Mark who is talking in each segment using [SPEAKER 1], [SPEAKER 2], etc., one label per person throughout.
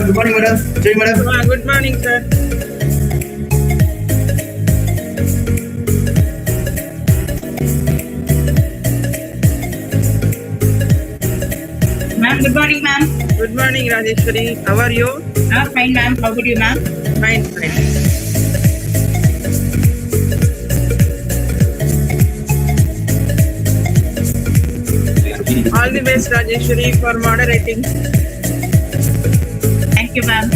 [SPEAKER 1] Good morning, madam. Jai, madam.
[SPEAKER 2] Good morning, sir.
[SPEAKER 3] Ma'am, good morning, ma'am.
[SPEAKER 2] Good morning, Rajeshwari. How are you?
[SPEAKER 3] Fine, ma'am. How about you, ma'am?
[SPEAKER 2] Fine, fine. All the best, Rajeshwari, for moderating.
[SPEAKER 3] Thank you, ma'am.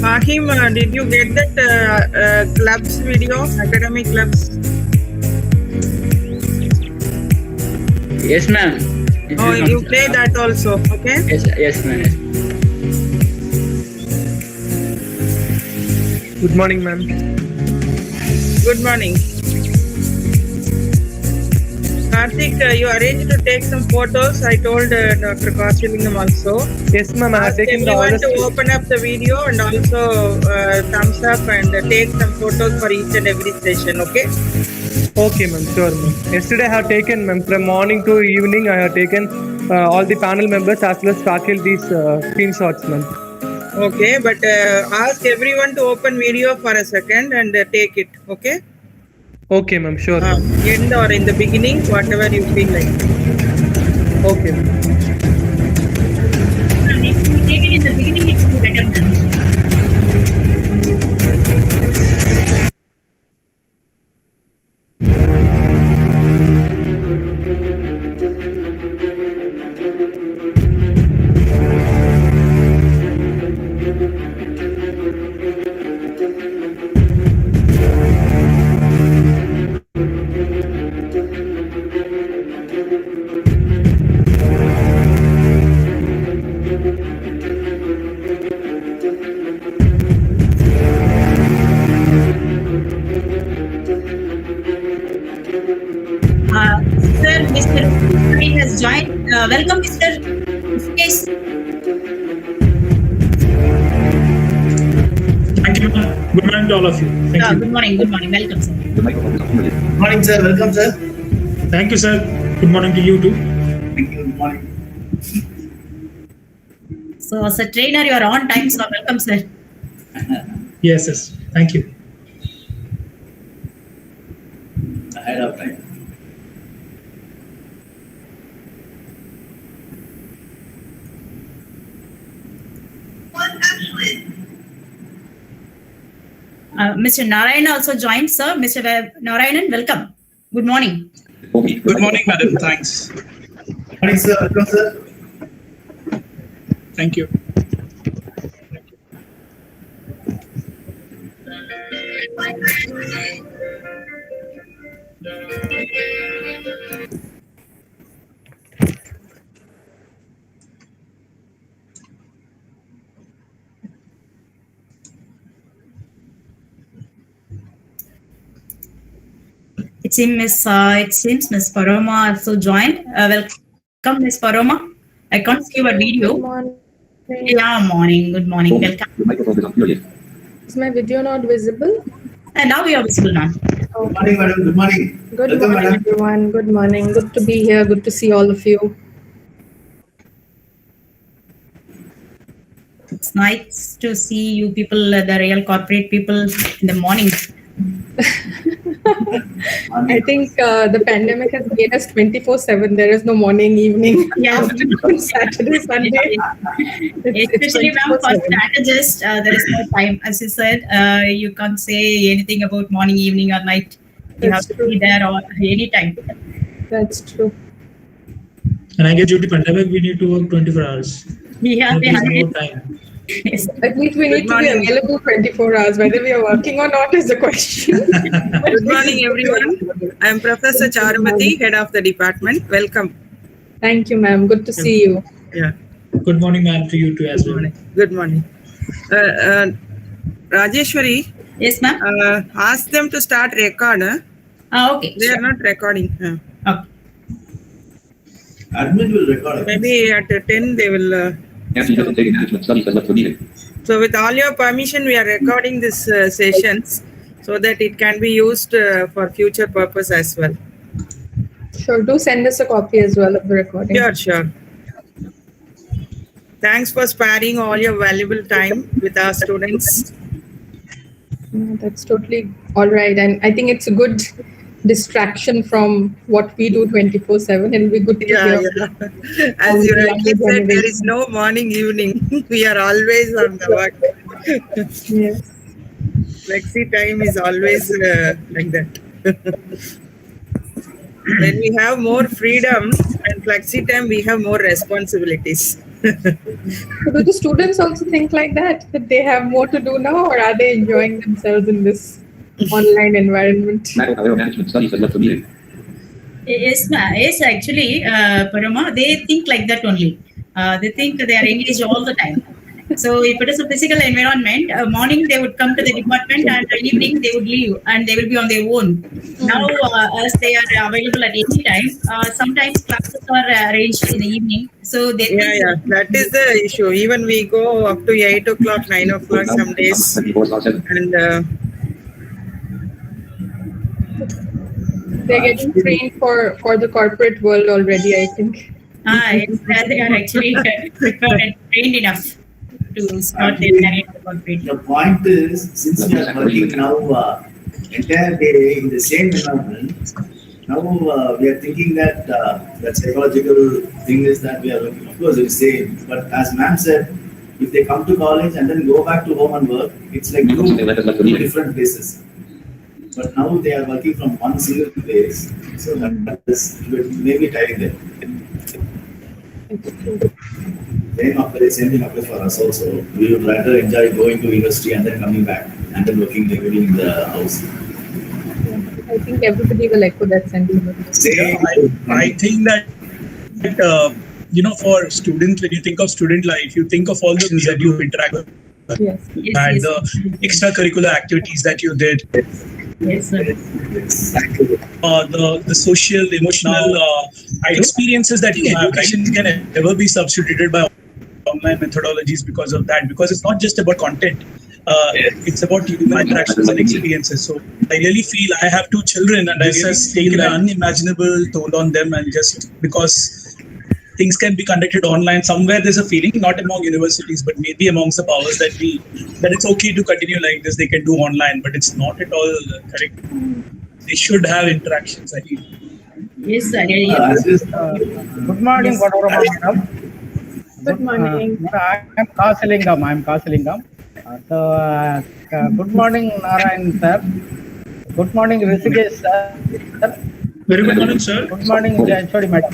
[SPEAKER 2] Fahim, did you get that clubs video, academic clubs?
[SPEAKER 4] Yes, ma'am.
[SPEAKER 2] Oh, you play that also, okay?
[SPEAKER 4] Yes, ma'am.
[SPEAKER 5] Good morning, ma'am.
[SPEAKER 2] Good morning. Karthik, you arranged to take some photos. I told Dr. Kaushilingam also.
[SPEAKER 5] Yes, ma'am. I have taken the
[SPEAKER 2] everyone
[SPEAKER 5] orders.
[SPEAKER 2] to open up the video and also thumbs up and take some photos for each and every session, okay?
[SPEAKER 5] Okay, ma'am. Sure, ma'am. Yesterday I have taken, ma'am, from morning to evening, I have taken all the panel members as well as faculty's screenshots, ma'am.
[SPEAKER 2] Okay, but ask everyone to open video for a second and take it, okay?
[SPEAKER 5] Okay, ma'am. Sure.
[SPEAKER 2] End or in the beginning, whatever you feel like.
[SPEAKER 5] Okay, ma'am.
[SPEAKER 3] If you take it in the beginning, it's better, ma'am. Sir, Mr. Hari has joined. Welcome, Mr. Mukesh.
[SPEAKER 6] Thank you, ma'am. Good morning to all of you. Thank you.
[SPEAKER 3] Good morning. Good morning. Welcome, sir.
[SPEAKER 1] Good morning, sir. Welcome, sir.
[SPEAKER 6] Thank you, sir. Good morning to you too.
[SPEAKER 1] Thank you. Good morning.
[SPEAKER 3] So, as a trainer, you are on time, so welcome, sir.
[SPEAKER 6] Yes. Thank you.
[SPEAKER 1] Ahead of time.
[SPEAKER 3] Mr. Narayan also joined, sir. Mr. Narayanan, welcome. Good morning.
[SPEAKER 7] Good morning, madam. Thanks.
[SPEAKER 1] Good morning, sir. Welcome, sir.
[SPEAKER 6] Thank you.
[SPEAKER 3] It seems Miss Paroma also joined. Welcome, Miss Paroma. I can't see your video.
[SPEAKER 8] Good morning.
[SPEAKER 3] Yeah, morning. Good morning. Welcome.
[SPEAKER 8] Is my video not visible?
[SPEAKER 3] And now we are visible now.
[SPEAKER 1] Good morning, madam. Good morning.
[SPEAKER 8] Good
[SPEAKER 1] Welcome,
[SPEAKER 8] morning,
[SPEAKER 1] madam.
[SPEAKER 8] everyone. Good morning. Good to be here. Good to see all of you.
[SPEAKER 3] It's nice to see you people, the real corporate people, in the morning.
[SPEAKER 8] I think the pandemic has made us 24/7. There is no morning, evening,
[SPEAKER 3] Yeah.
[SPEAKER 8] afternoon, Saturday, Sunday.
[SPEAKER 3] Especially now for
[SPEAKER 8] 24/7.
[SPEAKER 3] strategists, there is no time. As you said, you can't say anything about morning, evening, or night. You
[SPEAKER 8] That's
[SPEAKER 3] have to be there or any time.
[SPEAKER 8] That's true.
[SPEAKER 6] And I guess due to pandemic, we need to work 24 hours.
[SPEAKER 3] Yeah,
[SPEAKER 6] There is no time.
[SPEAKER 3] Yes.
[SPEAKER 8] At least we need to be available 24 hours. Whether we are working or not is the question.
[SPEAKER 2] Good morning, everyone. I am Professor Charumati, head of the department. Welcome.
[SPEAKER 8] Thank you, ma'am. Good to see you.
[SPEAKER 2] Yeah.
[SPEAKER 6] Good morning, ma'am, to you too as well.
[SPEAKER 2] Good morning. Rajeshwari,
[SPEAKER 3] Yes, ma'am.
[SPEAKER 2] Ask them to start record.
[SPEAKER 3] Okay.
[SPEAKER 2] They
[SPEAKER 3] Sure.
[SPEAKER 2] are not recording.
[SPEAKER 3] Okay.
[SPEAKER 1] Admin will record it.
[SPEAKER 2] Maybe at 10 they will. So with all your permission, we are recording this sessions so that it can be used for future purpose as well.
[SPEAKER 8] Sure, do send us a copy as well of the recording.
[SPEAKER 2] Sure, sure. Thanks for sparing all your valuable time with our students.
[SPEAKER 8] Yeah, that's totally all right. And I think it's a good distraction from what we do 24/7. It'll be good to
[SPEAKER 2] Yeah,
[SPEAKER 8] hear.
[SPEAKER 2] yeah.
[SPEAKER 8] All
[SPEAKER 2] As you
[SPEAKER 8] the
[SPEAKER 2] rightly
[SPEAKER 8] younger
[SPEAKER 2] said, there is
[SPEAKER 8] generation.
[SPEAKER 2] no morning, evening. We are always on the work.
[SPEAKER 8] Yes.
[SPEAKER 2] Flexi time is always like that. When we have more freedom and flexi time, we have more responsibilities.
[SPEAKER 8] So do the students also think like that? That they have more to do now, or are they enjoying themselves in this online environment?
[SPEAKER 3] Yes, yes, actually, Parama, they think like that only. They think they are engaged all the time. So if it is a physical environment, morning they would come to the department and evening they would leave and they will be on their own. Now, as they are available at any time, sometimes classes are arranged in the evening. So they
[SPEAKER 2] Yeah,
[SPEAKER 3] think
[SPEAKER 2] yeah, that is the issue. Even we go up to 8 o'clock, 9 o'clock some days. And
[SPEAKER 8] They're getting trained for the corporate world already, I think.
[SPEAKER 3] they are actually prepared and trained enough to start their career in the corporate.
[SPEAKER 1] The point is, since we are working now entire day in the same environment, now we are thinking that that psychological thing is that we are working. Of course, it's same. But as ma'am said, if they come to college and then go back to home and work, it's like two different places. But now they are working from one single place, so that is maybe tiring them. Same thing applies for us also. We would rather enjoy going to university and then coming back and then working regularly in the house.
[SPEAKER 8] I think everybody will echo that sentiment.
[SPEAKER 1] Same.
[SPEAKER 7] I think that for students, when you think of student life, you think of all the things that you interact with,
[SPEAKER 8] Yes.
[SPEAKER 7] and the extracurricular activities that you did,
[SPEAKER 3] Yes, sir.
[SPEAKER 7] the social, emotional experiences that you have. Education can never be substituted by online methodologies because of that. Because it's not just about content. It's about human interactions and experiences. So I really feel I have 2 children, and this has taken an unimaginable toll on them. And just because things can be conducted online, somewhere there's a feeling, not among universities, but maybe amongst the powers that it's okay to continue like this. They can do online, but it's not at all correct. They should have interactions. I think.
[SPEAKER 3] Yes, sir.
[SPEAKER 9] Good morning,
[SPEAKER 3] Yes.
[SPEAKER 9] Panorama madam.
[SPEAKER 8] Good morning.
[SPEAKER 9] I am Kasalingam. Good morning, Narayan sir. Good morning, Rishikesh sir.
[SPEAKER 6] Very good morning, sir.
[SPEAKER 9] Good morning, Jayachori madam.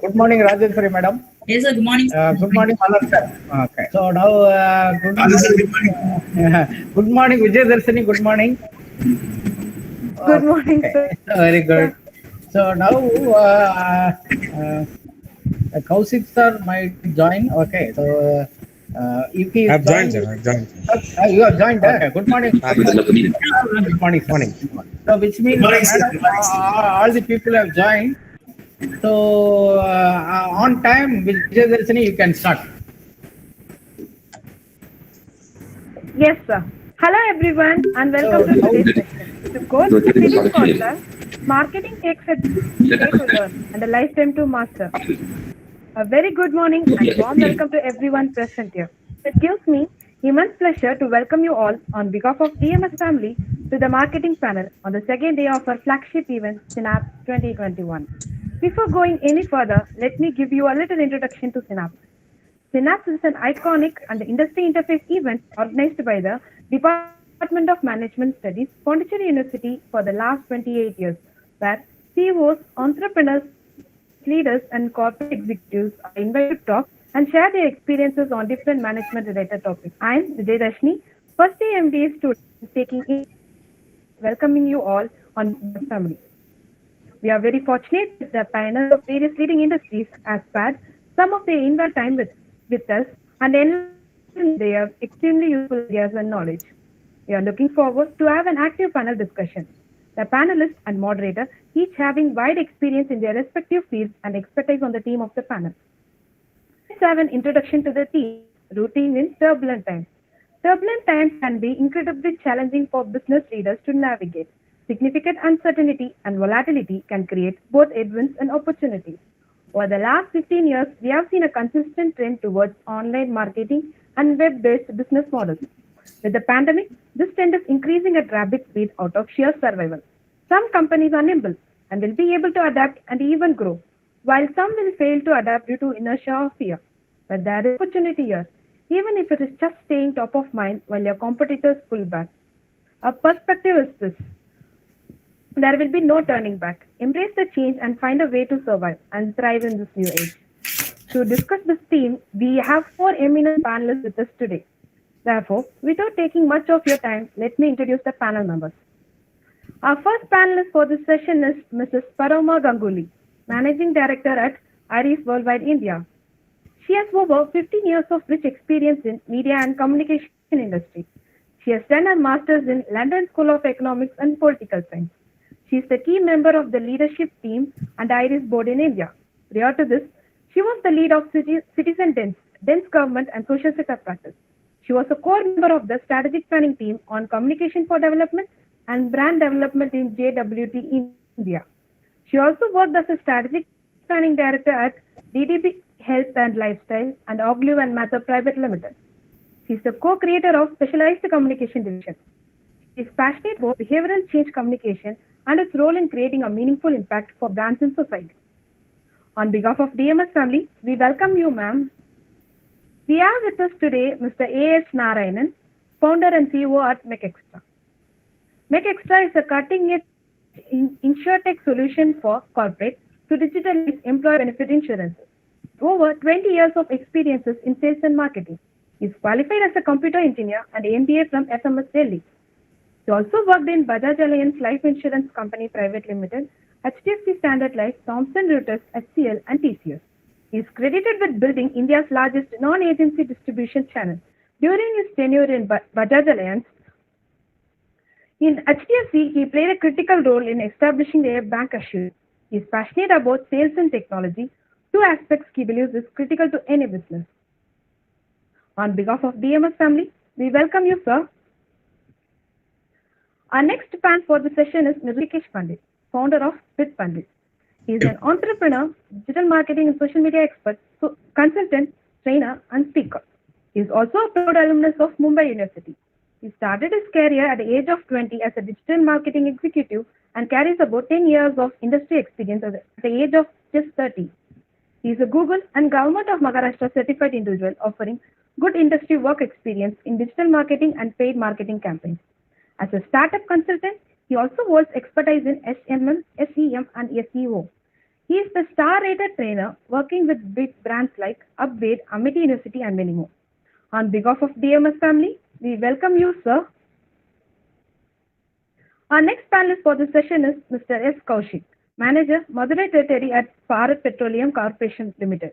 [SPEAKER 9] Good morning, Rajeshwari madam.
[SPEAKER 3] Yes, sir. Good morning.
[SPEAKER 9] Good morning, Malar sir. Okay. So now, good morning, Vijay Darshini. Good morning.
[SPEAKER 8] Good morning, sir.
[SPEAKER 9] Very good. So now, Kaushik sir might join. Okay. So if he
[SPEAKER 10] I've joined, sir. I've joined.
[SPEAKER 9] You have joined. Okay. Good morning. Good morning. So which means all the people have joined. So on time, Vijay Darshini, you can start.
[SPEAKER 11] Yes, sir. Hello, everyone, and welcome to today's session. The course is series concept, marketing takes a day to learn and a lifetime to master. A very good morning and warm welcome to everyone present here. It gives me immense pleasure to welcome you all on behalf of EMS family to the marketing panel on the second day of our flagship event, SYNAPSE 2021. Before going any further, let me give you a little introduction to SYNAPSE. SYNAPSE is an iconic and industry interface event organized by the Department of Management Studies, Pondicherry University for the last 28 years, where CEOs, entrepreneurs, leaders, and corporate executives are invited to talk and share their experiences on different management-related topics. I am Vijay Darshini, first year MBA student, welcoming you all on the family. We are very fortunate that the pioneers of various leading industries have spared some of their invaluable time with us and enlightened their extremely useful ideas and knowledge. We are looking forward to have an active panel discussion. The panelists and moderator each having wide experience in their respective fields and expertise on the team of the panel. Let's have an introduction to the theme, Routine in Turbulent Times. Turbulent times can be incredibly challenging for business leaders to navigate. Significant uncertainty and volatility can create both headwinds and opportunities. Over the last 15 years, we have seen a consistent trend towards online marketing and web-based business models. With the pandemic, this trend is increasing at rapid speed out of sheer survival. Some companies are nimble and will be able to adapt and even grow, while some will fail to adapt due to inertia or fear. But there is opportunity here, even if it is just staying top of mind while your competitors pull back. Our perspective is this. There will be no turning back. Embrace the change and find a way to survive and thrive in this new age. To discuss this theme, we have 4 eminent panelists with us today. Therefore, without taking much of your time, let me introduce the panel members. Our first panelist for this session is Mrs. Paroma Ganguly, Managing Director at Iris Worldwide India. She has over 15 years of rich experience in media and communication industry. She has done her master's in London School of Economics and Political Science. She is the key member of the leadership team and IRIS board in India. Prior to this, she was the lead of Citizen Dense Government and Social Sector Practice. She was a core member of the strategic planning team on communication for development and brand development in JWT India. She also worked as a strategic planning director at DDB Health and Lifestyle and Ogilvy and Mather Private Limited. She is the co-creator of Specialized Communication Division. She is passionate about behavioral change communication and its role in creating a meaningful impact for brands in society. On behalf of DMS family, we welcome you, ma'am. We have with us today Mr. A.S. Narayanan, founder and CEO at MechExtra. MechExtra is a cutting-edge insurtech solution for corporate to digitalize employee benefit insurances. Over 20 years of experiences in sales and marketing. He is qualified as a computer engineer and MBA from FMS Delhi. He also worked in Bajaj Allianz Life Insurance Company Private Limited, HDFC Standard Life, Thomson Reuters, HCL, and TCS. He is credited with building India's largest non-agency distribution channel. During his tenure in Bajaj Allianz, in HDFC, he played a critical role in establishing their bank assurance. He is passionate about sales and technology, 2 aspects he believes is critical to any business. On behalf of DMS family, we welcome you, sir. Our next panel for the session is Nirikesh Pandit, founder of Bit Pandit. He is an entrepreneur, digital marketing and social media expert, consultant, trainer, and speaker. He is also a proud alumnus of Mumbai University. He started his career at the age of 20 as a digital marketing executive and carries about 10 years of industry experience at the age of just 30. He is a Google and Government of Maharashtra certified individual offering good industry work experience in digital marketing and paid marketing campaigns. As a startup consultant, he also holds expertise in SMM, SEM, and SEO. He is the star-rated trainer working with big brands like Upgrade, Amity University, and many more. On behalf of DMS family, we welcome you, sir. Our next panelist for this session is Mr. S. Kaushik, Manager, Madurai Territory at Bharat Petroleum Corporation Limited.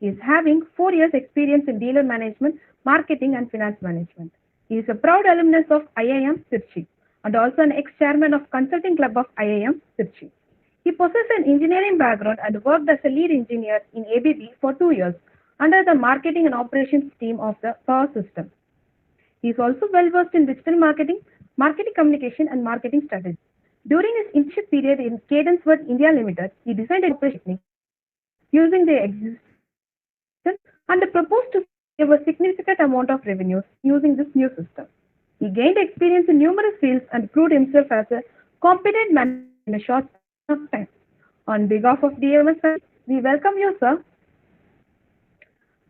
[SPEAKER 11] He is having 4 years experience in dealer management, marketing, and finance management. He is a proud alumnus of IIM Tirchi and also an ex-chairman of Consulting Club of IIM Tirchi. He possesses an engineering background and worked as a lead engineer in ABB for 2 years under the marketing and operations team of the power system. He is also well-versed in digital marketing, marketing communication, and marketing strategy. During his internship period in Cadence World India Limited, he designed a operation technique using the existing and proposed to save a significant amount of revenues using this new system. He gained experience in numerous fields and proved himself as a competent man in a short time. On behalf of DMS, we welcome you, sir.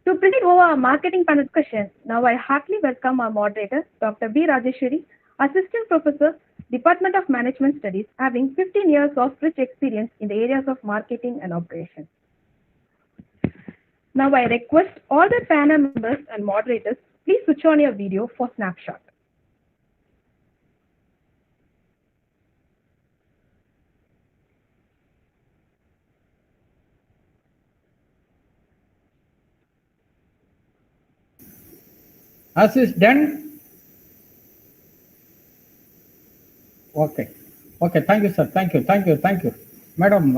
[SPEAKER 11] To preside over our marketing panel discussion, now I heartily welcome our moderator, Dr. B. Rajeshwari, Assistant Professor, Department of Management Studies, having 15 years of rich experience in the areas of marketing and operations. Now I request all the panel members and moderators, please switch on your video for snapshot.
[SPEAKER 9] As is done. Okay. Okay. Thank you, sir. Thank you. Thank you. Thank you. Madam,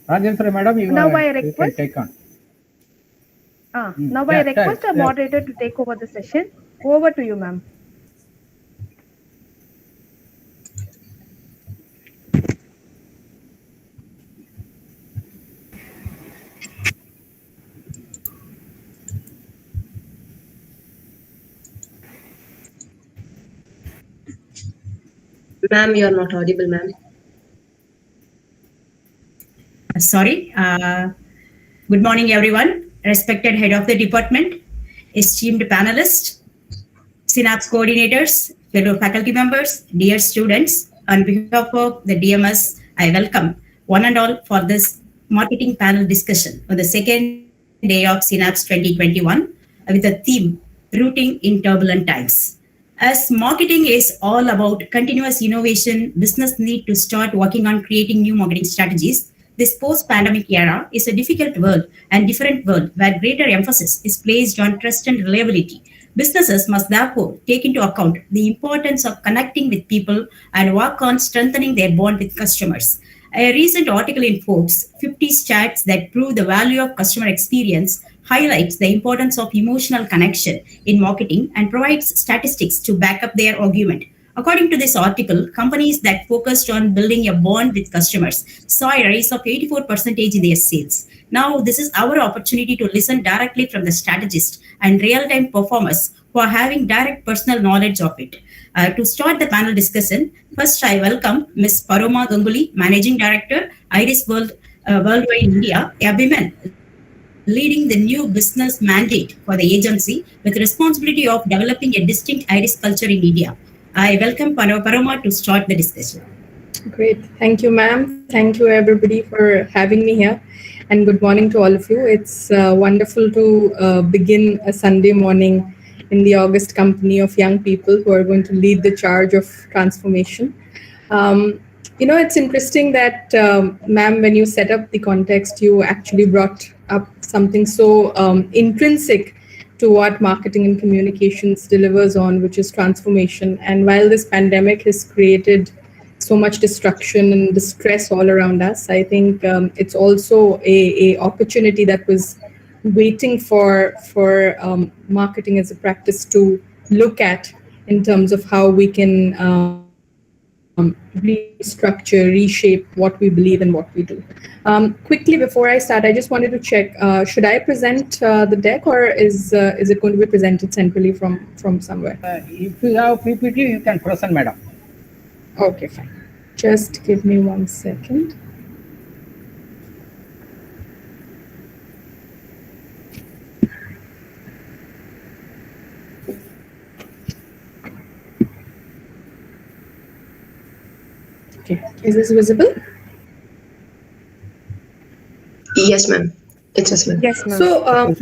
[SPEAKER 9] Rajendra, madam,
[SPEAKER 11] Now I
[SPEAKER 9] you can
[SPEAKER 11] request
[SPEAKER 9] take on.
[SPEAKER 11] now I request a moderator to take over the session. Over to you, ma'am.
[SPEAKER 10] Ma'am, you are not audible, ma'am.
[SPEAKER 3] Sorry. Good morning, everyone. Respected head of the department, esteemed panelists, SYNAPSE coordinators, fellow faculty members, dear students, on behalf of the DMS, I welcome one and all for this marketing panel discussion on the second day of SYNAPSE 2021 with the theme Rooting in Turbulent Times. As marketing is all about continuous innovation, business need to start working on creating new marketing strategies. This post-pandemic era is a difficult world and different world where greater emphasis is placed on trust and reliability. Businesses must therefore take into account the importance of connecting with people and work on strengthening their bond with customers. A recent article in Forbes, 50 stats that prove the value of customer experience, highlights the importance of emotional connection in marketing and provides statistics to back up their argument. According to this article, companies that focused on building a bond with customers saw a rise of 84% in their sales. Now, this is our opportunity to listen directly from the strategists and real-time performers who are having direct personal knowledge of it. To start the panel discussion, first I welcome Ms. Paroma Ganguly, Managing Director, Iris Worldwide India, a woman leading the new business mandate for the agency with responsibility of developing a distinct Iris culture in India. I welcome Paroma to start the discussion.
[SPEAKER 8] Great. Thank you, ma'am. Thank you, everybody, for having me here. And good morning to all of you. It's wonderful to begin a Sunday morning in the August company of young people who are going to lead the charge of transformation. It's interesting that, ma'am, when you set up the context, you actually brought up something so intrinsic to what marketing and communications delivers on, which is transformation. And while this pandemic has created so much destruction and distress all around us, I think it's also a opportunity that was waiting for marketing as a practice to look at in terms of how we can restructure, reshape what we believe and what we do. Quickly, before I start, I just wanted to check, should I present the deck, or is it going to be presented centrally from somewhere?
[SPEAKER 9] If you have PPT, you can present, madam.
[SPEAKER 8] Okay, fine. Just give me 1 second. Okay, is this visible?
[SPEAKER 10] Yes, ma'am. It's visible.
[SPEAKER 11] Yes, ma'am.
[SPEAKER 8] So,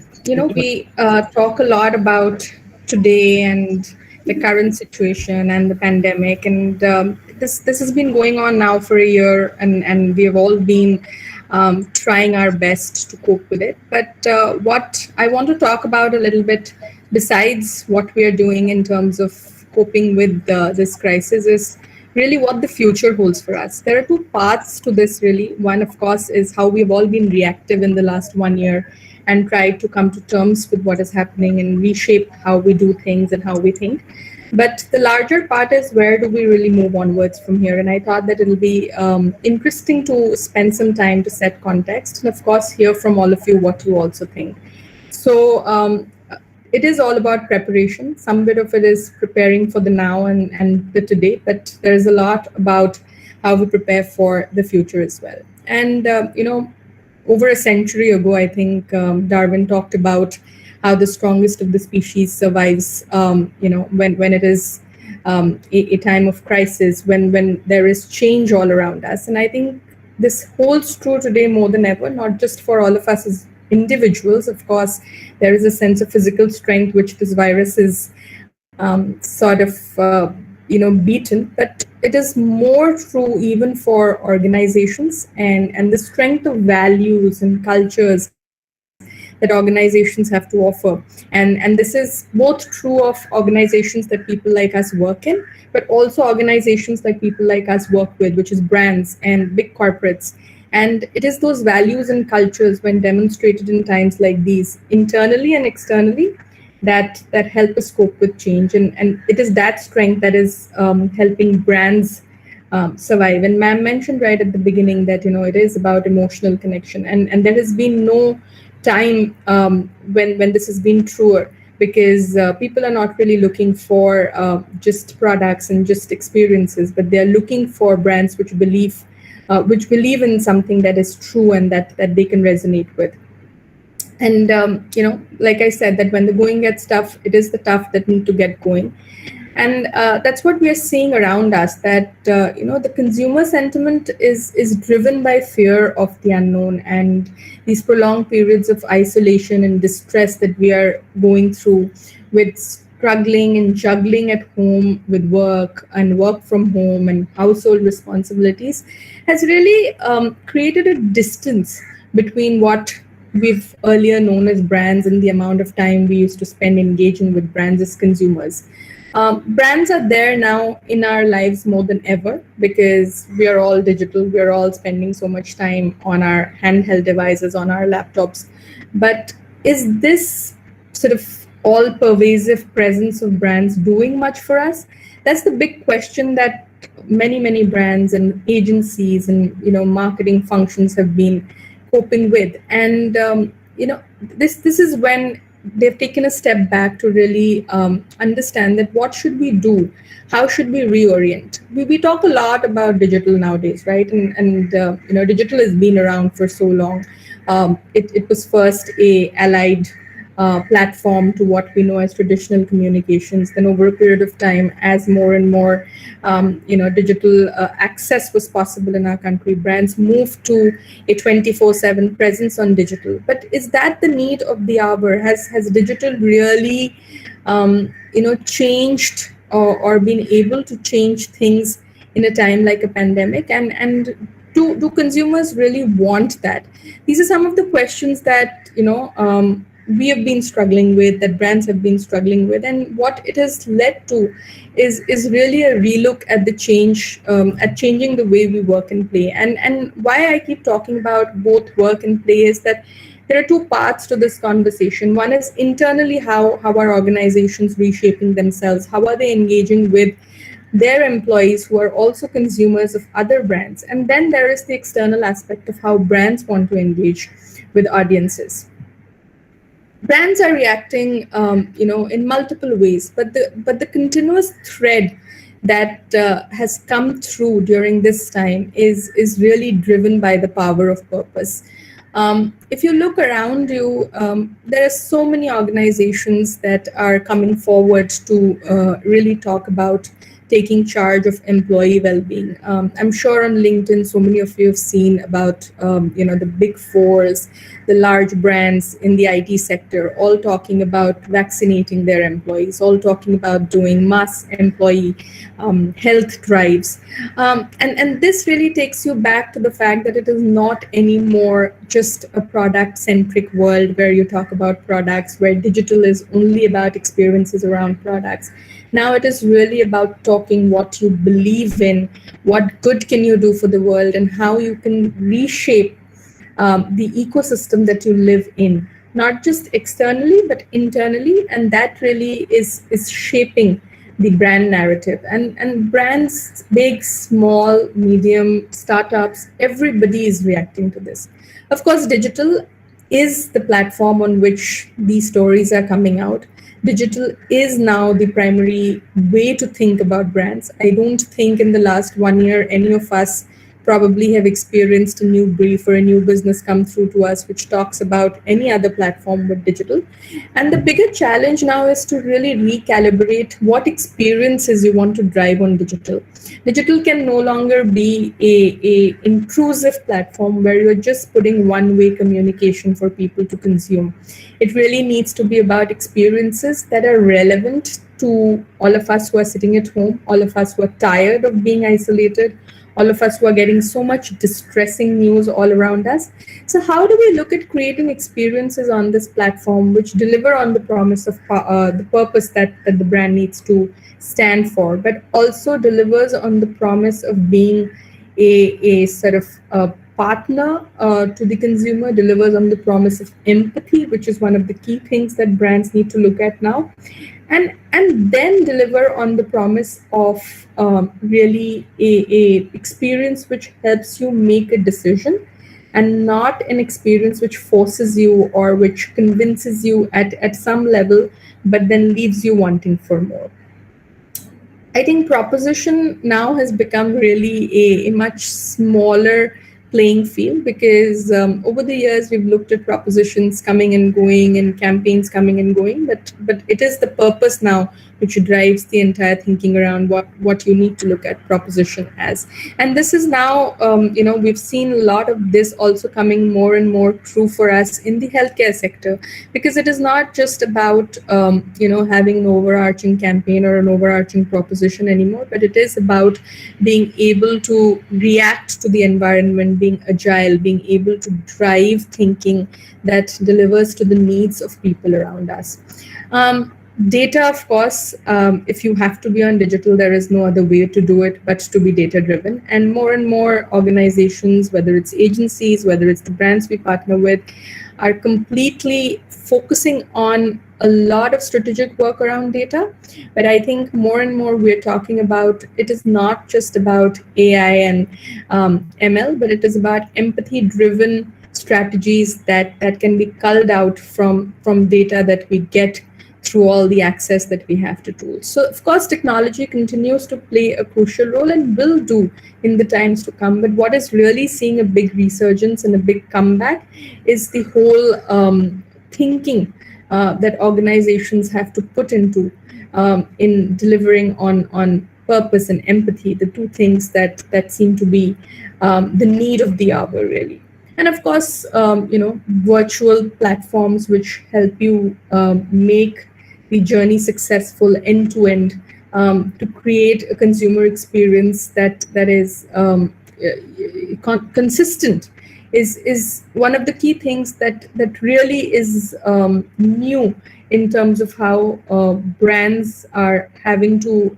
[SPEAKER 8] we talk a lot about today and the current situation and the pandemic, and this has been going on now for a year, and we have all been trying our best to cope with it. But what I want to talk about a little bit, besides what we are doing in terms of coping with this crisis, is really what the future holds for us. There are two paths to this, really. One, of course, is how we've all been reactive in the last 1 year and tried to come to terms with what is happening and reshape how we do things and how we think. But the larger part is, where do we really move onwards from here? And I thought that it'll be interesting to spend some time to set context and, of course, hear from all of you what you also think. So it is all about preparation. Some bit of it is preparing for the now and the today, but there is a lot about how we prepare for the future as well. And, over a century ago, I think Darwin talked about how the strongest of the species survives, when it is a time of crisis, when there is change all around us. And I think this holds true today more than ever, not just for all of us as individuals. Of course, there is a sense of physical strength which this virus is beaten, but it is more true even for organizations, and the strength of values and cultures that organizations have to offer. And this is both true of organizations that people like us work in, but also organizations that people like us work with, which is brands and big corporates. And it is those values and cultures, when demonstrated in times like these, internally and externally, that help us cope with change. And it is that strength that is helping brands survive. And ma'am mentioned right at the beginning that, it is about emotional connection. And there has been no time when this has been truer, because people are not really looking for just products and just experiences, but they are looking for brands which believe in something that is true and that they can resonate with. And like I said, that when the going gets tough, it is the tough that need to get going. And that's what we are seeing around us, that the consumer sentiment is driven by fear of the unknown, and these prolonged periods of isolation and distress that we are going through, with struggling and juggling at home with work and work from home and household responsibilities, has really created a distance between what we've earlier known as brands and the amount of time we used to spend engaging with brands as consumers. Brands are there now in our lives more than ever, because we are all digital. We are all spending so much time on our handheld devices, on our laptops. But is this sort of all-pervasive presence of brands doing much for us? That's the big question that many brands and agencies and marketing functions have been coping with. And this is when they've taken a step back to really understand that what should we do, how should we reorient. We talk a lot about digital nowadays, right? And digital has been around for so long. It was first a allied platform to what we know as traditional communications. Then over a period of time, as more and more digital access was possible in our country, brands moved to a 24/7 presence on digital. But is that the need of the hour? Has digital really changed or been able to change things in a time like a pandemic? And do consumers really want that? These are some of the questions that we have been struggling with, that brands have been struggling with, and what it has led to is really a relook at the change, at changing the way we work and play. And why I keep talking about both work and play is that there are two parts to this conversation. One is internally, how are organizations reshaping themselves? How are they engaging with their employees who are also consumers of other brands? And then there is the external aspect of how brands want to engage with audiences. Brands are reacting, in multiple ways, but the continuous thread that has come through during this time is really driven by the power of purpose. If you look around you, there are so many organizations that are coming forward to really talk about taking charge of employee well-being. I'm sure on LinkedIn, so many of you have seen about the big fours, the large brands in the IT sector, all talking about vaccinating their employees, all talking about doing mass employee health drives. And this really takes you back to the fact that it is not anymore just a product-centric world where you talk about products, where digital is only about experiences around products. Now it is really about talking what you believe in, what good can you do for the world, and how you can reshape the ecosystem that you live in, not just externally, but internally. And that really is shaping the brand narrative. And brands, big, small, medium, startups, everybody is reacting to this. Of course, digital is the platform on which these stories are coming out. Digital is now the primary way to think about brands. I don't think in the last 1 year any of us probably have experienced a new brief or a new business come through to us which talks about any other platform with digital. And the bigger challenge now is to really recalibrate what experiences you want to drive on digital. Digital can no longer be a intrusive platform where you're just putting one-way communication for people to consume. It really needs to be about experiences that are relevant to all of us who are sitting at home, all of us who are tired of being isolated, all of us who are getting so much distressing news all around us. So how do we look at creating experiences on this platform which deliver on the promise of the purpose that the brand needs to stand for, but also delivers on the promise of being a sort of partner to the consumer, delivers on the promise of empathy, which is one of the key things that brands need to look at now, and then deliver on the promise of really a experience which helps you make a decision, and not an experience which forces you or which convinces you at some level, but then leaves you wanting for more. I think proposition now has become really a much smaller playing field, because over the years we've looked at propositions coming and going and campaigns coming and going, but it is the purpose now which drives the entire thinking around what you need to look at proposition as. And this is now, we've seen a lot of this also coming more and more true for us in the healthcare sector, because it is not just about, having an overarching campaign or an overarching proposition anymore, but it is about being able to react to the environment, being agile, being able to drive thinking that delivers to the needs of people around us. Data, of course, if you have to be on digital, there is no other way to do it but to be data driven. And more organizations, whether it's agencies, whether it's the brands we partner with, are completely focusing on a lot of strategic work around data. But I think more and more we're talking about, it is not just about AI and ML, but it is about empathy driven strategies that can be culled out from data that we get through all the access that we have to tools. So of course, technology continues to play a crucial role and will do in the times to come. But what is really seeing a big resurgence and a big comeback is the whole thinking that organizations have to put into in delivering on purpose and empathy, the two things that seem to be the need of the hour, really. And of course, virtual platforms which help you make the journey successful end to end, to create a consumer experience that is consistent is one of the key things that really is new in terms of how brands are having to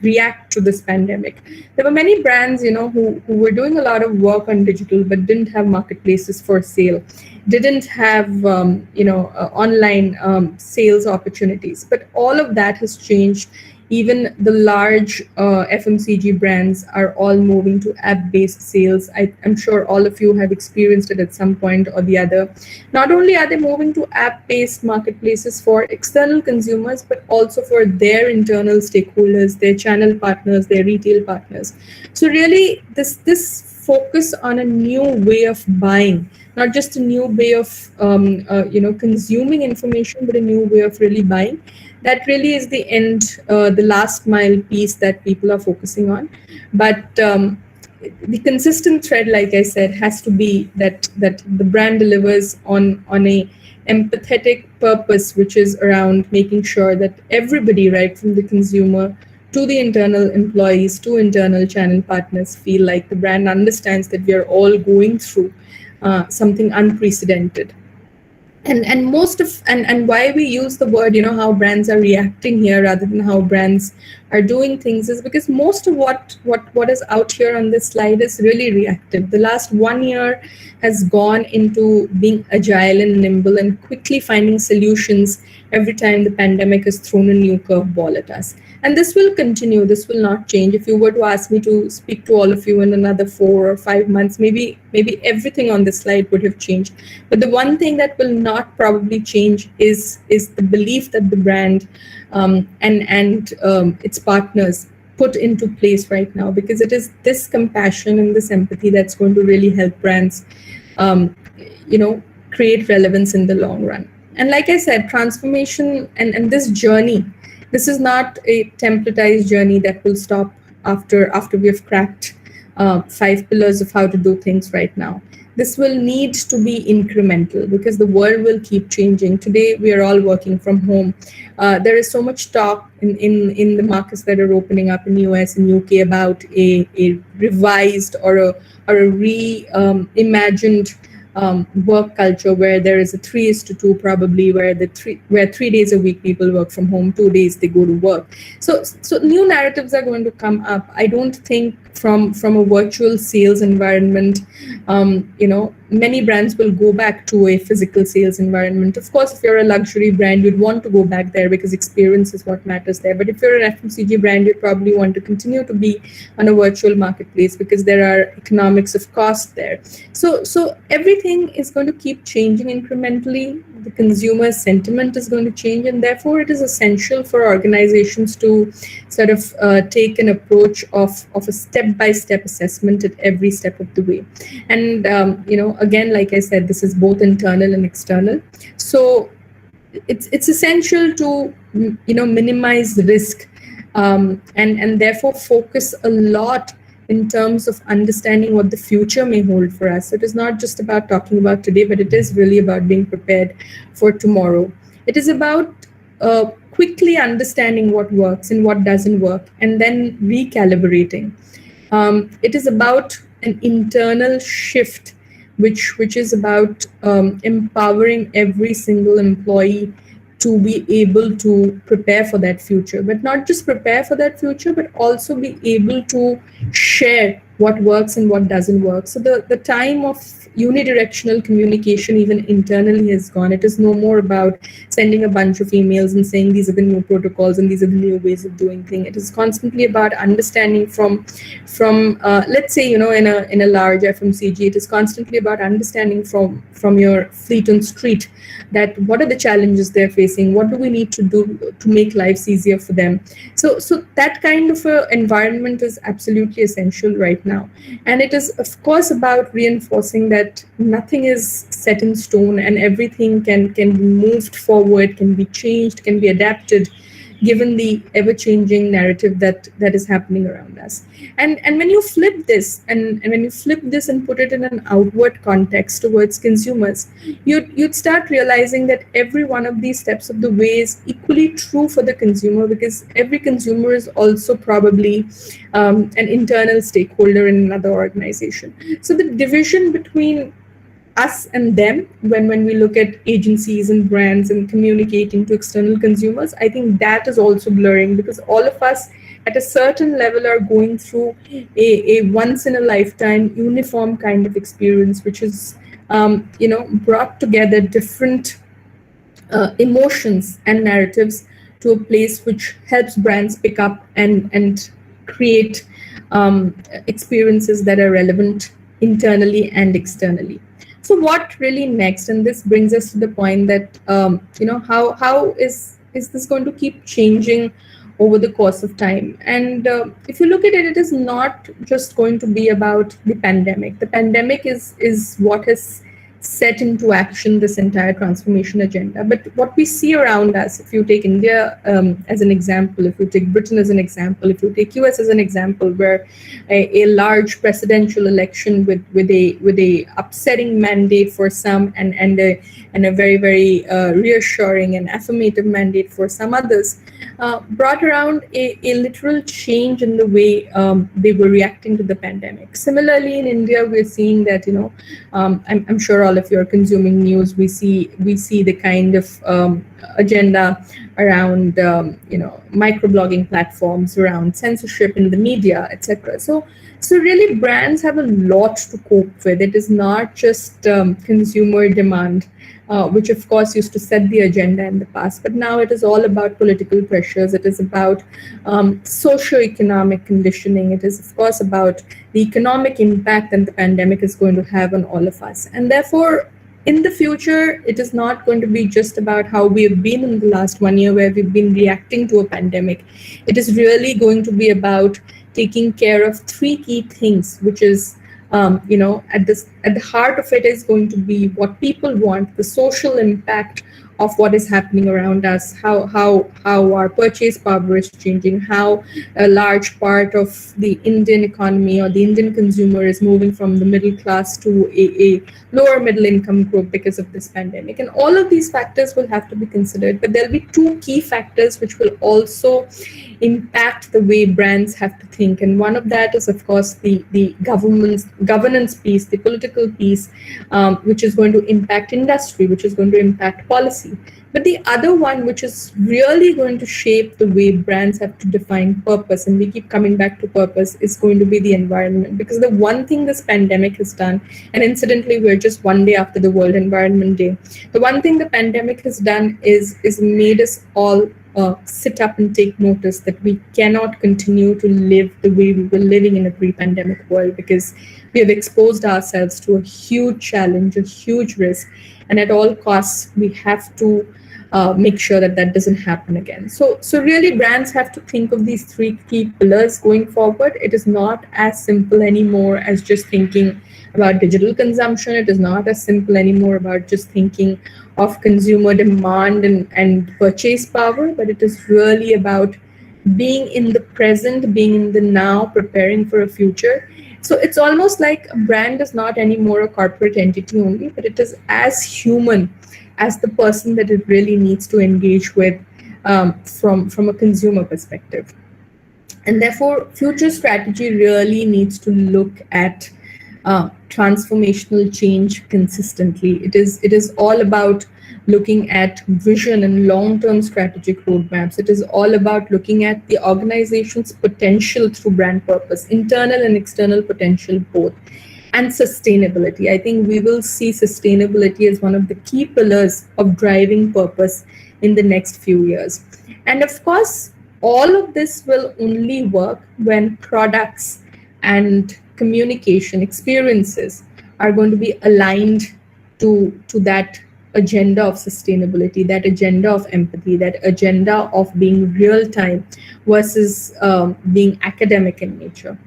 [SPEAKER 8] react to this pandemic. There were many brands, who were doing a lot of work on digital, but didn't have marketplaces for sale, didn't have, online sales opportunities. But all of that has changed. Even the large FMCG brands are all moving to app-based sales. I'm sure all of you have experienced it at some point or the other. Not only are they moving to app-based marketplaces for external consumers, but also for their internal stakeholders, their channel partners, their retail partners. So really, this focus on a new way of buying, not just a new way of consuming information, but a new way of really buying. That really is the end, the last mile piece that people are focusing on. But the consistent thread, like I said, has to be that the brand delivers on a empathetic purpose, which is around making sure that everybody, right from the consumer to the internal employees to internal channel partners, feel like the brand understands that we are all going through something unprecedented. And most of and why we use the word, how brands are reacting here rather than how brands are doing things, is because most of what is out here on this slide is really reactive. The last 1 year has gone into being agile and nimble and quickly finding solutions every time the pandemic has thrown a new curveball at us. And this will continue. This will not change. If you were to ask me to speak to all of you in another 4 or 5 months, maybe everything on this slide would have changed. But the one thing that will not probably change is the belief that the brand and its partners put into place right now, because it is this compassion and this empathy that's going to really help brands, create relevance in the long run. And like I said, transformation and this journey, this is not a templatized journey that will stop after we have cracked 5 pillars of how to do things right now. this will need to be incremental because the world will keep changing. Today, we are all working from home. There is so much talk in the markets that are opening up in US and UK about a revised or a reimagined work culture where there is a 3:2 probably, where 3 days a week people work from home, 2 days they go to work. So new narratives are going to come up. I don't think from a virtual sales environment, many brands will go back to a physical sales environment. Of course, if you're a luxury brand, you'd want to go back there because experience is what matters there. But if you're an FMCG brand, you'd probably want to continue to be on a virtual marketplace because there are economics of cost there. So everything is going to keep changing incrementally. The consumer sentiment is going to change, and therefore it is essential for organizations to sort of take an approach of a step-by-step assessment at every step of the way. And again, like I said, this is both internal and external. So it's essential to minimize the risk and therefore focus a lot in terms of understanding what the future may hold for us. So it is not just about talking about today, but it is really about being prepared for tomorrow. It is about quickly understanding what works and what doesn't work, and then recalibrating. It is about an internal shift, which is about empowering every single employee to be able to prepare for that future, but not just prepare for that future, but also be able to share what works and what doesn't work. So the time of unidirectional communication even internally has gone. It is no more about sending a bunch of emails and saying these are the new protocols and these are the new ways of doing things. It is constantly about understanding from let's say, in a large FMCG, it is constantly about understanding from your fleet on street that what are the challenges they're facing, what do we need to do to make lives easier for them. So that kind of a environment is absolutely essential right now. And it is, of course, about reinforcing that nothing is set in stone and everything can be moved forward, can be changed, can be adapted, given the ever-changing narrative that is happening around us. And when you flip this and put it in an outward context towards consumers, you'd start realizing that every one of these steps of the way is equally true for the consumer, because every consumer is also probably an internal stakeholder in another organization. So the division between us and them, when we look at agencies and brands and communicating to external consumers, I think that is also blurring, because all of us at a certain level are going through a once in a lifetime uniform kind of experience, which is brought together different emotions and narratives to a place which helps brands pick up and create experiences that are relevant internally and externally. So what really next? And this brings us to the point that, how is this going to keep changing over the course of time? And if you look at it, it is not just going to be about the pandemic. The pandemic is what has set into action this entire transformation agenda. But what we see around us, if you take India as an example, if you take Britain as an example, if you take US as an example, where a large presidential election with a upsetting mandate for some and a very, very reassuring and affirmative mandate for some others, brought around a literal change in the way they were reacting to the pandemic. Similarly, in India, we're seeing that, I'm sure all of you are consuming news. We see the kind of agenda around, microblogging platforms, around censorship in the media, etc. So really, brands have a lot to cope with. It is not just consumer demand, which of course used to set the agenda in the past, but now it is all about political pressures. It is about socio-economic conditioning. It is, of course, about the economic impact that the pandemic is going to have on all of us. And therefore, in the future, it is not going to be just about how we have been in the last 1 year, where we've been reacting to a pandemic. It is really going to be about taking care of three key things, which is, at the heart of it is going to be what people want, the social impact of what is happening around us, how our purchase power is changing, how a large part of the Indian economy or the Indian consumer is moving from the middle class to a lower middle income group because of this pandemic. And all of these factors will have to be considered, but there'll be two key factors which will also impact the way brands have to think. And one of that is, of course, the governance piece, the political piece, which is going to impact industry, which is going to impact policy. But the other one, which is really going to shape the way brands have to define purpose, and we keep coming back to purpose, is going to be the environment. Because the one thing this pandemic has done, and incidentally, we're just one day after the World Environment Day, the one thing the pandemic has done is made us all sit up and take notice that we cannot continue to live the way we were living in a pre-pandemic world, because we have exposed ourselves to a huge challenge, a huge risk, and at all costs, we have to make sure that that doesn't happen again. So really, brands have to think of these three key pillars going forward. It is not as simple anymore as just thinking about digital consumption. It is not as simple anymore about just thinking of consumer demand and purchase power, but it is really about being in the present, being in the now, preparing for a future. So it's almost like a brand is not anymore a corporate entity only, but it is as human as the person that it really needs to engage with from a consumer perspective. And therefore, future strategy really needs to look at transformational change consistently. It is all about looking at vision and long-term strategic roadmaps. It is all about looking at the organization's potential through brand purpose, internal and external potential both, and sustainability. I think we will see sustainability as one of the key pillars of driving purpose in the next few years. And of course, all of this will only work when products and communication experiences are going to be aligned to that agenda of sustainability, that agenda of empathy, that agenda of being real time versus being academic in nature.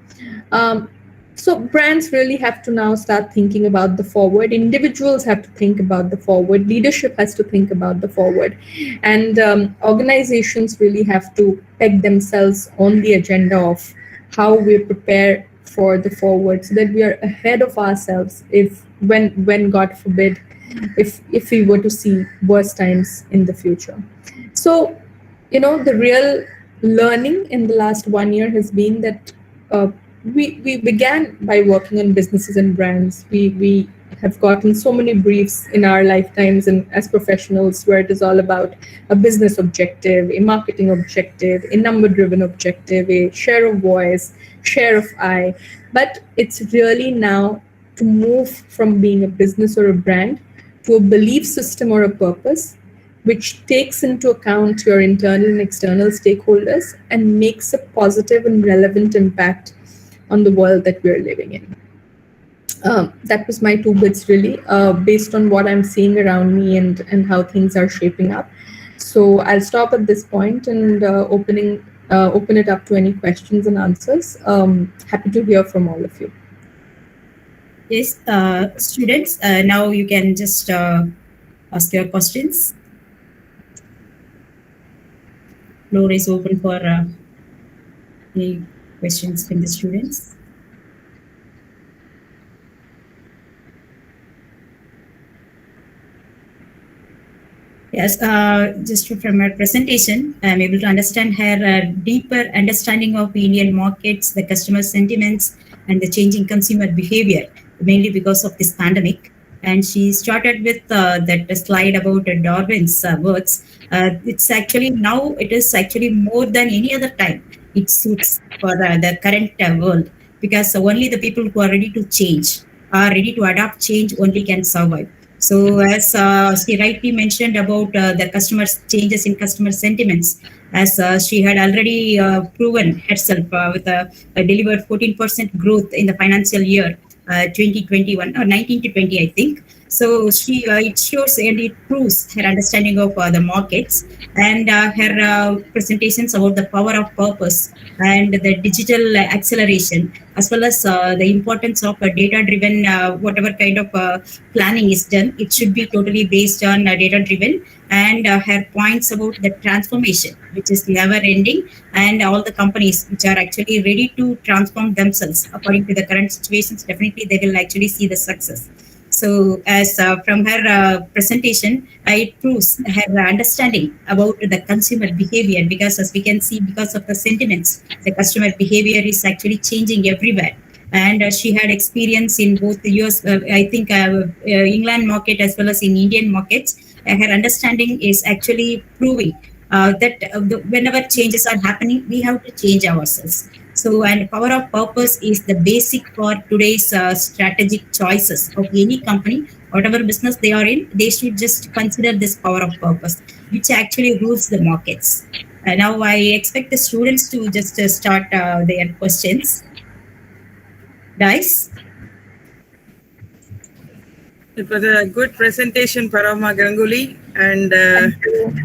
[SPEAKER 8] So brands really have to now start thinking about the forward. Individuals have to think about the forward. Leadership has to think about the forward. And organizations really have to peg themselves on the agenda of how we prepare for the forward, so that we are ahead of ourselves when God forbid, if we were to see worse times in the future. So, the real learning in the last 1 year has been that we began by working on businesses and brands. We have gotten so many briefs in our lifetimes and as professionals where it is all about a business objective, a marketing objective, a number-driven objective, a share of voice, share of eye. But it's really now to move from being a business or a brand to a belief system or a purpose, which takes into account your internal and external stakeholders and makes a positive and relevant impact on the world that we're living in. That was my 2 bits really, based on what I'm seeing around me and how things are shaping up. So I'll stop at this point and open it up to any questions and answers. Happy to hear from all of you.
[SPEAKER 3] Yes, students, now you can just ask your questions. Floor is open for any questions from the students. Yes, just from her presentation, I'm able to understand her deeper understanding of Indian markets, the customer sentiments, and the changing consumer behavior, mainly because of this pandemic. And she started with that slide about Darwin's words. It's actually now it is actually more than any other time. It suits for the current world, because only the people who are ready to change, are ready to adapt change, only can survive. So as she rightly mentioned about the customers changes in customer sentiments, as she had already proven herself with a delivered 14% growth in the financial year 2021 or 19 to 20, I think. So she it shows and it proves her understanding of the markets, and her presentations about the power of purpose and the digital acceleration, as well as the importance of data-driven whatever kind of planning is done. It should be totally based on data-driven and her points about the transformation, which is never ending, and all the companies which are actually ready to transform themselves according to the current situations, definitely they will actually see the success. So, as from her presentation, it proves her understanding about the consumer behavior, because as we can see, because of the sentiments, the customer behavior is actually changing everywhere. And she had experience in both the US, I think, England market as well as in Indian markets. Her understanding is actually proving that whenever changes are happening, we have to change ourselves. So, and power of purpose is the basic for today's strategic choices of any company, whatever business they are in. They should just consider this power of purpose, which actually rules the markets. Now, I expect the students to just start their questions. Guys?
[SPEAKER 2] It was a good presentation, Parama Ganguly. And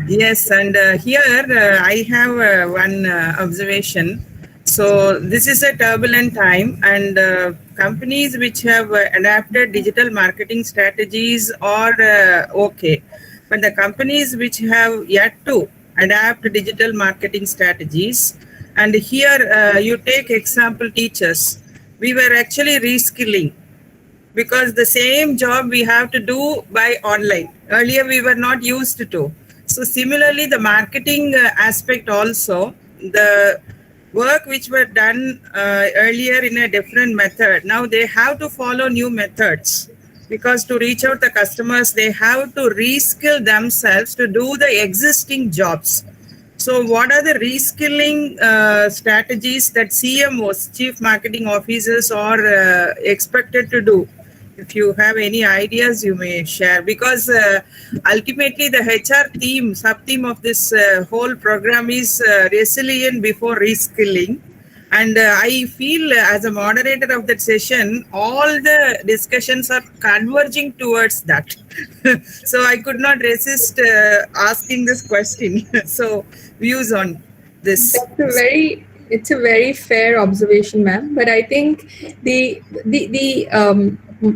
[SPEAKER 2] yes, and here I have one observation. So this is a turbulent time, and companies which have adapted digital marketing strategies are okay. But the companies which have yet to adapt digital marketing strategies, and here you take example teachers, we were actually reskilling, because the same job we have to do by online. Earlier we were not used to. So similarly, the marketing aspect also, the work which were done earlier in a different method, now they have to follow new methods, because to reach out the customers, they have to reskill themselves to do the existing jobs. So what are the reskilling strategies that CMOs, Chief Marketing Officers, are expected to do? If you have any ideas, you may share, because ultimately the HR theme, sub-theme of this whole program is resilient before reskilling. And I feel as a moderator of that session, all the discussions are converging towards that. So I could not resist asking this question. So views on this.
[SPEAKER 8] It's a very fair observation, ma'am. But I think the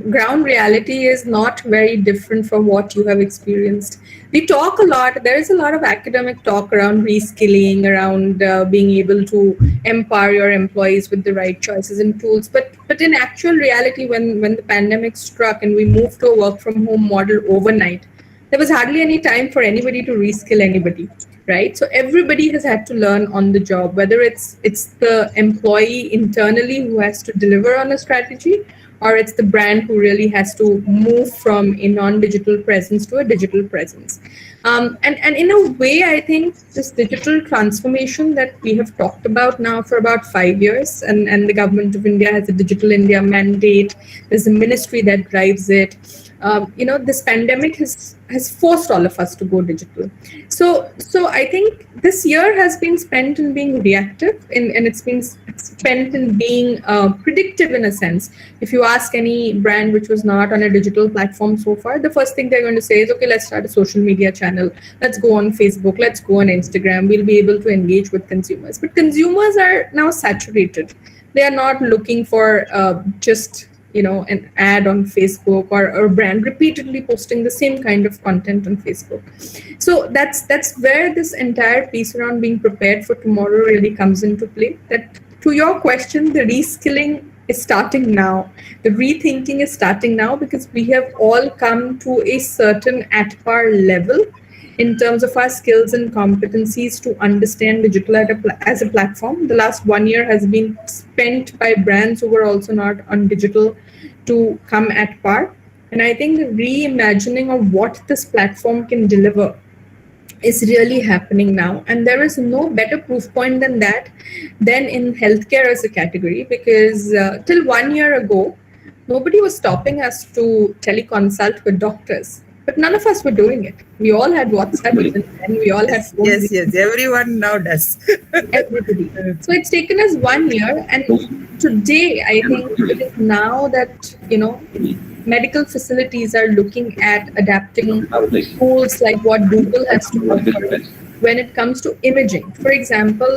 [SPEAKER 8] ground reality is not very different from what you have experienced. We talk a lot. There is a lot of academic talk around reskilling, around being able to empower your employees with the right choices and tools. But in actual reality, when the pandemic struck and we moved to a work from home model overnight, there was hardly any time for anybody to reskill anybody, right? So everybody has had to learn on the job, whether it's the employee internally who has to deliver on a strategy, or it's the brand who really has to move from a non-digital presence to a digital presence. And in a way, I think this digital transformation that we have talked about now for about 5 years, and the government of India has a Digital India mandate, there's a ministry that drives it. This pandemic has forced all of us to go digital. So I think this year has been spent in being reactive, and it's been spent in being predictive in a sense. If you ask any brand which was not on a digital platform so far, the first thing they're going to say is, okay, let's start a social media channel. Let's go on Facebook. Let's go on Instagram. We'll be able to engage with consumers. But consumers are now saturated. They are not looking for just an ad on Facebook, or a brand repeatedly posting the same kind of content on Facebook. So that's where this entire piece around being prepared for tomorrow really comes into play. That, to your question, the reskilling is starting now. The rethinking is starting now, because we have all come to a certain at par level in terms of our skills and competencies to understand digital as a platform. The last 1 year has been spent by brands who were also not on digital to come at par. And I think the reimagining of what this platform can deliver is really happening now. And there is no better proof point than that than in healthcare as a category, because till 1 year ago, nobody was stopping us to teleconsult with doctors. But none of us were doing it. We all had WhatsApp, and we all had phones.
[SPEAKER 2] Yes, everyone now does.
[SPEAKER 8] Everybody. So it's taken us 1 year, and today I think it is now that medical facilities are looking at adapting tools like what Google has to offer when it comes to imaging. For example,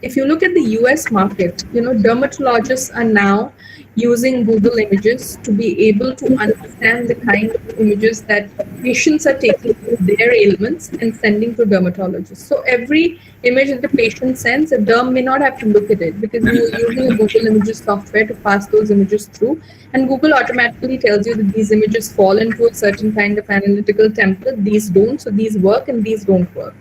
[SPEAKER 8] if you look at the US market, dermatologists are now using Google Images to be able to understand the kind of images that patients are taking for their ailments and sending to dermatologists. So every image that the patient sends, a derm may not have to look at it because you're using a Google Images software to pass those images through, and Google automatically tells you that these images fall into a certain kind of analytical template. These don't, so these work and these don't work.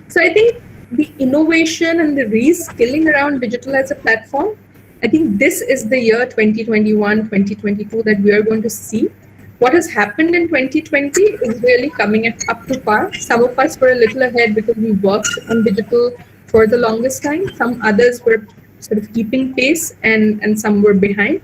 [SPEAKER 8] So I think the innovation and the reskilling around digital as a platform, I think this is the year 2021, 2022 that we are going to see. What has happened in 2020 is really coming up to par. Some of us were a little ahead because we worked on digital for the longest time. Some others were sort of keeping pace, and some were behind.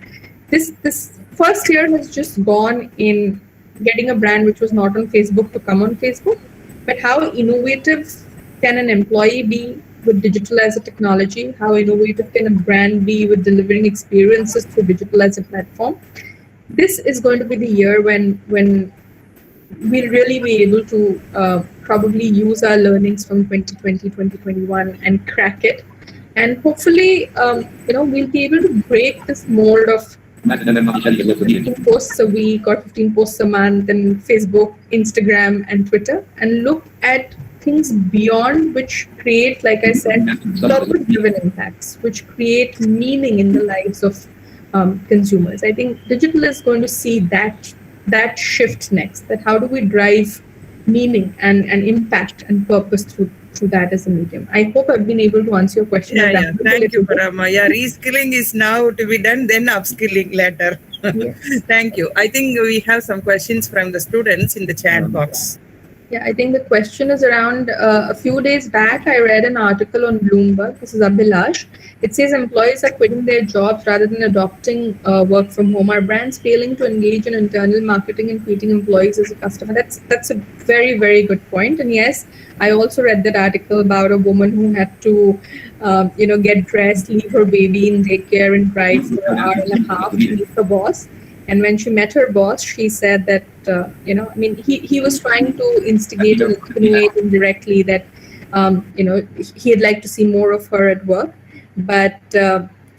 [SPEAKER 8] This first year has just gone in getting a brand which was not on Facebook to come on Facebook. But how innovative can an employee be with digital as a technology? How innovative can a brand be with delivering experiences through digital as a platform? This is going to be the year when we'll really be able to probably use our learnings from 2020, 2021 and crack it. And hopefully, we'll be able to break this mold of 15 posts a week or 15 posts a month in Facebook, Instagram, and Twitter, and look at things beyond, which create, like I said, purpose-driven impacts, which create meaning in the lives of consumers. I think digital is going to see that shift next. That how do we drive meaning and impact and purpose through that as a medium. I hope I've been able to answer your question.
[SPEAKER 2] Yeah. Thank you, Parama. Yeah, reskilling is now to be done, then upskilling later. Yes. Thank you. I think we have some questions from the students in the chat box.
[SPEAKER 8] Yeah, I think the question is around a few days back, I read an article on Bloomberg. This is Abhilash. It says employees are quitting their jobs rather than adopting work from home. Are brands failing to engage in internal marketing and treating employees as a customer? That's a very, very good point. And yes, I also read that article about a woman who had to, get dressed, leave her baby in daycare and drive for an hour and a half to meet her boss. And when she met her boss, she said that, he was trying to instigate and insinuate indirectly that, he'd like to see more of her at work. But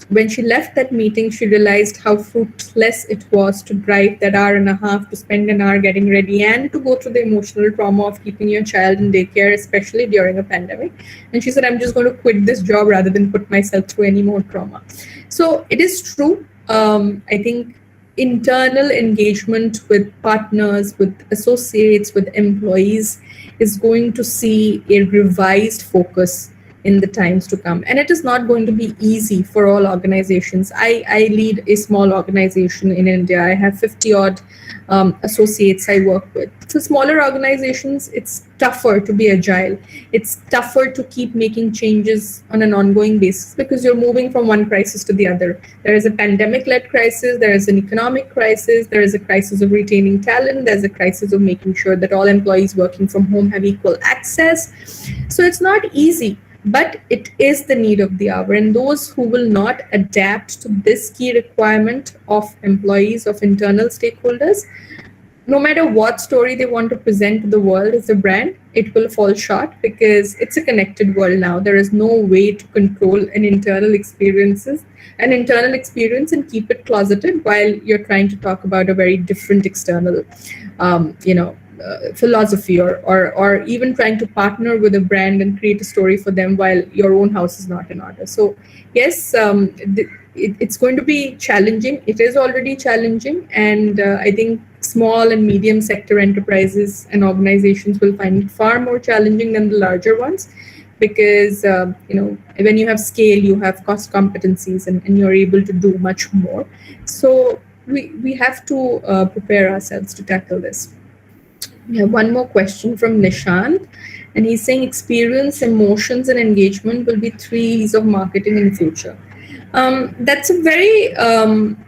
[SPEAKER 8] when she left that meeting, she realized how fruitless it was to drive that hour and a half, to spend an hour getting ready, and to go through the emotional trauma of keeping your child in daycare, especially during a pandemic. And she said, I'm just going to quit this job rather than put myself through any more trauma. So it is true. I think internal engagement with partners, with associates, with employees is going to see a revised focus in the times to come. And it is not going to be easy for all organizations. I lead a small organization in India. I have 50 odd associates I work with. So smaller organizations, it's tougher to be agile. It's tougher to keep making changes on an ongoing basis because you're moving from one crisis to the other. There is a pandemic-led crisis, there is an economic crisis, there is a crisis of retaining talent, there's a crisis of making sure that all employees working from home have equal access. So it's not easy, but it is the need of the hour. And those who will not adapt to this key requirement of employees, of internal stakeholders, no matter what story they want to present to the world as a brand, it will fall short because it's a connected world now. There is no way to control an internal experience and keep it closeted while you're trying to talk about a very different external, philosophy or even trying to partner with a brand and create a story for them while your own house is not in order. So yes, it's going to be challenging. It is already challenging. And I think small and medium sector enterprises and organizations will find it far more challenging than the larger ones because, when you have scale, you have cost competencies and you're able to do much more. So we have to prepare ourselves to tackle this. We have one more question from Nishant, and he's saying experience, emotions, and engagement will be 3 E's of marketing in future. That's a very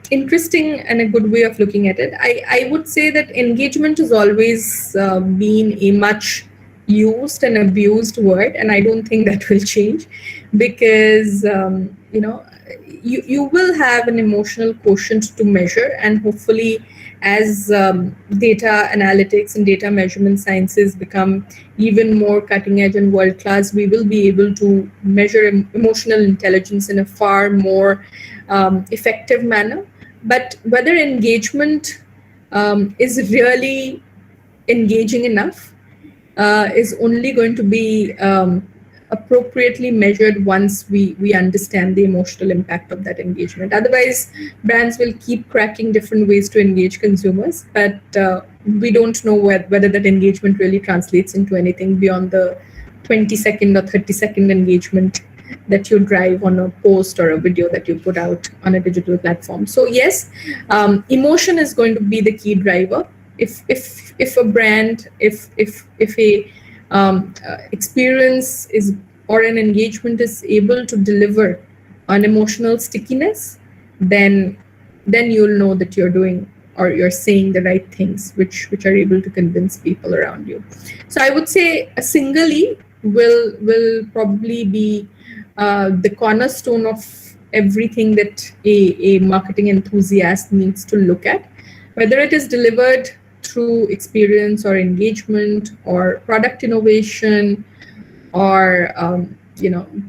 [SPEAKER 8] interesting and a good way of looking at it. I would say that engagement has always been a much used and abused word, and I don't think that will change because, you will have an emotional quotient to measure, and hopefully as data analytics and data measurement sciences become even more cutting edge and world class, we will be able to measure emotional intelligence in a far more effective manner. but whether engagement is really engaging enough is only going to be appropriately measured once we understand the emotional impact of that engagement. Otherwise, brands will keep cracking different ways to engage consumers, but we don't know whether that engagement really translates into anything beyond the 20-second or 30-second engagement that you drive on a post or a video that you put out on a digital platform. So yes, emotion is going to be the key driver. If a brand, if a experience is or an engagement is able to deliver on emotional stickiness, then you'll know that you're doing or you're saying the right things which are able to convince people around you. So I would say a single E will probably be the cornerstone of everything that a marketing enthusiast needs to look at, whether it is delivered through experience or engagement or product innovation or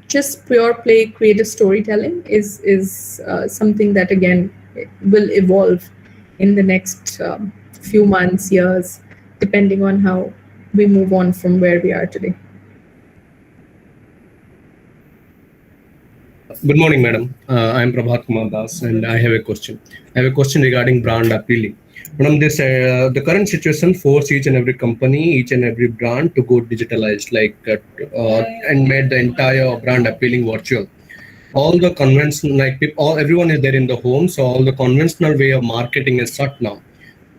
[SPEAKER 8] just pure play creative storytelling is something that again will evolve in the next few months, years, depending on how we move on from where we are today.
[SPEAKER 12] Good morning, madam. I'm Prabhat Kumar Das, and I have a question. I have a question regarding brand appealing. Madam, the current situation forces each and every company, each and every brand to go digitalized, and made the entire brand appealing virtual. All the conventional, everyone is there in the home, so all the conventional way of marketing is shut now.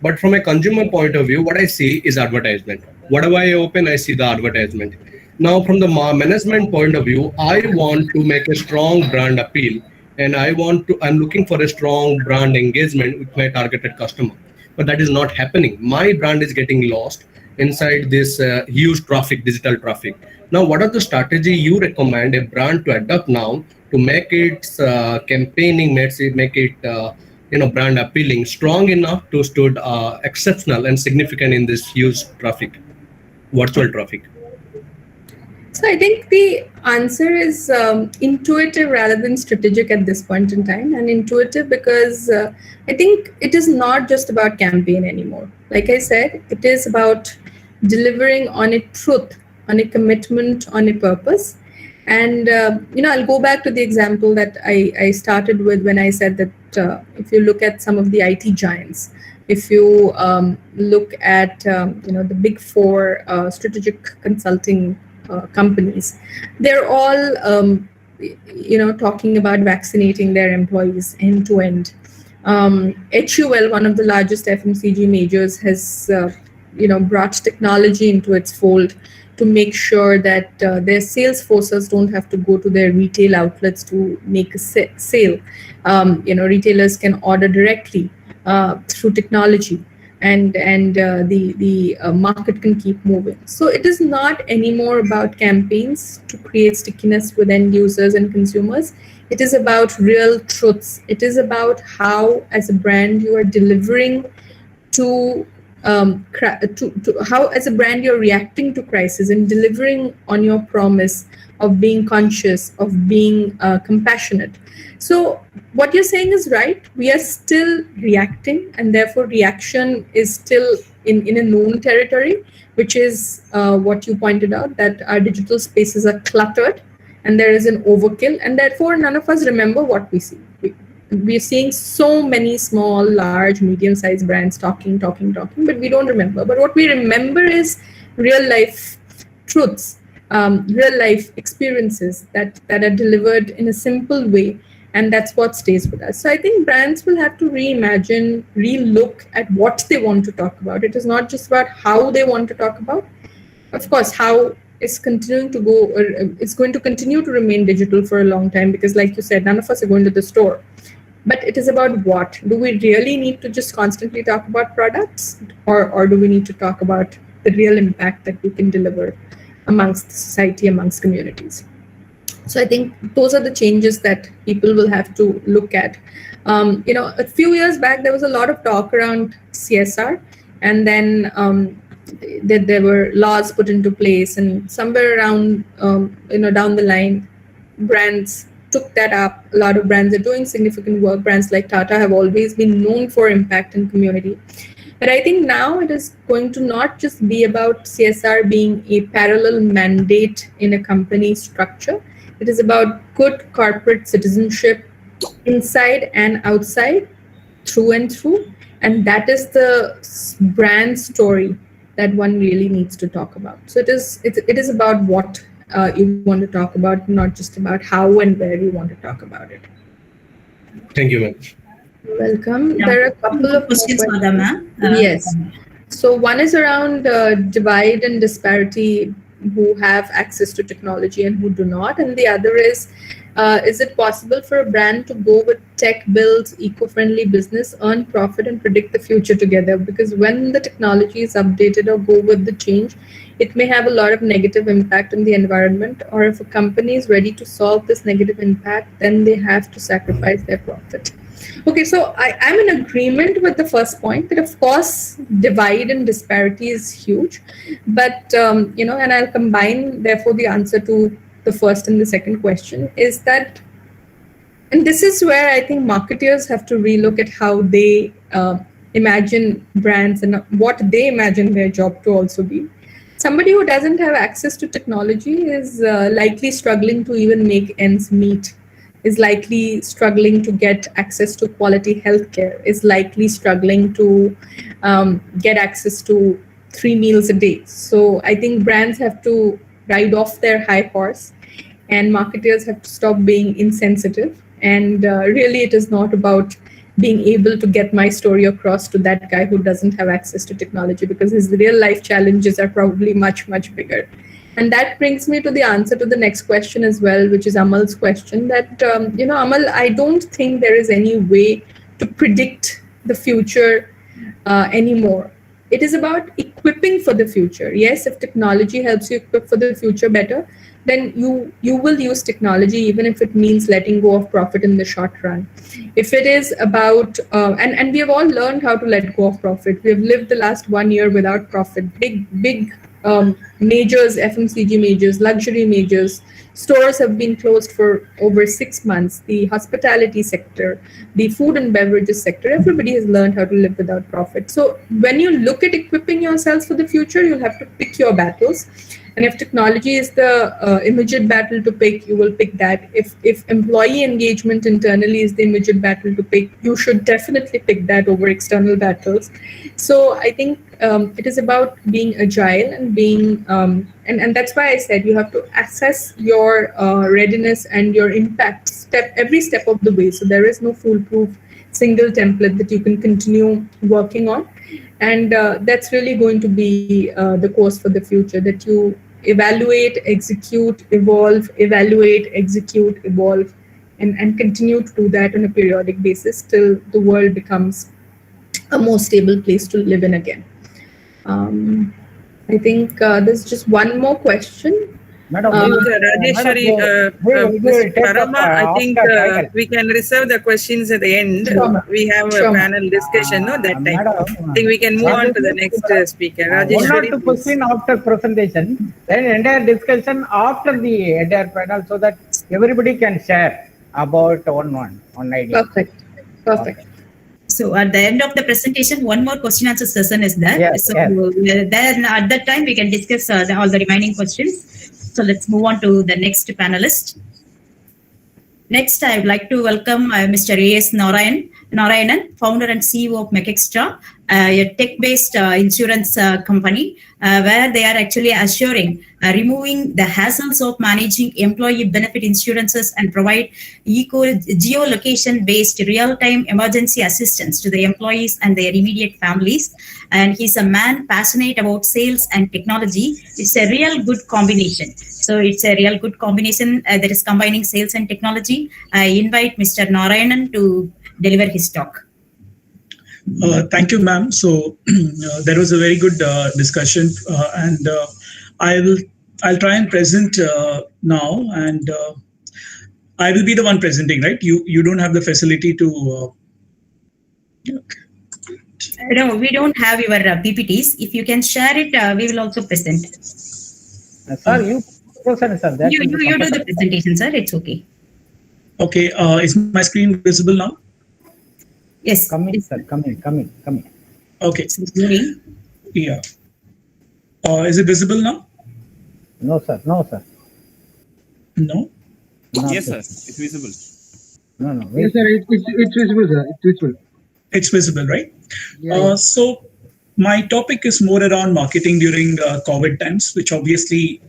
[SPEAKER 12] But from a consumer point of view, what I see is advertisement. Whatever I open, I see the advertisement. Now, from the management point of view, I want to make a strong brand appeal, and I'm looking for a strong brand engagement with my targeted customer. But that is not happening. My brand is getting lost inside this huge traffic, digital traffic. Now, what are the strategy you recommend a brand to adopt now to make its campaigning, make it brand appealing, strong enough to stood exceptional and significant in this huge traffic, virtual traffic?
[SPEAKER 8] So I think the answer is intuitive rather than strategic at this point in time. And intuitive because I think it is not just about campaign anymore. Like I said, it is about delivering on a truth, on a commitment, on a purpose. And, I'll go back to the example that I started with when I said that if you look at some of the IT giants, if you look at, the big four strategic consulting companies, they're all, talking about vaccinating their employees end to end. HUL, one of the largest FMCG majors, has, brought technology into its fold to make sure that their sales forces don't have to go to their retail outlets to make a sale. Retailers can order directly through technology, and the market can keep moving. So it is not anymore about campaigns to create stickiness with end users and consumers. It is about real truths. It is about how, as a brand, you are delivering to how, as a brand, you're reacting to crisis and delivering on your promise of being conscious, of being compassionate. So what you're saying is right. We are still reacting, and therefore reaction is still in a known territory, which is what you pointed out, that our digital spaces are cluttered and there is an overkill, and therefore none of us remember what we see. We're seeing so many small, large, medium-sized brands talking, but we don't remember. But what we remember is real life truths, real life experiences that are delivered in a simple way. And that's what stays with us. So I think brands will have to reimagine, relook at what they want to talk about. It is not just about how they want to talk about. Of course, how is continuing to go, or it's going to continue to remain digital for a long time, because like you said, none of us are going to the store. But it is about what. Do we really need to just constantly talk about products, or do we need to talk about the real impact that we can deliver amongst society, amongst communities? So I think those are the changes that people will have to look at. A few years back, there was a lot of talk around CSR, and then that there were laws put into place, and somewhere around, down the line, brands took that up. A lot of brands are doing significant work. Brands like Tata have always been known for impact in community. But I think now it is going to not just be about CSR being a parallel mandate in a company structure. It is about good corporate citizenship inside and outside, through and through. And that is the brand story that one really needs to talk about. So it is about what you want to talk about, not just about how and where you want to talk about it.
[SPEAKER 12] Thank you, ma'am.
[SPEAKER 8] Welcome.
[SPEAKER 3] Yeah.
[SPEAKER 8] There are a couple of
[SPEAKER 3] questions for them, ma'am.
[SPEAKER 8] Yes. So one is around divide and disparity, who have access to technology and who do not. And the other is it possible for a brand to go with tech builds, eco-friendly business, earn profit and predict the future together? Because when the technology is updated or go with the change, it may have a lot of negative impact on the environment. Or if a company is ready to solve this negative impact, then they have to sacrifice their profit. Okay, so I'm in agreement with the first point that, of course, divide and disparity is huge. But, and I'll combine, therefore, the answer to the first and the second question is that, and this is where I think marketers have to relook at how they imagine brands and what they imagine their job to also be. Somebody who doesn't have access to technology is likely struggling to even make ends meet, is likely struggling to get access to quality healthcare, is likely struggling to get access to 3 meals a day. So I think brands have to ride off their high horse and marketers have to stop being insensitive. And really, it is not about being able to get my story across to that guy who doesn't have access to technology, because his real life challenges are probably much, much bigger. And that brings me to the answer to the next question as well, which is Amal's question that, Amal, I don't think there is any way to predict the future anymore. It is about equipping for the future. Yes, if technology helps you equip for the future better, then you will use technology, even if it means letting go of profit in the short run. If it is about, and we have all learned how to let go of profit. We have lived the last 1 year without profit. Big majors, FMCG majors, luxury majors, stores have been closed for over 6 months. The hospitality sector, the food and beverages sector, everybody has learned how to live without profit. So when you look at equipping yourselves for the future, you'll have to pick your battles. And if technology is the immediate battle to pick, you will pick that. If employee engagement internally is the immediate battle to pick, you should definitely pick that over external battles. So I think it is about being agile and being, and that's why I said you have to assess your readiness and your impact every step of the way. So there is no foolproof single template that you can continue working on. And that's really going to be the course for the future, that you evaluate, execute, evolve, evaluate, execute, evolve, and continue to do that on a periodic basis till the world becomes a more stable place to live in again. I think there's just one more question.
[SPEAKER 9] Madam,
[SPEAKER 2] Rajeshwari, Parama, I think we can reserve the questions at the end. We have a panel discussion, no, that time. I think we can move on to the next speaker. Rajeshwari,
[SPEAKER 9] 1 or 2 questions after presentation, then entire discussion after the entire panel, so that everybody can share about one idea.
[SPEAKER 8] Perfect. Okay.
[SPEAKER 3] So at the end of the presentation, one more question answer session is there.
[SPEAKER 9] Yes,
[SPEAKER 3] so
[SPEAKER 9] yes.
[SPEAKER 3] then at that time we can discuss all the remaining questions. So let's move on to the next panelist. Next, I would like to welcome Mr. A.S. Narayanan, founder and CEO of Mekextra, a tech-based insurance company where they are actually assuring removing the hassles of managing employee benefit insurances and provide geolocation-based real-time emergency assistance to the employees and their immediate families. And he's a man passionate about sales and technology. It's a real good combination. So it's a real good combination that is combining sales and technology. I invite Mr. Narayanan to deliver his talk.
[SPEAKER 7] Thank you, ma'am. So there was a very good discussion, and I'll try and present now, and I will be the one presenting, right? You don't have the facility to.
[SPEAKER 3] No, we don't have your PPTs. If you can share it, we will also present.
[SPEAKER 9] Sir, you present, sir.
[SPEAKER 3] You do the presentation, sir. It's okay.
[SPEAKER 7] Okay, is my screen visible now?
[SPEAKER 3] Yes.
[SPEAKER 9] Coming, sir. Coming.
[SPEAKER 7] Okay.
[SPEAKER 3] It's moving.
[SPEAKER 7] Yeah. Is it visible now?
[SPEAKER 9] No, sir.
[SPEAKER 7] No.
[SPEAKER 13] Yes, sir. It's visible.
[SPEAKER 9] No.
[SPEAKER 5] Yes,
[SPEAKER 9] Wait.
[SPEAKER 5] sir. It's visible, sir. It's visible.
[SPEAKER 7] It's visible, right?
[SPEAKER 5] Yeah.
[SPEAKER 7] So my topic is more around marketing during COVID times, which obviously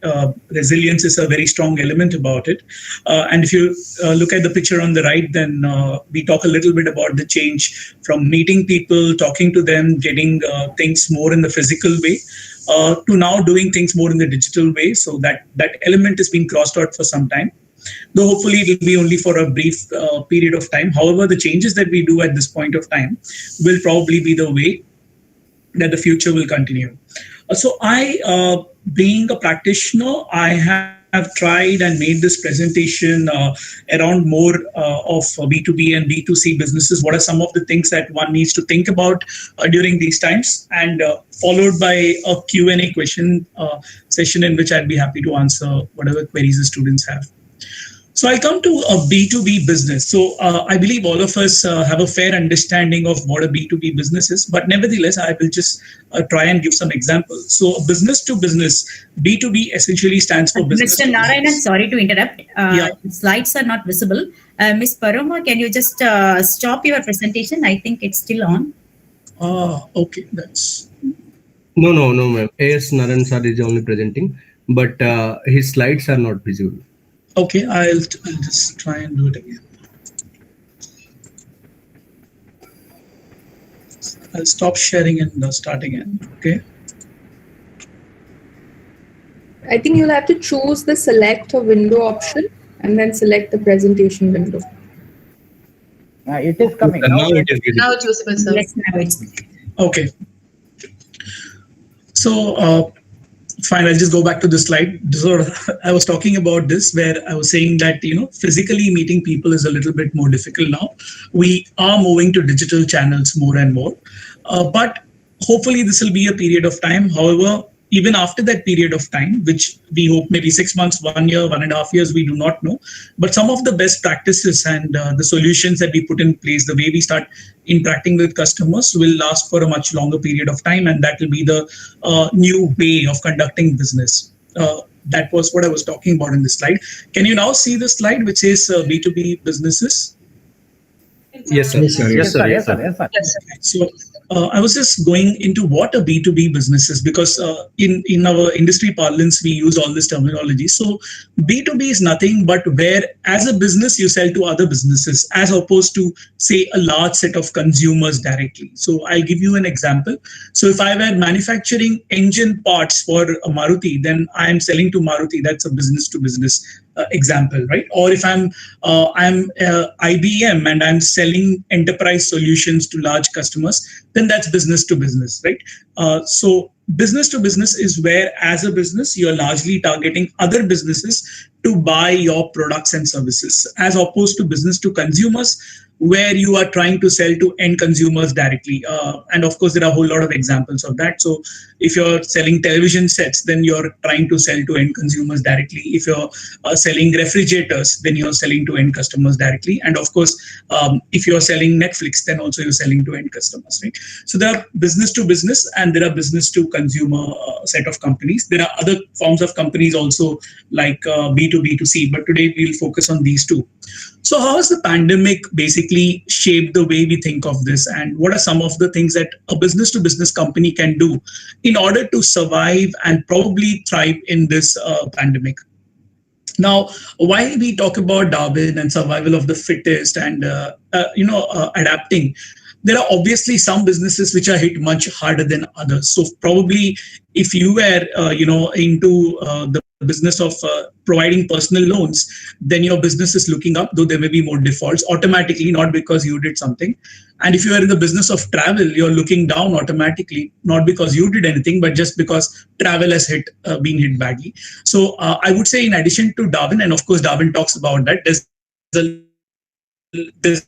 [SPEAKER 7] resilience is a very strong element about it. And if you look at the picture on the right, then we talk a little bit about the change from meeting people, talking to them, getting things more in the physical way, to now doing things more in the digital way. So that element has been crossed out for some time, though hopefully it will be only for a brief period of time. However, the changes that we do at this point of time will probably be the way that the future will continue. So being a practitioner, I have tried and made this presentation around more of B2B and B2C businesses. What are some of the things that one needs to think about during these times? And followed by a Q&A question session in which I'd be happy to answer whatever queries the students have. So I'll come to a B2B business. So I believe all of us have a fair understanding of what a B2B business is, but nevertheless, I will just try and give some examples. So business to business, B2B essentially stands for business.
[SPEAKER 3] Mr. Narayan, I'm sorry to interrupt.
[SPEAKER 7] Yeah.
[SPEAKER 3] Slides are not visible. Ms. Paroma, can you just stop your presentation? I think it's still on.
[SPEAKER 7] Okay, that's...
[SPEAKER 12] No, ma'am. AS Narayan sir is only presenting, but his slides are not visible.
[SPEAKER 7] Okay, I'll just try and do it again. I'll stop sharing and start again. Okay.
[SPEAKER 8] I think you'll have to choose the select a window option and then select the presentation window.
[SPEAKER 9] It is coming.
[SPEAKER 12] Now it is visible.
[SPEAKER 10] Now it's visible, sir.
[SPEAKER 3] Yes, now it's.
[SPEAKER 7] Okay. So fine, I'll just go back to the slide. So I was talking about this where I was saying that, physically meeting people is a little bit more difficult now. We are moving to digital channels more and more. But hopefully this will be a period of time. However, even after that period of time, which we hope maybe 6 months, 1 year, 1.5 years, we do not know. But some of the best practices and the solutions that we put in place, the way we start interacting with customers will last for a much longer period of time. And that will be the new way of conducting business. That was what I was talking about in this slide. Can you now see the slide which says B2B businesses?
[SPEAKER 12] Yes, sir.
[SPEAKER 9] Yes, sir.
[SPEAKER 7] So I was just going into what a B2B business is, because in our industry parlance, we use all this terminology. So B2B is nothing but where as a business you sell to other businesses as opposed to, say, a large set of consumers directly. So I'll give you an example. So if I were manufacturing engine parts for a Maruti, then I am selling to Maruti. That's a business to business example, right? Or if I'm IBM and I'm selling enterprise solutions to large customers, then that's business to business, right? So business to business is where as a business, you're largely targeting other businesses to buy your products and services, as opposed to business to consumers, where you are trying to sell to end consumers directly. And of course, there are a whole lot of examples of that. So if you're selling television sets, then you're trying to sell to end consumers directly. If you're selling refrigerators, then you're selling to end customers directly. And of course, if you're selling Netflix, then also you're selling to end customers, right? So there are business to business and there are business to consumer set of companies. There are other forms of companies also like B2B2C, but today we'll focus on these two. So how has the pandemic basically shaped the way we think of this, and what are some of the things that a business to business company can do in order to survive and probably thrive in this pandemic? Now, while we talk about Darwin and survival of the fittest and adapting, there are obviously some businesses which are hit much harder than others. So probably if you were into the business of providing personal loans, then your business is looking up, though there may be more defaults automatically, not because you did something. And if you are in the business of travel, you're looking down automatically, not because you did anything, but just because travel has been hit badly. So I would say, in addition to Darwin, and of course Darwin talks about that, there's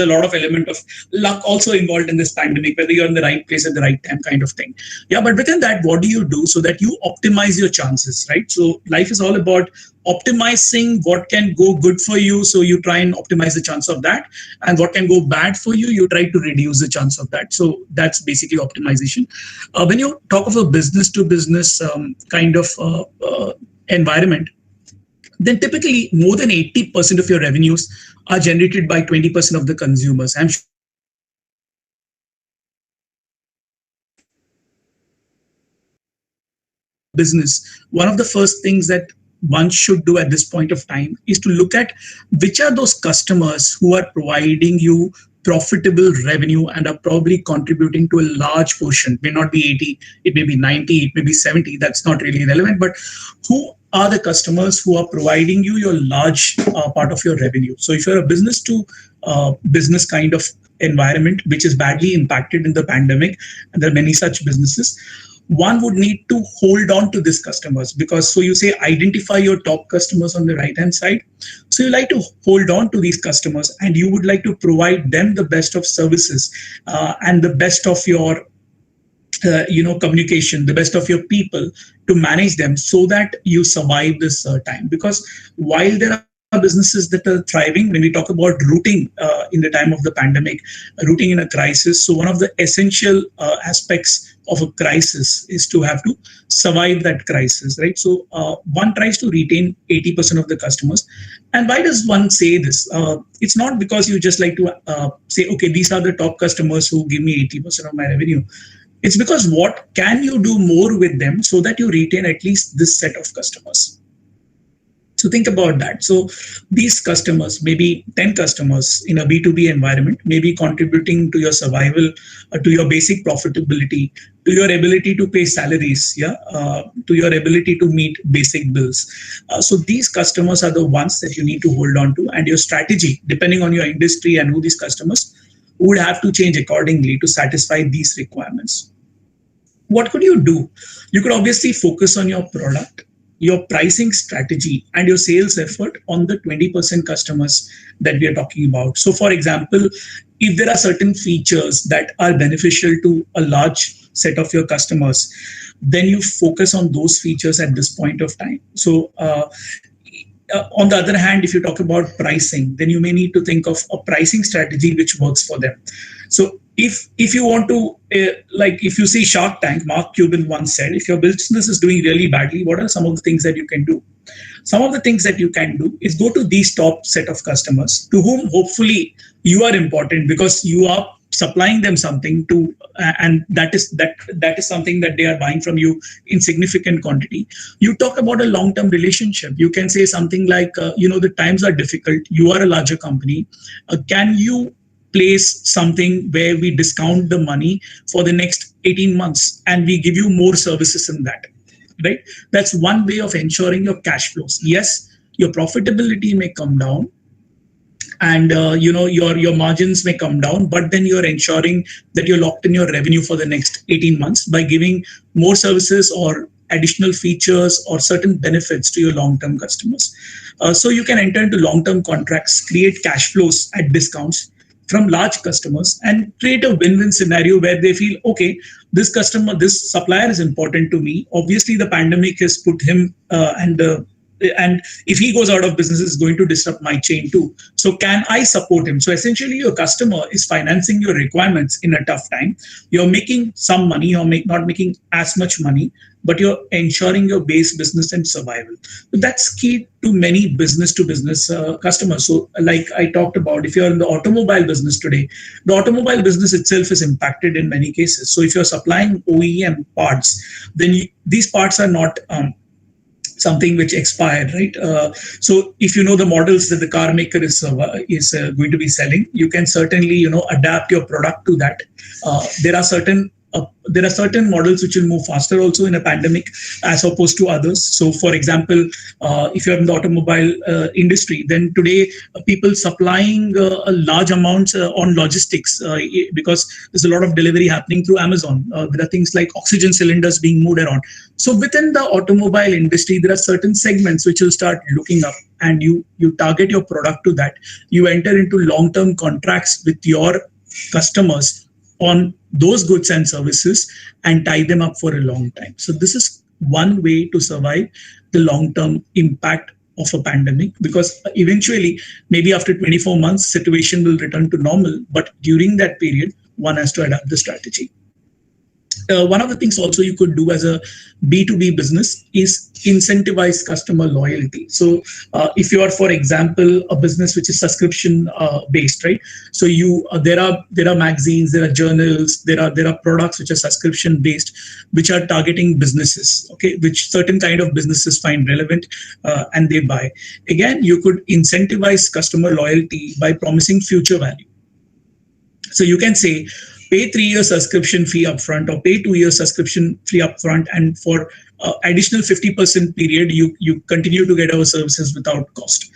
[SPEAKER 7] a lot of element of luck also involved in this pandemic, whether you're in the right place at the right time kind of thing. Yeah, but within that, what do you do so that you optimize your chances, right? So life is all about optimizing what can go good for you. So you try and optimize the chance of that. And what can go bad for you, you try to reduce the chance of that. So that's basically optimization. When you talk of a business to business kind of environment, then typically more than 80% of your revenues are generated by 20% of the consumers. I'm business, one of the first things that one should do at this point of time is to look at which are those customers who are providing you profitable revenue and are probably contributing to a large portion. It may not be 80, it may be 90, it may be 70. That's not really relevant, but who are the customers who are providing you your large part of your revenue? So if you're a business to business kind of environment, which is badly impacted in the pandemic, and there are many such businesses, one would need to hold on to these customers, because so you say identify your top customers on the right hand side. So you like to hold on to these customers and you would like to provide them the best of services and the best of your communication, the best of your people to manage them so that you survive this time. Because while there are businesses that are thriving, when we talk about rooting in the time of the pandemic, rooting in a crisis, so one of the essential aspects of a crisis is to have to survive that crisis, right? So one tries to retain 80% of the customers. And why does one say this? It's not because you just like to say, okay, these are the top customers who give me 80% of my revenue. It's because what can you do more with them so that you retain at least this set of customers? So think about that. So these customers, maybe 10 customers in a B2B environment, may be contributing to your survival, to your basic profitability, to your ability to pay salaries, to your ability to meet basic bills. So these customers are the ones that you need to hold on to, and your strategy, depending on your industry and who these customers, would have to change accordingly to satisfy these requirements. What could you do? You could obviously focus on your product, your pricing strategy, and your sales effort on the 20% customers that we are talking about. So for example, if there are certain features that are beneficial to a large set of your customers, then you focus on those features at this point of time. So on the other hand, if you talk about pricing, then you may need to think of a pricing strategy which works for them. So if you want to, if you see Shark Tank, Mark Cuban once said, if your business is doing really badly, what are some of the things that you can do? Some of the things that you can do is go to these top set of customers to whom hopefully you are important because you are supplying them something to, and that is something that they are buying from you in significant quantity. You talk about a long-term relationship. You can say something like, the times are difficult. You are a larger company. Can you place something where we discount the money for the next 18 months and we give you more services in that, right? That's one way of ensuring your cash flows. Yes, your profitability may come down and your margins may come down, but then you're ensuring that you're locked in your revenue for the next 18 months by giving more services or additional features or certain benefits to your long-term customers. So you can enter into long-term contracts, create cash flows at discounts from large customers and create a win-win scenario where they feel, okay, this supplier is important to me. Obviously, the pandemic has put him and if he goes out of business, it's going to disrupt my chain too. So can I support him? So essentially, your customer is financing your requirements in a tough time. You're making some money, you're not making as much money, but you're ensuring your base business and survival. So that's key to many business-to-business customers. So like I talked about, if you're in the automobile business today, the automobile business itself is impacted in many cases. So if you're supplying OEM parts, then these parts are not something which expired, right? So if you know the models that the car maker is going to be selling, you can certainly adapt your product to that. There are certain there are certain models which will move faster also in a pandemic as opposed to others. So, for example, if you're in the automobile industry, then today people supplying a large amounts on logistics because there's a lot of delivery happening through Amazon. There are things like oxygen cylinders being moved around. So within the automobile industry, there are certain segments which will start looking up, and you target your product to that. You enter into long-term contracts with your customers on those goods and services and tie them up for a long time. So this is one way to survive the long-term impact of a pandemic, because eventually, maybe after 24 months, situation will return to normal. But during that period, one has to adapt the strategy. One of the things also you could do as a B2B business is incentivize customer loyalty. So if you are, for example, a business which is subscription based, right? So there are magazines, there are journals, there are products which are subscription based, which are targeting businesses, okay, which certain kind of businesses find relevant and they buy. Again, you could incentivize customer loyalty by promising future value. So you can say, pay 3 years subscription fee upfront, or pay 2 years subscription fee upfront, and for additional 50% period, you continue to get our services without cost,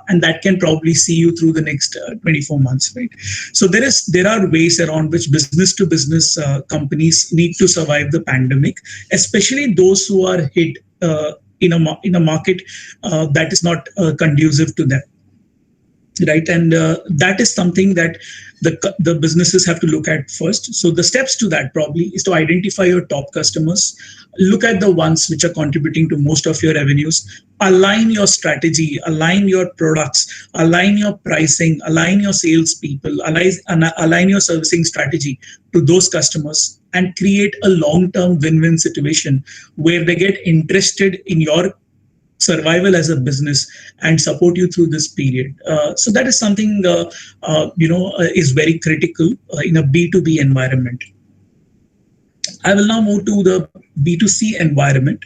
[SPEAKER 7] and that can probably see you through the next 24 months, right? So there are ways around which business to business companies need to survive the pandemic, especially those who are hit in a market that is not conducive to them. Right, and that is something that the businesses have to look at first. So the steps to that probably is to identify your top customers, look at the ones which are contributing to most of your revenues, align your strategy, align your products, align your pricing, align your salespeople, align your servicing strategy to those customers, and create a long-term win-win situation where they get interested in your survival as a business and support you through this period. So that is something is very critical in a B2B environment. I will now move to the B2C environment.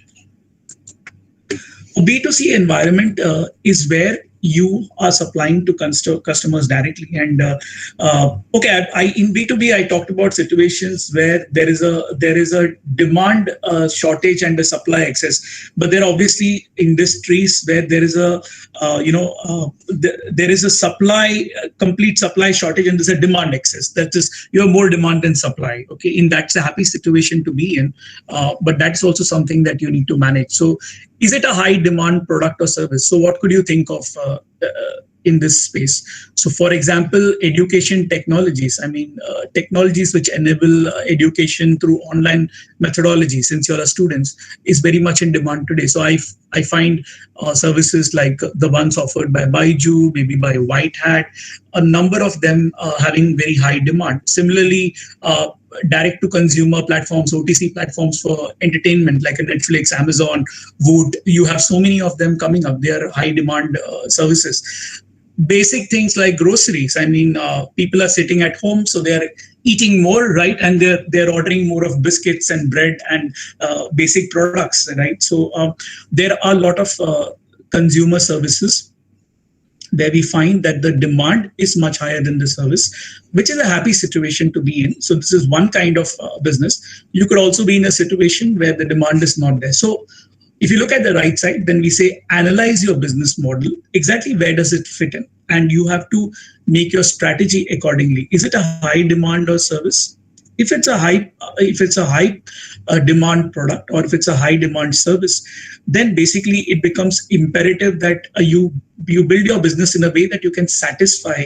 [SPEAKER 7] A B2C environment is where you are supplying to customers directly. And in B2B, I talked about situations where there is a demand shortage and a supply excess. But there are obviously industries where there is a complete supply shortage, and there's a demand excess. That is, you have more demand than supply. Okay, and that's a happy situation to be in. But that's also something that you need to manage. So, is it a high demand product or service? So what could you think of in this space? So for example, education technologies, technologies which enable education through online methodology, since you're a student, is very much in demand today. So I find services like the ones offered by Baiju, maybe by White Hat, a number of them having very high demand. Similarly, direct to consumer platforms, OTC platforms for entertainment like a Netflix, Amazon, Wood, you have so many of them coming up. They are high demand services. Basic things like groceries. People are sitting at home, so they are eating more, right? And they're ordering more of biscuits and bread and basic products, right? So there are a lot of consumer services where we find that the demand is much higher than the service, which is a happy situation to be in. So this is one kind of business. You could also be in a situation where the demand is not there. So if you look at the right side, then we say, analyze your business model. Exactly where does it fit in? And you have to make your strategy accordingly. Is it a high demand or service? If it's a high demand product, or if it's a high demand service, then basically it becomes imperative that you build your business in a way that you can satisfy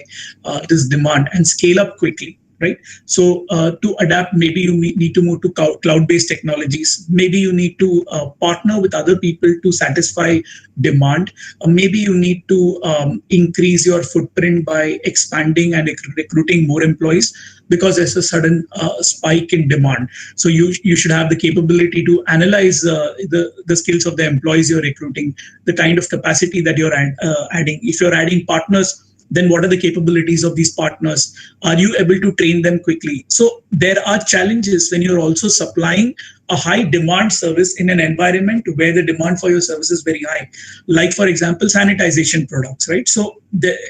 [SPEAKER 7] this demand and scale up quickly. Right. So to adapt, maybe you need to move to cloud-based technologies. Maybe you need to partner with other people to satisfy demand. Maybe you need to increase your footprint by expanding and recruiting more employees, because there's a sudden spike in demand. So you should have the capability to analyze the skills of the employees you're recruiting, the kind of capacity that you're adding. If you're adding partners, then what are the capabilities of these partners? Are you able to train them quickly? So there are challenges when you're also supplying a high demand service in an environment where the demand for your service is very high. Like, for example, sanitization products, right? So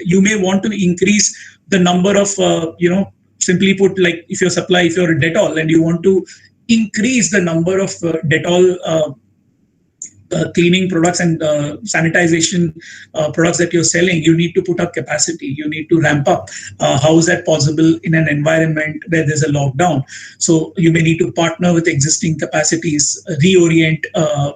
[SPEAKER 7] you may want to increase the number of simply put, like if you're a Dettol and you want to increase the number of Dettol cleaning products and sanitization products that you're selling, you need to put up capacity, you need to ramp up. How is that possible in an environment where there's a lockdown? So you may need to partner with existing capacities, reorient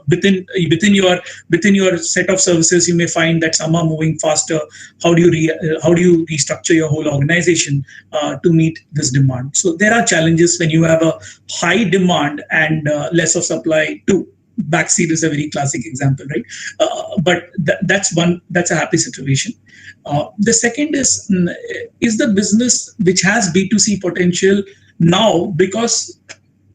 [SPEAKER 7] within your set of services. You may find that some are moving faster. How do you restructure your whole organization to meet this demand? So there are challenges when you have a high demand and less of supply too. Backseat is a very classic example, right? But that's a happy situation. The second is the business which has B2C potential now because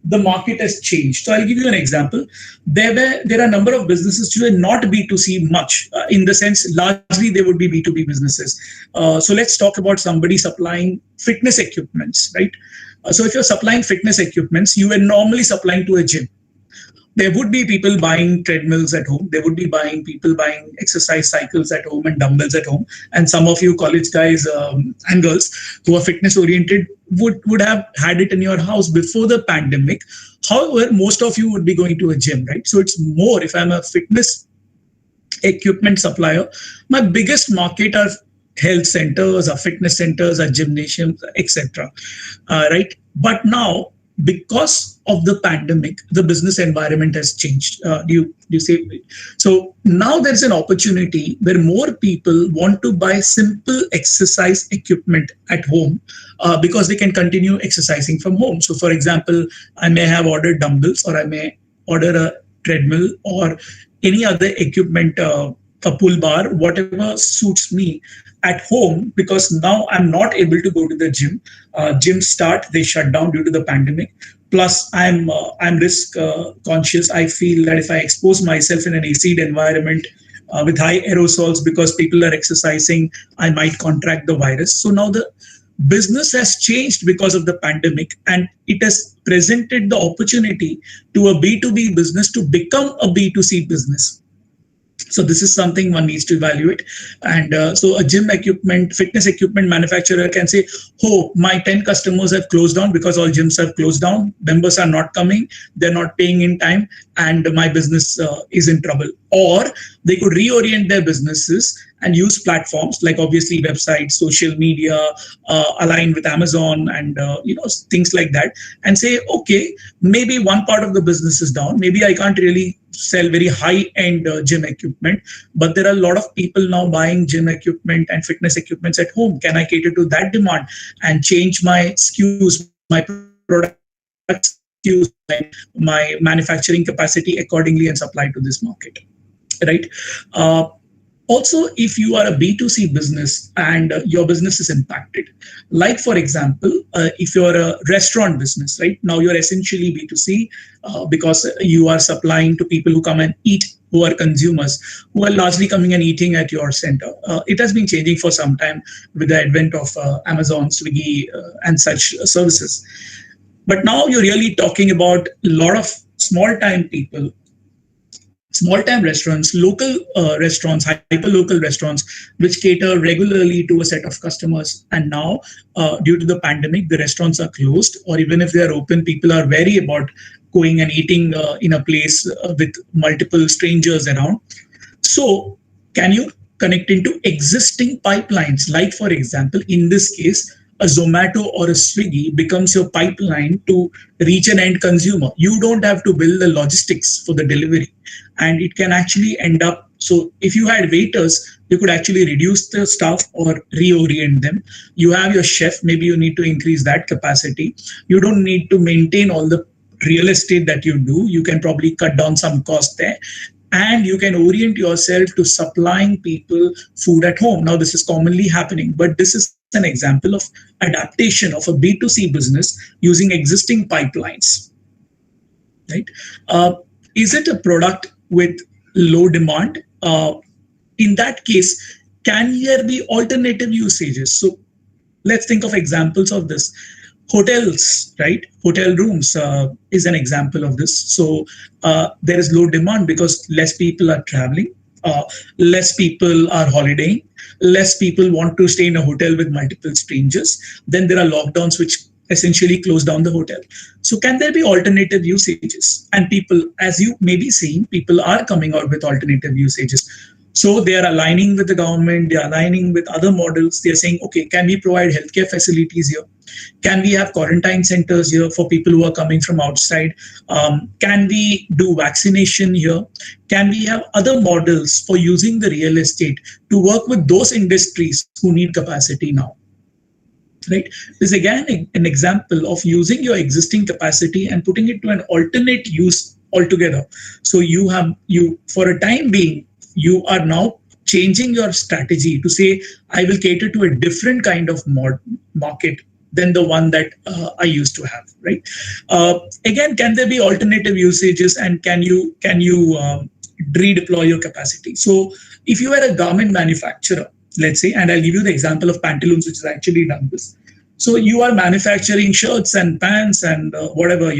[SPEAKER 7] the market has changed. So I'll give you an example. There are a number of businesses which were not B2C much, in the sense largely they would be B2B businesses. So let's talk about somebody supplying fitness equipments, right? So if you're supplying fitness equipments, you are normally supplying to a gym. There would be people buying treadmills at home. There would be people buying exercise cycles at home and dumbbells at home. And some of you college guys and girls who are fitness oriented would have had it in your house before the pandemic. However, most of you would be going to a gym, right? So it's more, if I'm a fitness equipment supplier, my biggest market are health centers, are fitness centers, are gymnasiums, etc. Right? But now, because of the pandemic, the business environment has changed. Do you say? So now there's an opportunity where more people want to buy simple exercise equipment at home because they can continue exercising from home. So for example, I may have ordered dumbbells, or I may order a treadmill or any other equipment, a pull bar, whatever suits me at home, because now I'm not able to go to the gym. Gyms they shut down due to the pandemic. Plus, I'm risk conscious. I feel that if I expose myself in an AC environment with high aerosols because people are exercising, I might contract the virus. So now the business has changed because of the pandemic, and it has presented the opportunity to a B2B business to become a B2C business. So this is something one needs to evaluate. And so a gym equipment, fitness equipment manufacturer can say, oh, my 10 customers have closed down because all gyms have closed down. Members are not coming. They're not paying in time. And my business is in trouble. Or they could reorient their businesses and use platforms like obviously websites, social media, align with Amazon and things like that, and say, okay, maybe one part of the business is down. Maybe I can't really sell very high-end gym equipment, but there are a lot of people now buying gym equipment and fitness equipments at home. Can I cater to that demand and change my SKUs, my product SKUs, my manufacturing capacity accordingly and supply to this market, right? Also, if you are a B2C business and your business is impacted, like for example, if you're a restaurant business, right? Now you're essentially B2C because you are supplying to people who come and eat, who are consumers, who are largely coming and eating at your center. It has been changing for some time with the advent of Amazon, Swiggy, and such services. But now you're really talking about a lot of small-time people, small-time restaurants, local restaurants, hyper-local restaurants, which cater regularly to a set of customers. And now, due to the pandemic, the restaurants are closed, or even if they are open, people are wary about going and eating in a place with multiple strangers around. So, can you connect into existing pipelines? Like, for example, in this case, a Zomato or a Swiggy becomes your pipeline to reach an end consumer. You don't have to build the logistics for the delivery, and it can actually end up. So if you had waiters, you could actually reduce the staff or reorient them. You have your chef, maybe you need to increase that capacity. You don't need to maintain all the real estate that you do. You can probably cut down some cost there. And you can orient yourself to supplying people food at home. Now, this is commonly happening, but this is an example of adaptation of a B2C business using existing pipelines, right? Is it a product with low demand? In that case, can there be alternative usages? So let's think of examples of this. Hotels, right? Hotel rooms is an example of this. So there is low demand because less people are traveling. less people are holidaying, less people want to stay in a hotel with multiple strangers. Then there are lockdowns which essentially close down the hotel. So can there be alternative usages? And people, as you may be seeing, people are coming out with alternative usages. So they are aligning with the government, they are aligning with other models. They are saying, okay, can we provide healthcare facilities here? Can we have quarantine centers here for people who are coming from outside? Can we do vaccination here? Can we have other models for using the real estate to work with those industries who need capacity now? Right? This is again an example of using your existing capacity and putting it to an alternate use altogether. So you for a time being, you are now changing your strategy to say, I will cater to a different kind of market than the one that I used to have, right? Again, can there be alternative usages, and can you redeploy your capacity? So if you are a garment manufacturer, let's say, and I'll give you the example of Pantaloons, which has actually done this. So you are manufacturing shirts and pants and whatever,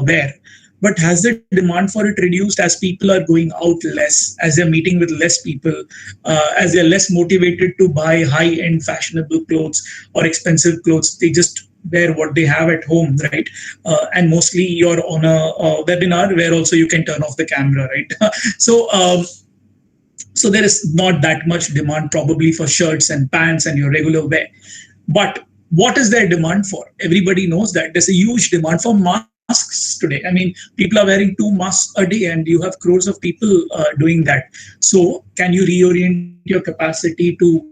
[SPEAKER 7] wear. But has the demand for it reduced as people are going out less, as they're meeting with less people, as they're less motivated to buy high-end fashionable clothes or expensive clothes? They just wear what they have at home, right? And mostly you're on a webinar where also you can turn off the camera, right? So there is not that much demand probably for shirts and pants and your regular wear. But what is their demand for? Everybody knows that there's a huge demand for masks today. I mean, people are wearing 2 masks a day, and you have crores of people doing that. So can you reorient your capacity to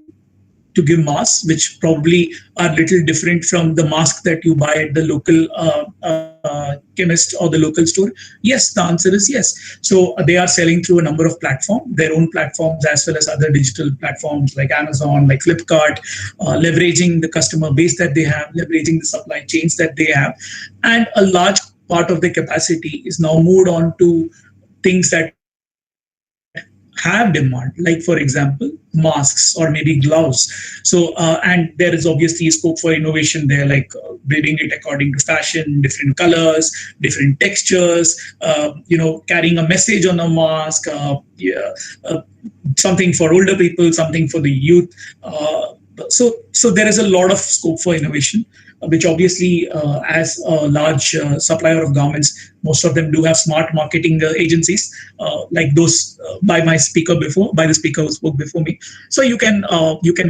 [SPEAKER 7] give masks, which probably are little different from the mask that you buy at the local chemist or the local store? Yes, the answer is yes. So they are selling through a number of platforms, their own platforms, as well as other digital platforms like Amazon, like Flipkart, leveraging the customer base that they have, leveraging the supply chains that they have. And a large part of the capacity is now moved on to things that have demand, like for example, masks or maybe gloves. So, and there is obviously scope for innovation there, like building it according to fashion, different colors, different textures, carrying a message on a mask, something for older people, something for the youth. So there is a lot of scope for innovation, which obviously, as a large supplier of garments, most of them do have smart marketing agencies, like those by the speaker who spoke before me. So you can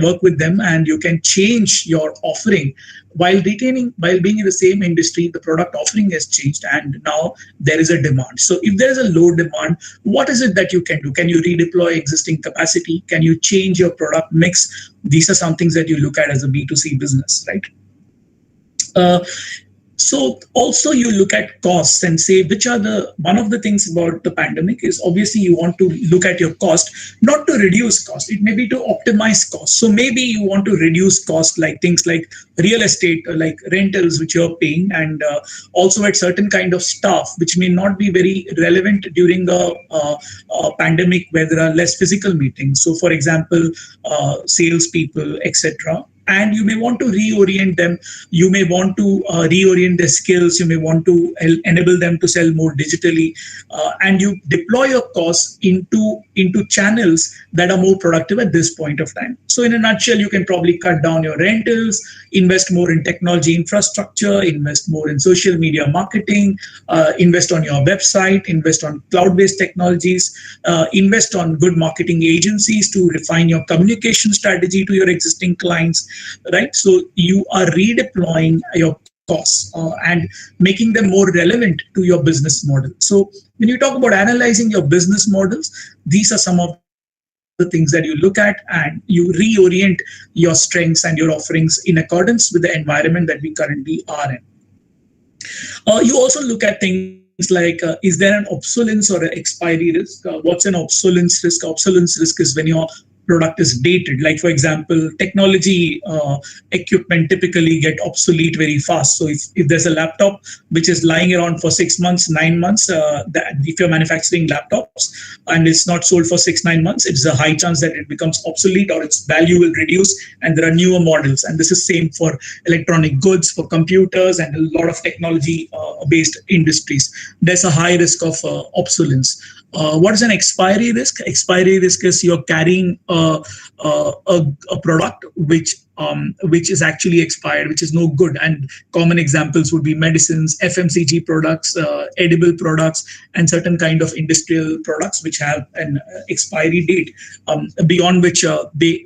[SPEAKER 7] work with them, and you can change your offering while being in the same industry. The product offering has changed, and now there is a demand. So if there is a low demand, what is it that you can do? Can you redeploy existing capacity? Can you change your product mix? These are some things that you look at as a B2C business, right? So also you look at costs and say, one of the things about the pandemic is obviously you want to look at your cost, not to reduce cost, it may be to optimize cost. So maybe you want to reduce cost, like things like real estate, like rentals, which you're paying, and also at certain kind of staff, which may not be very relevant during a pandemic where there are less physical meetings. So for example, salespeople, etc. And you may want to reorient them. You may want to reorient their skills. You may want to enable them to sell more digitally. And you deploy your costs into channels that are more productive at this point of time. So in a nutshell, you can probably cut down your rentals, invest more in technology infrastructure, invest more in social media marketing, invest on your website, invest on cloud-based technologies, invest on good marketing agencies to refine your communication strategy to your existing clients. Right, so you are redeploying your costs and making them more relevant to your business model. So when you talk about analyzing your business models, these are some of the things that you look at, and you reorient your strengths and your offerings in accordance with the environment that we currently are in. You also look at things like, is there an obsolescence or an expiry risk? What's an obsolescence risk? Obsolescence risk is when your product is dated. Like for example, technology equipment typically get obsolete very fast. So if there's a laptop which is lying around for 6 months, 9 months, if you're manufacturing laptops and it's not sold for 6-9 months, it's a high chance that it becomes obsolete or its value will reduce, and there are newer models. And this is same for electronic goods, for computers, and a lot of technology based industries. There's a high risk of obsolescence. What is an expiry risk? Expiry risk is you're carrying a product which is actually expired, which is no good. And common examples would be medicines, FMCG products, edible products, and certain kind of industrial products which have an expiry date beyond which they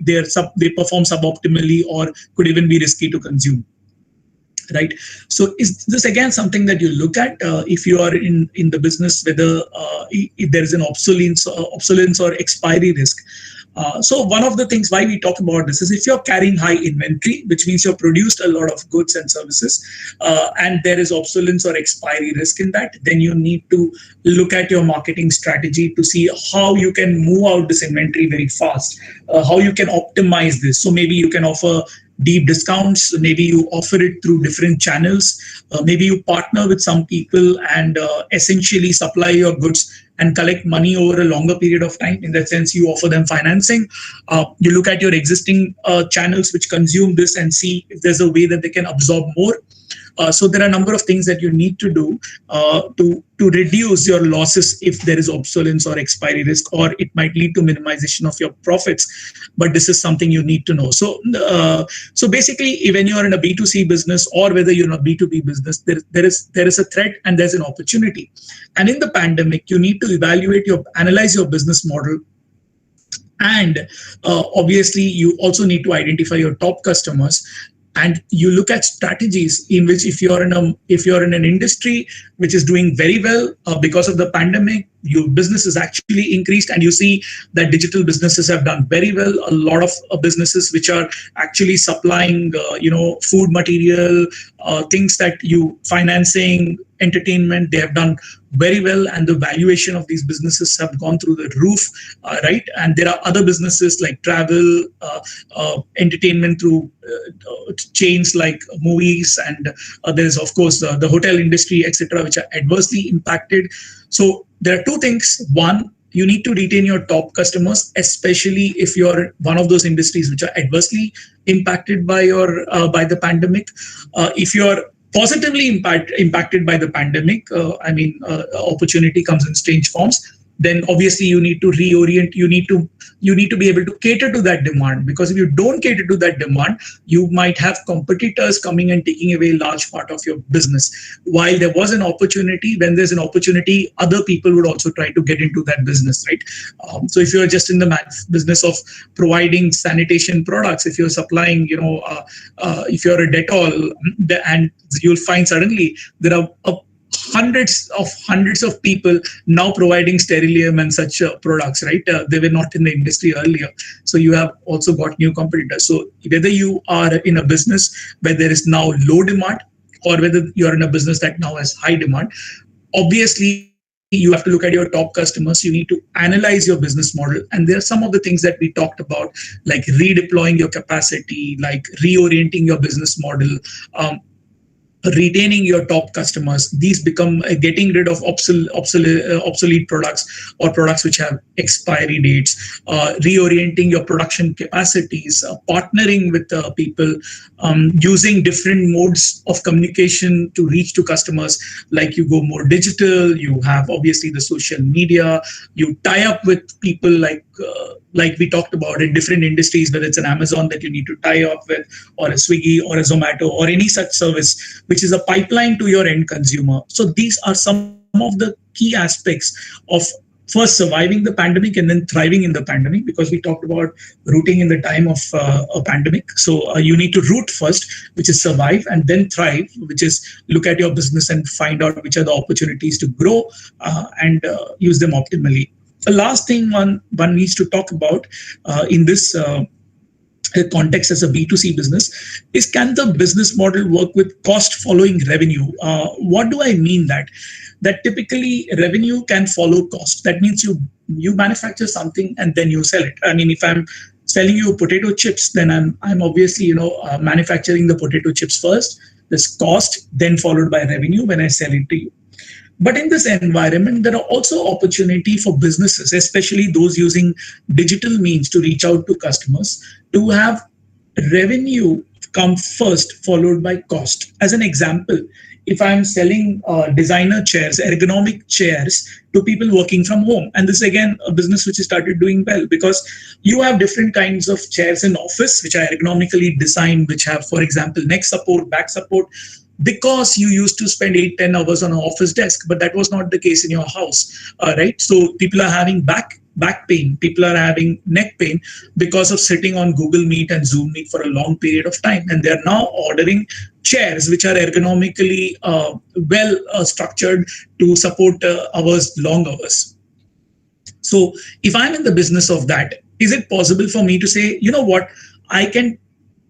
[SPEAKER 7] perform suboptimally or could even be risky to consume. Right. So is this again something that you look at if you are in the business, whether if there is an obsolescence or expiry risk? So one of the things why we talk about this is if you're carrying high inventory, which means you've produced a lot of goods and services, and there is obsolescence or expiry risk in that, then you need to look at your marketing strategy to see how you can move out this inventory very fast, how you can optimize this. So maybe you can offer deep discounts, maybe you offer it through different channels, maybe you partner with some people and essentially supply your goods and collect money over a longer period of time. In that sense, you offer them financing. You look at your existing channels which consume this and see if there's a way that they can absorb more. So there are a number of things that you need to do to reduce your losses if there is obsolescence or expiry risk, or it might lead to minimization of your profits. But this is something you need to know. So so basically, when you are in a B2C business or whether you're in a B2B business, there is a threat and there's an opportunity. And in the pandemic, you need to analyze your business model. And obviously, you also need to identify your top customers. And you look at strategies in which if you're in an industry which is doing very well because of the pandemic, your business is actually increased, and you see that digital businesses have done very well. A lot of businesses which are actually supplying, food material, things that you financing, entertainment, they have done very well, and the valuation of these businesses have gone through the roof, right? And there are other businesses like travel, entertainment through chains like movies, and there's of course the hotel industry, etc., which are adversely impacted. So there are two things. One, you need to retain your top customers, especially if you're one of those industries which are adversely impacted by the pandemic. If you're positively impacted by the pandemic, opportunity comes in strange forms. Then obviously you need to reorient. You need to be able to cater to that demand, because if you don't cater to that demand, you might have competitors coming and taking away a large part of your business. While there was an opportunity, when there's an opportunity, other people would also try to get into that business, right? So if you're just in the business of providing sanitation products, if you're supplying, if you're a Dettol, and you'll find suddenly there are hundreds of people now providing Sterilium and such products, right? They were not in the industry earlier. So you have also got new competitors. So whether you are in a business where there is now low demand, or whether you're in a business that now has high demand, obviously you have to look at your top customers. You need to analyze your business model. And there are some of the things that we talked about, like redeploying your capacity, like reorienting your business model, retaining your top customers. These become getting rid of obsolete products or products which have expiry dates, reorienting your production capacities, partnering with people, using different modes of communication to reach to customers. Like you go more digital, you have obviously the social media, you tie up with people like we talked about in different industries, whether it's an Amazon that you need to tie up with, or a Swiggy or a Zomato or any such service, which is a pipeline to your end consumer. So these are some of the key aspects of first surviving the pandemic and then thriving in the pandemic, because we talked about rooting in the time of a pandemic. So you need to root first, which is survive, and then thrive, which is look at your business and find out which are the opportunities to grow and use them optimally. The last thing one needs to talk about in this context as a B2C business is, can the business model work with cost following revenue? What do I mean that typically revenue can follow cost? That means you manufacture something and then you sell it. I mean, if I'm selling you potato chips, then I'm obviously manufacturing the potato chips first. There's cost, then followed by revenue when I sell it to you. But in this environment, there are also opportunity for businesses, especially those using digital means to reach out to customers, to have revenue come first, followed by cost. As an example, if I'm selling designer chairs, ergonomic chairs to people working from home. And this is again a business which has started doing well, because you have different kinds of chairs in office which are ergonomically designed, which have, for example, neck support, back support, because you used to spend 8-10 hours on an office desk, but that was not the case in your house, right? So people are having back pain, people are having neck pain because of sitting on Google Meet and Zoom Meet for a long period of time, and they're now ordering chairs which are ergonomically well structured to support long hours. So if I'm in the business of that, is it possible for me to say, you know what, I can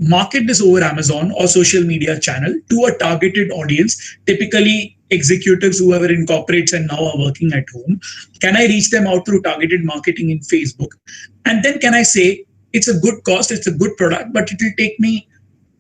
[SPEAKER 7] market this over Amazon or social media channel to a targeted audience, typically executives who are in corporates and now are working at home? Can I reach them out through targeted marketing in Facebook? And then can I say, it's a good cost, it's a good product, but it will take me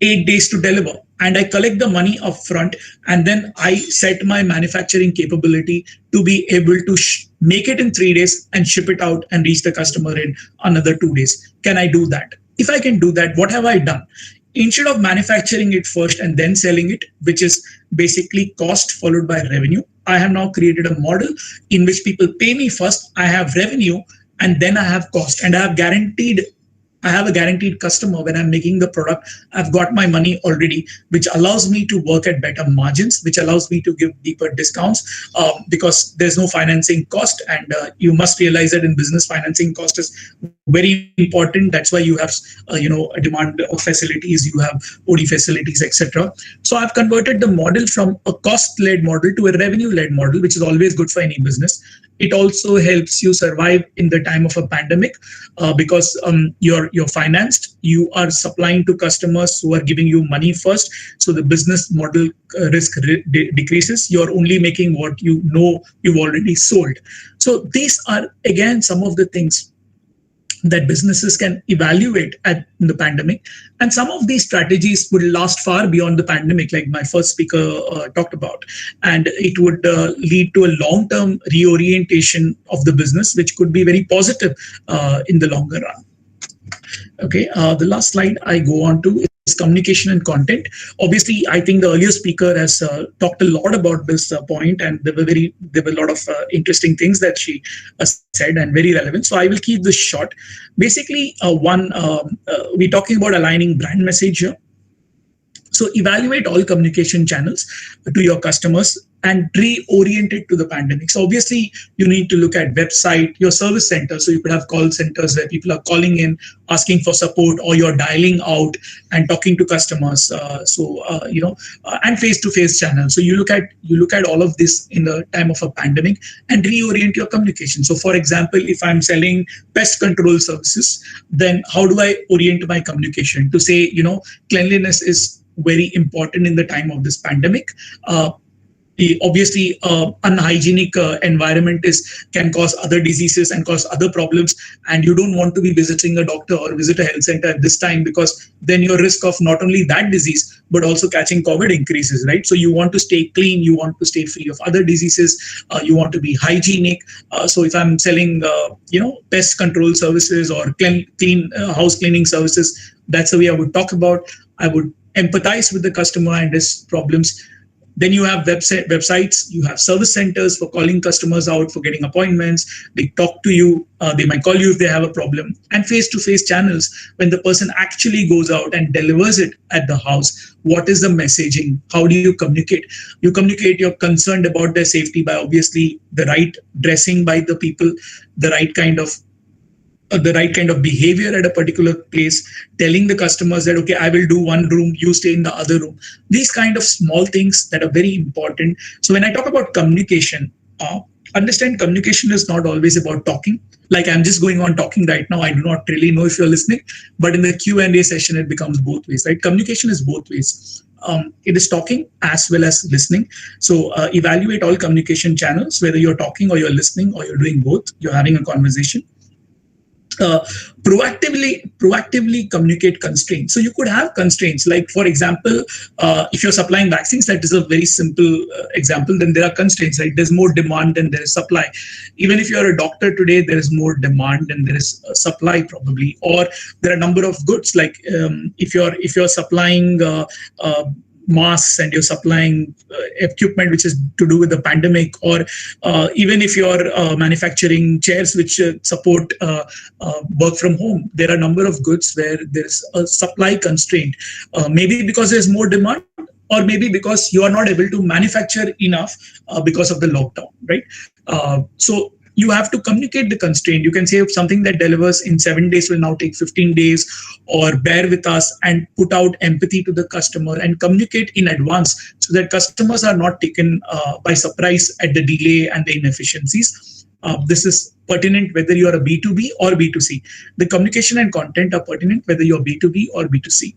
[SPEAKER 7] 8 days to deliver, and I collect the money upfront, and then I set my manufacturing capability to be able to make it in 3 days and ship it out and reach the customer in another 2 days. Can I do that? If I can do that, what have I done? Instead of manufacturing it first and then selling it, which is basically cost followed by revenue, I have now created a model in which people pay me first, I have revenue, and then I have cost, and I have a guaranteed customer. When I'm making the product, I've got my money already, which allows me to work at better margins, which allows me to give deeper discounts, because there's no financing cost. And you must realize that in business, financing cost is very important. That's why you have, a demand of facilities, you have OD facilities, etc. So I've converted the model from a cost-led model to a revenue-led model, which is always good for any business. It also helps you survive in the time of a pandemic, because you're financed, you are supplying to customers who are giving you money first. So the business model risk decreases. You're only making what you know you've already sold. So these are, again, some of the things that businesses can evaluate in the pandemic. And some of these strategies would last far beyond the pandemic, like my first speaker talked about. And it would lead to a long-term reorientation of the business, which could be very positive in the longer run. Okay, the last slide I go on to is communication and content. Obviously, I think the earlier speaker has talked a lot about this point, and there were a lot of interesting things that she said and very relevant. So I will keep this short. Basically, we're talking about aligning brand message here. So evaluate all communication channels to your customers and reorient it to the pandemic. So obviously, you need to look at website, your service center. So you could have call centers where people are calling in, asking for support, or you're dialing out and talking to customers. And face-to-face channels. So you look at all of this in the time of a pandemic and reorient your communication. So for example, if I'm selling pest control services, then how do I orient my communication to say, cleanliness is very important in the time of this pandemic. Obviously, unhygienic environment can cause other diseases and cause other problems, and you don't want to be visiting a doctor or visit a health center at this time, because then your risk of not only that disease but also catching COVID increases, right? So you want to stay clean, you want to stay free of other diseases, you want to be hygienic. So if I'm selling, pest control services or clean house cleaning services, that's the way I would talk about. I would empathize with the customer and his problems. Then you have websites, you have service centers for calling customers out, for getting appointments. They talk to you, they might call you if they have a problem. And face-to-face channels, when the person actually goes out and delivers it at the house. What is the messaging? How do you communicate? You communicate you're concerned about their safety by obviously the right dressing by the people, the right kind of behavior at a particular place, telling the customers that, okay, I will do one room, you stay in the other room. These kind of small things that are very important. So when I talk about communication, understand communication is not always about talking. Like I'm just going on talking right now. I do not really know if you're listening, but in the Q&A session, it becomes both ways, right? Communication is both ways. It is talking as well as listening. So evaluate all communication channels, whether you're talking or you're listening or you're doing both, you're having a conversation. Proactively communicate constraints. So you could have constraints, like for example, if you're supplying vaccines, that is a very simple example. Then there are constraints, right? There's more demand than there is supply. Even if you're a doctor today, there is more demand than there is supply probably. Or there are a number of goods, like if you're supplying masks and you're supplying equipment which is to do with the pandemic, or even if you're manufacturing chairs which support work from home, there are a number of goods where there's a supply constraint, maybe because there's more demand, or maybe because you are not able to manufacture enough because of the lockdown, right? So you have to communicate the constraint. You can say if something that delivers in 7 days will now take 15 days, or bear with us, and put out empathy to the customer and communicate in advance so that customers are not taken by surprise at the delay and the inefficiencies. This is pertinent whether you are a B2B or B2C. The communication and content are pertinent whether you're B2B or B2C.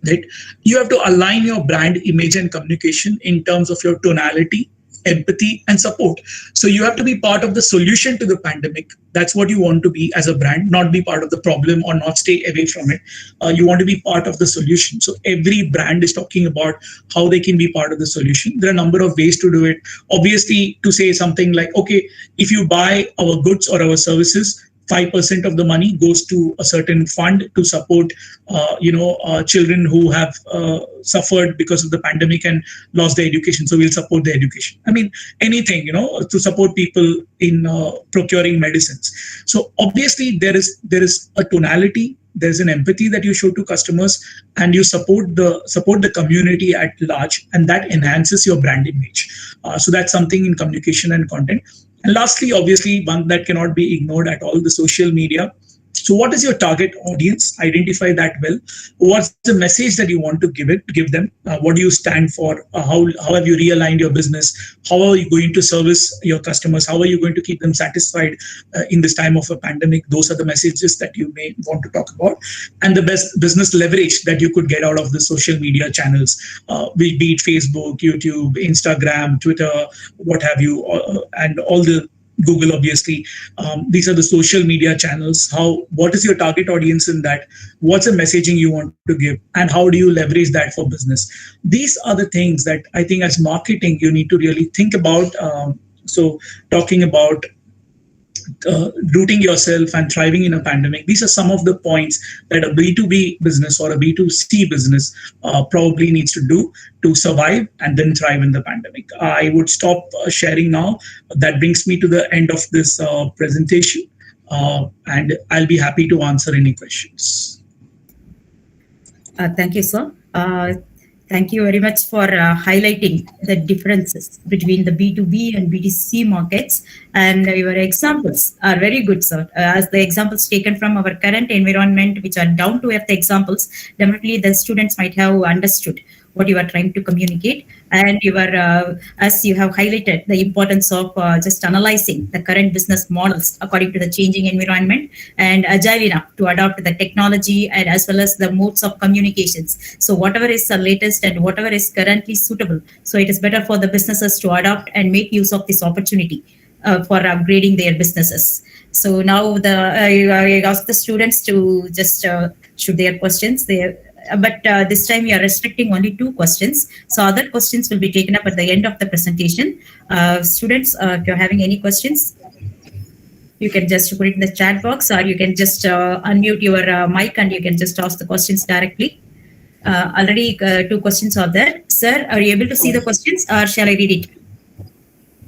[SPEAKER 7] Right? You have to align your brand image and communication in terms of your tonality, empathy, and support. So you have to be part of the solution to the pandemic. That's what you want to be as a brand, not be part of the problem or not stay away from it. You want to be part of the solution. So every brand is talking about how they can be part of the solution. There are a number of ways to do it. Obviously, to say something like, okay, if you buy our goods or our services, 5% of the money goes to a certain fund to support, children who have suffered because of the pandemic and lost their education. So we'll support their education. I mean, anything, to support people in procuring medicines. So obviously there is a tonality, there's an empathy that you show to customers, and you support the community at large, and that enhances your brand image. So that's something in communication and content. And lastly, obviously, one that cannot be ignored at all, the social media. So what is your target audience? Identify that well. What's the message that you want to give them? What do you stand for? How have you realigned your business? How are you going to service your customers? How are you going to keep them satisfied in this time of a pandemic? Those are the messages that you may want to talk about. And the best business leverage that you could get out of the social media channels, be it Facebook, YouTube, Instagram, Twitter, what have you, and all the Google, obviously. These are the social media channels. What is your target audience in that? What's the messaging you want to give? And how do you leverage that for business? These are the things that I think as marketing, you need to really think about. So talking about rooting yourself and thriving in a pandemic, these are some of the points that a B2B business or a B2C business probably needs to do to survive and then thrive in the pandemic. I would stop sharing now. That brings me to the end of this presentation, and I'll be happy to answer any questions.
[SPEAKER 3] Thank you, sir. Thank you very much for highlighting the differences between the B2B and B2C markets. And your examples are very good, sir. As the examples taken from our current environment, which are down-to-earth examples, definitely the students might have understood what you are trying to communicate. And you are, as you have highlighted, the importance of just analyzing the current business models according to the changing environment, and agile enough to adopt the technology and as well as the modes of communications. So whatever is the latest and whatever is currently suitable, so it is better for the businesses to adopt and make use of this opportunity for upgrading their businesses. So now I ask the students to just shoot their questions. But this time we are restricting only 2 questions. So other questions will be taken up at the end of the presentation. Students, if you're having any questions, you can just put it in the chat box, or you can just unmute your mic and you can just ask the questions directly. Already 2 questions are there. Sir, are you able to see the questions, or shall I read it?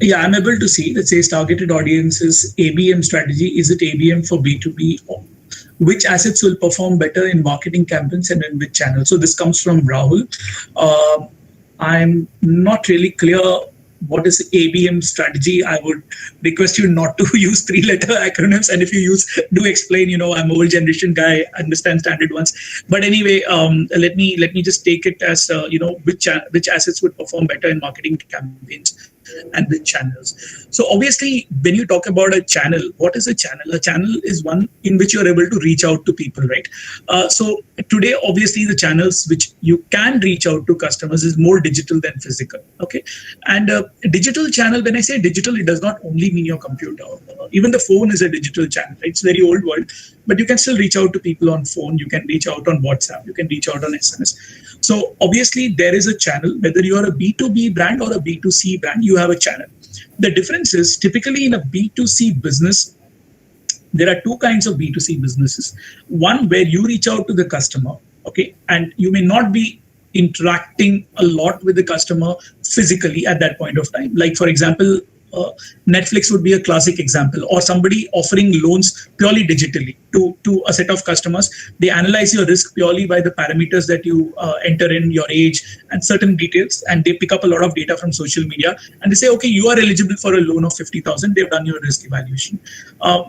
[SPEAKER 7] Yeah, I'm able to see. It says targeted audiences, ABM strategy. Is it ABM for B2B? Which assets will perform better in marketing campaigns and in which channel? So this comes from Rahul. I'm not really clear what is ABM strategy. I would request you not to use 3-letter acronyms. And if you do explain, I'm old generation guy, understand standard ones. But anyway, let me just take it as, which assets would perform better in marketing campaigns and which channels. So obviously, when you talk about a channel, what is a channel? A channel is one in which you're able to reach out to people, right? So today, obviously, the channels which you can reach out to customers is more digital than physical, okay? And digital channel, when I say digital, it does not only mean your computer. Even the phone is a digital channel, right? It's very old world, but you can still reach out to people on phone. You can reach out on WhatsApp. You can reach out on SMS. So obviously, there is a channel. Whether you are a B2B brand or a B2C brand, you have a channel. The difference is typically in a B2C business, there are 2 kinds of B2C businesses. One where you reach out to the customer, okay, and you may not be interacting a lot with the customer physically at that point of time. Like, for example, Netflix would be a classic example, or somebody offering loans purely digitally to a set of customers. They analyze your risk purely by the parameters that you enter in, your age and certain details, and they pick up a lot of data from social media, and they say, okay, you are eligible for a loan of 50,000. They've done your risk evaluation.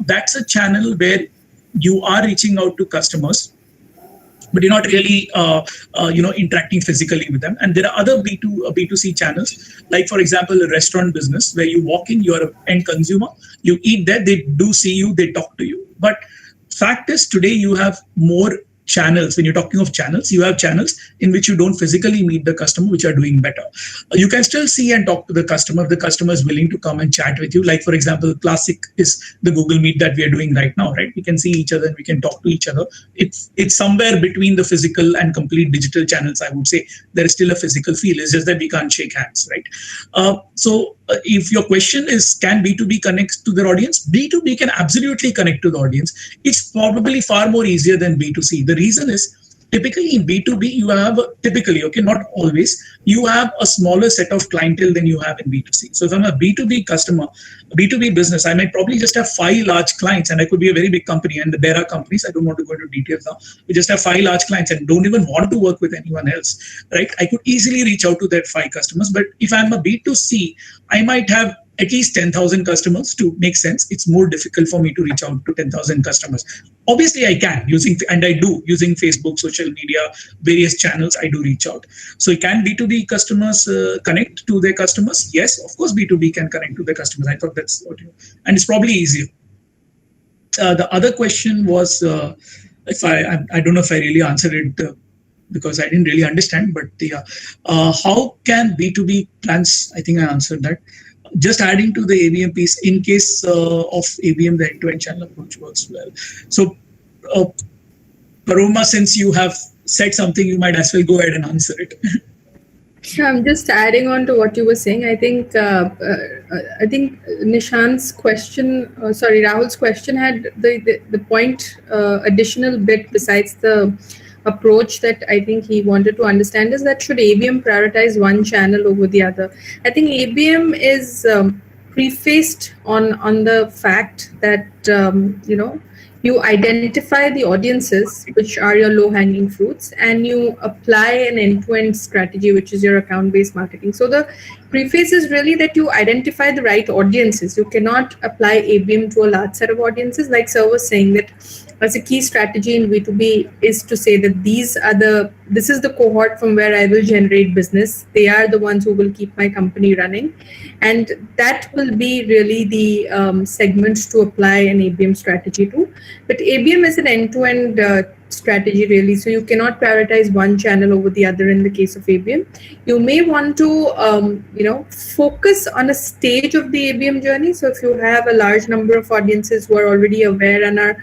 [SPEAKER 7] That's a channel where you are reaching out to customers, but you're not really interacting physically with them. And there are other B2C channels, like, for example, a restaurant business where you walk in, you're an end consumer, you eat there, they do see you, they talk to you. But fact is, today you have more channels. When you're talking of channels, you have channels in which you don't physically meet the customer, which are doing better. You can still see and talk to the customer if the customer is willing to come and chat with you. Like, for example, classic is the Google Meet that we are doing right now, right? We can see each other and we can talk to each other. It's somewhere between the physical and complete digital channels, I would say. There is still a physical feel. It's just that we can't shake hands, right? So if your question is, can B2B connect to their audience? B2B can absolutely connect to the audience. It's probably far more easier than B2C. The reason is, typically in B2B, you have, not always, you have a smaller set of clientele than you have in B2C. So if I'm a B2B customer, a B2B business, I might probably just have 5 large clients, and I could be a very big company. And there are companies, I don't want to go into details now, we just have 5 large clients and don't even want to work with anyone else, right? I could easily reach out to that 5 customers. But if I'm a B2C, I might have at least 10,000 customers to make sense. It's more difficult for me to reach out to 10,000 customers. Obviously, I can using Facebook, social media, various channels. I do reach out. So can B2B customers connect to their customers? Yes, of course, B2B can connect to their customers. I thought that's what and it's probably easier. The other question was, if I don't know if I really answered it because I didn't really understand, but how can B2B plans? I think I answered that. Just adding to the ABM piece, in case of ABM, the end-to-end channel approach works well. So, Paroma, since you have said something, you might as well go ahead and answer it.
[SPEAKER 8] I'm just adding on to what you were saying. I think Nishant's question, Rahul's question had the point, additional bit besides the approach that I think he wanted to understand is that should ABM prioritize one channel over the other? I think ABM is prefaced on the fact that you identify the audiences which are your low-hanging fruits, and you apply an end-to-end strategy, which is your account-based marketing. So the preface is really that you identify the right audiences. You cannot apply ABM to a large set of audiences. Like Sir was saying, that as a key strategy in B2B is to say that this is the cohort from where I will generate business. They are the ones who will keep my company running. And that will be really the segments to apply an ABM strategy to. But ABM is an end-to-end strategy really. So you cannot prioritize one channel over the other in the case of ABM. You may want to, focus on a stage of the ABM journey. So if you have a large number of audiences who are already aware and are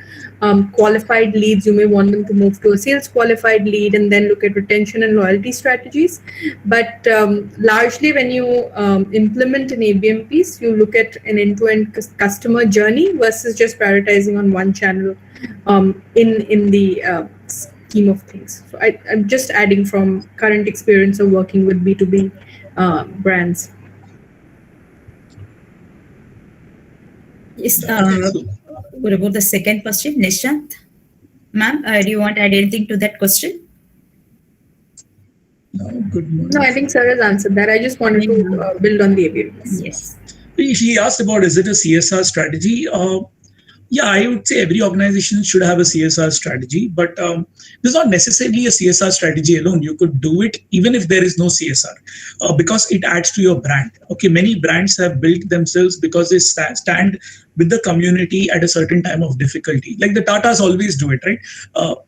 [SPEAKER 8] qualified leads, you may want them to move to a sales qualified lead and then look at retention and loyalty strategies. But largely when you implement an ABM piece, you look at an end-to-end customer journey versus just prioritizing on one channel in the scheme of things. So I'm just adding from current experience of working with B2B brands.
[SPEAKER 3] Yes, what about the second question, Nishant? Ma'am, do you want to add anything to that question?
[SPEAKER 8] No, I think Sir has answered that. I just wanted to build on the ABM.
[SPEAKER 3] Yes.
[SPEAKER 7] He asked about, is it a CSR strategy? Yeah, I would say every organization should have a CSR strategy, but there's not necessarily a CSR strategy alone. You could do it even if there is no CSR because it adds to your brand. Okay, many brands have built themselves because they stand with the community at a certain time of difficulty. Like the Tatas always do it, right?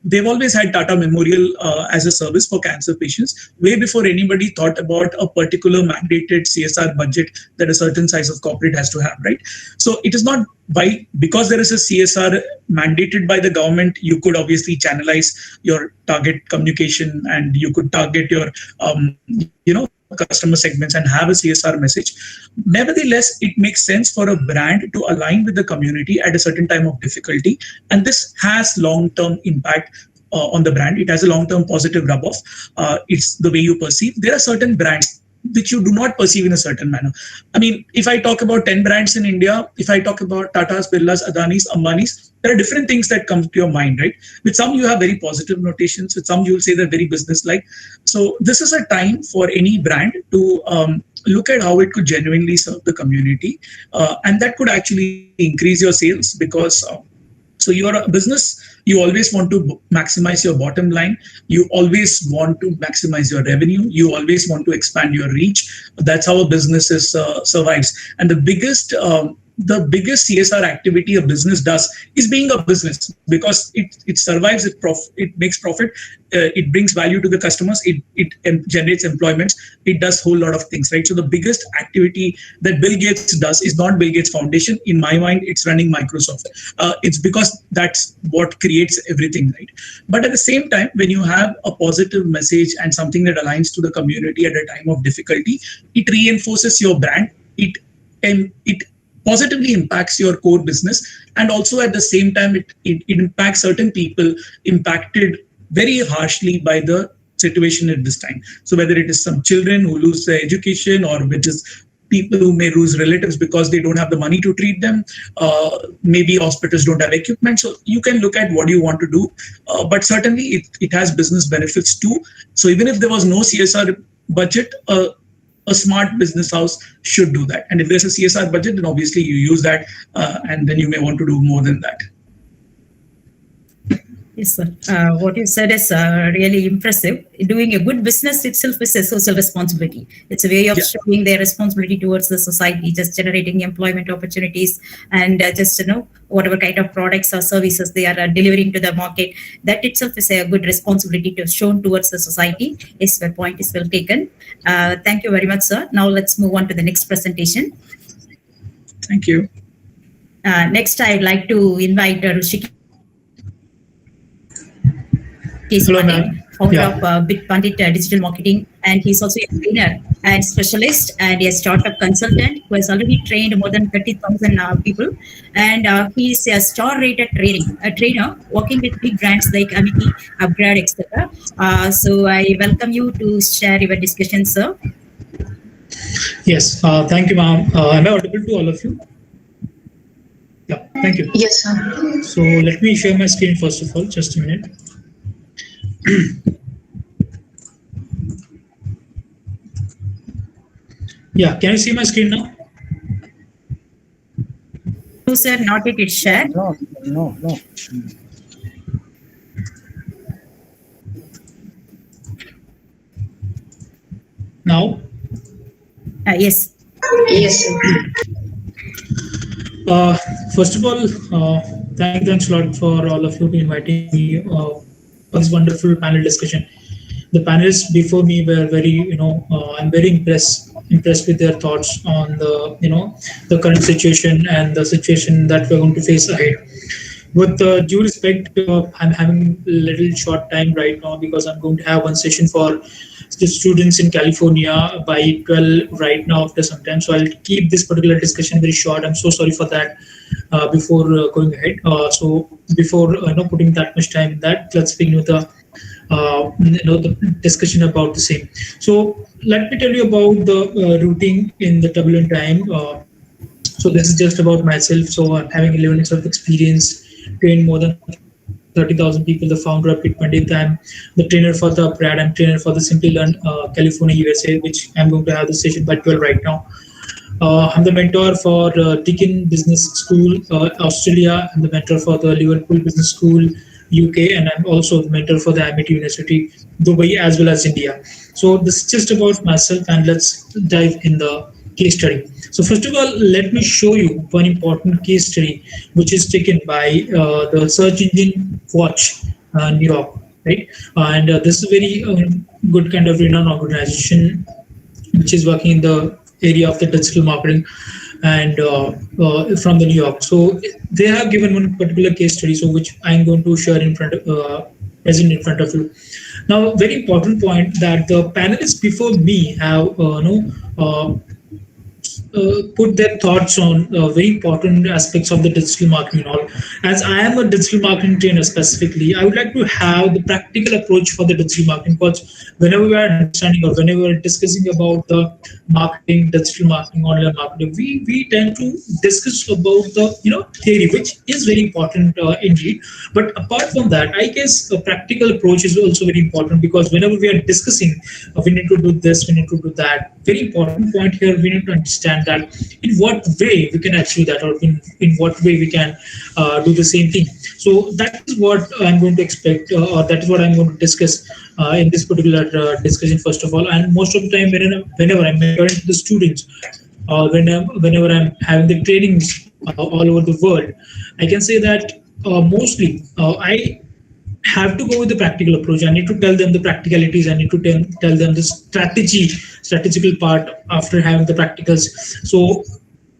[SPEAKER 7] They've always had Tata Memorial as a service for cancer patients way before anybody thought about a particular mandated CSR budget that a certain size of corporate has to have, right? So it is not because there is a CSR mandated by the government, you could obviously channelize your target communication and you could target your, customer segments and have a CSR message. Nevertheless, it makes sense for a brand to align with the community at a certain time of difficulty. And this has long-term impact on the brand. It has a long-term positive rub-off. It's the way you perceive. There are certain brands which you do not perceive in a certain manner. I mean, if I talk about 10 brands in India, if I talk about Tatas, Birlas, Adanis, Ambanis, there are different things that come to your mind, right? With some you have very positive notations, with some you will say they're very business-like. So this is a time for any brand to look at how it could genuinely serve the community. And that could actually increase your sales because so you are a business, you always want to maximize your bottom line. You always want to maximize your revenue. You always want to expand your reach. That's how a business survives. And the biggest CSR activity a business does is being a business, because it survives, it makes profit, it brings value to the customers, it generates employment, it does whole lot of things, right? So the biggest activity that Bill Gates does is not Bill Gates Foundation. In my mind, it's running Microsoft. It's because that's what creates everything, right? But at the same time, when you have a positive message and something that aligns to the community at a time of difficulty, it reinforces your brand. It positively impacts your core business, and also at the same time it impacts certain people impacted very harshly by the situation at this time. So whether it is some children who lose their education, or which is people who may lose relatives because they don't have the money to treat them, maybe hospitals don't have equipment. So you can look at what you want to do, but certainly it has business benefits too. So even if there was no CSR budget, a smart business house should do that. And if there's a CSR budget, then obviously you use that, and then you may want to do more than that.
[SPEAKER 3] Yes, sir. What you said is really impressive. Doing a good business itself is a social responsibility. It's a way of showing their responsibility towards the society, just generating employment opportunities, and just whatever kind of products or services they are delivering to the market. That itself is a good responsibility to shown towards the society. Yes, the point is well taken. Thank you very much, sir. Now let's move on to the next presentation.
[SPEAKER 7] Thank you.
[SPEAKER 3] Next, I'd like to invite Rushik. He's founder of Big Pandit Digital Marketing, and he's also a trainer and specialist and a startup consultant who has already trained more than 30,000 people. And he's a star-rated trainer working with big brands like Amity, Upgrade, etc. So I welcome you to share your discussion, sir.
[SPEAKER 6] Yes, thank you, ma'am. Am I audible to all of you? Yeah, thank you.
[SPEAKER 10] Yes, sir.
[SPEAKER 6] So let me share my screen first of all, just a minute. Yeah, can you see my screen now?
[SPEAKER 3] No, sir, not yet. It's shared.
[SPEAKER 9] No.
[SPEAKER 6] Now?
[SPEAKER 3] Yes.
[SPEAKER 10] Yes, sir.
[SPEAKER 6] First of all, thanks a lot for all of you inviting me for this wonderful panel discussion. The panelists before me were very, I'm very impressed with their thoughts on the current situation and the situation that we're going to face ahead. With due respect, I'm having a little short time right now because I'm going to have one session for the students in California by 12 right now after some time. So I'll keep this particular discussion very short. I'm so sorry for that. Before going ahead, so before putting that much time in that, let's begin with the discussion about the same. So let me tell you about the routing in the turbulent time. So this is just about myself. So I'm having 11 years of experience, trained more than 30,000 people, the founder of Big Pandit. I'm the trainer for the Brad. I'm trainer for the Simply Learn California, USA, which I'm going to have the session by 12 right now. I'm the mentor for Deakin Business School, Australia. I'm the mentor for the Liverpool Business School, UK, and I'm also the mentor for the Amity University, Dubai, as well as India. So this is just about myself, and let's dive in the case study. So first of all, let me show you one important case study, which is taken by the search engine Watch New York, right? And this is a very good kind of renowned organization, which is working in the area of the digital marketing and from the New York. So they have given one particular case study, so which I'm going to share in front of you. Now, very important point that the panelists before me have put their thoughts on very important aspects of the digital marketing and all. As I am a digital marketing trainer specifically, I would like to have the practical approach for the digital marketing, because whenever we are understanding or whenever we are discussing about the marketing, digital marketing, online marketing, we tend to discuss about the theory, which is very important indeed. But apart from that, I guess a practical approach is also very important, because whenever we are discussing, we need to do this, we need to do that. Very important point here, we need to understand that in what way we can achieve that, or in what way we can do the same thing. So that is what I'm going to expect, or that is what I'm going to discuss in this particular discussion first of all. And most of the time, whenever I'm mentoring to the students, or whenever I'm having the trainings all over the world, I can say that mostly I have to go with the practical approach. I need to tell them the practicalities. I need to tell them the strategical part after having the practicals. So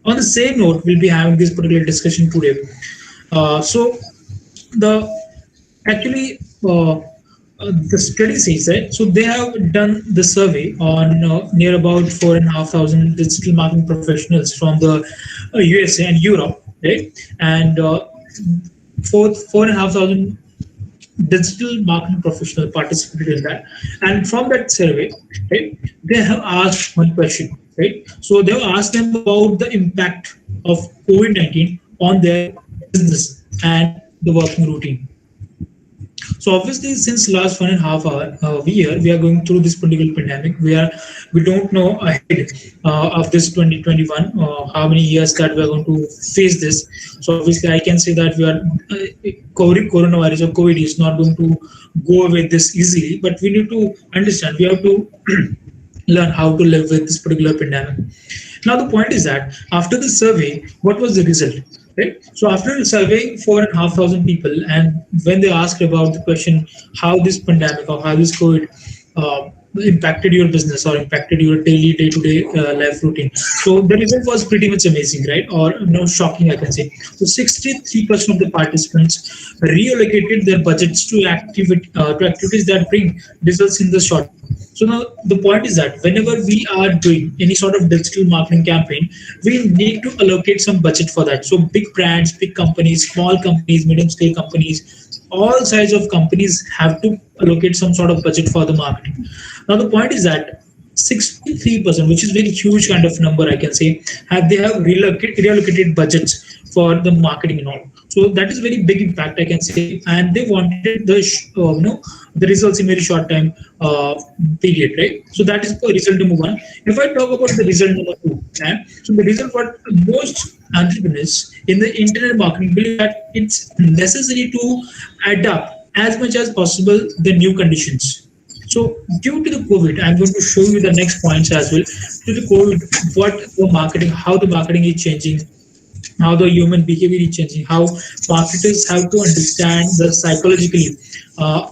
[SPEAKER 6] on the same note, we'll be having this particular discussion today. So the actually the study says that, so they have done the survey on near about 4,500 digital marketing professionals from the USA and Europe, right? And 4,500 digital marketing professional participated in that. And from that survey, right, they have asked one question, right? So they have asked them about the impact of COVID-19 on their business and the working routine. So obviously, since last 1.5 year, we are going through this particular pandemic. We don't know ahead of this 2021 how many years that we are going to face this. So obviously, I can say that we are coronavirus or COVID is not going to go away this easily. But we need to understand. We have to learn how to live with this particular pandemic. Now the point is that after the survey, what was the result? Right? So after surveying 4,500 people, and when they asked about the question how this pandemic or how this COVID impacted your business or impacted your daily day-to-day life routine, so the result was pretty much amazing, right? Or shocking, I can say. So 63% of the participants reallocated their budgets to activities that bring results in the short. So now the point is that whenever we are doing any sort of digital marketing campaign, we need to allocate some budget for that. So big brands, big companies, small companies, medium scale companies, all size of companies have to allocate some sort of budget for the marketing. Now the point is that 63%, which is very huge kind of number, I can say, they have reallocated budgets for the marketing and all. So that is very big impact, I can say, and they wanted the results in very short time period, right? So that is for result number one. If I talk about the result number two, so the result what most entrepreneurs in the internet marketing believe that it's necessary to adapt as much as possible the new conditions. So due to the COVID, I'm going to show you the next points as well. Due to COVID, how the marketing is changing, how the human behavior is changing, how marketers have to understand the psychologically I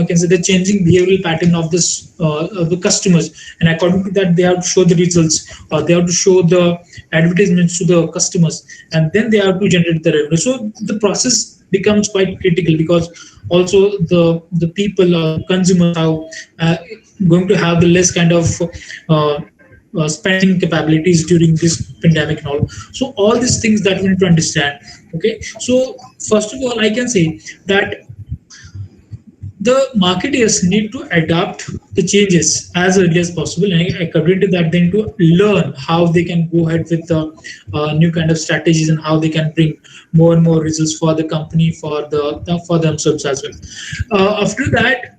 [SPEAKER 6] can say the changing behavioral pattern of the customers, and according to that they have to show the results, or they have to show the advertisements to the customers, and then they have to generate the revenue. So the process becomes quite critical, because also the people or consumers are going to have the less kind of spending capabilities during this pandemic and all. So all these things that we need to understand. Okay, so first of all, I can say that the marketers need to adapt the changes as early as possible, and according to that, they need to learn how they can go ahead with the new kind of strategies and how they can bring more and more results for the company, for themselves as well. After that,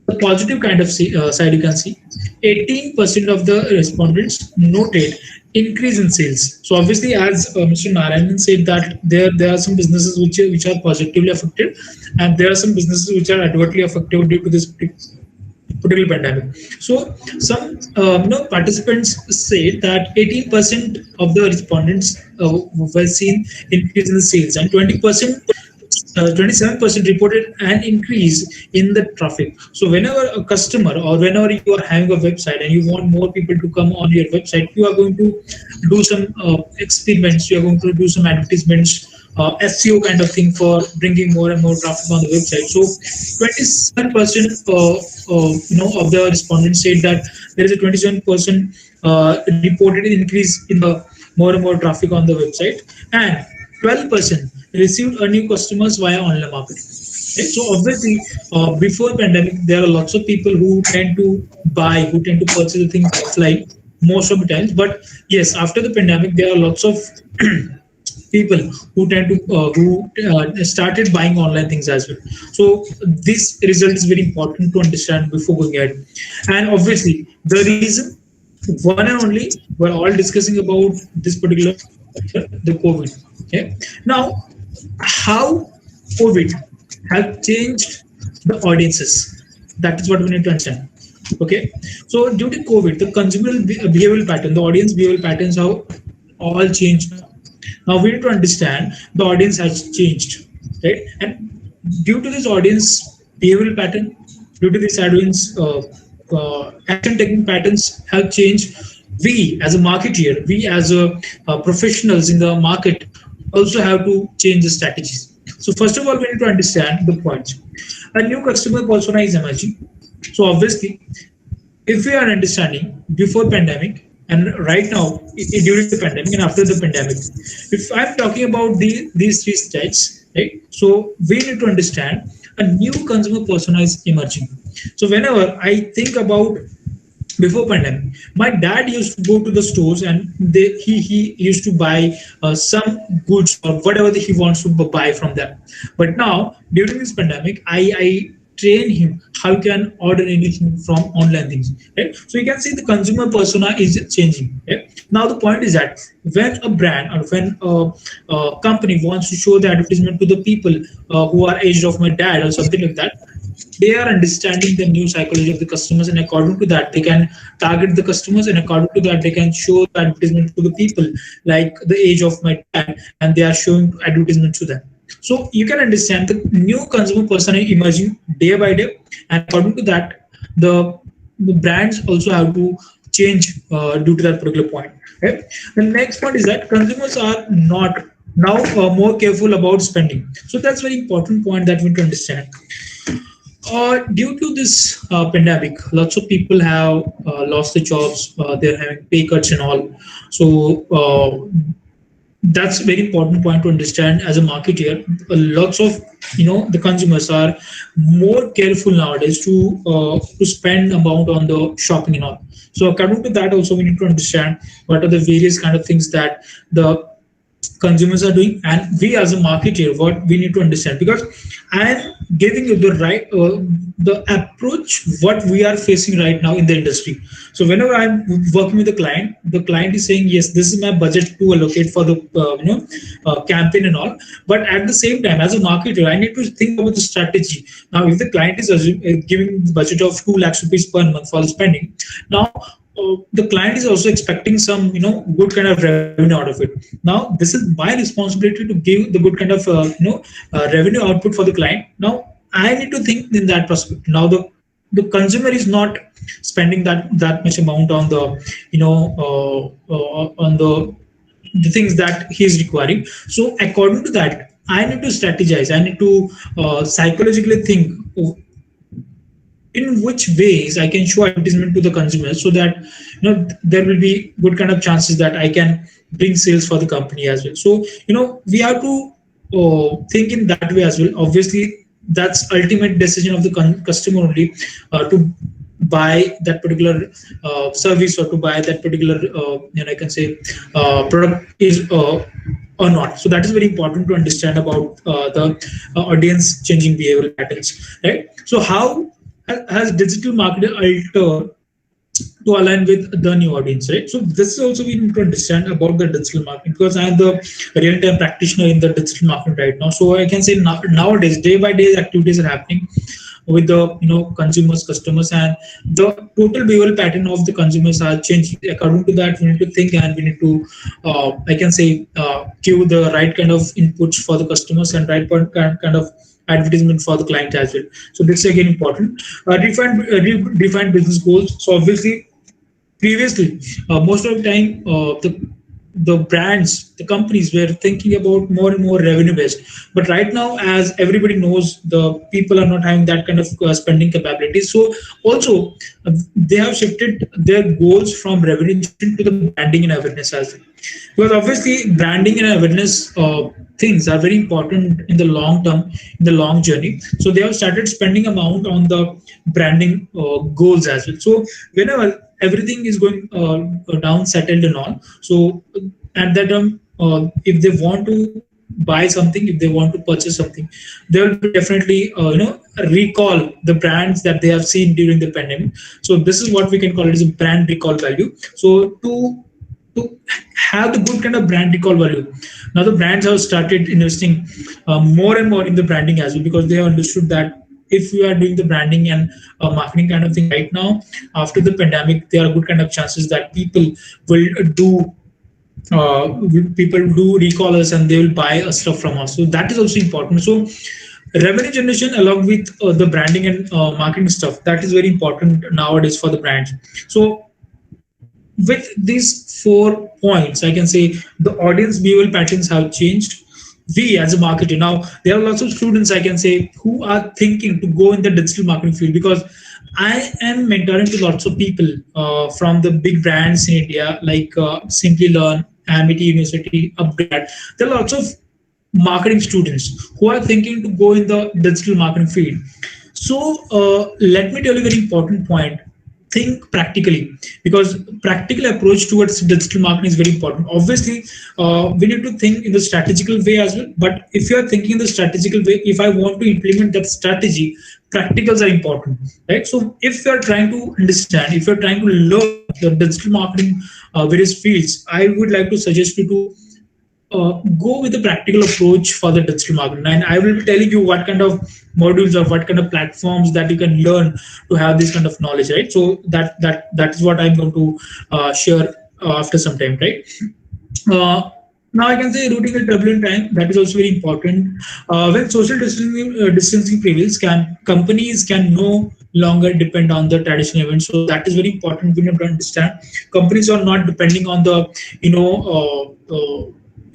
[SPEAKER 6] the positive kind of side, you can see 18% of the respondents noted increase in sales. So obviously, as Mr. Narayanan said, that there are some businesses which are positively affected, and there are some businesses which are adversely affected due to this particular pandemic. So some participants say that 18% of the respondents were seen increase in the sales, and 27% reported an increase in the traffic. So whenever a customer, or whenever you are having a website and you want more people to come on your website, you are going to do some experiments, you are going to do some advertisements SEO kind of thing for bringing more and more traffic on the website. So 27% of the respondents said that there is a 27% reported increase in the more and more traffic on the website, and 12% received a new customers via online marketing. Right? So obviously, before pandemic, there are lots of people who tend to buy, who tend to purchase the things offline most of the times. But yes, after the pandemic, there are lots of people who tend to started buying online things as well. So this result is very important to understand before going ahead. And obviously, the reason, one and only, we're all discussing about this particular the COVID. Okay, now how COVID have changed the audiences. That is what we need to understand. Okay, so due to COVID, the consumer behavioral pattern, the audience behavioral patterns have all changed. Now we need to understand the audience has changed, right? And due to this audience behavioral pattern, due to this audience action taking patterns have changed, we as a marketeer, we as a professionals in the market also have to change the strategies. So first of all, we need to understand the points. A new customer persona is emerging. So obviously, if we are understanding before pandemic and right now during the pandemic and after the pandemic, if I'm talking about these three stages, right? So we need to understand a new consumer persona is emerging. So whenever I think about before pandemic, my dad used to go to the stores and he used to buy some goods or whatever that he wants to buy from them. But now during this pandemic, I train him how he can order anything from online things. Right? So you can see the consumer persona is changing. Right? Now the point is that when a brand or when a company wants to show the advertisement to the people who are aged of my dad or something like that, they are understanding the new psychology of the customers, and according to that they can target the customers, and according to that they can show the advertisement to the people like the age of my dad, and they are showing advertisement to them. So you can understand the new consumer persona emerging day by day, and according to that the brands also have to change due to that particular point. Right? The next point is that consumers are not now more careful about spending. So that's very important point that we need to understand. Due to this pandemic, lots of people have lost their jobs. They're having pay cuts and all. So that's a very important point to understand as a marketeer. Lots of the consumers are more careful nowadays to spend amount on the shopping and all. So according to that, also we need to understand what are the various kind of things that the consumers are doing, and we as a marketer what we need to understand, because I am giving you the right the approach what we are facing right now in the industry. So whenever I'm working with the client is saying yes, this is my budget to allocate for the campaign and all, but at the same time as a marketer I need to think about the strategy. Now if the client is giving the budget of 2 lakhs rupees per month for the spending, now the client is also expecting some good kind of revenue out of it. Now this is my responsibility to give the good kind of revenue output for the client. Now I need to think in that perspective. Now the consumer is not spending that much amount on the on the things that he is requiring. So according to that I need to strategize. I need to psychologically think in which ways I can show advertisement to the consumers so that there will be good kind of chances that I can bring sales for the company as well. So we have to think in that way as well. Obviously, that's ultimate decision of the customer only to buy that particular service or to buy that particular I can say product is or not. So that is very important to understand about the audience changing behavioral patterns, right? So how has digital marketing altered to align with the new audience, right? So this is also we need to understand about the digital marketing, because I am the real-time practitioner in the digital marketing right now. So I can say nowadays, day by day, activities are happening with the consumers, customers, and the total behavioral pattern of the consumers are changing. According to that, we need to think and we need to, I can say, give the right kind of inputs for the customers and right kind of advertisement for the client as well. So this is again important. Redefine business goals. So obviously, previously, most of the time, the the brands, the companies were thinking about more and more revenue based. But right now, as everybody knows, the people are not having that kind of spending capability. So also, they have shifted their goals from revenue generation to the branding and awareness as well. Because obviously, branding and awareness things are very important in the long term, in the long journey. So they have started spending amount on the branding goals as well. So whenever everything is going down settled and all, so at that time, if they want to buy something, if they want to purchase something, they will definitely recall the brands that they have seen during the pandemic. So this is what we can call it as a brand recall value. So to have the good kind of brand recall value, now the brands have started investing more and more in the branding as well, because they have understood that if we are doing the branding and marketing kind of thing right now, after the pandemic, there are good kind of chances that will do people do recall us and they will buy stuff from us. So that is also important. So revenue generation along with the branding and marketing stuff, that is very important nowadays for the brands. So with these 4 points, I can say the audience behavioral patterns have changed. We as a marketer, now there are lots of students, I can say, who are thinking to go in the digital marketing field, because I am mentoring to lots of people from the big brands in India like Simply Learn, Amity University, Upgrade. There are lots of marketing students who are thinking to go in the digital marketing field. So let me tell you a very important point. Think practically, because practical approach towards digital marketing is very important. Obviously, we need to think in the strategical way as well. But if you are thinking in the strategical way, if I want to implement that strategy, practicals are important, right? So if you are trying to understand, if you are trying to learn the digital marketing various fields, I would like to suggest you to go with a practical approach for the digital marketing. And I will be telling you what kind of modules or what kind of platforms that you can learn to have this kind of knowledge, right? So that is what I'm going to share after some time, right? Now I can say routing a turbulent time, that is also very important. When social distancing prevails, companies can no longer depend on the traditional events. So that is very important. We need to understand companies are not depending on the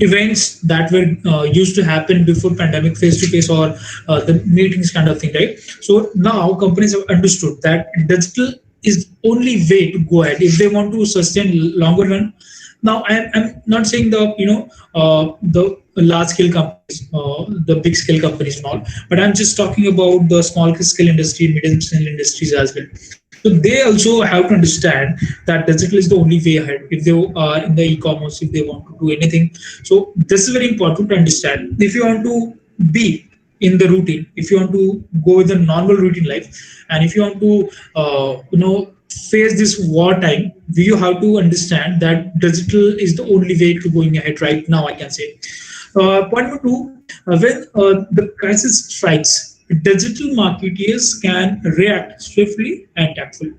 [SPEAKER 6] events that were used to happen before pandemic, face to face or the meetings kind of thing, right? So now companies have understood that digital is only way to go ahead if they want to sustain longer run. Now I'm not saying the large scale companies, the big scale companies and all, but I'm just talking about the small scale industry, medium scale industries as well. So they also have to understand that digital is the only way ahead if they are in the e-commerce, if they want to do anything. So this is very important to understand. If you want to be in the routine, if you want to go with the normal routine life, and if you want to face this wartime, you have to understand that digital is the only way to going ahead right now, I can say. Point number two, when the crisis strikes, digital marketeers can react swiftly and tactfully.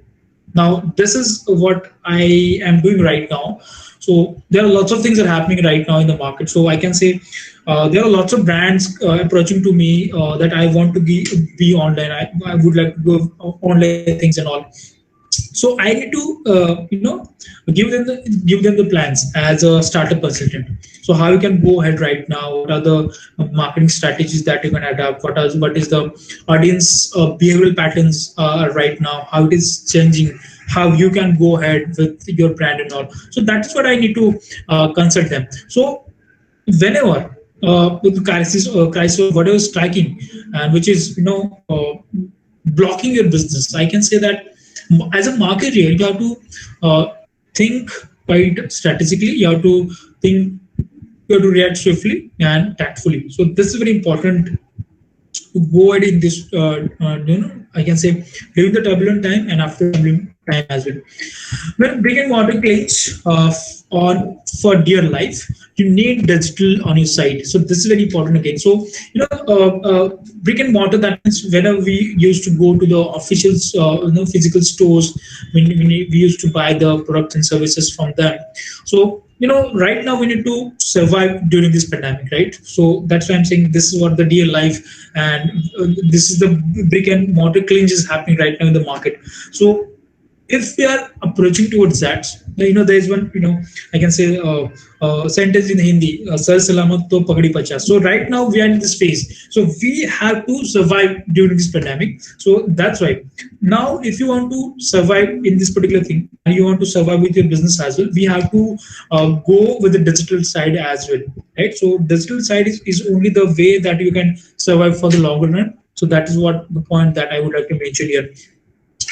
[SPEAKER 6] Now, this is what I am doing right now. So there are lots of things that are happening right now in the market. So I can say there are lots of brands approaching to me that I want to be online. I would like to go online things and all. So I need to give them the plans as a startup consultant. So how you can go ahead right now, what are the marketing strategies that you can adapt, what is the audience behavioral patterns right now, how it is changing, how you can go ahead with your brand and all. So that is what I need to consult them. So whenever with the crisis whatever is striking and which is blocking your business, I can say that as a marketer, you have to think quite strategically. You have to think. You have to react swiftly and tactfully. So this is very important to go ahead in this. I can say during the turbulent time and after turbulent time as well. When brick and mortar clinch on for dear life, you need digital on your side. So this is very important again. So brick and mortar, that means whenever we used to go to the official physical stores, when we used to buy the products and services from them. So right now we need to survive during this pandemic, right? So that's why I'm saying this is what the dear life, and this is the brick and mortar clinch is happening right now in the market. So if we are approaching towards that, there is one, I can say sentence in Hindi, sar salamat to pagdi pacha. So right now we are in this phase, so we have to survive during this pandemic. So that's why now, if you want to survive in this particular thing and you want to survive with your business as well, we have to go with the digital side as well, right? So digital side is only the way that you can survive for the longer run. So that is what the point that I would like to mention here.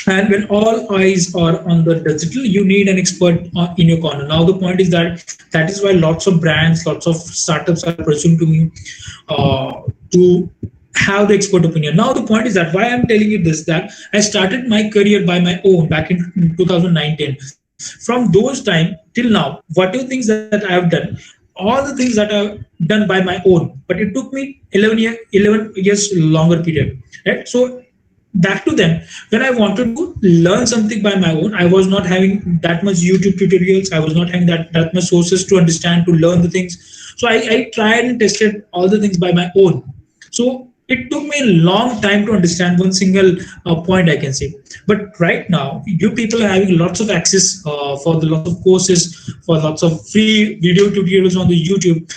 [SPEAKER 6] And when all eyes are on the digital, you need an expert in your corner. Now the point is that is why lots of brands, lots of startups are pursuing to me to have the expert opinion. Now the point is that why I'm telling you this, that I started my career by my own back in 2019. From those time till now, whatever things that I have done, all the things that I've done by my own, but it took me 11 years longer period, right? So back to them, when I wanted to learn something by my own, I was not having that much YouTube tutorials, I was not having that much sources to understand, to learn the things. So I tried and tested all the things by my own. So it took me a long time to understand one single point, I can say. But right now, you people are having lots of access for the lots of courses, for lots of free video tutorials on the YouTube.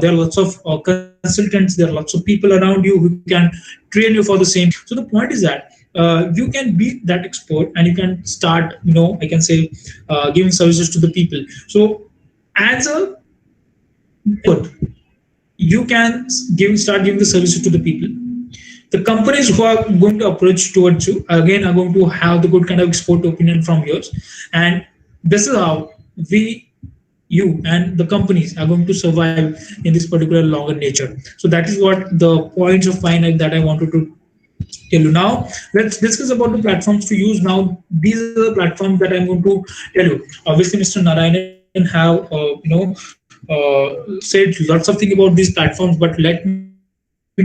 [SPEAKER 6] There are lots of consultants, there are lots of people around you who can train you for the same. So the point is that you can be that expert and you can start, I can say, giving services to the people. So as a good, you can start giving the services to the people. The companies who are going to approach towards you again are going to have the good kind of expert opinion from yours, and this is how you and the companies are going to survive in this particular longer nature. So that is what the points of finite that I wanted to tell you. Now let's discuss about the platforms to use. Now these are the platforms that I'm going to tell you. Obviously Mr. Narayanan have said lots of things about these platforms, but let me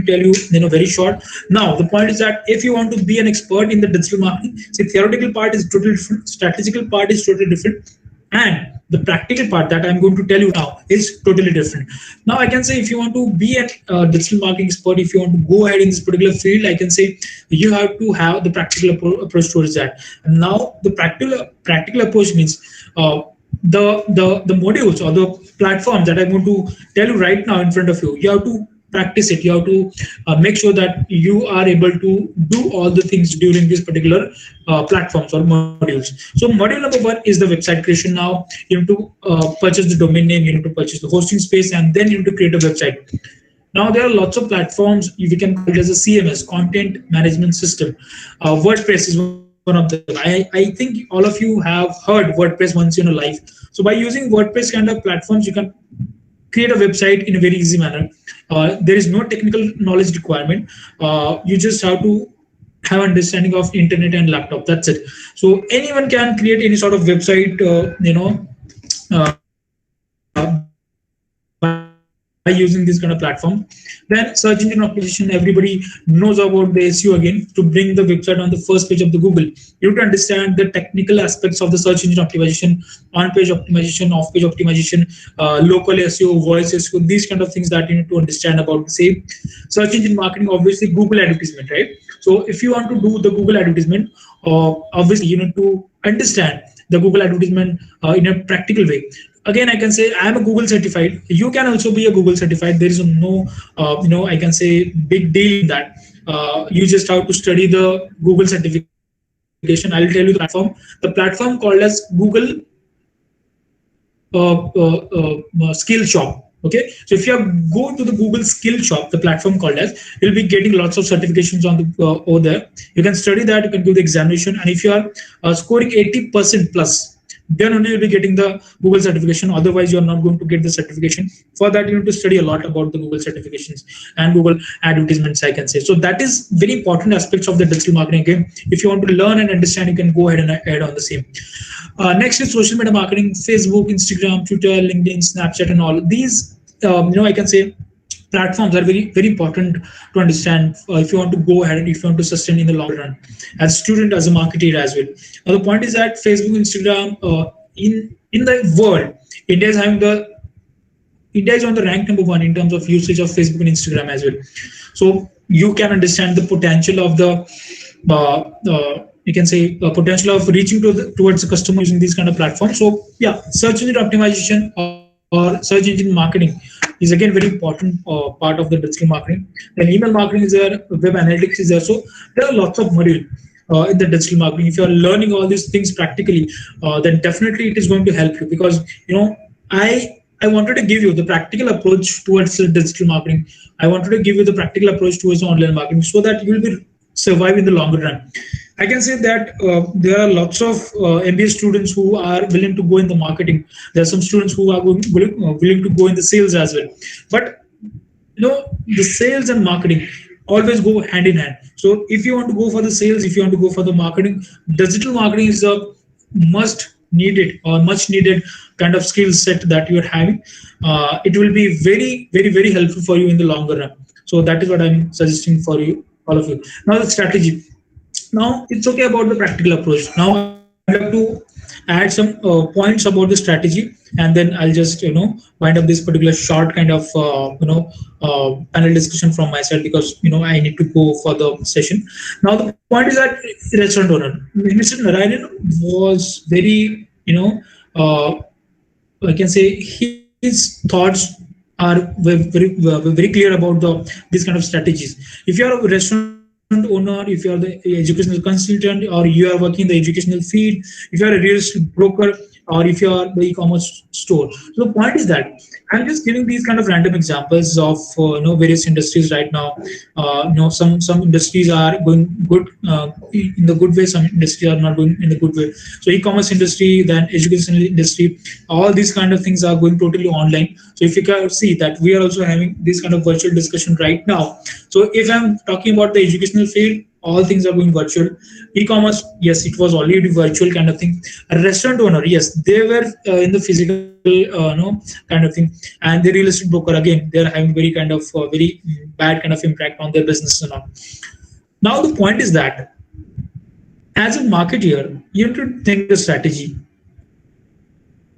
[SPEAKER 6] tell you, very short. Now the point is that if you want to be an expert in the digital marketing, see, theoretical part is totally different, strategical part is totally different, and the practical part that I'm going to tell you now is totally different. Now I can say, if you want to be a digital marketing expert, if you want to go ahead in this particular field, I can say you have to have the practical approach towards that. And now the practical approach means the modules or the platforms that I'm going to tell you right now in front of you, you have to practice it. You have to make sure that you are able to do all the things during this particular platforms or modules. So module number 1 is the website creation. Now you need to purchase the domain name, you need to purchase the hosting space, and then you need to create a website. Now there are lots of platforms. We can call it as a CMS, content management system. WordPress is one of them. I think all of you have heard WordPress once in your life. So by using WordPress kind of platforms, you can create a website in a very easy manner. There is no technical knowledge requirement. You just have to have understanding of internet and laptop. That's it. So anyone can create any sort of website, by using this kind of platform. Then search engine optimization, everybody knows about the SEO again. To bring the website on the first page of the Google, you have to understand the technical aspects of the search engine optimization, on-page optimization, off-page optimization, local SEO, voice SEO, these kind of things that you need to understand about the same. Search engine marketing, obviously Google advertisement, right? So if you want to do the Google advertisement, obviously you need to understand the Google advertisement in a practical way. Again, I can say I am a Google certified. You can also be a Google certified. There is no, I can say big deal in that. You just have to study the Google certification. I'll tell you the platform. The platform called as Google Skill Shop. Okay, so if you go to the Google Skill Shop, the platform called as, you'll be getting lots of certifications on the over there. You can study that. You can give the examination, and if you are scoring 80% plus, then only you'll be getting the Google certification. Otherwise, you're not going to get the certification. For that, you need to study a lot about the Google certifications and Google advertisements, I can say. So that is very important aspects of the digital marketing game. If you want to learn and understand, you can go ahead and add on the same. Next is social media marketing: Facebook, Instagram, Twitter, LinkedIn, Snapchat, and all these. I can say platforms are very, very important to understand if you want to go ahead and if you want to sustain in the long run as a student, as a marketer as well. Now the point is that Facebook, Instagram, in the world, India is on the rank number 1 in terms of usage of Facebook and Instagram as well. So you can understand the potential of the you can say potential of reaching towards the customer using these kind of platforms. So yeah, search engine optimization or search engine marketing is again very important part of the digital marketing. Then email marketing is there, web analytics is there. So there are lots of material in the digital marketing. If you are learning all these things practically, then definitely it is going to help you, because I wanted to give you the practical approach towards digital marketing. I wanted to give you the practical approach towards online marketing, so that you will be survive in the longer run. I can say that there are lots of MBA students who are willing to go in the marketing. There are some students who are willing to go in the sales as well. But the sales and marketing always go hand in hand. So if you want to go for the sales, if you want to go for the marketing, digital marketing is a must needed or much needed kind of skill set that you're having. It will be very, very, very helpful for you in the longer run. So that is what I'm suggesting for you, all of you. Now the strategy. Now it's okay about the practical approach. Now I'd like to add some points about the strategy, and then I'll just wind up this particular short kind of panel discussion from my side, because I need to go for the session. Now the point is that restaurant owner, Mr. Narayanan, was very I can say his thoughts are very clear about these kind of strategies. If you are a restaurant owner, if you are the educational consultant, or you are working in the educational field, if you are a real estate broker, or if you are the e-commerce store. So the point is that I'm just giving these kind of random examples of various industries right now. Some industries are going good in the good way, some industries are not going in the good way. So e-commerce industry, then educational industry, all these kind of things are going totally online. So if you can see that we are also having this kind of virtual discussion right now. So if I'm talking about the educational field, all things are going virtual. E-commerce, yes, it was already virtual kind of thing. A restaurant owner, yes, they were in the physical kind of thing. And the real estate broker, again, they're having very kind of very bad kind of impact on their business and all. Now the point is that as a marketer, you have to think the strategy.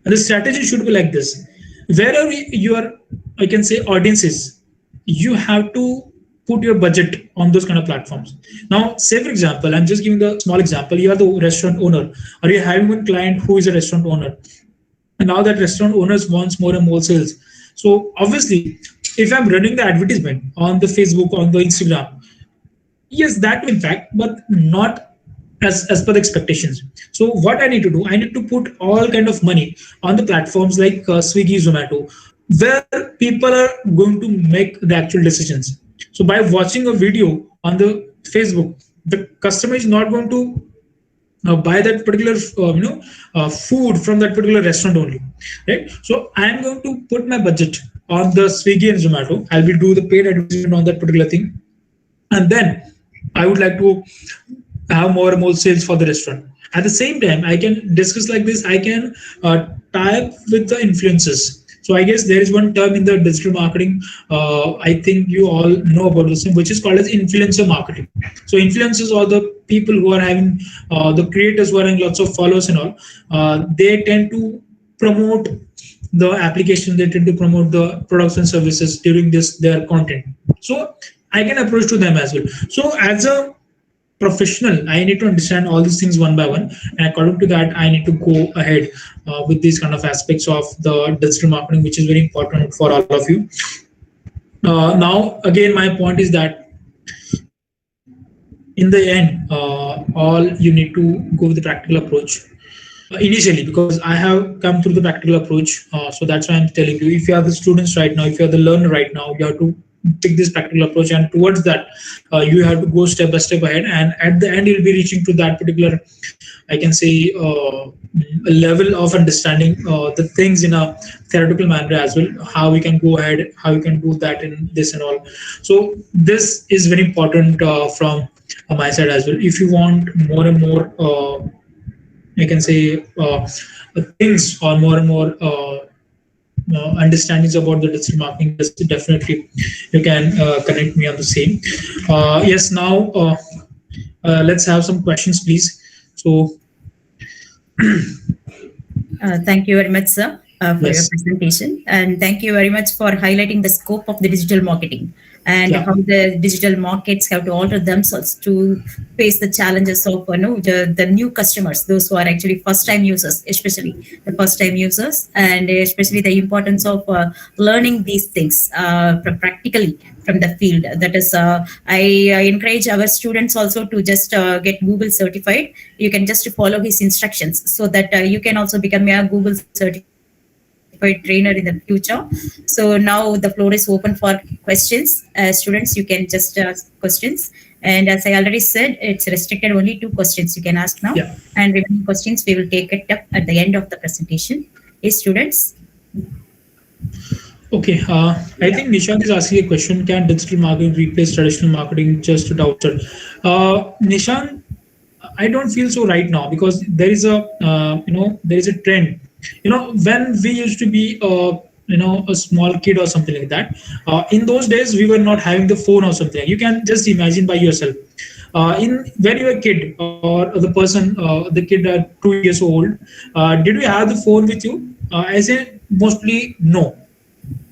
[SPEAKER 6] And the strategy should be like this. Wherever your, I can say, audiences, you have to put your budget on those kind of platforms. Now, say for example, I'm just giving the small example. You are the restaurant owner, or you're having one client who is a restaurant owner, and now that restaurant owners wants more and more sales. So obviously, if I'm running the advertisement on the Facebook, on the Instagram, yes, that will impact, but not as per the expectations. So what I need to do, I need to put all kind of money on the platforms like Swiggy, Zomato, where people are going to make the actual decisions. So by watching a video on the Facebook, the customer is not going to buy that particular food from that particular restaurant only, right? So I am going to put my budget on the Swiggy and Zomato. I will do the paid advertisement on that particular thing, and then I would like to have more and more sales for the restaurant. At the same time, I can discuss like this. I can tie up with the influencers. So I guess there is one term in the digital marketing. I think you all know about this, which is called as influencer marketing. So influencers are the people who are having the creators who are having lots of followers and all. They tend to promote the application. They tend to promote the products and services during their content. So I can approach to them as well. So as a professional, I need to understand all these things one by one, and according to that, I need to go ahead with these kind of aspects of the digital marketing, which is very important for all of you. Now, again, my point is that in the end, all you need to go with the practical approach initially, because I have come through the practical approach. So that's why I'm telling you, if you are the students right now, if you are the learner right now, you have to take this practical approach, and towards that you have to go step by step ahead, and at the end you'll be reaching to that particular, I can say, level of understanding the things in a theoretical manner as well, how we can go ahead, how we can do that in this and all. So this is very important from my side as well. If you want more and more I can say things, or more and more understandings about the digital marketing, definitely you can connect me on the same. Yes, now let's have some questions, please. So
[SPEAKER 3] thank you very much, sir, for your presentation, and thank you very much for highlighting the scope of the digital marketing. and how the digital markets have to alter themselves to face the challenges of the new customers, those who are actually first-time users, especially the first-time users, and especially the importance of learning these things practically from the field. That is, I encourage our students also to just get Google certified. You can just follow his instructions so that you can also become a Google certified trainer in the future. So now the floor is open for questions. Students, you can just ask questions. And as I already said, it's restricted only to questions you can ask now.
[SPEAKER 6] Yeah.
[SPEAKER 3] And remaining questions, we will take it up at the end of the presentation. Yes, students?
[SPEAKER 6] Okay, I think Nishant is asking a question. Can digital marketing replace traditional marketing? Just a doubt, sir. Nishant, I don't feel so right now, because there is a there is a trend. When we used to be a small kid or something like that, in those days we were not having the phone or something. You can just imagine by yourself. When you were a kid, or the kid at 2 years old, did you have the phone with you? As in, mostly no.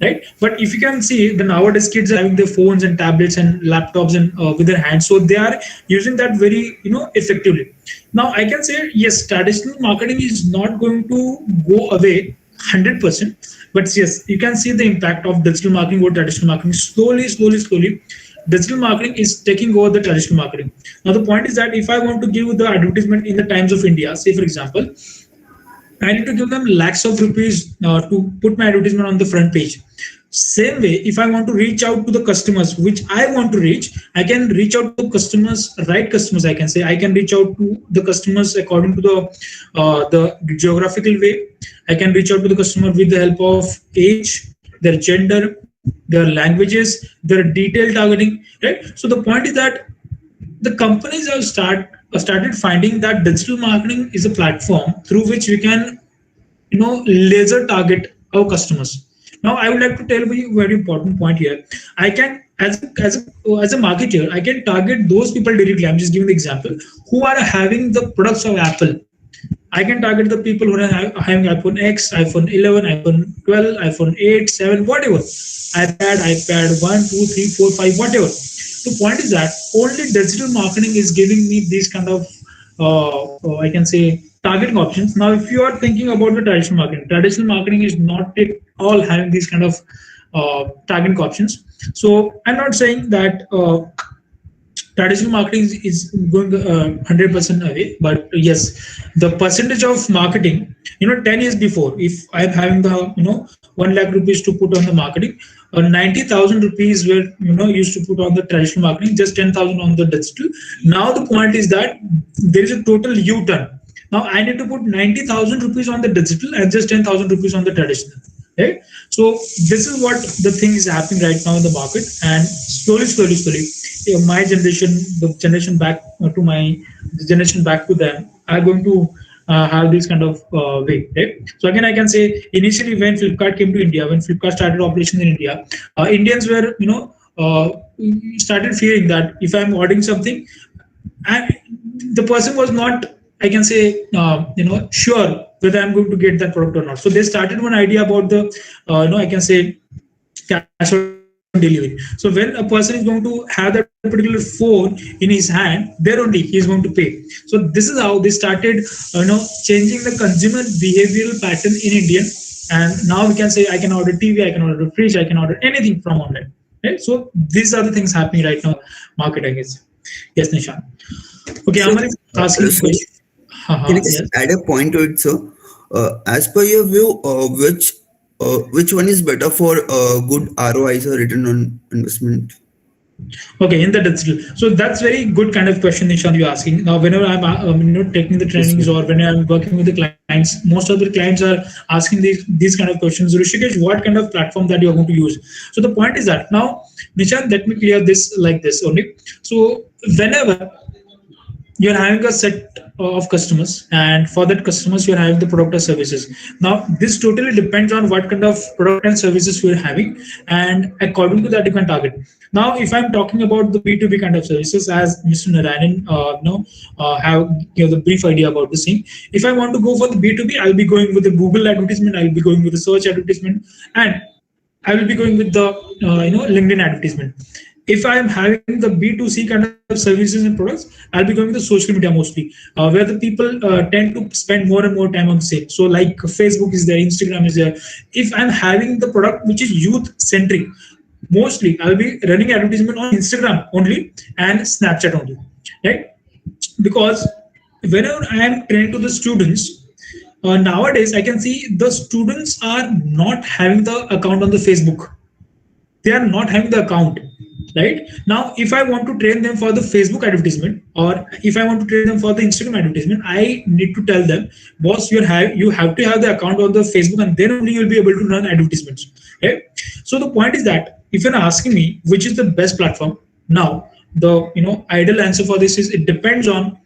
[SPEAKER 6] Right, but if you can see, the nowadays kids are having their phones and tablets and laptops and with their hands, so they are using that very effectively. Now I can say yes, traditional marketing is not going to go away 100%, but yes, you can see the impact of digital marketing over traditional marketing. Slowly, digital marketing is taking over the traditional marketing. Now the point is that if I want to give the advertisement in the Times of India, say for example, I need to give them lakhs of rupees to put my advertisement on the front page. Same way, if I want to reach out to the customers which I want to reach, I can reach out to customers, right customers. I can say I can reach out to the customers according to the geographical way. I can reach out to the customer with the help of age, their gender, their languages, their detailed targeting. Right. So the point is that the companies have started finding that digital marketing is a platform through which we can laser target our customers. Now I would like to tell you a very important point here. I can, as a marketer, I can target those people directly. I'm just giving the example, who are having the products of Apple. I can target the people who are having iPhone X, iPhone 11, iPhone 12, iPhone 8, 7, whatever. iPad 1, 2, 3, 4, 5, whatever. The point is that only digital marketing is giving me these kind of, I can say, targeting options. Now, if you are thinking about the traditional marketing is not at all having these kind of targeting options. So I'm not saying that traditional marketing is going 100% away, but yes, the percentage of marketing, 10 years before, if I'm having the 1 lakh rupees to put on the marketing, 90,000 rupees were used to put on the traditional marketing, just 10,000 on the digital. Now the point is that there is a total U-turn. Now I need to put 90,000 rupees on the digital and just 10,000 rupees on the traditional. Right? So this is what the thing is happening right now in the market, and slowly, my generation, the generation back to them, are going to have this kind of way. Right? So again, I can say initially when Flipkart came to India, when Flipkart started operations in India, Indians were started fearing that if I'm ordering something, and the person was not, I can say, sure whether I'm going to get that product or not. So they started one idea about the, I can say, cash on delivery. So when a person is going to have that particular phone in his hand, there only he is going to pay. So this is how they started, changing the consumer behavioral pattern in Indian. And now we can say I can order TV, I can order a fridge, I can order anything from online. Right? So these are the things happening right now, market, I guess. Yes, Nishan. Okay,
[SPEAKER 14] So,
[SPEAKER 6] Amar is asking a question.
[SPEAKER 14] Can I just add a point to it, sir? As per your view, which one is better for good ROIs or return on investment?
[SPEAKER 6] Okay, in the digital. So that's very good kind of question, Nishan, you're asking. Now, whenever I'm taking the trainings or when I'm working with the clients, most of the clients are asking these kind of questions. Rishikesh, what kind of platform that you're going to use? So the point is that now, Nishan, let me clear this like this only. So whenever you're having a set of customers, and for that customers you're having the product or services. Now this totally depends on what kind of product and services you're having, and according to that you can target. Now if I'm talking about the B2B kind of services, as Mr. Narayanan have the brief idea about the same. If I want to go for the B2B, I'll be going with the Google advertisement, I'll be going with the search advertisement, and I will be going with the LinkedIn advertisement. if I'm having the B2C kind of services and products, I'll be going with the social media mostly, where the people tend to spend more and more time on the same. So like Facebook is there, Instagram is there. If I'm having the product which is youth centric, mostly I'll be running advertisement on Instagram only and Snapchat only, right? Because whenever I am training to the students, nowadays I can see the students are not having the account on the Facebook. They are not having the account, right? Now if I want to train them for the Facebook advertisement, or if I want to train them for the Instagram advertisement, I need to tell them, boss, you have to have the account on the Facebook, and then only you'll be able to run advertisements. Okay, so the point is that if you're asking me which is the best platform, now the ideal answer for this is it depends on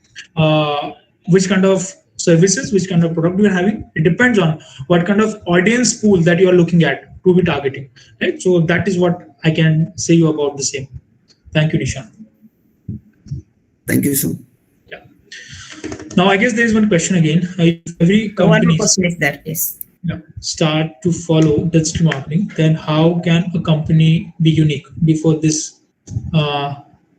[SPEAKER 6] which kind of services, which kind of product you're having. It depends on what kind of audience pool that you are looking at to be targeting, right? So that is what I can say you about the same. Thank you, Nishan.
[SPEAKER 14] Thank you, sir.
[SPEAKER 6] Yeah. Now I guess there is one question again. If every
[SPEAKER 3] One
[SPEAKER 6] company
[SPEAKER 3] question is that, yes.
[SPEAKER 6] start to follow digital marketing, then how can a company be unique before this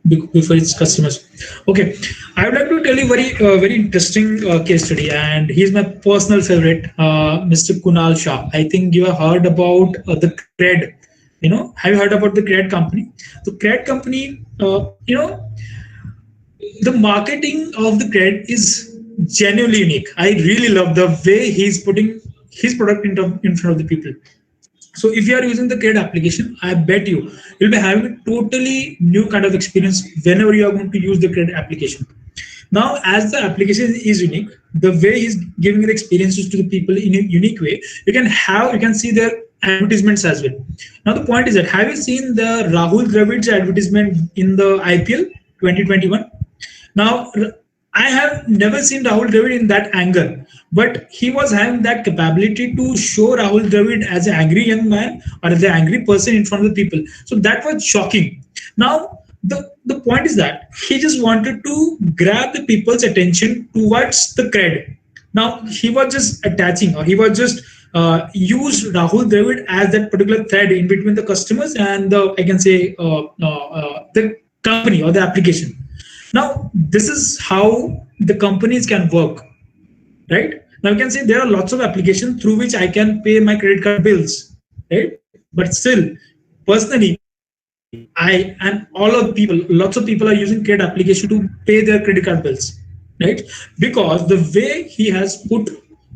[SPEAKER 6] before its customers? Okay, I would like to tell you very interesting case study, and he's my personal favorite, Mr. Kunal Shah. I think you have heard about the Cred. Have you heard about the Cred company? The Cred company, the marketing of the Cred is genuinely unique. I really love the way he's putting his product in front of the people. So if you are using the Cred application, I bet you'll be having a totally new kind of experience whenever you are going to use the Cred application. Now, as the application is unique, the way he's giving the experiences to the people in a unique way, you can see their advertisements as well. Now, the point is that, have you seen the Rahul Dravid's advertisement in the IPL 2021? Now, I have never seen Rahul Dravid in that angle, but he was having that capability to show Rahul Dravid as an angry young man or as an angry person in front of the people. So that was shocking. Now, the point is that he just wanted to grab the people's attention towards the Cred. Now, he was just attaching, or he was just use Rahul Dravid as that particular thread in between the customers and the company or the application. Now, this is how the companies can work, right? Now, you can say there are lots of applications through which I can pay my credit card bills, right? But still, personally, I and all of people, lots of people are using credit application to pay their credit card bills, right? Because the way he has put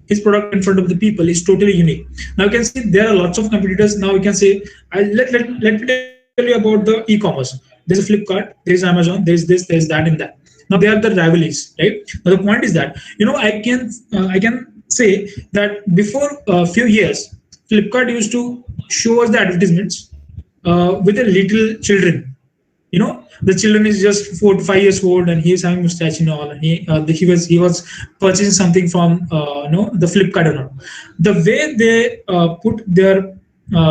[SPEAKER 6] his product in front of the people is totally unique. Now you can see there are lots of competitors. Now you can say, let me tell you about the e-commerce. There's a Flipkart, there's Amazon, there's this, there's that, and that. Now they are the rivalries, right? Now the point is that I can say that before a few years, Flipkart used to show us the advertisements with the little children. The children is just 4 to 5 years old, and he is having mustache and all. And he was purchasing something from the Flipkart and all. The way they put their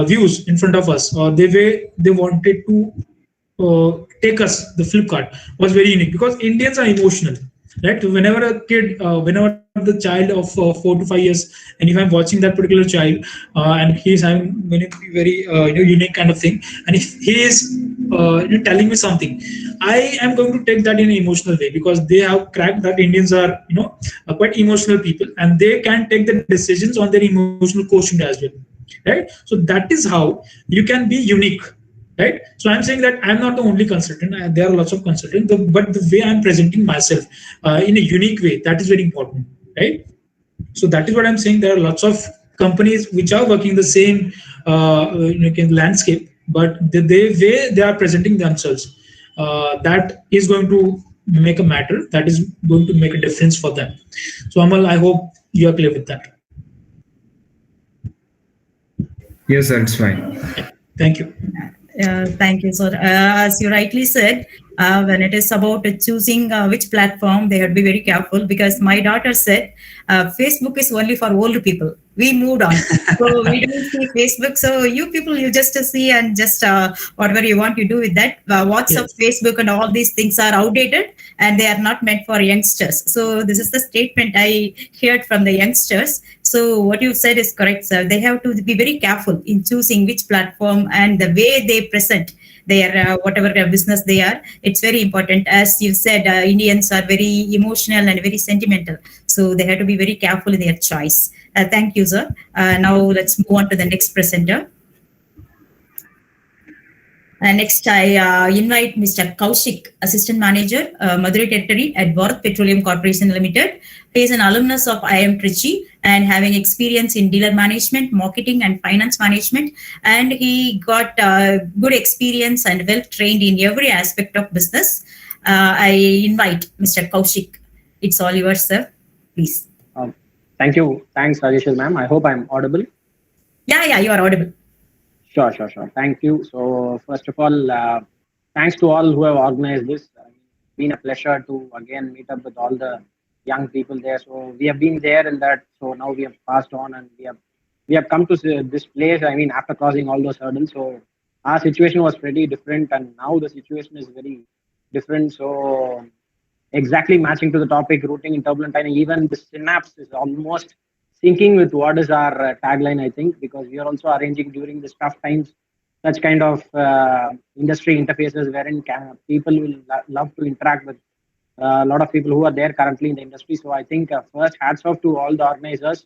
[SPEAKER 6] views in front of us, or the way they wanted to take us, the Flipkart, was very unique, because Indians are emotional, right? Whenever a kid, whenever the child of 4 to 5 years, and if I'm watching that particular child and he's having very unique kind of thing, and if he is telling me something, I am going to take that in an emotional way, because they have cracked that Indians are quite emotional people, and they can take the decisions on their emotional quotient as well, right? So that is how you can be unique. Right. So I'm saying that I'm not the only consultant. There are lots of consultants, but the way I'm presenting myself in a unique way, that is very important. Right. So that is what I'm saying. There are lots of companies which are working the same landscape, but the way they are presenting themselves, that is going to make a matter. That is going to make a difference for them. So Amal, I hope you are clear with that.
[SPEAKER 15] Yes, that's fine.
[SPEAKER 6] Thank you.
[SPEAKER 3] Thank you, sir. As you rightly said, when it is about choosing which platform, they have to be very careful, because my daughter said Facebook is only for old people. We moved on. So we don't see Facebook. So you people, you just see and just whatever you want to do with that. WhatsApp, yes. Facebook and all these things are outdated, and they are not meant for youngsters. So this is the statement I heard from the youngsters. So what you said is correct, sir. They have to be very careful in choosing which platform and the way they present. their whatever business they are. It's very important. As you said, Indians are very emotional and very sentimental, so they have to be very careful in their choice. Thank you, sir. Now let's move on to the next presenter. Next, I invite Mr. Kaushik, Assistant Manager, Madurai Territory at Bharat Petroleum Corporation Limited. He is an alumnus of IIM Trichy and having experience in dealer management, marketing, and finance management. And he got good experience and well trained in every aspect of business. I invite Mr. Kaushik. It's all yours, sir. Please.
[SPEAKER 16] Thank you. Thanks, Rajeshwar ma'am. I hope I'm audible.
[SPEAKER 3] Yeah, you are audible.
[SPEAKER 16] Sure. Thank you. So first of all, thanks to all who have organized this. It's been a pleasure to again meet up with all the young people there. So we have been there in that. So now we have passed on and we have come to this place. I mean, after crossing all those hurdles. So our situation was pretty different, and now the situation is very different. So exactly matching to the topic, routing in turbulent time. Even the synapse is almost syncing with what is our tagline, I think, because we are also arranging during this tough times such kind of industry interfaces wherein people will love to interact with a lot of people who are there currently in the industry. So I think first hats off to all the organizers,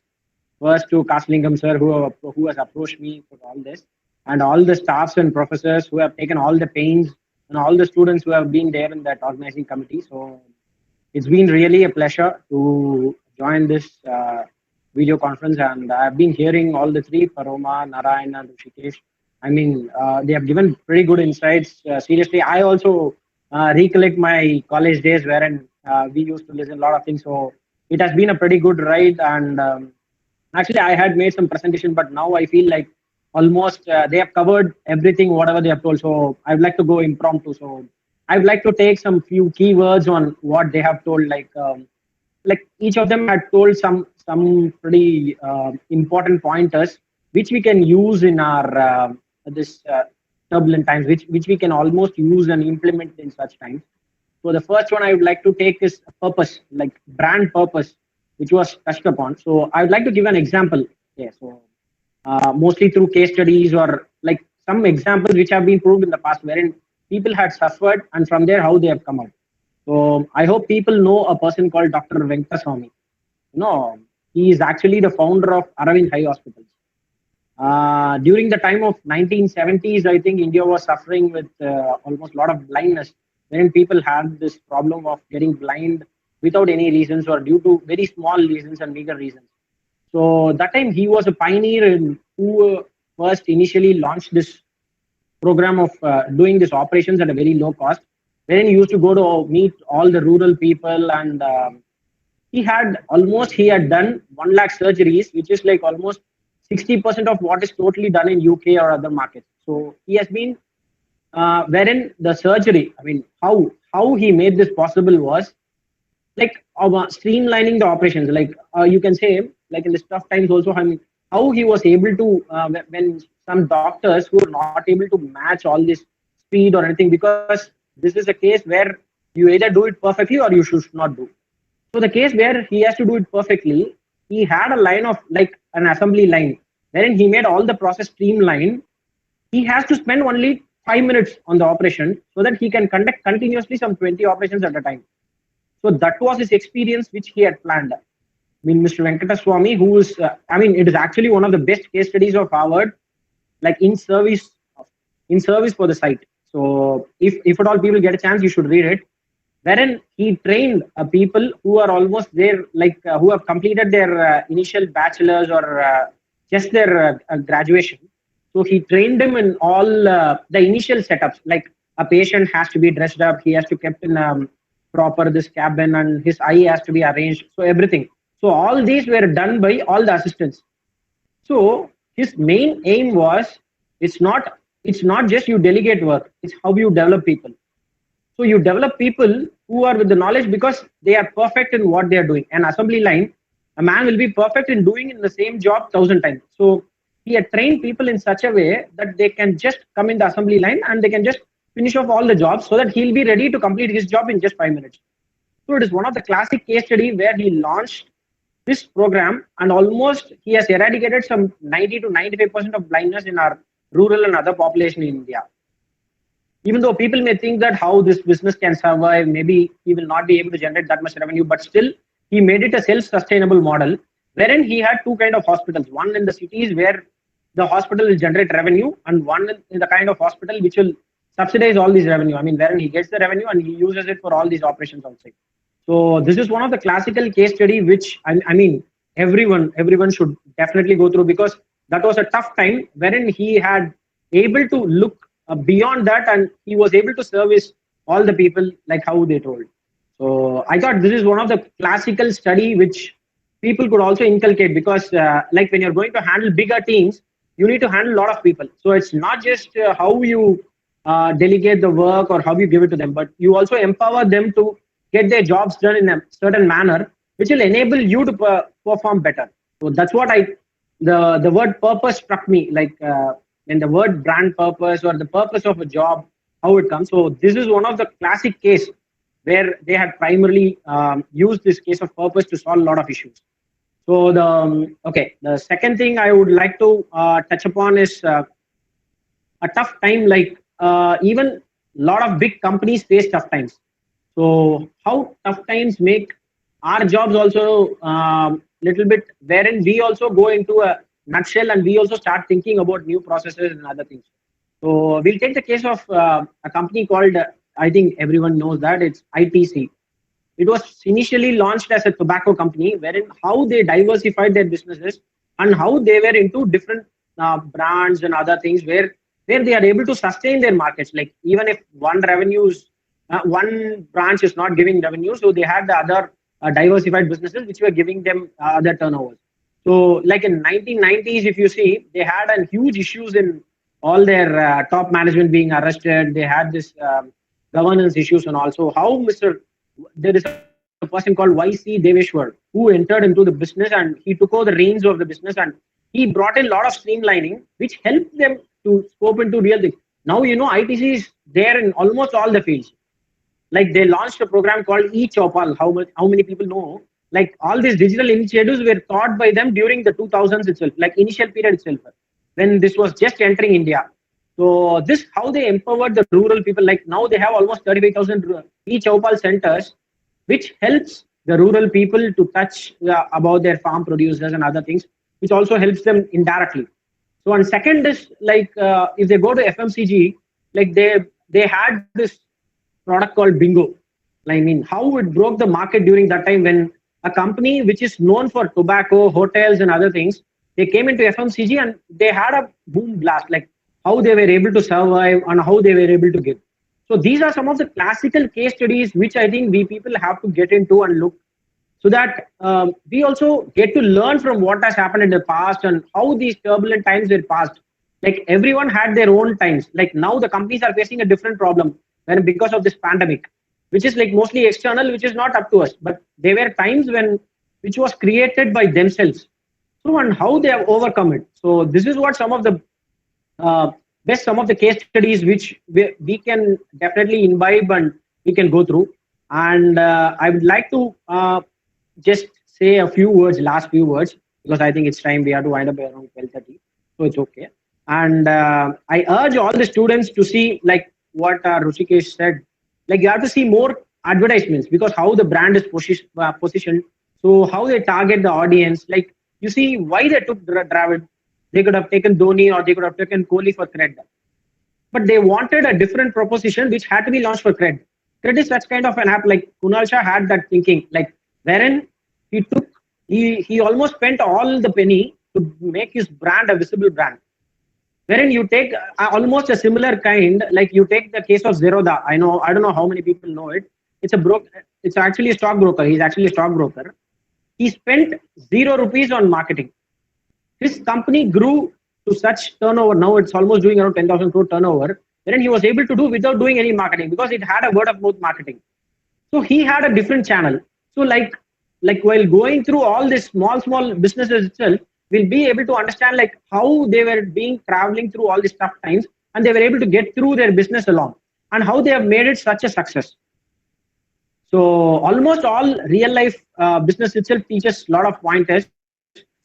[SPEAKER 16] first to Kaslingam sir who has approached me for all this, and all the staffs and professors who have taken all the pains, and all the students who have been there in that organizing committee. So it's been really a pleasure to join this video conference, and I've been hearing all the three, Paroma, Narayan, and Rishikesh. I mean, they have given pretty good insights. Seriously, I also recollect my college days wherein we used to listen a lot of things. So it has been a pretty good ride. And actually, I had made some presentation, but now I feel like almost they have covered everything, whatever they have told. So I'd like to go impromptu. So I'd like to take some few keywords on what they have told, like each of them had told some pretty important pointers which we can use in our this turbulent times, which we can almost use and implement in such times. So the first one I would like to take is purpose, like brand purpose, which was touched upon. So I would like to give an example. Yeah, so mostly through case studies or like some examples which have been proved in the past wherein people had suffered, and from there how they have come out. So I hope people know a person called Dr. Venktaswamy. No, he is actually the founder of Aravind Eye Hospitals. During the time of 1970s, I think India was suffering with almost a lot of blindness, wherein people had this problem of getting blind without any reasons or due to very small reasons and meager reasons. So that time he was a pioneer who first initially launched this program of doing these operations at a very low cost, wherein he used to go to meet all the rural people, and he had done 1 lakh surgeries, which is like almost 60% of what is totally done in UK or other markets. So he has been wherein the surgery, I mean, how he made this possible was like streamlining the operations. Like you can say, like in the tough times also, I mean, how he was able to when some doctors who are not able to match all this speed or anything, because this is a case where you either do it perfectly or you should not do. So the case where he has to do it perfectly, he had a line of like an assembly line wherein he made all the process streamlined. He has to spend only 5 minutes on the operation so that he can conduct continuously some 20 operations at a time. So that was his experience which he had planned. I mean, Mr. Venkataswamy, who is, it is actually one of the best case studies of Harvard, like in service for the site. So if at all people get a chance, you should read it. Wherein he trained people who are almost there, like who have completed their initial bachelor's or just their graduation. So he trained them in all the initial setups, like a patient has to be dressed up, he has to kept in proper this cabin, and his eye has to be arranged. So everything. So all these were done by all the assistants. So his main aim was, it's not just you delegate work, it's how you develop people. So you develop people who are with the knowledge because they are perfect in what they are doing. An assembly line, a man will be perfect in doing in the same job 1,000 times. So he had trained people in such a way that they can just come in the assembly line and they can just finish off all the jobs so that he'll be ready to complete his job in just 5 minutes. So it is one of the classic case study where he launched this program, and almost he has eradicated some 90 to 95% of blindness in our rural and other population in India. even though people may think that how this business can survive, maybe he will not be able to generate that much revenue, but still he made it a self-sustainable model, wherein he had two kind of hospitals, one in the cities where the hospital will generate revenue, and one in the kind of hospital which will subsidize all these revenue. I mean, wherein he gets the revenue and he uses it for all these operations outside. So this is one of the classical case study which I mean everyone should definitely go through, because that was a tough time wherein he had able to look beyond that, and he was able to service all the people like how they told. So I thought this is one of the classical study which people could also inculcate, because like when you're going to handle bigger teams, you need to handle a lot of people. So it's not just how you delegate the work or how you give it to them, but you also empower them to get their jobs done in a certain manner, which will enable you to perform better. So that's what the word purpose struck me, like when the word brand purpose or the purpose of a job, how it comes. So this is one of the classic case where they had primarily used this case of purpose to solve a lot of issues. So the second thing I would like to touch upon is a tough time, like even a lot of big companies face tough times. So how tough times make our jobs also little bit, wherein we also go into a nutshell and we also start thinking about new processes and other things. So we'll take the case of a company called, I think everyone knows that, it's ITC. It was initially launched as a tobacco company, wherein how they diversified their businesses and how they were into different brands and other things where they are able to sustain their markets. Like even if one branch is not giving revenue, so they had the other diversified businesses which were giving them other turnovers. So like in 1990s, if you see, they had a huge issues in all their top management being arrested. They had this governance issues, and also how there is a person called YC Deveshwar who entered into the business and he took over the reins of the business, and he brought in a lot of streamlining which helped them to scope into real things. Now, ITC is there in almost all the fields. Like they launched a program called eChaupal. How many people know? Like all these digital initiatives were thought by them during the 2000s itself, like initial period itself, when this was just entering India. So this, how they empowered the rural people. Like now they have almost 35,000 eChaupal centers, which helps the rural people to touch about their farm producers and other things, which also helps them indirectly. So and second is like if they go to FMCG, like they had this product called Bingo. I mean, how it broke the market during that time when a company which is known for tobacco, hotels and other things, they came into FMCG and they had a boom blast, like how they were able to survive and how they were able to give. So these are some of the classical case studies which I think we people have to get into and look, so that we also get to learn from what has happened in the past and how these turbulent times were passed. Like everyone had their own times. Like now the companies are facing a different problem because of this pandemic, which is like mostly external, which is not up to us. But there were times which was created by themselves. So and how they have overcome it. So this is what some of the some of the case studies which we can definitely imbibe and we can go through. And I would like to just say a few words, last few words, because I think it's time we have to wind up around 12:30. So it's okay. And I urge all the students to see like what Rushikesh said. Like you have to see more advertisements, because how the brand is positioned. So how they target the audience. Like you see why they took Dravid. They could have taken Dhoni or they could have taken Kohli for cred. But they wanted a different proposition which had to be launched for cred. Cred is such kind of an app, like Kunal Shah had that thinking, like wherein he almost spent all the penny to make his brand a visible brand. Wherein you take almost a similar kind, like you take the case of Zerodha. I don't know how many people know it. It's actually a stockbroker. He's actually a stockbroker. He spent 0 rupees on marketing. His company grew to such turnover. Now it's almost doing around 10,000 crore turnover. Then he was able to do without doing any marketing, because it had a word of mouth marketing. So he had a different channel. So like while going through all these small businesses itself, we'll be able to understand like how they were traveling through all these tough times, and they were able to get through their business along, and how they have made it such a success. So almost all real life business itself teaches a lot of pointers.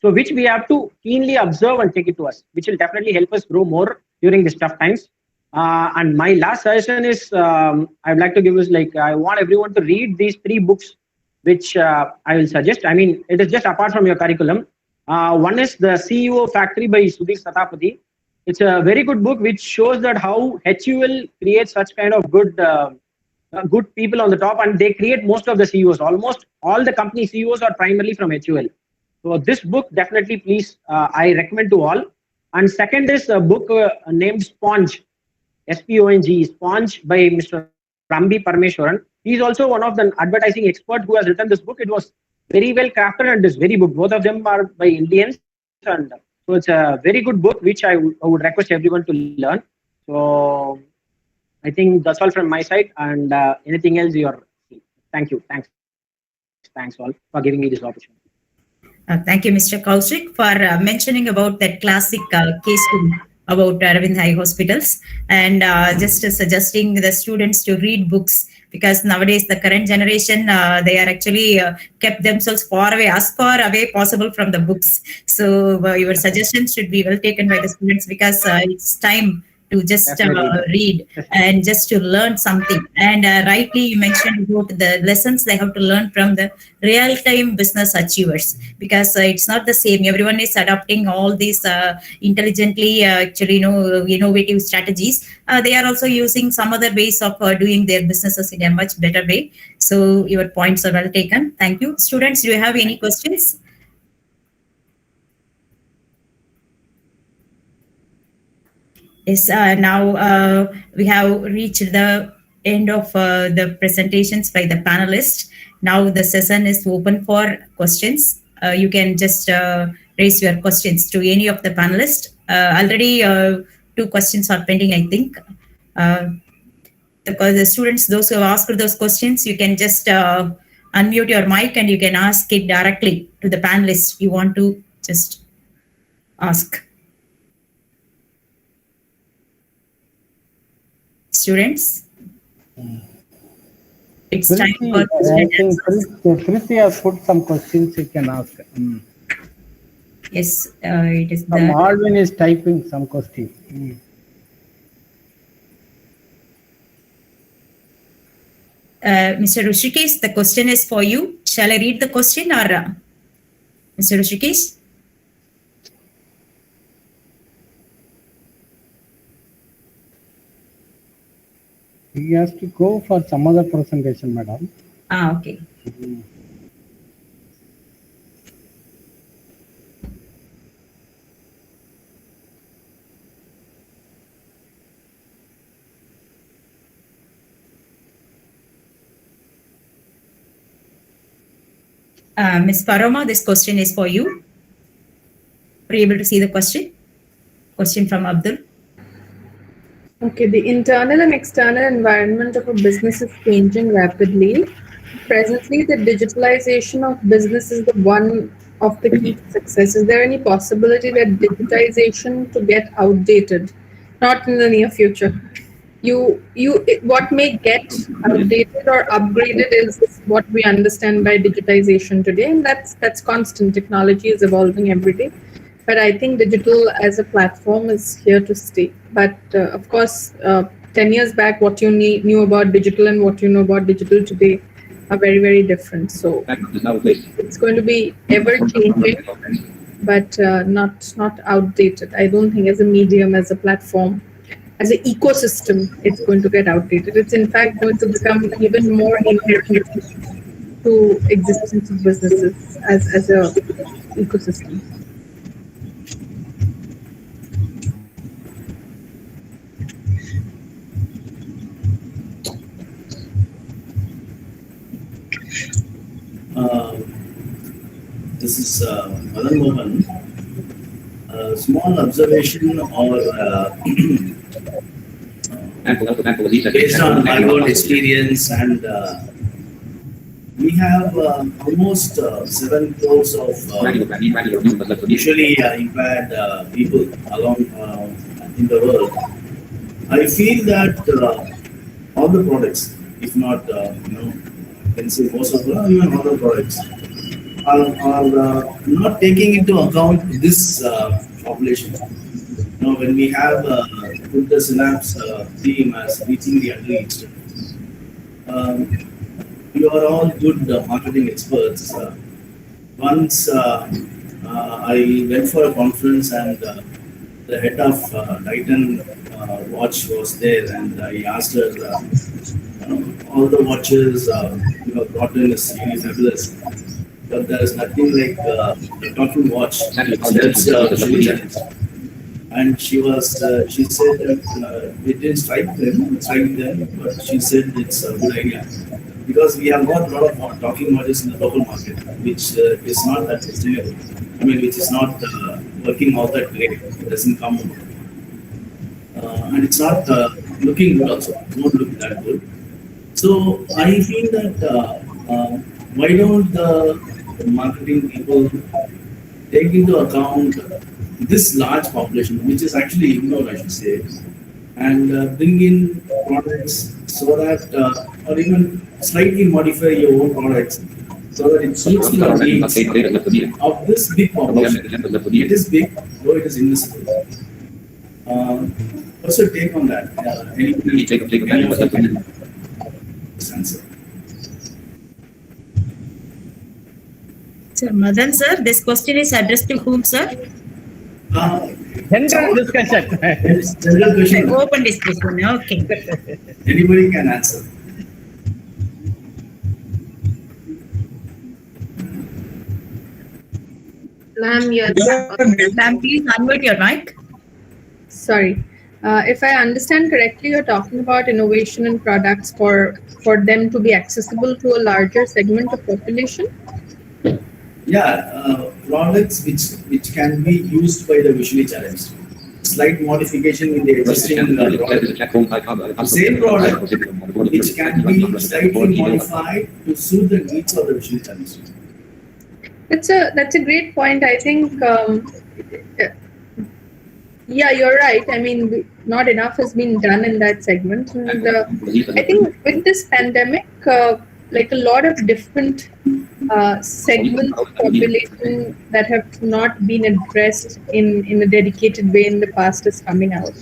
[SPEAKER 16] So which we have to keenly observe and take it to us, which will definitely help us grow more during these tough times. And my last suggestion is I'd like to give is like I want everyone to read these 3 books, which I will suggest. I mean, it is just apart from your curriculum. One is the CEO Factory by Sudhir Satapathy. It's a very good book which shows that how HUL creates such kind of good people on the top, and they create most of the CEOs. Almost all the company CEOs are primarily from HUL. So this book definitely, please, I recommend to all. And second is a book named Sponge, SPONG, Sponge by Mr. Rambi Parmeshwaran. He's also one of the advertising expert who has written this book. It was very well crafted and is very good. Both of them are by Indians, and so it's a very good book which I would request everyone to learn. So I think that's all from my side, and anything else you're. Thank you. Thanks all for giving me this opportunity.
[SPEAKER 3] Thank you, Mr. Kaushik, for mentioning about that classic case study about Aravind Eye Hospitals, and just suggesting the students to read books, because nowadays the current generation, they are actually kept themselves far away, as far away possible from the books. So your suggestions should be well taken by the students, because it's time to just read and just to learn something. And rightly you mentioned about the lessons they have to learn from the real-time business achievers, because it's not the same. Everyone is adopting all these intelligently, actually, innovative strategies. They are also using some other ways of doing their businesses in a much better way. So your points are well taken. Thank you. Students, do you have any questions? Yes, now we have reached the end of the presentations by the panelists. Now the session is open for questions. You can just raise your questions to any of the panelists. Already 2 questions are pending, I think. The students, those who have asked those questions, you can just unmute your mic and you can ask it directly to the panelists you want to just ask. Students, it's time for
[SPEAKER 9] Christy has put some questions you can ask.
[SPEAKER 3] Yes, it is there.
[SPEAKER 9] Marvin is typing some questions.
[SPEAKER 3] Mr. Rishikesh, the question is for you. Shall I read the question, or Mr. Rishikesh?
[SPEAKER 9] He has to go for some other presentation, madam.
[SPEAKER 3] Okay. Ms. Paroma, this question is for you. Are you able to see the question? Question from Abdul.
[SPEAKER 8] Okay, the internal and external environment of a business is changing rapidly. Presently, the digitalization of business is the one of the key to success. Is there any possibility that digitization to get outdated? Not in the near future. What may get outdated or upgraded is what we understand by digitization today, and that's constant. Technology is evolving every day. But I think digital as a platform is here to stay. But of course, 10 years back, what you knew about digital and what you know about digital today are very, very different. So it's going to be ever changing, but not outdated. I don't think as a medium, as a platform, as an ecosystem, it's going to get outdated. It's in fact going to become even more inherent to existence of businesses as a ecosystem.
[SPEAKER 1] This is Madan Mohan. Small observation or based on my own experience, and we have almost 7 crores of visually impaired people along in the world. I feel that all the products, if not can say most of the even other products, are not taking into account this population. when we have put the Synapse theme as reaching the unreached, you are all good marketing experts. Once I went for a conference and the head of Titan watch was there, and I asked her, all the watches you have brought in is really fabulous, but there is nothing like a talking watch. That's visually challenged. And she said that it didn't strike them, but she said it's a good idea because we have got a lot of talking watches in the local market, which is not that sustainable. I mean, which is not working all that great. It doesn't come, and it's not looking good also. It won't look that good. So I feel that why don't the marketing people take into account this large population, which is actually ignored, I should say, and bring in products so that, or even slightly modify your own products so that it suits the needs of this big population. It is big, though it is invisible. What's your take on that? Anybody take this answer?
[SPEAKER 3] Sir, Madan sir, this question is addressed to whom, sir?
[SPEAKER 9] General discussion.
[SPEAKER 1] General question.
[SPEAKER 3] Open discussion. Okay.
[SPEAKER 1] Anybody can answer.
[SPEAKER 8] Ma'am,
[SPEAKER 3] Ma'am, please unmute your mic.
[SPEAKER 8] Sorry. If I understand correctly, you're talking about innovation in products for them to be accessible to a larger segment of population?
[SPEAKER 1] Yeah, products which can be used by the visually challenged. Slight modification in the existing product. Same product which can be slightly modified to suit the needs of the visually challenged.
[SPEAKER 8] That's a great point. I think, yeah, you're right. I mean, not enough has been done in that segment. And I think with this pandemic, like a lot of different segments of population that have not been addressed in a dedicated way in the past is coming out.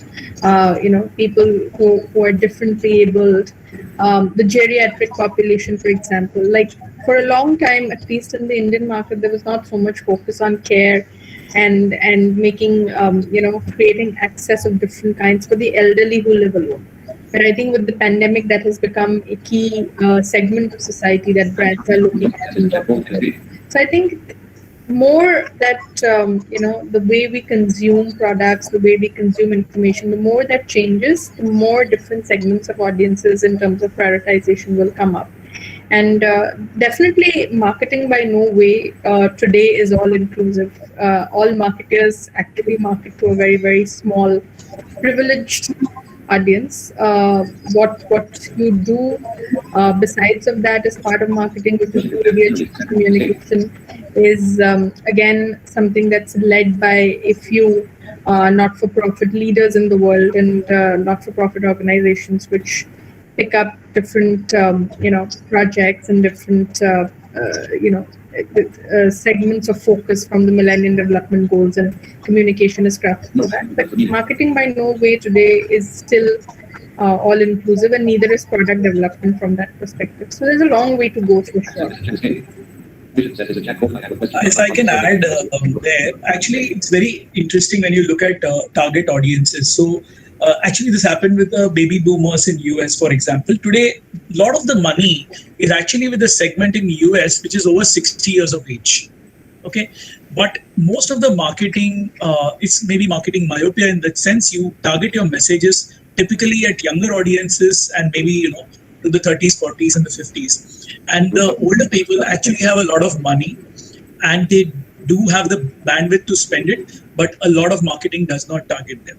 [SPEAKER 8] People who are differently abled, the geriatric population, for example. Like for a long time, at least in the Indian market, there was not so much focus on care and making creating access of different kinds for the elderly who live alone. But I think with the pandemic, that has become a key segment of society that brands are looking at. So I think more that the way we consume products, the way we consume information, the more that changes, the more different segments of audiences in terms of prioritization will come up. And definitely marketing by no way today is all inclusive. All marketers actually market to a very, very small, privileged audience. What you do besides of that as part of marketing, which is behavior communication, is again something that's led by a few not-for-profit leaders in the world and not-for-profit organizations which pick up different projects and different segments of focus from the Millennium Development Goals, and communication is crafted for that. But marketing by no way today is still all inclusive, and neither is product development from that perspective. So there's a long way to go for sure.
[SPEAKER 7] If I can add there, actually, it's very interesting when you look at target audiences. So actually, this happened with the baby boomers in US, for example. Today, a lot of the money is actually with the segment in US, which is over 60 years of age. Okay, but most of the marketing, it's maybe marketing myopia in that sense. You target your messages typically at younger audiences and maybe, to the 30s, 40s, and the 50s. And the older people actually have a lot of money and they do have the bandwidth to spend it, but a lot of marketing does not target them.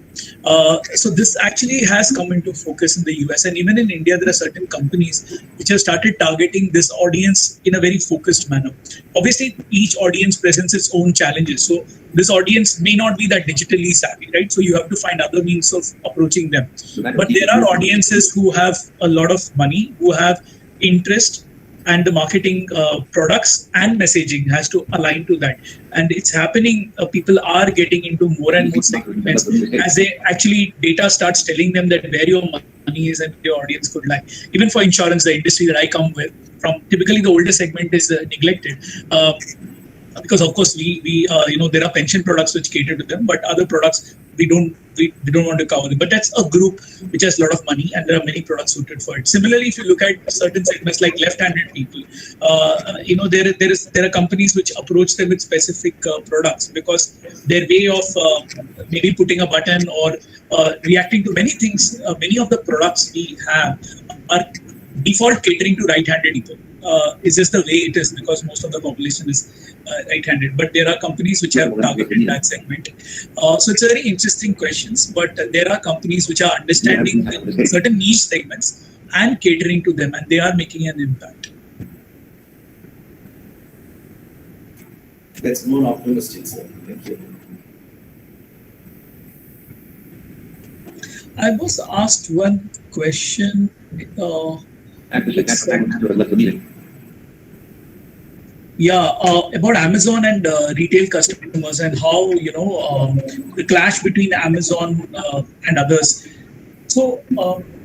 [SPEAKER 7] So this actually has come into focus in the US, and even in India, there are certain companies which have started targeting this audience in a very focused manner. Obviously, each audience presents its own challenges. So this audience may not be that digitally savvy, right? So you have to find other means of approaching them. But there are audiences who have a lot of money, who have interest, and the marketing products and messaging has to align to that. And it's happening. People are getting into more and more segments as they actually data starts telling them that where your money is and your audience could lie. Even for insurance, the industry that I come with from, typically the older segment is neglected. Because of course we there are pension products which cater to them, but other products we don't want to cover them. But that's a group which has a lot of money, and there are many products suited for it. Similarly, if you look at certain segments like left-handed people, there are companies which approach them with specific products because their way of maybe putting a button or reacting to many things. Many of the products we have are default catering to right-handed people. It's just the way it is because most of the population is right-handed. But there are companies which have targeted that segment. So it's a very interesting questions. But there are companies which are understanding certain niche segments and catering to them, and they are making an impact.
[SPEAKER 1] That's more optimistic, sir. Thank you.
[SPEAKER 7] I was asked one question. About Amazon and retail customers and how the clash between Amazon and others. So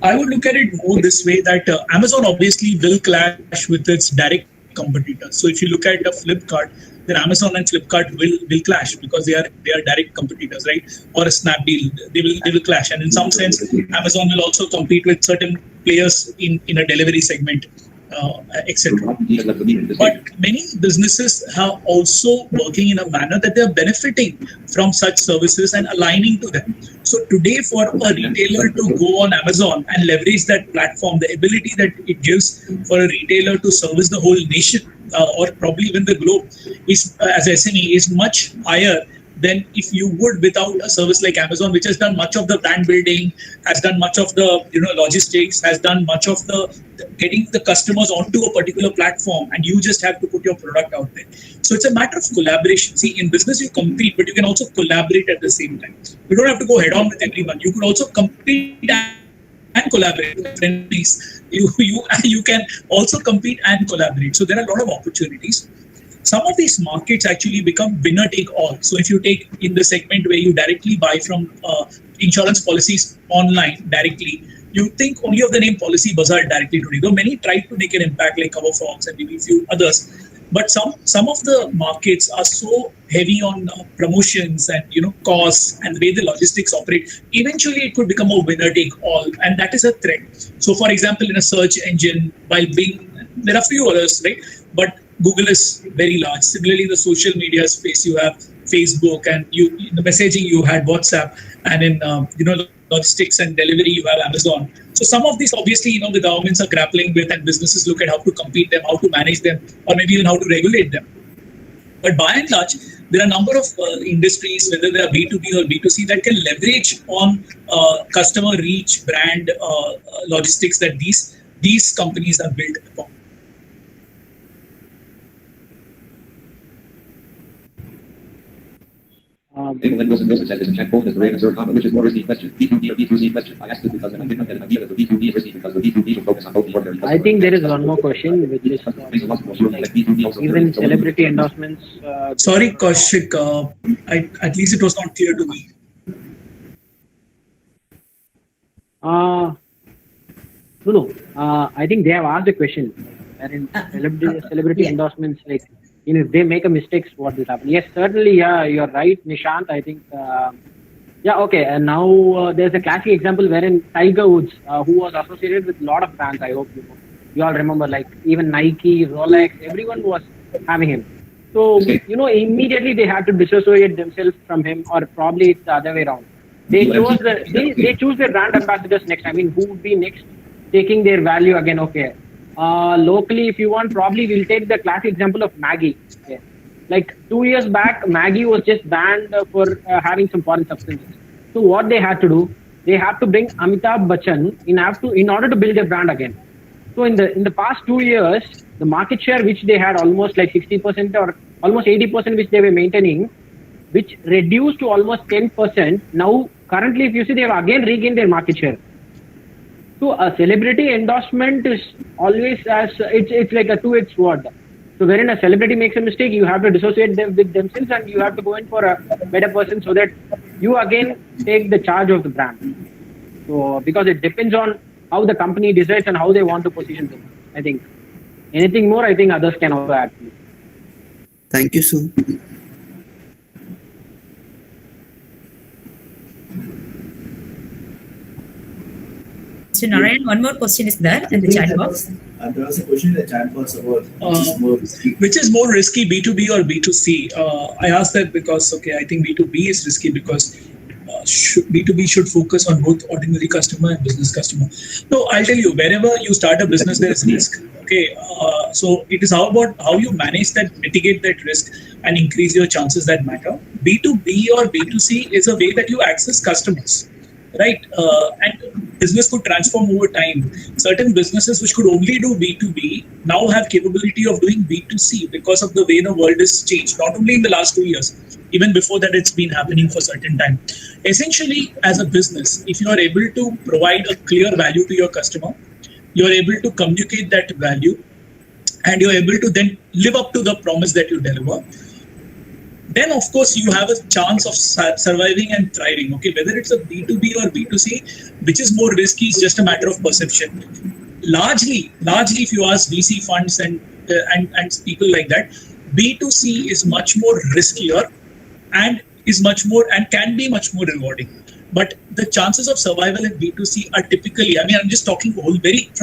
[SPEAKER 7] I would look at it more this way that Amazon obviously will clash with its direct competitors. So if you look at Flipkart, then Amazon and Flipkart will clash because they are direct competitors, right? Or a Snapdeal, they will clash. And in some sense, Amazon will also compete with certain players in a delivery segment. Etc. But many businesses are also working in a manner that they are benefiting from such services and aligning to them. So today, for a retailer to go on Amazon and leverage that platform, the ability that it gives for a retailer to service the whole nation or probably even the globe is, as SME, is much higher than if you would without a service like Amazon, which has done much of the brand building, has done much of the logistics, has done much of the getting the customers onto a particular platform, and you just have to put your product out there. So it's a matter of collaboration. See, in business you compete, but you can also collaborate at the same time. You don't have to go head on with everyone. You could also compete and collaborate with friends. You can also compete and collaborate. So there are a lot of opportunities. Some of these markets actually become winner take all. So if you take in the segment where you directly buy from insurance policies online directly, you think only of the name Policy Bazaar directly today. Though many tried to make an impact like CoverFox and maybe a few others. But some of the markets are so heavy on promotions and costs and the way the logistics operate. Eventually, it could become a winner take all, and that is a threat. So, for example, in a search engine, while Bing, there are few others, right? But Google is very large. Similarly, in the social media space, you have Facebook, and in the messaging you had WhatsApp, and in logistics and delivery you have Amazon. So some of these, obviously, the governments are grappling with, and businesses look at how to compete them, how to manage them, or maybe even how to regulate them. But by and large, there are a number of industries, whether they are B2B or B2C, that can leverage on customer reach, brand, logistics that these companies are built upon.
[SPEAKER 17] Which is more risky question. B2B or B2C question. I asked this because I didn't get an idea that the B2B is risky because the B2B will focus on both the
[SPEAKER 16] I think there is one more question, which is even celebrity endorsements.
[SPEAKER 7] Sorry, Kaushik. At least it was not clear to me.
[SPEAKER 16] No. I think they have asked a question. Wherein celebrity endorsements, like, if they make a mistake, what will happen? Yes, certainly, yeah, you're right, Nishant. I think, okay. And now there's a classic example wherein Tiger Woods, who was associated with a lot of brands, I hope you all remember, like even Nike, Rolex, everyone was having him. So, immediately they had to dissociate themselves from him, or probably it's the other way around. They choose their brand ambassadors next. I mean, who would be next taking their value again? Okay. Locally, if you want, probably we'll take the classic example of Maggie. Okay. Like 2 years back, Maggie was just banned for having some foreign substances. So what they had to do, they have to bring Amitabh Bachchan in order to build their brand again. So in the past 2 years, the market share which they had almost like 60% or almost 80% which they were maintaining, which reduced to almost 10%. Now currently, if you see, they have again regained their market share. So a celebrity endorsement is always it's like a two-edged sword. So wherein a celebrity makes a mistake, you have to dissociate them with themselves, and you have to go in for a better person so that you again take the charge of the brand. So because it depends on how the company decides and how they want to position them. I think anything more, I think others can also add.
[SPEAKER 14] Thank you, sir.
[SPEAKER 3] Mr. Narayan, one more question is there in the chat box.
[SPEAKER 1] There was a question in the chat box about
[SPEAKER 7] which is more risky, B2B or B2C? I asked that because, I think B2B is risky because B2B should focus on both ordinary customer and business customer. No, I'll tell you, wherever you start a business, there is risk. So it is about how you manage that, mitigate that risk, and increase your chances that matter. B2B or B2C is a way that you access customers. Right, and business could transform over time. Certain businesses which could only do B2B now have capability of doing B2C because of the way the world has changed. Not only in the last 2 years, even before that, it's been happening for certain time. Essentially, as a business, if you are able to provide a clear value to your customer, you are able to communicate that value, and you're able to then live up to the promise that you deliver. Then, of course, you have a chance of surviving and thriving. Whether it's a B2B or B2C, which is more risky, is just a matter of perception. Largely, if you ask VC funds and people like that, B2C is much more riskier and is much more and can be much more rewarding. But the chances of survival in B2C are typically, I'm just talking from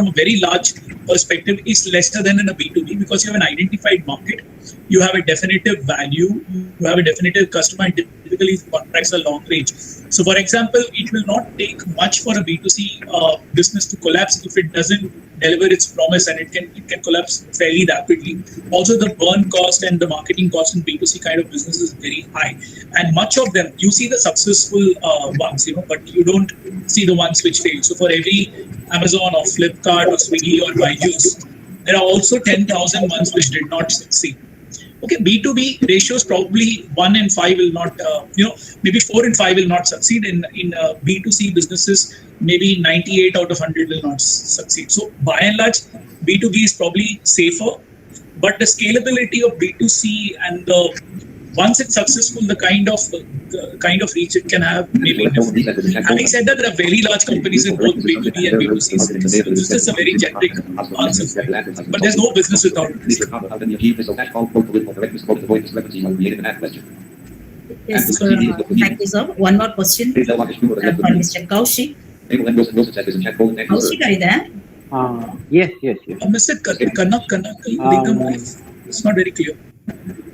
[SPEAKER 7] a very large perspective, is lesser than in a B2B because you have an identified market, you have a definitive value, you have a definitive customer, and typically contracts are long range. So, for example, it will not take much for a B2C business to collapse if it doesn't deliver its promise, and it can collapse fairly rapidly. Also, the burn cost and the marketing cost in B2C kind of business is very high, and much of them, you see the successful ones, but you don't see the ones which fail. So for every Amazon or Flipkart or Swiggy or Byju's, there are also 10,000 ones which did not succeed. B2B ratios probably 1 in 5 will not, maybe 4 in 5 will not succeed. In B2C businesses, maybe 98 out of 100 will not succeed. So by and large, B2B is probably safer, but the scalability of B2C and once it's successful, the kind of reach it can have maybe different. Having said that, there are very large companies in both B2B and B2C space. This is a very generic answer, but there's no business without risk.
[SPEAKER 3] Yes, thank you, sir. One more question for Mr. Kaushik. Kaushik, are you there?
[SPEAKER 16] Yes.
[SPEAKER 7] Mr. Kanak, it's not very clear.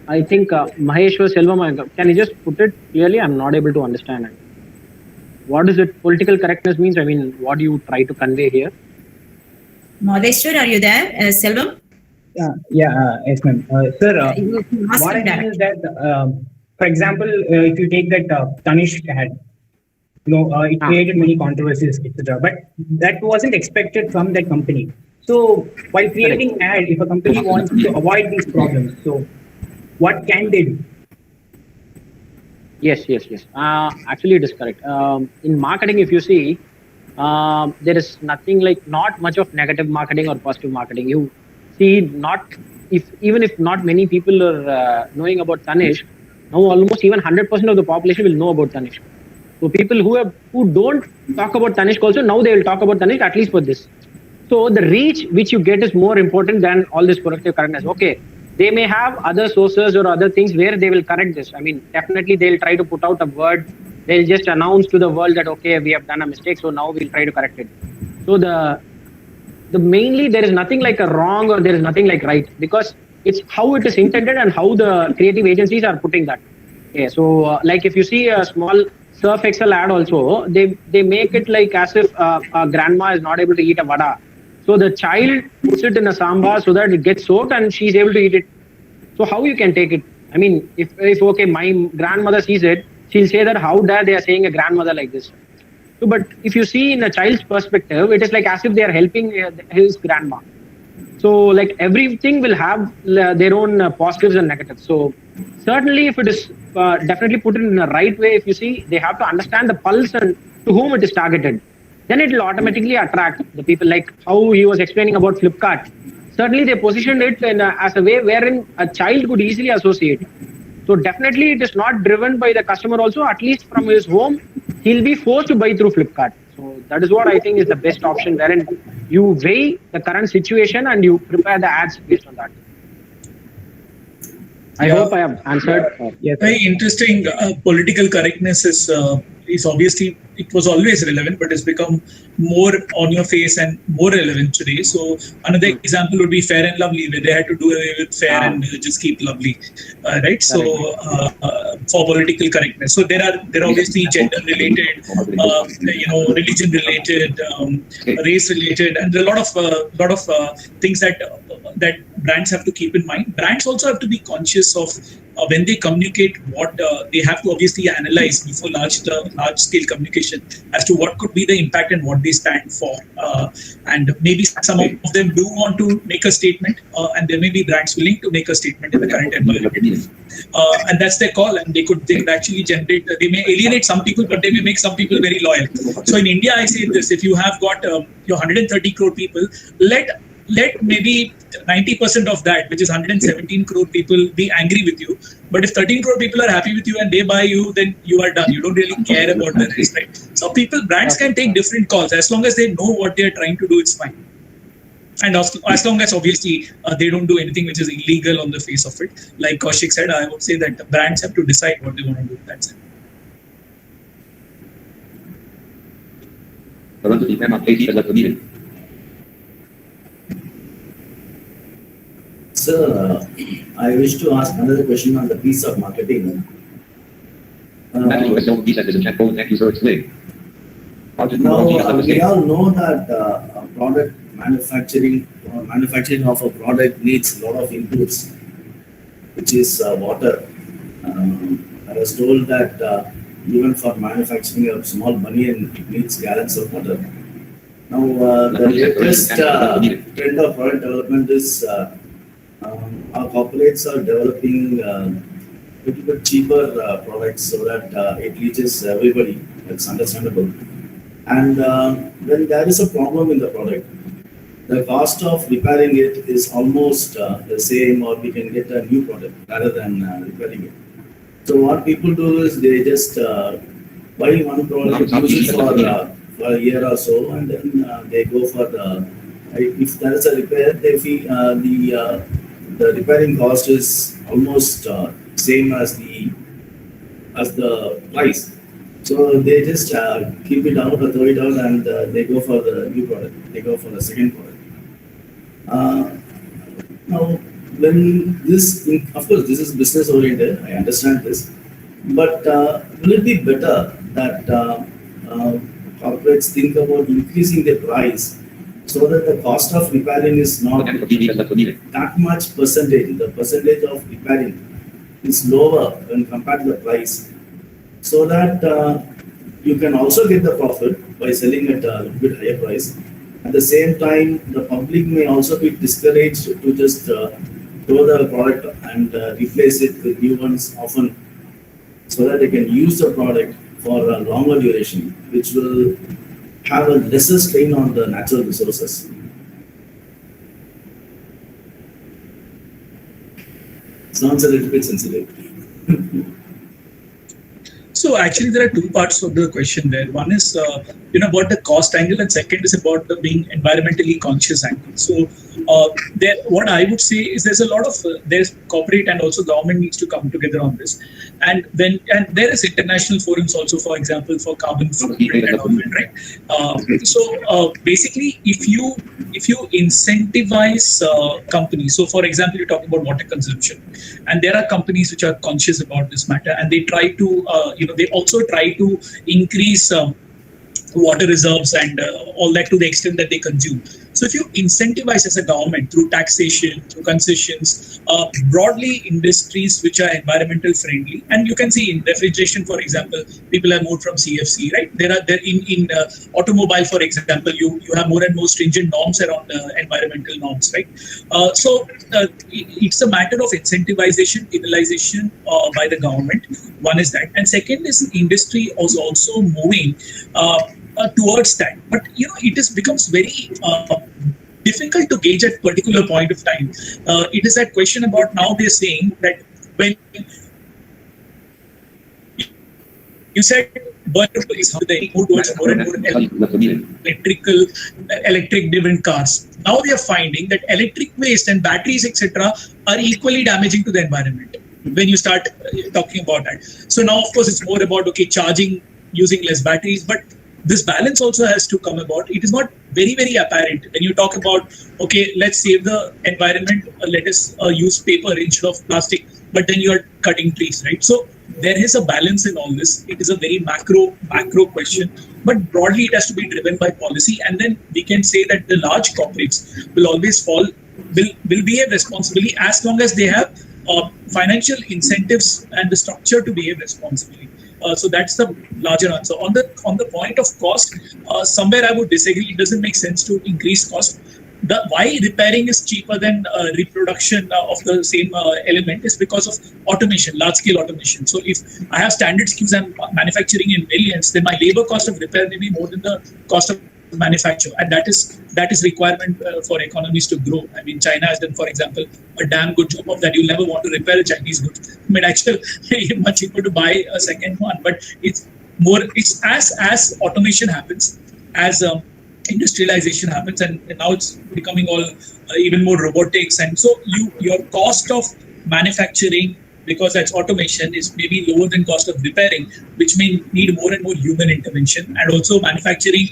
[SPEAKER 16] I think Maheshwar Selvam, can you just put it clearly? I'm not able to understand it. What does it political correctness means? What do you try to convey here?
[SPEAKER 3] Maheshwar, are you there? Selvam?
[SPEAKER 9] Yes, ma'am. Sir, what I mean is that, for example, if you take that Tanishq ad, it created many controversies, etc. But that wasn't expected from that company. So while creating ad, if a company wants to avoid these problems, so what can they do?
[SPEAKER 16] Yes. Actually, it is correct. In marketing, if you see, there is not much of negative marketing or positive marketing. You see, even if not many people are knowing about Tanishq, now almost even 100% of the population will know about Tanishq. So people who don't talk about Tanishq also, now they will talk about Tanishq at least for this. So the reach which you get is more important than all this corrective correctness. They may have other sources or other things where they will correct this. Definitely they'll try to put out a word. They'll just announce to the world that, we have done a mistake, so now we'll try to correct it. So the mainly there is nothing like a wrong or there is nothing like right, because it's how it is intended and how the creative agencies are putting that. So like if you see a small Surf Excel ad also, they make it like as if a grandma is not able to eat a vada. So the child puts it in a sambar so that it gets soaked and she's able to eat it. So how you can take it? If my grandmother sees it, she'll say that how dare they are saying a grandmother like this. So, but if you see in a child's perspective, it is like as if they are helping his grandma. So like everything will have their own positives and negatives. So certainly if it is definitely put in the right way, if you see, they have to understand the pulse and to whom it is targeted. then it will automatically attract the people. Like how he was explaining about Flipkart. Certainly, they positioned it as a way wherein a child could easily associate. So definitely, it is not driven by the customer. Also, at least from his home, he'll be forced to buy through Flipkart. So that is what I think is the best option, wherein you weigh the current situation and you prepare the ads based on that. I hope I have answered. Yes.
[SPEAKER 7] Very interesting. Political correctness is obviously, it was always relevant, but it's become more on your face and more relevant today. So another example would be Fair and Lovely, where they had to do away with fair and just keep lovely, right? So for political correctness, so there are obviously gender related, religion related, race related, and there are a lot of things that brands have to keep in mind. Brands also have to be conscious of when they communicate what they have to obviously analyze before large scale communication as to what could be the impact and what they stand for. And maybe some of them do want to make a statement, and there may be brands willing to make a statement in the current environment. And that's their call, and they could actually generate, they may alienate some people, but they may make some people very loyal. So in India, I say this: if you have got your 130 crore people, let maybe 90% of that, which is 117 crore people, be angry with you. But if 13 crore people are happy with you and they buy you, then you are done. You don't really care about the rest, right? So brands can take different calls. As long as they know what they're trying to do, it's fine. And as long as obviously they don't do anything which is illegal on the face of it. Like Kaushik said, I would say that the brands have to decide what they want to do. That's it.
[SPEAKER 1] Sir, I wish to ask another question on the piece of marketing. Now, we all know that product manufacturing of a product needs a lot of inputs, which is water. I was told that even for manufacturing a small bunion, it needs gallons of water. Now, the latest trend of product development is our corporates are developing a little bit cheaper products so that it reaches everybody. It's understandable. And when there is a problem in the product, the cost of repairing it is almost the same, or we can get a new product rather than repairing it. So what people do is they just buy one product, use it for a year or so, and then they go for if there is a repair, they feel the repairing cost is almost same as the price. So they just keep it out or throw it out, and they go for the new product. They go for the second product. Now, when of course, this is business oriented. I understand this, but will it be better that corporates think about increasing the price so that the cost of repairing is not that much percentage? The percentage of repairing is lower when compared to the price, so that you can also get the profit by selling at a bit higher price. At the same time, the public may also be discouraged to just throw the product and replace it with new ones often, so that they can use the product for a longer duration, which will have a lesser strain on the natural resources. Sounds a little bit sensitive.
[SPEAKER 7] So actually, there are two parts of the question there. One is about the cost angle, and second is about the being environmentally conscious angle. So what I would say is there's a lot of there's corporate and also government needs to come together on this, and there is international forums also, for example, for carbon footprint and all that, right? So basically, if you incentivize companies, so for example, you talk about water consumption, and there are companies which are conscious about this matter, and they try to they also try to increase water reserves and all that to the extent that they consume. So if you incentivize as a government through taxation, through concessions, broadly industries which are environmental friendly, and you can see in refrigeration, for example, people have moved from CFC, right? There in automobile, for example, you have more and more stringent norms around environmental norms, right? So it's a matter of incentivization, penalization by the government. One is that, and second is industry is also moving towards that. But it becomes very difficult to gauge at particular point of time. It is that question about now they're saying that when you said is how they move towards more and more electric driven cars. Now we are finding that electric waste and batteries, etc., are equally damaging to the environment when you start talking about that. So now, of course, it's more about charging using less batteries, but this balance also has to come about. It is not very, very apparent when you talk about, let's save the environment, let us use paper instead of plastic, but then you are cutting trees, right? So there is a balance in all this. It is a very macro question, but broadly it has to be driven by policy, and then we can say that the large corporates will always will behave responsibly as long as they have financial incentives and the structure to behave responsibly. So that's the larger answer. On the point of cost, somewhere I would disagree. It doesn't make sense to increase cost. Why repairing is cheaper than reproduction of the same element is because of automation, large-scale automation. So if I have standard SKUs and manufacturing in millions, then my labor cost of repair may be more than the cost of manufacture, and that is requirement for economies to grow. I mean, China has done, for example, a damn good job of that. You'll never want to repair a Chinese good. I mean, actually, it's much cheaper to buy a second one, but it's as automation happens, as industrialization happens, and now it's becoming all even more robotics, and so your cost of manufacturing, because that's automation, is maybe lower than cost of repairing, which may need more and more human intervention. And also manufacturing,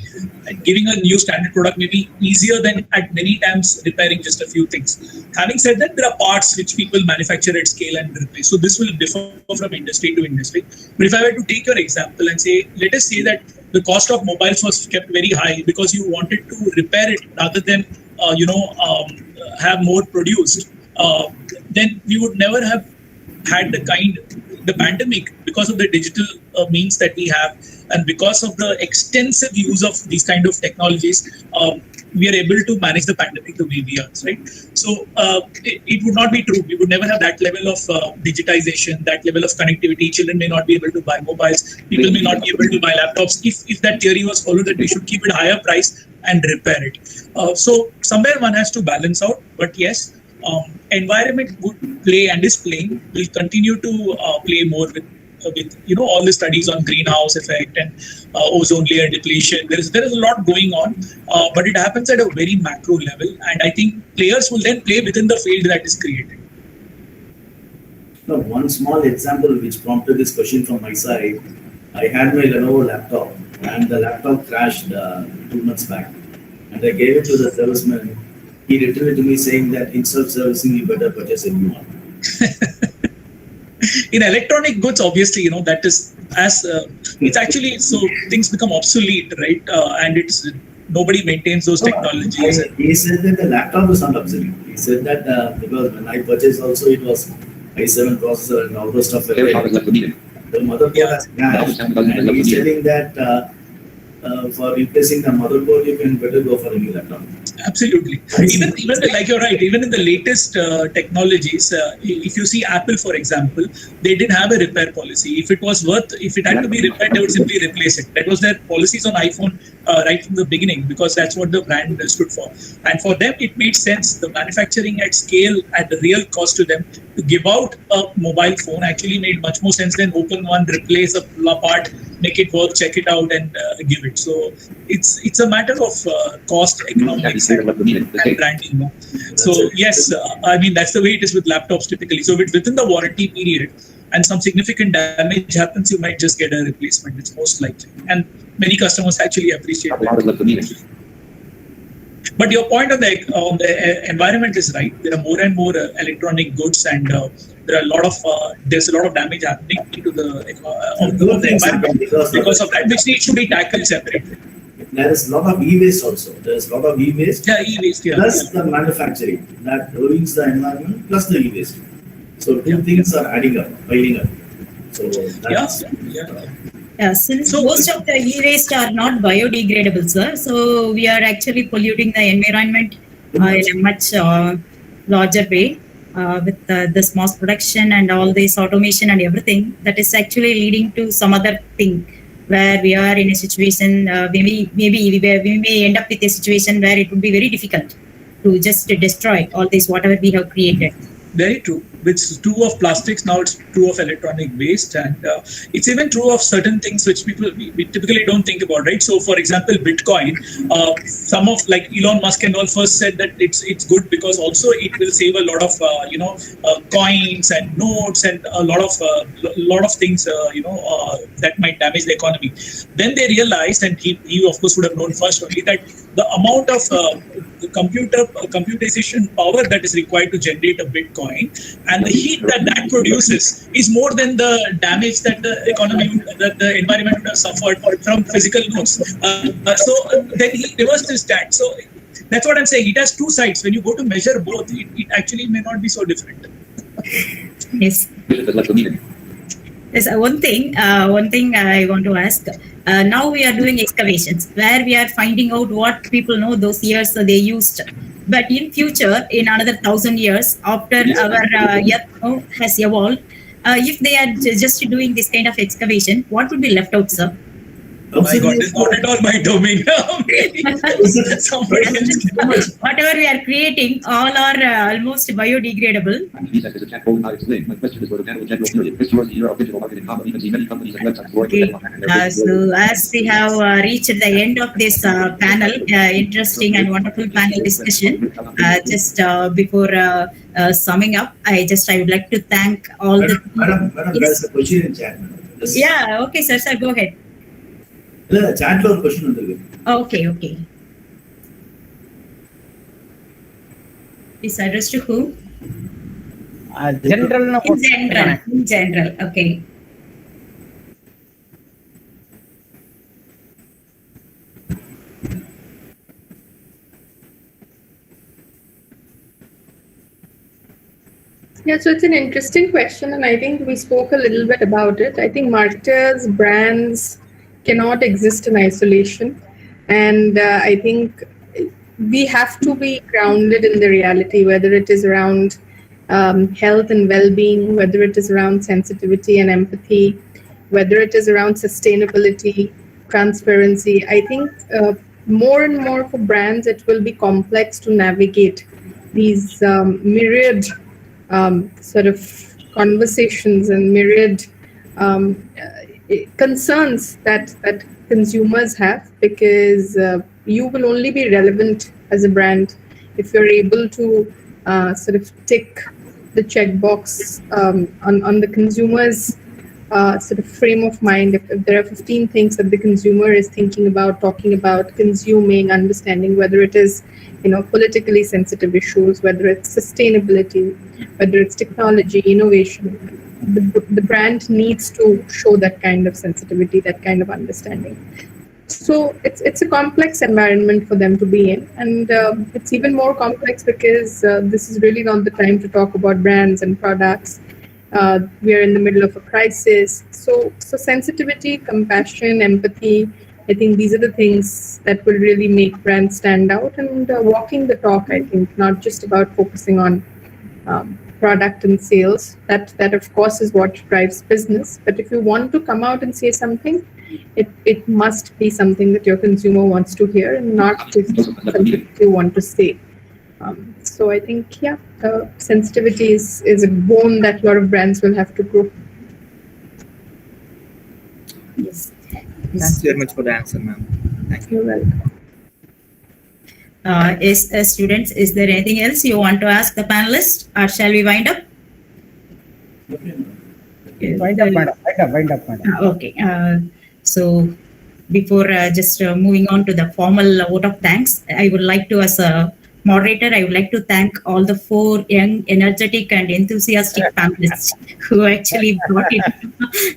[SPEAKER 7] giving a new standard product may be easier than at many times repairing just a few things. Having said that, there are parts which people manufacture at scale and replace. So this will differ from industry to industry. But if I were to take your example and say, let us say that the cost of mobiles was kept very high because you wanted to repair it rather than have more produced, then we would never have had the pandemic, because of the digital means that we have, and because of the extensive use of these kind of technologies, we are able to manage the pandemic the way we are, right? So it would not be true. We would never have that level of digitization, that level of connectivity. Children may not be able to buy mobiles. People may not be able to buy laptops. If that theory was followed, that we should keep it higher price and repair it. So somewhere one has to balance out. But yes, environment would play and is playing, will continue to play more with all the studies on greenhouse effect and ozone layer depletion. There is a lot going on, but it happens at a very macro level, and I think players will then play within the field that is created.
[SPEAKER 1] Now, one small example which prompted this question from my side, I had my Lenovo laptop, and the laptop crashed 2 months back, and I gave it to the salesman. He returned to me saying that instead of servicing, you better purchase a new one.
[SPEAKER 7] In electronic goods, obviously, that is it's actually, so things become obsolete, right? And nobody maintains those technologies.
[SPEAKER 1] He said that the laptop was not obsolete. He said that because when I purchased also, it was i7 processor and all those stuff. The motherboard has crashed, and he's telling that for replacing the motherboard, you can better go for a new laptop.
[SPEAKER 7] Absolutely. Even like you're right, even in the latest technologies, if you see Apple, for example, they didn't have a repair policy. If it had to be repaired, they would simply replace it. That was their policies on iPhone right from the beginning, because that's what the brand stood for. And for them, it made sense. The manufacturing at scale, at the real cost to them, to give out a mobile phone actually made much more sense than open one, replace a part, make it work, check it out, and give it. So it's a matter of cost, economics, and branding. So yes, I mean, that's the way it is with laptops typically. So within the warranty period and some significant damage happens, you might just get a replacement. It's most likely, and many customers actually appreciate that. But your point on the environment is right. There are more and more electronic goods, and there are there's a lot of damage happening to the environment because of that, which needs to be tackled separately.
[SPEAKER 1] There is a lot of e-waste also. There is a lot of e-waste.
[SPEAKER 7] Yeah, e-waste. Yeah.
[SPEAKER 1] Plus the manufacturing that ruins the environment, plus the e-waste. So two things are adding up, piling up. So that's,
[SPEAKER 3] since most of the e-waste are not biodegradable, sir, so we are actually polluting the environment in a much larger way with this mass production and all this automation and everything. That is actually leading to some other thing. where we are in a situation, we may end up with a situation where it would be very difficult to just destroy all this, whatever we have created.
[SPEAKER 7] Very true. It's true of plastics, now it's true of electronic waste, and it's even true of certain things which we typically don't think about, right? So, for example, Bitcoin, some of like Elon Musk and all first said that it's good because also it will save a lot of coins and notes and a lot of things that might damage the economy. Then they realized, and he of course would have known first only, that the amount of computation power that is required to generate a Bitcoin and the heat that produces is more than the damage that the environment would have suffered from physical nodes. So then he reversed his stat. So that's what I'm saying. It has two sides. When you go to measure both, it actually may not be so different.
[SPEAKER 3] Yes. There's one thing I want to ask. Now we are doing excavations where we are finding out what people know those years they used. But in future, in another 1,000 years, after our earth has evolved, if they are just doing this kind of excavation, what would be left out, sir?
[SPEAKER 7] Oh my God, it's not at all my domain.
[SPEAKER 3] Whatever we are creating, all are almost biodegradable. So as we have reached the end of this panel, interesting and wonderful panel discussion, just before summing up, I would like to thank all
[SPEAKER 1] Madam, there's a question in chat.
[SPEAKER 3] Yeah, okay, sir, go ahead.
[SPEAKER 1] Chat or question.
[SPEAKER 3] Okay. Is addressed to who?
[SPEAKER 9] General.
[SPEAKER 3] In general. Okay.
[SPEAKER 8] Yeah, so it's an interesting question, and I think we spoke a little bit about it. I think marketers, brands cannot exist in isolation, and I think we have to be grounded in the reality, whether it is around health and well-being, whether it is around sensitivity and empathy, whether it is around sustainability, transparency. I think more and more for brands, it will be complex to navigate these myriad sort of conversations and myriad concerns that consumers have, because you will only be relevant as a brand if you're able to sort of tick the checkbox on the consumer's sort of frame of mind. If there are 15 things that the consumer is thinking about, talking about, consuming, understanding, whether it is politically sensitive issues, whether it's sustainability, whether it's technology, innovation, the brand needs to show that kind of sensitivity, that kind of understanding. So it's a complex environment for them to be in, and it's even more complex because this is really not the time to talk about brands and products. We are in the middle of a crisis. So sensitivity, compassion, empathy, I think these are the things that will really make brands stand out, and walking the talk, I think, not just about focusing on product and sales. That of course is what drives business. But if you want to come out and say something, it must be something that your consumer wants to hear, and not just something you want to say. So I think, sensitivity is a bone that a lot of brands will have to grow.
[SPEAKER 3] Yes.
[SPEAKER 9] Thanks very much for the answer, ma'am. Thank you.
[SPEAKER 8] You're welcome.
[SPEAKER 3] Students, is there anything else you want to ask the panelists, or shall we wind up?
[SPEAKER 9] Wind up.
[SPEAKER 3] Okay. So before just moving on to the formal vote of thanks, I would like to, as a moderator, I would like to thank all the 4 young, energetic and enthusiastic panelists who actually brought in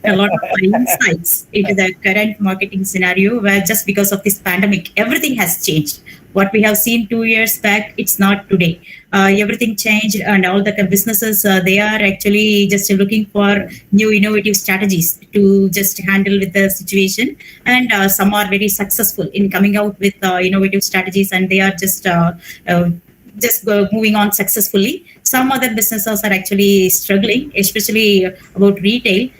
[SPEAKER 3] a lot of insights into the current marketing scenario, where just because of this pandemic, everything has changed. What we have seen 2 years back, it's not today. Everything changed, and all the businesses, they are actually just looking for new innovative strategies to just handle with the situation. And some are very successful in coming out with innovative strategies, and they are just moving on successfully. Some other businesses are actually struggling, especially about retail.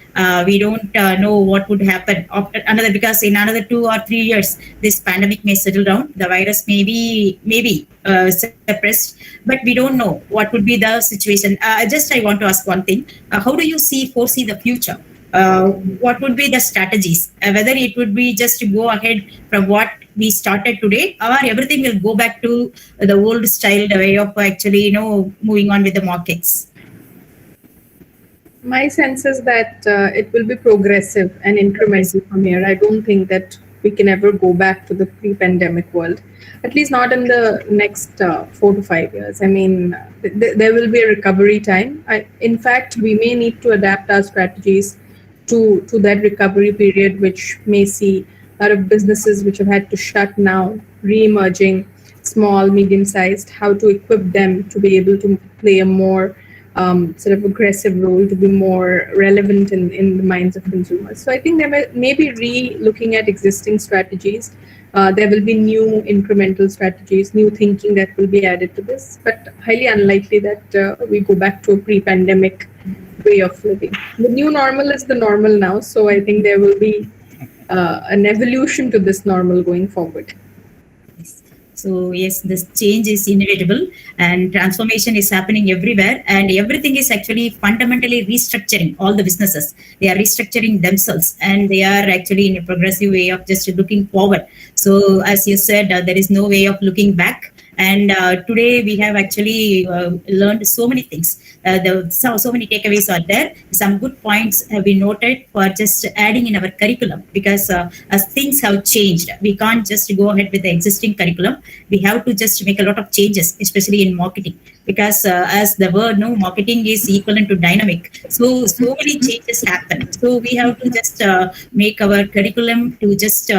[SPEAKER 3] We don't know what would happen after another, because in another 2 or 3 years, this pandemic may settle down. The virus may be suppressed, but we don't know what would be the situation. I want to ask one thing. How do you foresee the future? What would be the strategies? Whether it would be just to go ahead from what we started today, or everything will go back to the old style, the way of actually, moving on with the markets.
[SPEAKER 8] My sense is that it will be progressive and incremental from here. I don't think that we can ever go back to the pre-pandemic world, at least not in the next 4 to 5 years. I mean, there will be a recovery time. In fact, we may need to adapt our strategies to that recovery period, which may see a lot of businesses which have had to shut now, re-emerging, small, medium-sized, how to equip them to be able to play a more sort of aggressive role, to be more relevant in the minds of consumers. So I think there may be re-looking at existing strategies. There will be new incremental strategies, new thinking that will be added to this, but highly unlikely that we go back to a pre-pandemic way of living. The new normal is the normal now, so I think there will be an evolution to this normal going forward.
[SPEAKER 3] So yes, this change is inevitable and transformation is happening everywhere, and everything is actually fundamentally restructuring all the businesses. They are restructuring themselves, and they are actually in a progressive way of just looking forward. So as you said, there is no way of looking back. And today we have actually learned so many things. So many takeaways are there. Some good points have been noted for just adding in our curriculum, because as things have changed, we can't just go ahead with the existing curriculum. We have to just make a lot of changes, especially in marketing, because as the word marketing is equivalent to dynamic. So many changes happen. So we have to just make our curriculum to just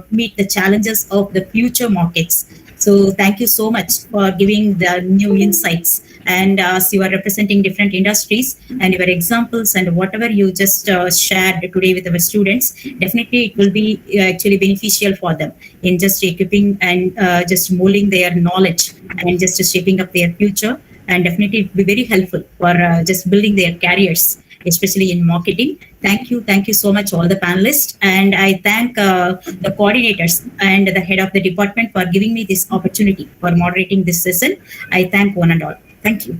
[SPEAKER 3] meet the challenges of the future markets. So thank you so much for giving the new insights. And as you are representing different industries and your examples and whatever you just shared today with our students, definitely it will be actually beneficial for them in just equipping and just molding their knowledge and just shaping up their future. And definitely it will be very helpful for just building their careers, especially in marketing. Thank you so much, all the panelists. And I thank the coordinators and the head of the department for giving me this opportunity for moderating this session. I thank one and all. Thank you.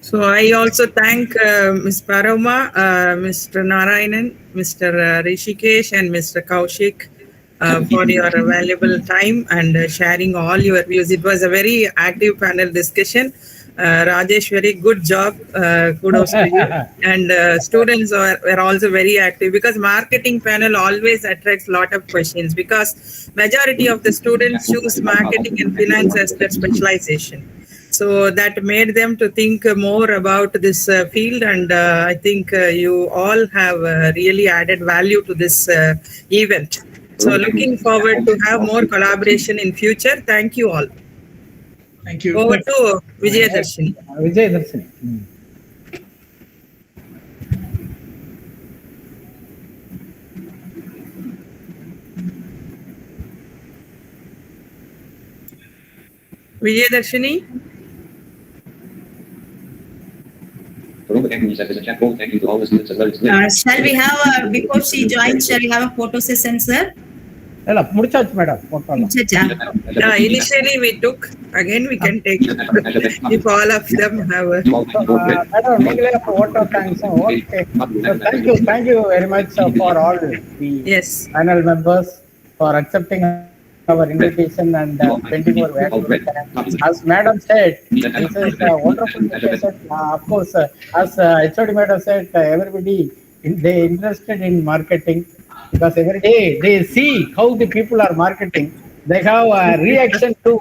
[SPEAKER 2] So I also thank Ms. Paroma, Mr. Narayanan, Mr. Rishikesh, and Mr. Kaushik for your valuable time and sharing all your views. It was a very active panel discussion. Rajesh, very good job. Kudos to you. And students were also very active, because marketing panel always attracts a lot of questions, because majority of the students choose marketing and finance as their specialization. So that made them to think more about this field. And I think you all have really added value to this event. So looking forward to have more collaboration in future. Thank you all.
[SPEAKER 7] Thank you.
[SPEAKER 2] Over to Vijayadarshini.
[SPEAKER 9] Vijayadarshini.
[SPEAKER 2] Vijayadarshini.
[SPEAKER 3] Shall we have, before she joins, shall we have a photo session, sir?
[SPEAKER 9] முடிச்சாச்சு madam.
[SPEAKER 2] Initially we took, again we can take if all of them have a...
[SPEAKER 9] Madam, நீங்களே photo thanks. Okay. So thank you very much for all the panel members for accepting our invitation and spending your valuable. As Madam said, this is a wonderful session. Of course, as HOD Madam said, everybody they interested in marketing, because every day they see how the people are marketing. They have a reaction to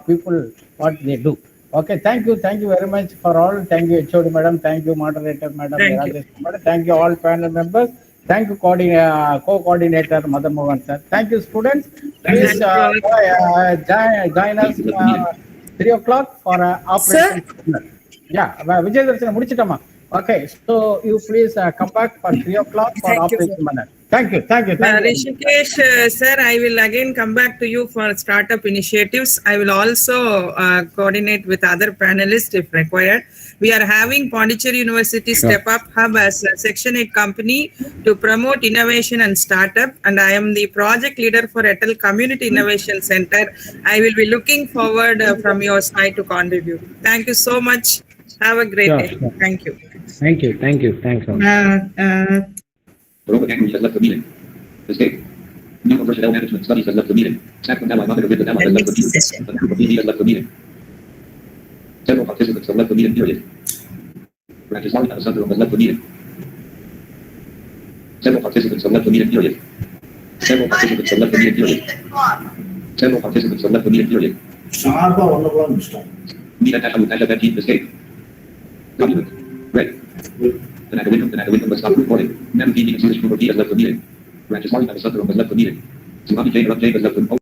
[SPEAKER 9] people what they do. Okay, thank you very much for all. Thank you HOD Madam, thank you moderator Madam, thank you all panel members. Thank you co-coordinator Madan Mohan sir. Thank you students. Please join us 3 o'clock for operation. Yeah, Vijayadarshini mudichitama. Okay, so you please come back for 3 o'clock for operation manner. Thank you.
[SPEAKER 2] Rishikesh, sir, I will again come back to you for startup initiatives. I will also coordinate with other panelists if required. We are having Pondicherry University Step Up Hub as a Section 8 company to promote innovation and startup. And I am the project leader for Atal Community Innovation Center. I will be looking forward from your side to contribute. Thank you so much. Have a great day. Thank you.
[SPEAKER 16] Thank you. Thanks all.
[SPEAKER 17] Baroka Ganguly has left the meeting. Escape. New personnel management studies has left the meeting. Staff from Ally Monitor with the has left the meeting. A group of PD has left the meeting. Several participants have left the meeting period. Branches Marita Sundrum has left the meeting. Several participants have left the meeting period. Several participants have left the meeting period. Several participants have left the meeting period.
[SPEAKER 1] Sharpa one of one stop.
[SPEAKER 17] Meet at Team escape. Document. Red. The algorithm has stopped recording. Never meeting Swedish group of D has left the meeting. Branches Marita Sundrum has left the meeting. Tsunami J has left the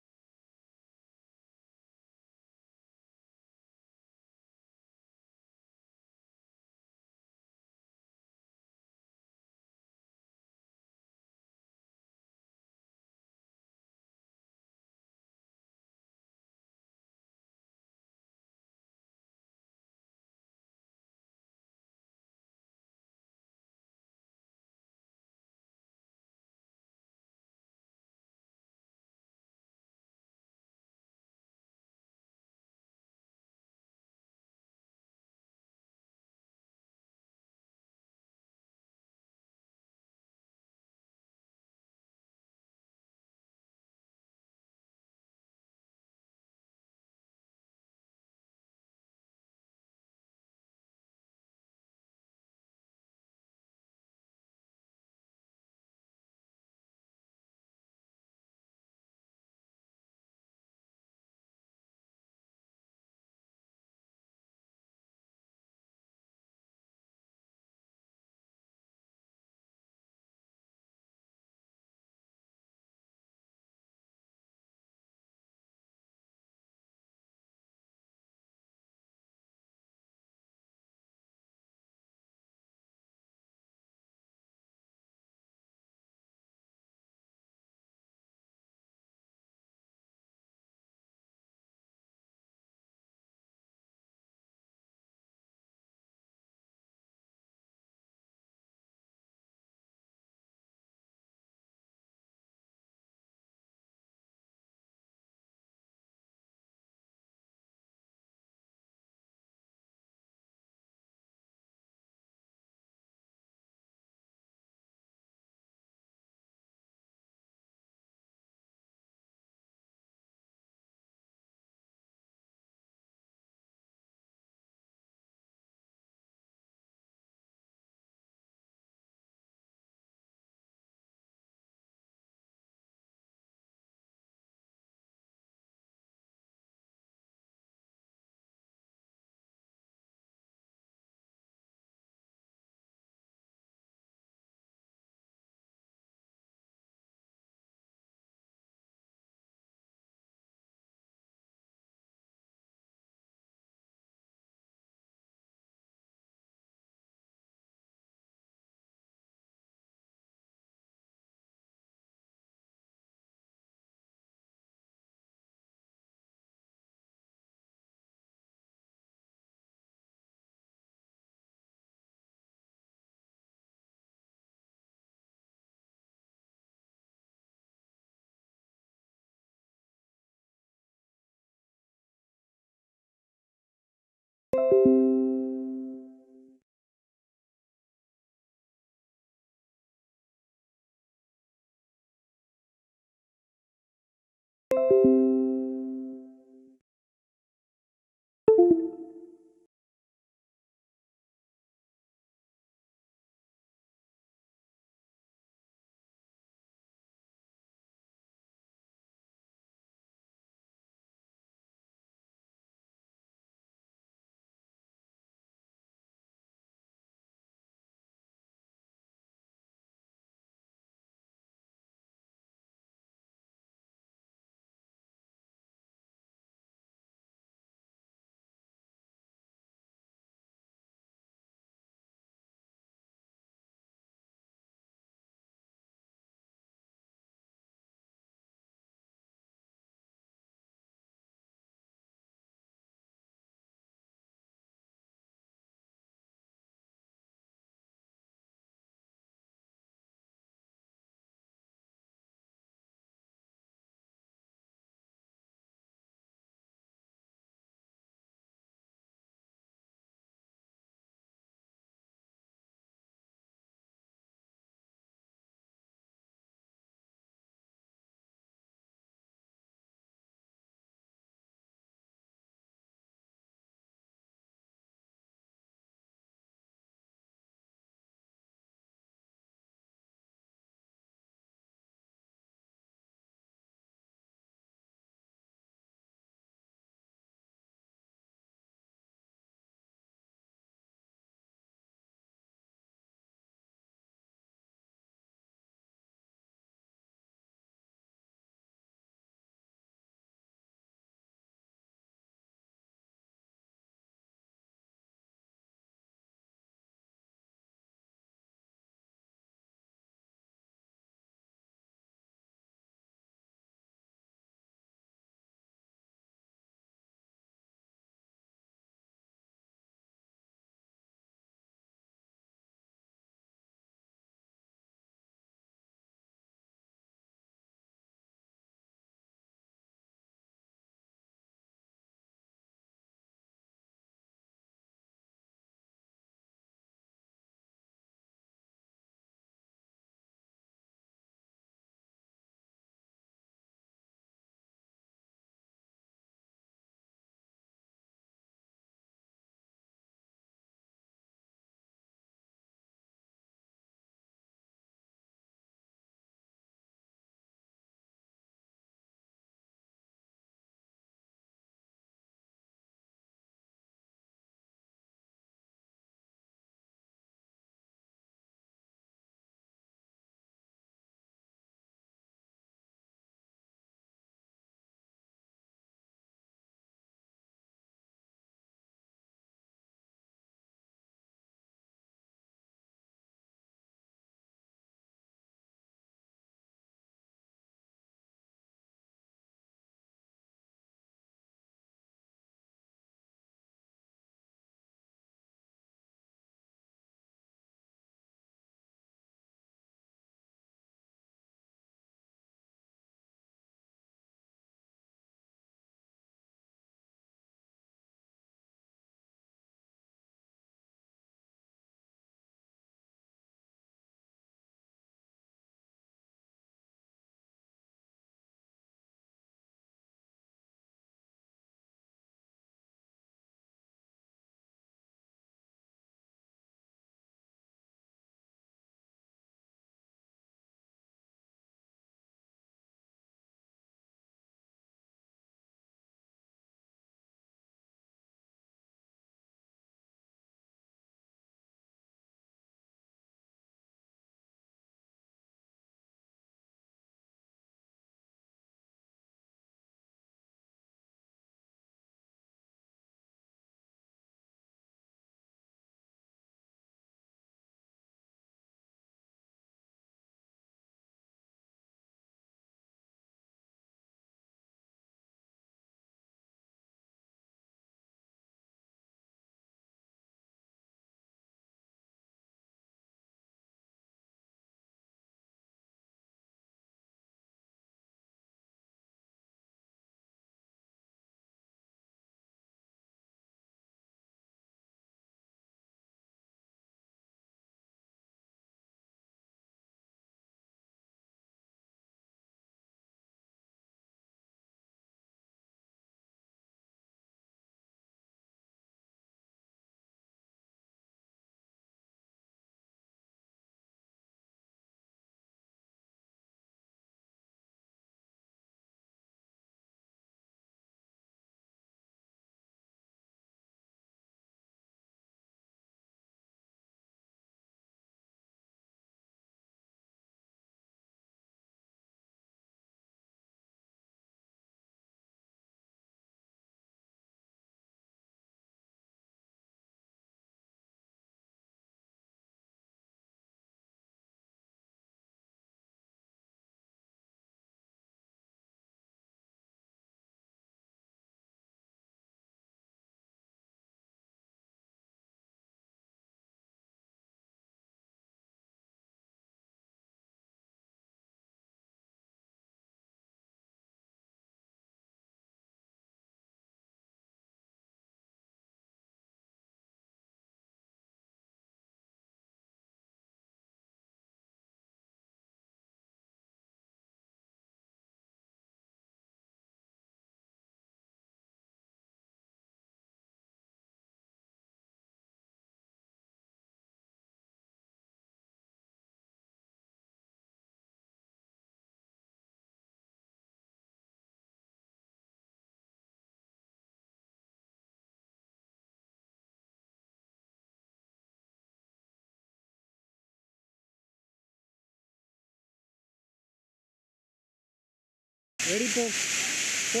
[SPEAKER 5] Ready, folks? Go.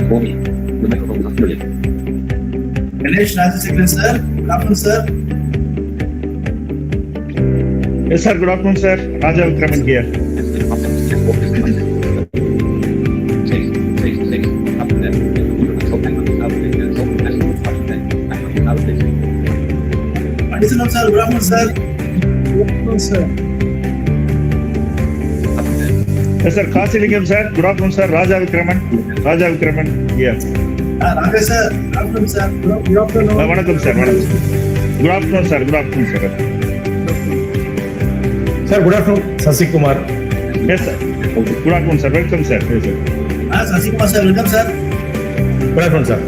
[SPEAKER 17] Bobby, the microphone is unmuted.
[SPEAKER 1] Ganesh Rajasekharan sir, good afternoon sir.
[SPEAKER 18] Yes, sir. Good afternoon, sir. Raja Vikraman here.
[SPEAKER 1] Madison sir, good afternoon sir.
[SPEAKER 6] Good afternoon, sir.
[SPEAKER 18] Yes, sir. Kasilingam, sir. Good afternoon, sir. Raja Vikraman. Raja Vikraman here.
[SPEAKER 1] Rakesh sir, good afternoon sir.
[SPEAKER 6] Good afternoon.
[SPEAKER 18] Vanakkam, sir. Vanakkam. Good afternoon, sir. Good afternoon, sir.
[SPEAKER 19] Sir, good afternoon. Sasi Kumar.
[SPEAKER 18] Yes, sir. Good afternoon, sir. Welcome, sir. Yes, sir.
[SPEAKER 1] Sasi Kumar sir, welcome sir.
[SPEAKER 19] Good afternoon, sir.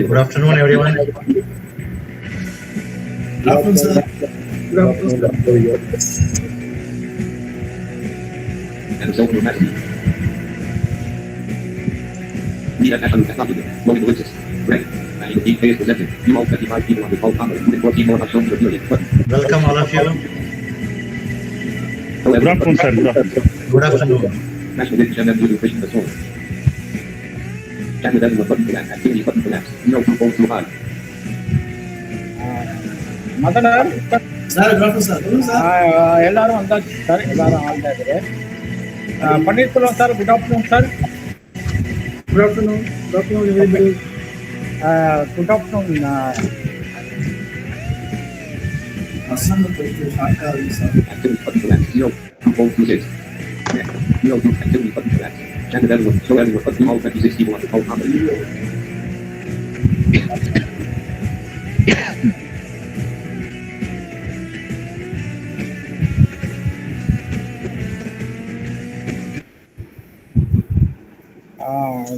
[SPEAKER 19] Good afternoon, everyone.
[SPEAKER 1] Good afternoon sir.
[SPEAKER 6] Good afternoon.
[SPEAKER 19] Welcome, all of you.
[SPEAKER 18] Good afternoon, sir. Good afternoon.
[SPEAKER 19] Good afternoon.
[SPEAKER 9] மதனர்
[SPEAKER 1] Sir, good afternoon sir. Good sir.
[SPEAKER 9] எல்லாரும் வந்தாச்சு sir, எல்லாரும் all தான். Panneerselvam sir, good afternoon sir.
[SPEAKER 6] Good afternoon. Good afternoon, everybody.
[SPEAKER 9] Good afternoon.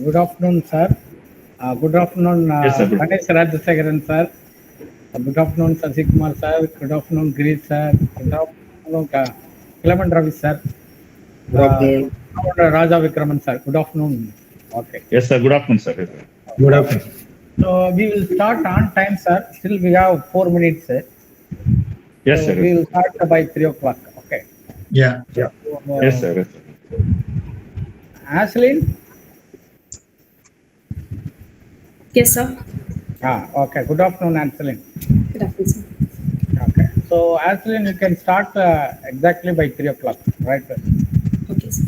[SPEAKER 9] Good afternoon, sir. Good afternoon,
[SPEAKER 18] Yes, sir.
[SPEAKER 9] Ganesh Rajasekharan, sir. Good afternoon, Sasi Kumar, sir. Good afternoon, Girish, sir. Good afternoon, Clement Ravi, sir.
[SPEAKER 18] Good afternoon.
[SPEAKER 9] Raja Vikraman, sir. Good afternoon. Okay.
[SPEAKER 18] Yes, sir. Good afternoon, sir. Yes, sir.
[SPEAKER 19] Good afternoon.
[SPEAKER 9] So we will start on time, sir. Still we have 4 minutes, sir.
[SPEAKER 18] Yes,
[SPEAKER 9] So
[SPEAKER 18] sir.
[SPEAKER 9] we will start by 3 o'clock. Okay.
[SPEAKER 19] Yeah. Yeah.
[SPEAKER 18] Yes, sir. Yes, sir.
[SPEAKER 9] Ashley?
[SPEAKER 10] Yes, sir.
[SPEAKER 9] Okay. Good afternoon, Anselin.
[SPEAKER 10] Good afternoon, sir.
[SPEAKER 9] Okay. So, Anselin, you can start exactly by 3 o'clock, right?
[SPEAKER 10] Okay, sir.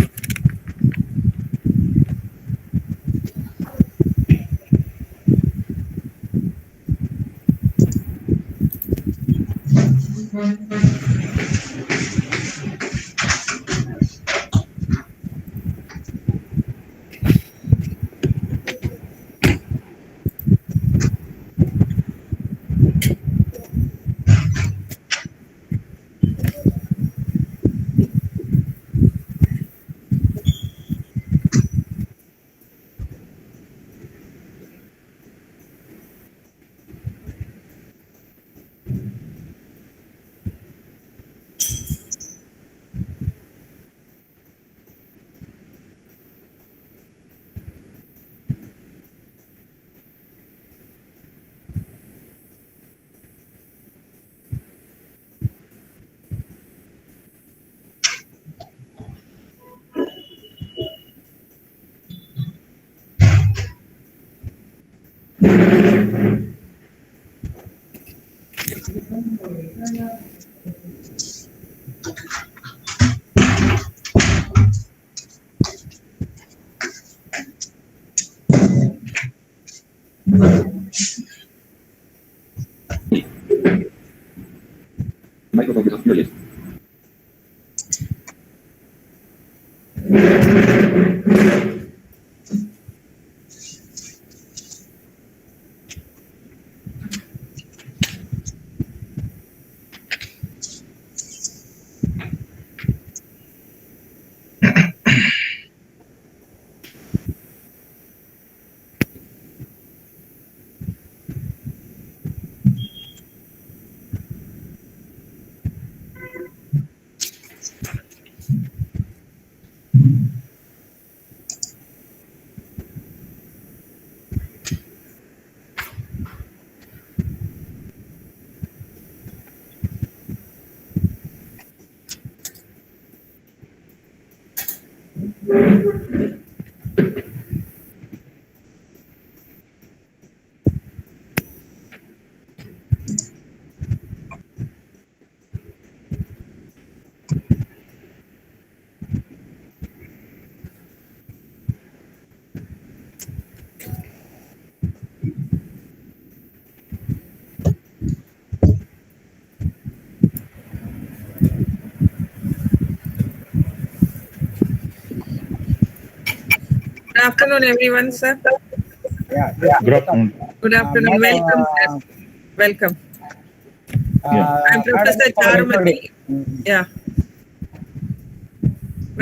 [SPEAKER 2] afternoon, everyone, sir.
[SPEAKER 18] Good afternoon.
[SPEAKER 2] Good afternoon. Welcome, sir. Welcome. I'm Professor Charumati. Yeah.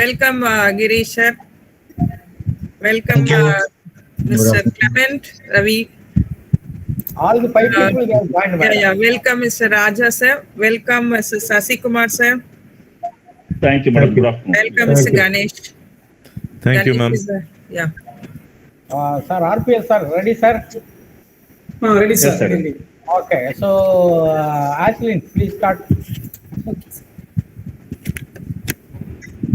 [SPEAKER 2] Welcome, Girish, sir. Welcome, Mr. Clement, Ravi.
[SPEAKER 9] All the 5 people they have joined.
[SPEAKER 2] Yeah. Welcome, Mr. Raja, sir. Welcome, Mr. Sasi Kumar, sir.
[SPEAKER 18] Thank you, madam. Good afternoon.
[SPEAKER 2] Welcome, Mr. Ganesh.
[SPEAKER 20] Thank you, ma'am.
[SPEAKER 2] Yeah.
[SPEAKER 9] Sir, RPS, sir, ready, sir?
[SPEAKER 20] Ready, sir.
[SPEAKER 18] Yes, sir.
[SPEAKER 20] Ready.
[SPEAKER 9] Okay, so Ashlyn, please start.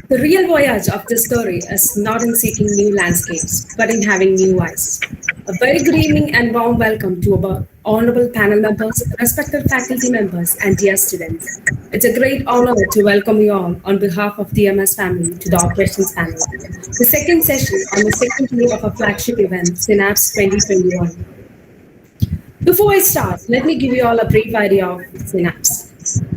[SPEAKER 10] The real voyage of this story is not in seeking new landscapes, but in having new eyes. A very good evening and warm welcome to our honorable panel members, respected faculty members, and dear students. It's a great honor to welcome you all on behalf of the MS family to the operations panel. The second session on the second day of our flagship event, SYNAPSE 2021. Before I start, let me give you all a brief idea of SYNAPSE.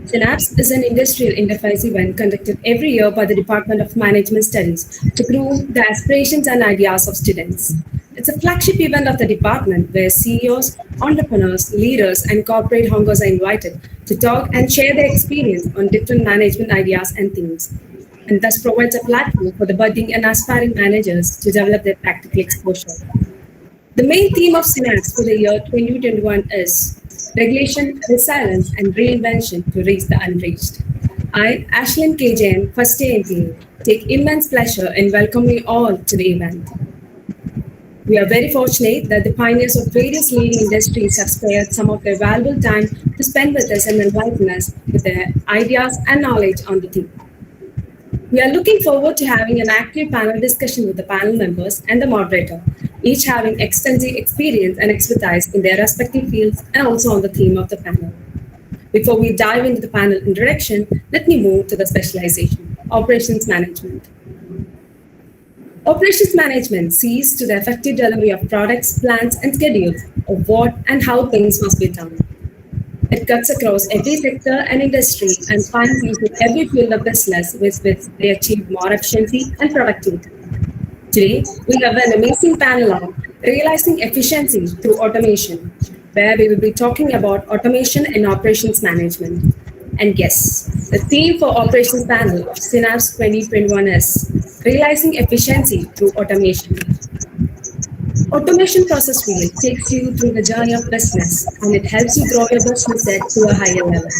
[SPEAKER 10] SYNAPSE is an industrial interface event conducted every year by the Department of Management Studies to groom the aspirations and ideas of students. It's a flagship event of the department where CEOs, entrepreneurs, leaders, and corporate hungers are invited to talk and share their experience on different management ideas and themes, and thus provides a platform for the budding and aspiring managers to develop their practical exposure. The main theme of SYNAPSE for the year 2021 is Regulation, Resilience, and Reinvention to Reach the Unreached. I, Ashlyn KJM, first day MPA, take immense pleasure in welcoming you all to the event. We are very fortunate that the pioneers of various leading industries have spared some of their valuable time to spend with us and enlighten us with their ideas and knowledge on the theme. We are looking forward to having an active panel discussion with the panel members and the moderator, each having extensive experience and expertise in their respective fields and also on the theme of the panel. Before we dive into the panel introduction, let me move to the specialization, operations management. Operations management sees to the effective delivery of products, plans, and schedules of what and how things must be done. It cuts across every sector and industry and finds use in every field of business with which they achieve more efficiency and productivity. Today, we have an amazing panel on realizing efficiency through automation, where we will be talking about automation and operations management. And yes, the theme for operations panel of SYNAPSE 2021 is realizing efficiency through automation. Automation process wheel takes you through the journey of business, and it helps you grow your business set to a higher level.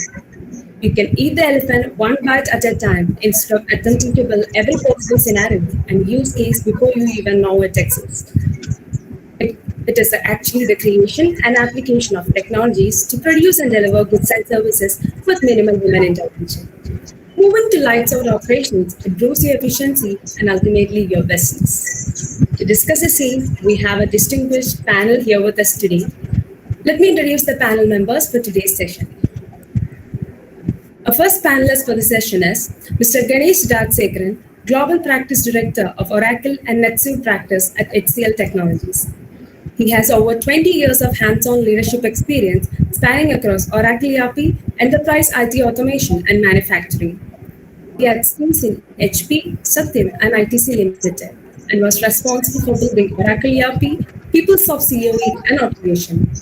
[SPEAKER 10] You can eat the elephant one bite at a time instead of attempting to build every possible scenario and use case before you even know it exists. It is actually the creation and application of technologies to produce and deliver goods and services with minimal human intervention. Moving to lights out operations improves your efficiency and ultimately your business. To discuss the same, we have a distinguished panel here with us today. Let me introduce the panel members for today's session. Our first panelist for the session is Mr. Ganesh Rajsekharan, Global Practice Director of Oracle and NetSuite Practice at HCL Technologies. He has over 20 years of hands-on leadership experience spanning across Oracle ERP, enterprise IT automation, and manufacturing. He had stints in HP, Satyam, and ITC Limited, and was responsible for building Oracle ERP, PeopleSoft COE, and automation.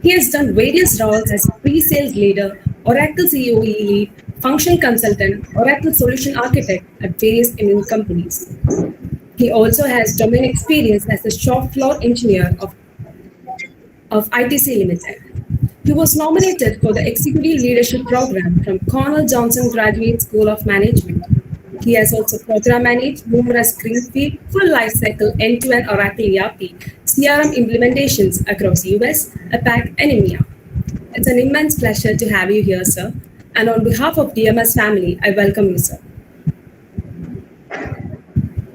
[SPEAKER 10] He has done various roles as pre-sales leader, Oracle COE lead, functional consultant, Oracle solution architect at various Indian companies. He also has domain experience as a shop floor engineer of ITC Limited. He was nominated for the Executive Leadership Program from Cornell Johnson Graduate School of Management. He has also program managed numerous greenfield, full lifecycle end-to-end Oracle ERP, CRM implementations across US, APAC, and EMEA. It's an immense pleasure to have you here, sir. And on behalf of DMS family, I welcome you, sir.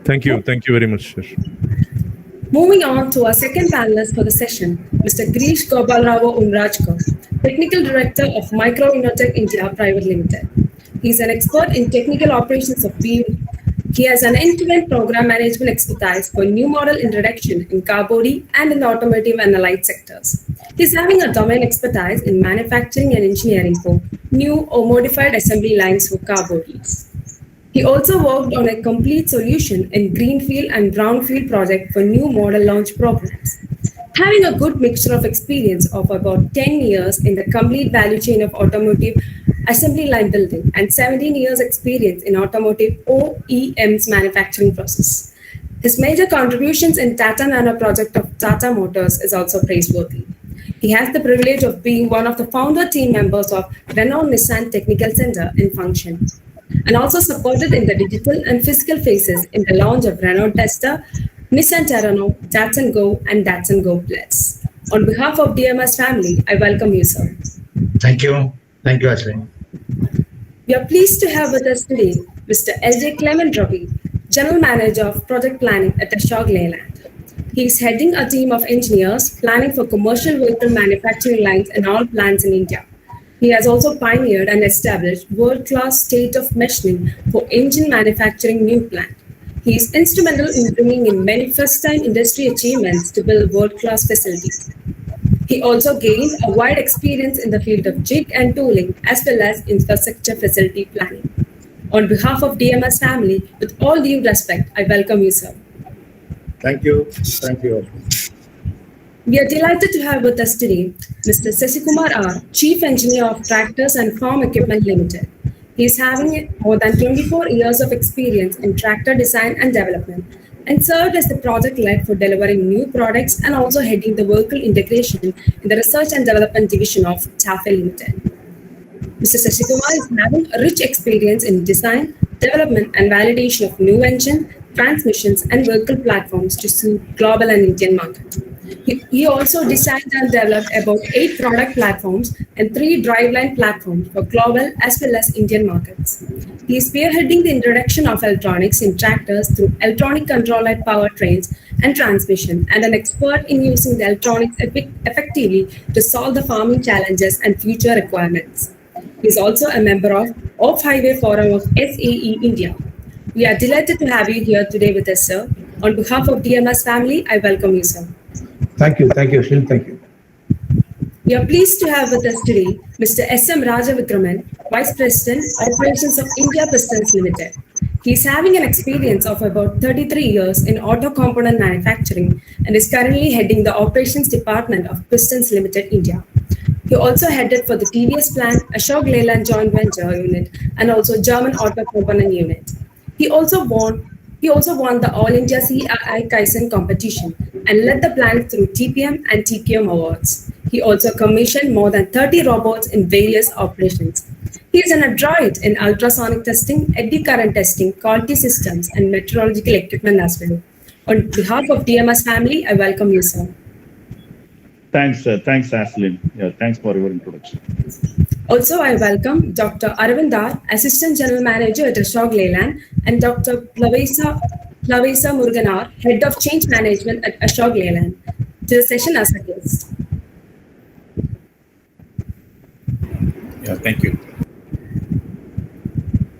[SPEAKER 20] Thank you. Thank you very much, sir.
[SPEAKER 10] Moving on to our second panelist for the session, Mr. Girish Gopalrao Unrajkar, Technical Director of Micro Innotech India Private Limited. He is an expert in technical operations of BU. He has an end-to-end program management expertise for new model introduction in car body and in the automotive and allied sectors. He is having a domain expertise in manufacturing and engineering for new or modified assembly lines for car bodies. He also worked on a complete solution in greenfield and brownfield project for new model launch programs. Having a good mixture of experience of about 10 years in the complete value chain of automotive assembly line building and 17 years experience in automotive OEM's manufacturing process. His major contributions in Tata Nano project of Tata Motors is also praiseworthy. He has the privilege of being one of the founder team members of Renault Nissan Technical Center in function, and also supported in the digital and physical phases in the launch of Renault Tester, Nissan Terrano, Datsun Go, and Datsun Go Plus. On behalf of DMS family, I welcome you, sir.
[SPEAKER 19] Thank you. Thank you, Ashwin.
[SPEAKER 10] We are pleased to have with us today Mr. L.J. Clement Ravi, General Manager of Project Planning at Ashok Leyland. He is heading a team of engineers planning for commercial vehicle manufacturing lines in all plants in India. He has also pioneered and established world-class state of machining for engine manufacturing new plant. He is instrumental in bringing in many first-time industry achievements to build world-class facilities. He also gained a wide experience in the field of jig and tooling as well as infrastructure facility planning. On behalf of DMS family, with all due respect, I welcome you, sir.
[SPEAKER 21] Thank you. Thank you.
[SPEAKER 10] We are delighted to have with us today Mr. Sasikumar R., Chief Engineer of Tractors and Farm Equipment Limited. He is having more than 24 years of experience in tractor design and development and served as the project lead for delivering new products and also heading the vehicle integration in the Research and Development Division of TAFE Limited. Mr. Sasikumar is having a rich experience in design, development and validation of new engine, transmissions and vehicle platforms to suit global and Indian market. He also designed and developed about 8 product platforms and 3 driveline platforms for global as well as Indian markets. He is spearheading the introduction of electronics in tractors through electronic control-led powertrains and transmission, and an expert in using the electronics effectively to solve the farming challenges and future requirements. He is also a member of Off-Highway Forum of SAE India. We are delighted to have you here today with us, sir. On behalf of DMS family, I welcome you, sir.
[SPEAKER 19] Thank you. Thank you, Ashwin. Thank you.
[SPEAKER 10] We are pleased to have with us today Mr. S.M. Rajavikraman, Vice President, Operations of India Pistons Limited. He is having an experience of about 33 years in auto component manufacturing and is currently heading the Operations Department of Pistons Limited, India. He also headed for the TVS plant, Ashok Leyland Joint Venture Unit, and also German Auto Component Unit. He also won the All India CII Kaizen competition and led the plant through TPM and TQM awards. He also commissioned more than 30 robots in various operations. He is an adroit in ultrasonic testing, eddy current testing, quality systems, and meteorological equipment as well. On behalf of DMS family, I welcome you, sir.
[SPEAKER 18] Thanks, thanks, Ashlyn. Yeah, thanks for your introduction.
[SPEAKER 10] Also, I welcome Dr. Arvindar, Assistant General Manager at Ashok Leyland, and Dr. Plavesa Muruganar, Head of Change Management at Ashok Leyland, to the session as a guest.
[SPEAKER 13] Yeah, thank you.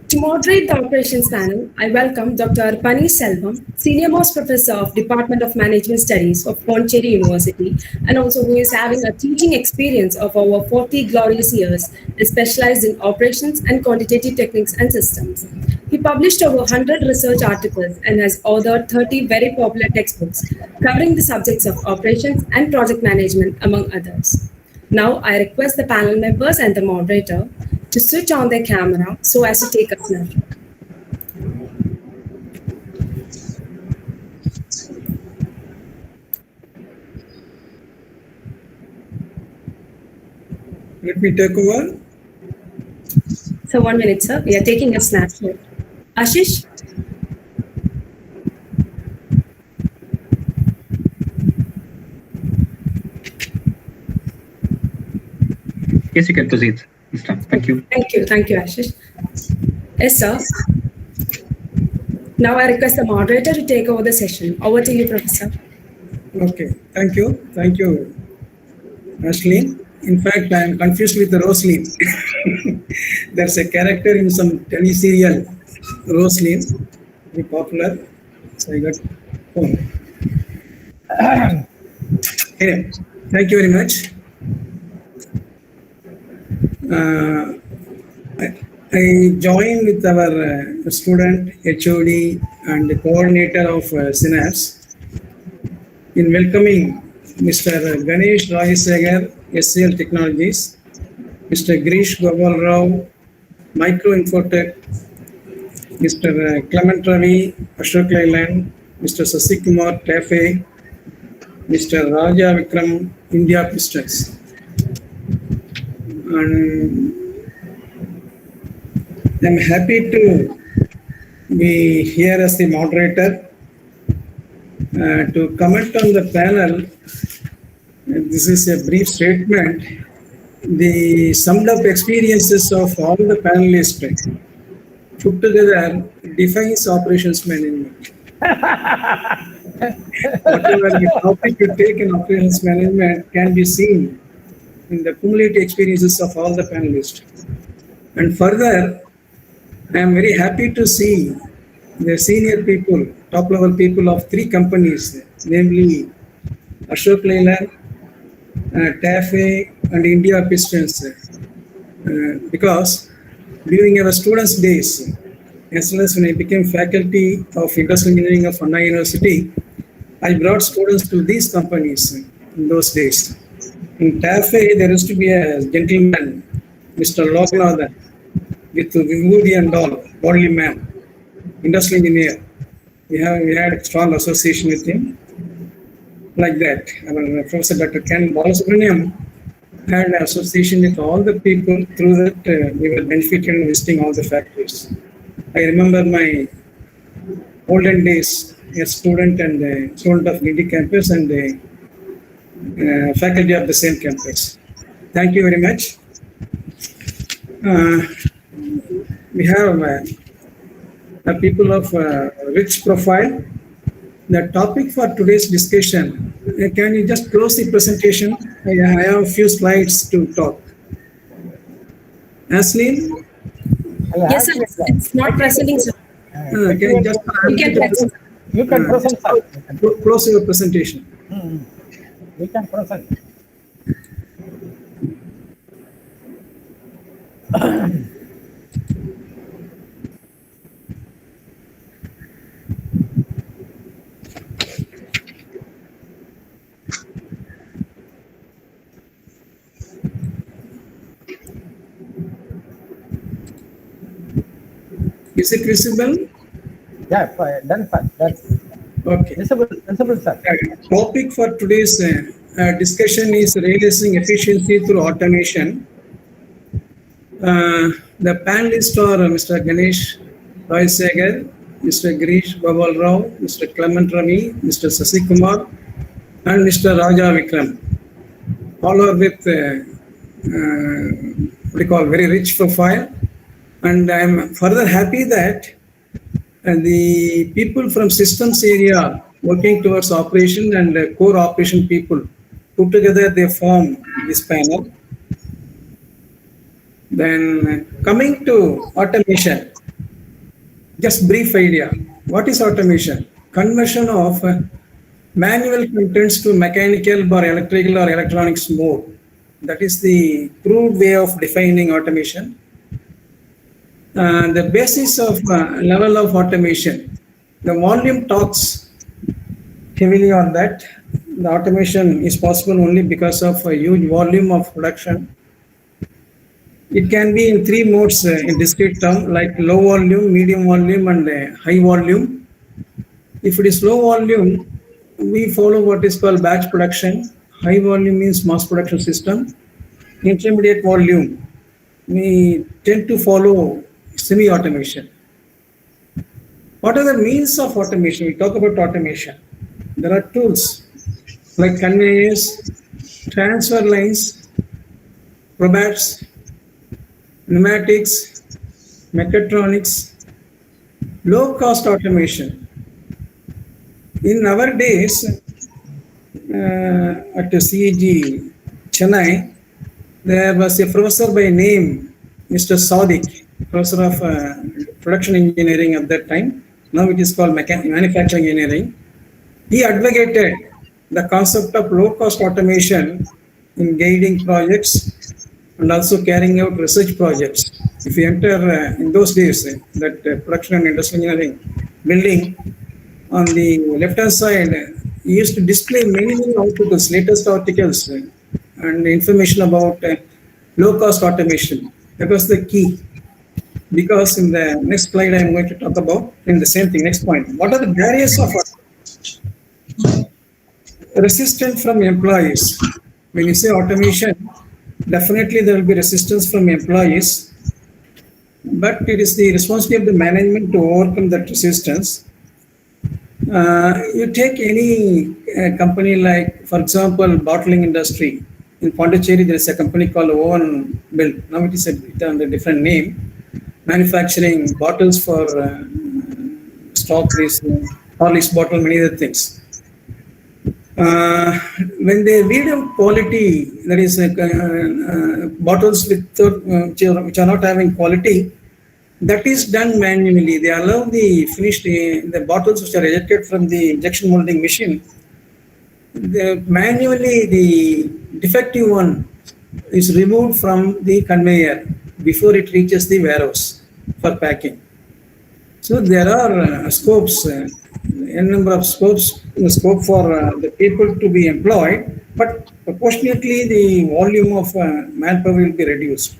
[SPEAKER 10] To moderate the operations panel, I welcome Dr. Arpani Selvam, Senior Most Professor of Department of Management Studies of Pondicherry University, and also who is having a teaching experience of over 40 glorious years and specialized in operations and quantitative techniques and systems. He published over 100 research articles and has authored 30 very popular textbooks covering the subjects of operations and project management, among others. Now, I request the panel members and the moderator to switch on their camera so as to take a snapshot.
[SPEAKER 2] Let me take over.
[SPEAKER 10] So 1 minute, sir. We are taking a snapshot. Ashish?
[SPEAKER 4] Yes, you can proceed. Thank you.
[SPEAKER 10] Thank you, Ashish. Yes, sir. Now I request the moderator to take over the session. Over to you, Professor.
[SPEAKER 2] Okay, thank you, Ashley. In fact, I am confused with the Rosalie. There's a character in some TV serial, Rosalie, very popular. So I got phone. Anyway, thank you very much.
[SPEAKER 11] I joined with our student, HOD, and the coordinator of SYNAPSE in welcoming Mr. Ganesh Roy Segar, SCL Technologies, Mr. Girish Gopal Rao, Micro Infotech, Mr. Clement Ravi, Ashok Leyland, Mr. Sasikumar Cafe, Mr. Raja Vikram, India Pistols. And I'm happy to be here as the moderator to comment on the panel. This is a brief statement. The summed up experiences of all the panelists put together defines operations management. Whatever the topic you take in operations management can be seen in the cumulative experiences of all the panelists. And further, I am very happy to see the senior people, top level people of 3 companies, namely Ashok Leyland, TAFE and India Pistons, because during our students' days, as well as when I became faculty of industrial engineering of Anna University, I brought students to these companies in those days. In TAFE, there used to be a gentleman, Mr. Lognathan, with Vibhuti and all, bodily man, industrial engineer. We had a strong association with him. Like that, our Professor Dr. Ken Balasubramaniam had an association with all the people. Through that, we were benefited in visiting all the factories. I remember my olden days, a student and a student of Gindi campus and a faculty of the same campus. Thank you very much. We have people of rich profile. The topic for today's discussion, can you just close the presentation? I have a few slides to talk. Ashley?
[SPEAKER 10] Yes, sir. It's not presenting, sir.
[SPEAKER 11] Can you just
[SPEAKER 10] You can present.
[SPEAKER 9] You can present, sir.
[SPEAKER 11] Close your presentation.
[SPEAKER 9] You can present.
[SPEAKER 11] Is it visible?
[SPEAKER 9] Yeah, done, sir. That's
[SPEAKER 11] okay.
[SPEAKER 9] Visible, sir.
[SPEAKER 11] Topic for today's discussion is realizing efficiency through automation. The panelists are Mr. Ganesh Roy Segar, Mr. Girish Gopal Rao, Mr. Clement Ravi, Mr. Sasikumar, and Mr. Raja Vikram. All are with what we call very rich profile. And I am further happy that the people from systems area working towards operation and core operation people put together, they form this panel. Then coming to automation, just brief idea. What is automation? Conversion of manual contents to mechanical or electrical or electronics mode. That is the proved way of defining automation. The basis of level of automation, the volume talks heavily on that. The automation is possible only because of a huge volume of production. It can be in 3 modes in discrete term, like low volume, medium volume, and high volume. If it is low volume, we follow what is called batch production. High volume means mass production system. Intermediate volume, we tend to follow semi-automation. What are the means of automation? We talk about automation. There are tools like conveyors, transfer lines, robots, pneumatics, mechatronics, low-cost automation. In our days, at CEG Chennai, there was a professor by name Mr. Sadiq, professor of production engineering at that time. Now it is called manufacturing engineering. He advocated the concept of low-cost automation in guiding projects and also carrying out research projects. If you enter in those days, that production and industrial engineering building, on the left-hand side, he used to display many, many articles, latest articles, and information about low-cost automation. That was the key. Because in the next slide, I'm going to talk about in the same thing. Next point. What are the barriers of resistance from employees? When you say automation, definitely there will be resistance from employees, but it is the responsibility of the management to overcome that resistance. You take any company like, for example, bottling industry. In Pondicherry, there is a company called Owen Bill. Now it is under a different name, manufacturing bottles for strawberries, Horlicks bottle, many other things. When they read out quality, that is bottles which are not having quality, that is done manually. They allow the finished the bottles which are ejected from the injection molding machine. Manually, the defective one is removed from the conveyor before it reaches the warehouse for packing. So there are scopes, n number of scopes, scope for the people to be employed, but proportionately the volume of manpower will be reduced,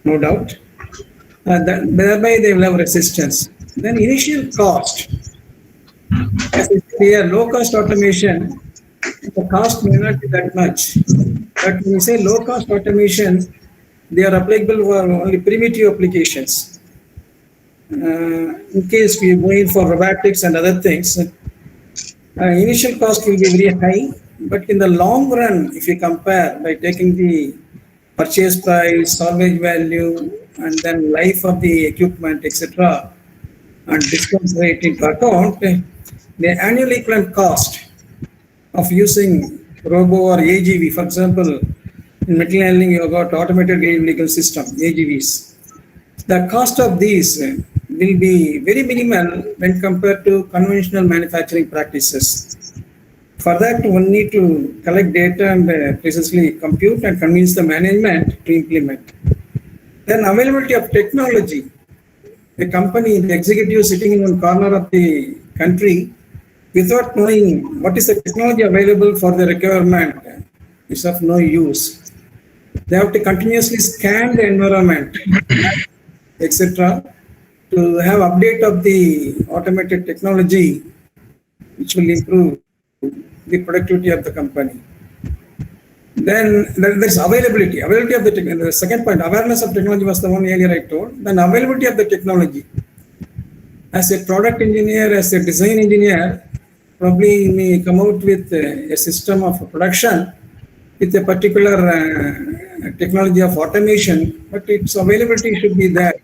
[SPEAKER 11] no doubt. Thereby they will have resistance. Then initial cost. As I said here, low-cost automation, the cost may not be that much. But when you say low-cost automation, they are applicable for only primitive applications. In case we go in for robotics and other things, initial cost will be very high, but in the long run, if you compare by taking the purchase price, salvage value, and then life of the equipment, etc., and discount rate into account, the annual equivalent cost of using robo or AGV, for example, in material handling, you have got automated vehicle system, AGVs. The cost of these will be very minimal when compared to conventional manufacturing practices. For that, one need to collect data and precisely compute and convince the management to implement. Then availability of technology. The company, the executive sitting in one corner of the country, without knowing what is the technology available for the requirement, is of no use. They have to continuously scan the environment, etc., to have update of the automated technology, which will improve the productivity of the company. Then there's availability of the technology. The second point, awareness of technology was the one earlier I told. Then availability of the technology. As a product engineer, as a design engineer, probably you may come out with a system of production with a particular technology of automation, but its availability should be there.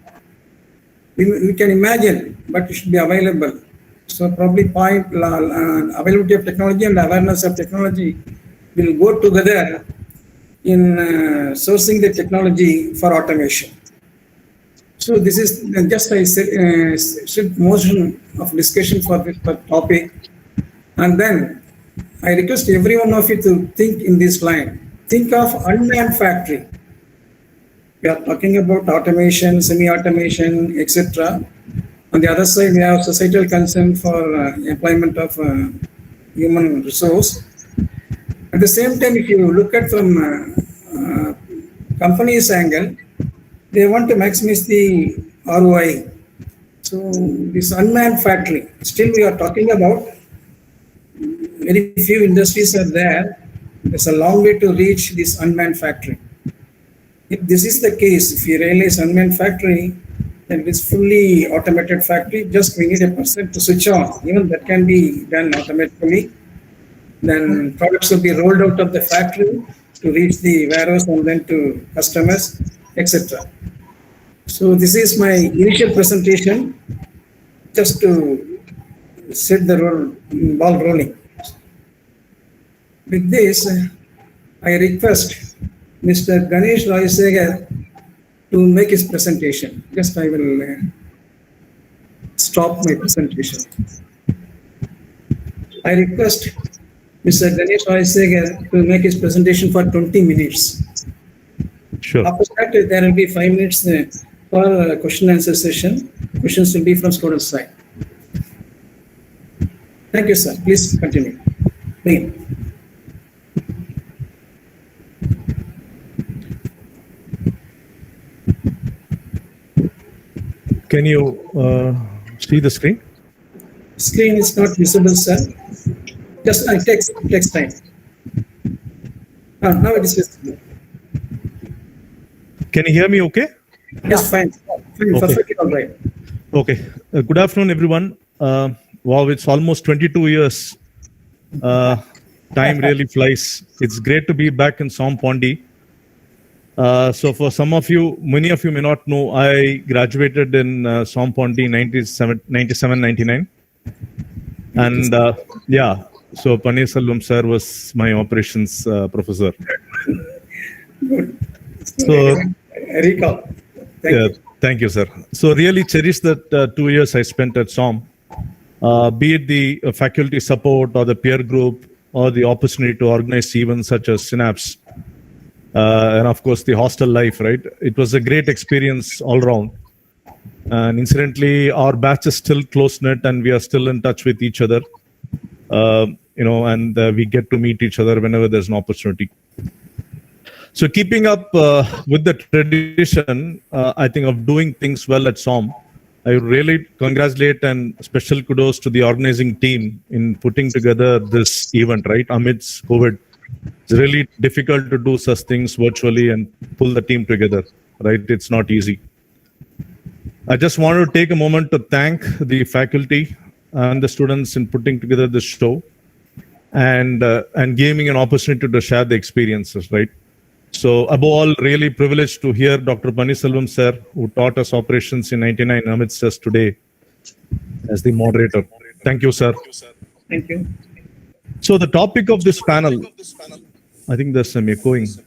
[SPEAKER 11] We can imagine, but it should be available. So probably availability of technology and awareness of technology will go together in sourcing the technology for automation. So this is just a strict motion of discussion for this topic. And then I request every one of you to think in this line. Think of unmanned factory. We are talking about automation, semi-automation, etc. On the other side, we have societal concern for employment of human resource. At the same time, if you look at from company's angle, they want to maximize the ROI. So this unmanned factory, still we are talking about very few industries are there. There's a long way to reach this unmanned factory. If this is the case, if you realize unmanned factory, then it is fully automated factory, just we need a person to switch on. Even that can be done automatically. Then products will be rolled out of the factory to reach the warehouse and then to customers, etc. So this is my initial presentation, just to set the ball rolling. With this, I request Mr. Ganesh Roysegar to make his presentation. Just I will stop my presentation. I request Mr. Ganesh Roysegar to make his presentation for 20 minutes.
[SPEAKER 20] Sure.
[SPEAKER 11] After that, there will be 5 minutes for question and answer session. Questions will be from students' side. Thank you, sir. Please continue. Begin.
[SPEAKER 20] Can you see the screen?
[SPEAKER 11] Screen is not visible, sir. Just takes time. Now it is visible.
[SPEAKER 20] Can you hear me okay?
[SPEAKER 11] Yes, fine.
[SPEAKER 20] Okay.
[SPEAKER 11] Perfectly all right.
[SPEAKER 20] Okay. Good afternoon, everyone. Wow, it's almost 22 years. Time really flies. It's great to be back in SOM Pondi. So for some of you, many of you may not know, I graduated in SOM Pondi 97-99. And yeah, so Paneerselvam sir was my operations professor.
[SPEAKER 11] Good.
[SPEAKER 20] So,
[SPEAKER 11] recall.
[SPEAKER 20] Thank you, sir. So really cherish that 2 years I spent at SOM, be it the faculty support or the peer group or the opportunity to organize events such as SYNAPSE. And of course, the hostel life, right? It was a great experience all around. And incidentally, our batch is still close-knit and we are still in touch with each other. And we get to meet each other whenever there's an opportunity. So keeping up with the tradition, I think, of doing things well at SOM, I really congratulate and special kudos to the organizing team in putting together this event, right? Amidst COVID. It's really difficult to do such things virtually and pull the team together, right? It's not easy. I just want to take a moment to thank the faculty and the students in putting together this show and giving me an opportunity to share the experiences, right? So above all, really privileged to hear Dr. Paneerselvam sir, who taught us operations in 99 amidst us today as the moderator. Thank you, sir.
[SPEAKER 11] Thank you.
[SPEAKER 20] So the topic of this panel, I think there's some echoing.
[SPEAKER 9] Slides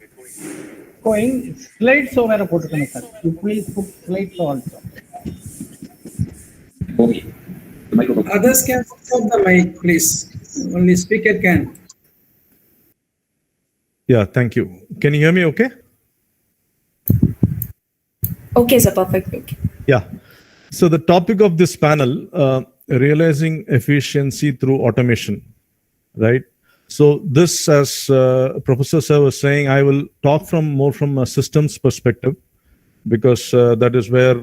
[SPEAKER 9] over போட்டுக்கணும் sir. You please put slides also.
[SPEAKER 11] Others can put the mic, please. Only speaker can.
[SPEAKER 20] Yeah, thank you. Can you hear me okay?
[SPEAKER 10] Okay, sir, perfect. Okay.
[SPEAKER 20] Yeah. So the topic of this panel, realizing efficiency through automation, right? So this, as Professor Sir was saying, I will talk more from a systems perspective, because that is where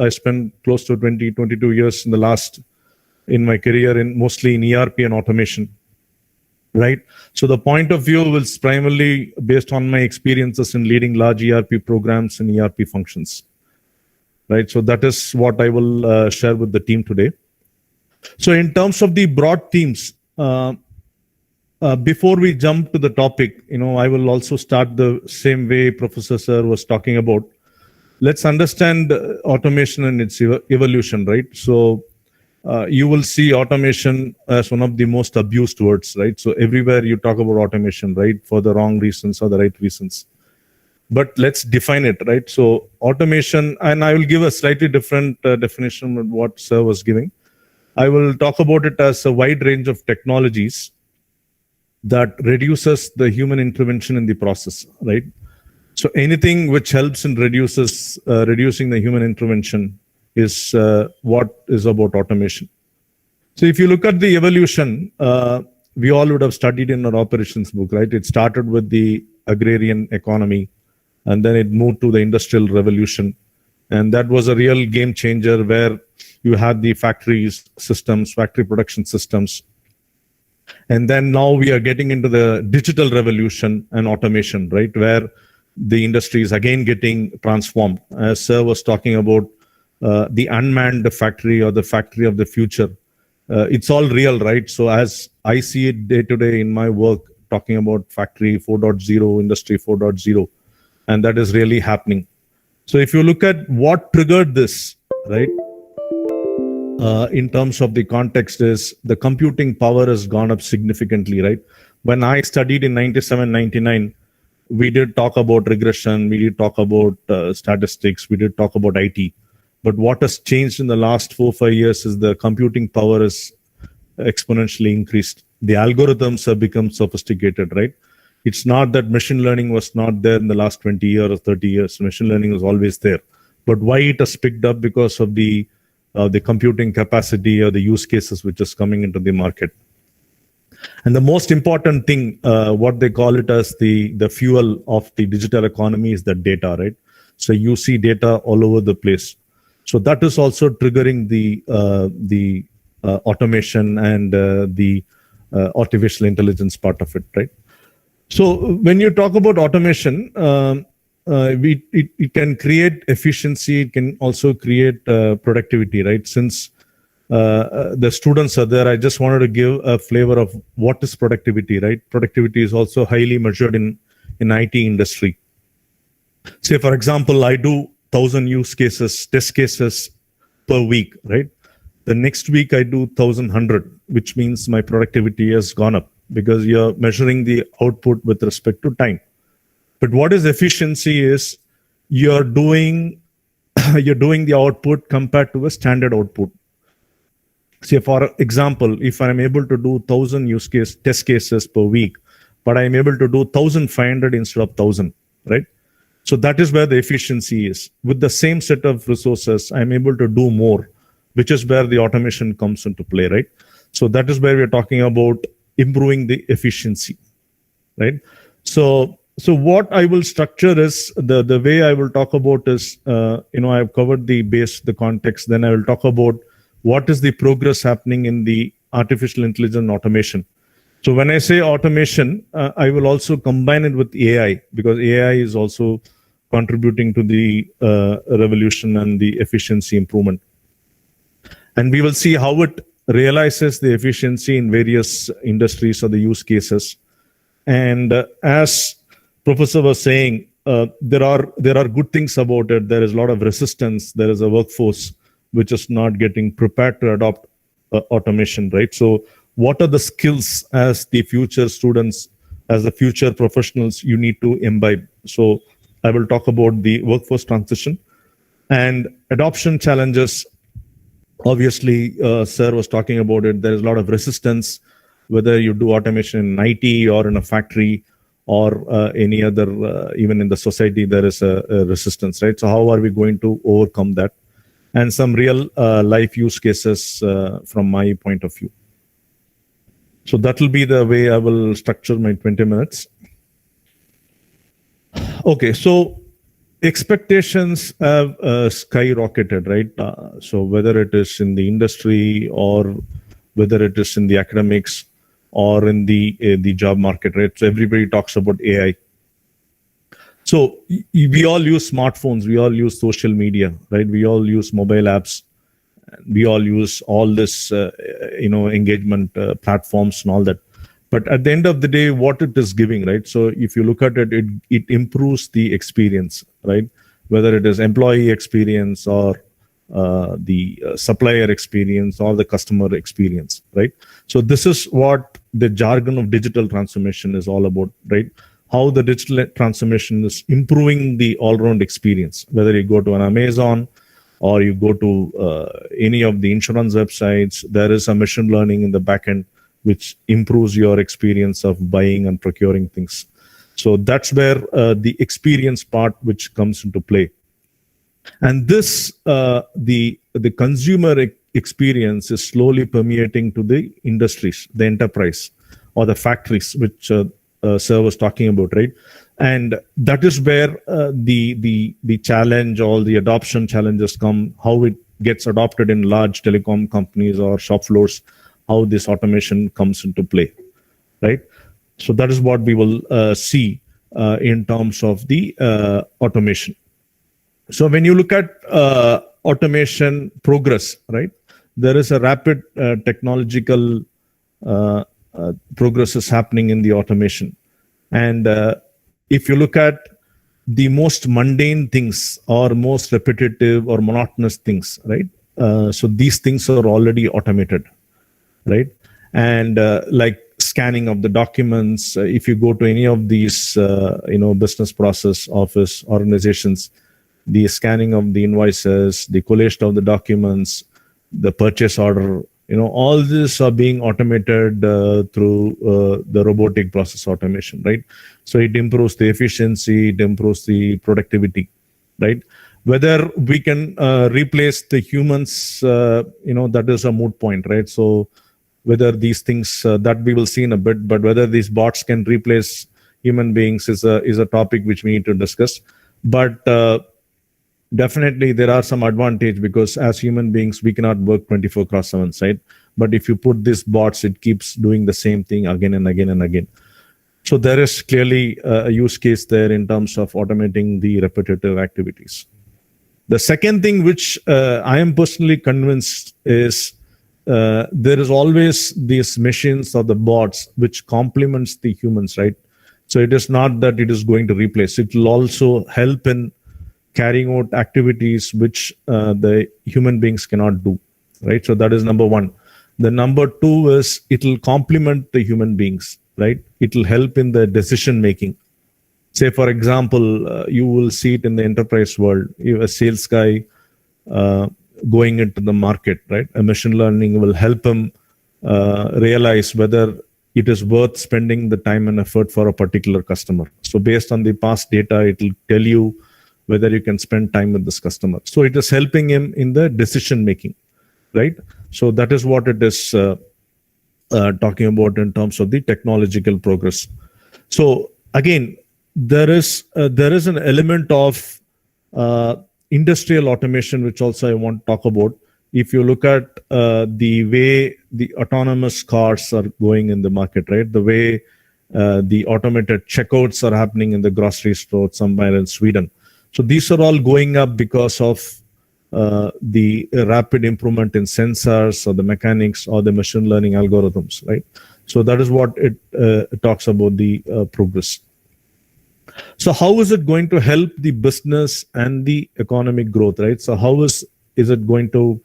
[SPEAKER 20] I spent close to 22 years in my career, mostly in ERP and automation. Right. So the point of view is primarily based on my experiences in leading large ERP programs and ERP functions. Right. So that is what I will share with the team today. So in terms of the broad themes, before we jump to the topic, I will also start the same way Professor Sir was talking about. Let's understand automation and its evolution, right? So you will see automation as one of the most abused words, right? So everywhere you talk about automation, right, for the wrong reasons or the right reasons. But let's define it, right? So automation, and I will give a slightly different definition of what Sir was giving. I will talk about it as a wide range of technologies that reduces the human intervention in the process, right? So anything which helps in reducing the human intervention is what is about automation. So if you look at the evolution, we all would have studied in our operations book, right? It started with the agrarian economy, and then it moved to the industrial revolution. And that was a real game changer, where you had the factories systems, factory production systems. And then now we are getting into the digital revolution and automation, right? Where the industry is again getting transformed. As Sir was talking about, the unmanned factory or the factory of the future. It's all real, right? So as I see it day to day in my work, talking about factory 4.0, industry 4.0, and that is really happening. So if you look at what triggered this, right, in terms of the context, is the computing power has gone up significantly, right? When I studied in 97-99, we did talk about regression, we did talk about statistics, we did talk about IT. But what has changed in the last 4-5 years is the computing power is exponentially increased. The algorithms have become sophisticated, right? It's not that machine learning was not there in the last 20 years or 30 years. Machine learning was always there. But why it has picked up? Because of the computing capacity or the use cases which is coming into the market. And the most important thing, what they call it as the fuel of the digital economy is the data, right? So you see data all over the place. So that is also triggering the automation and the artificial intelligence part of it, right? So when you talk about automation, it can create efficiency. It can also create productivity, right? Since the students are there, I just wanted to give a flavor of what is productivity, right? Productivity is also highly measured in IT industry. Say, for example, I do 1,000 use cases, test cases per week, right? The next week I do 1,100, which means my productivity has gone up because you're measuring the output with respect to time. But what is efficiency is you're doing the output compared to a standard output. Say, for example, if I'm able to do 1,000 test cases per week, but I'm able to do 1,500 instead of 1,000, right? So that is where the efficiency is. With the same set of resources, I'm able to do more, which is where the automation comes into play, right? So that is where we're talking about improving the efficiency, right? So what I will structure is the way I will talk about is, I've covered the base, the context, then I will talk about what is the progress happening in the artificial intelligence automation. So when I say automation, I will also combine it with AI, because AI is also contributing to the revolution and the efficiency improvement. And we will see how it realizes the efficiency in various industries or the use cases. And as Professor was saying, there are good things about it. There is a lot of resistance. There is a workforce which is not getting prepared to adopt automation, right? So what are the skills as the future students, as the future professionals you need to imbibe? So I will talk about the workforce transition and adoption challenges. Obviously, Sir was talking about it. There is a lot of resistance, whether you do automation in IT or in a factory or any other, even in the society, there is a resistance, right? So how are we going to overcome that? And some real life use cases from my point of view. So that will be the way I will structure my 20 minutes. Okay, so expectations have skyrocketed, right? So whether it is in the industry or whether it is in the academics or in the job market, right? So everybody talks about AI. So we all use smartphones, we all use social media, right? We all use mobile apps, we all use all this, engagement platforms and all that. But at the end of the day, what it is giving, right? So if you look at it, it improves the experience, right? Whether it is employee experience or the supplier experience or the customer experience, right? So this is what the jargon of digital transformation is all about, right? How the digital transformation is improving the all-round experience, whether you go to an Amazon or you go to any of the insurance websites, there is a machine learning in the backend which improves your experience of buying and procuring things. So that's where the experience part which comes into play. And this, the consumer experience is slowly permeating to the industries, the enterprise or the factories, which Sir was talking about, right? And that is where the challenge, all the adoption challenges come, how it gets adopted in large telecom companies or shop floors, how this automation comes into play, right? So that is what we will see in terms of the automation. So when you look at automation progress, right, there is a rapid technological progress is happening in the automation. And if you look at the most mundane things or most repetitive or monotonous things, right? So these things are already automated, right? And like scanning of the documents, if you go to any of these, business process office organizations, the scanning of the invoices, the collation of the documents, the purchase order, All this are being automated through the robotic process automation, right? So it improves the efficiency, it improves the productivity, right? Whether we can replace the humans, that is a moot point, right? So whether these things that we will see in a bit, but whether these bots can replace human beings is a topic which we need to discuss. But definitely there are some advantage, because as human beings we cannot work 24/7, right? But if you put these bots, it keeps doing the same thing again and again and again. So there is clearly a use case there in terms of automating the repetitive activities. The second thing which I am personally convinced is there is always these machines or the bots which complements the humans, right? So it is not that it is going to replace. It will also help in carrying out activities which the human beings cannot do, right? So that is number one. The number two is it will complement the human beings, right? It will help in the decision making. Say, for example, you will see it in the enterprise world. You have a sales guy going into the market, right? A machine learning will help him realize whether it is worth spending the time and effort for a particular customer. So based on the past data, it will tell you whether you can spend time with this customer. So it is helping him in the decision making, right? So that is what it is talking about in terms of the technological progress. So again, there is an element of industrial automation which also I want to talk about. If you look at the way the autonomous cars are going in the market, right? The way the automated checkouts are happening in the grocery store somewhere in Sweden. So these are all going up because of the rapid improvement in sensors or the mechanics or the machine learning algorithms, right? So that is what it talks about the progress. So how is it going to help the business and the economic growth, right? So how is it going to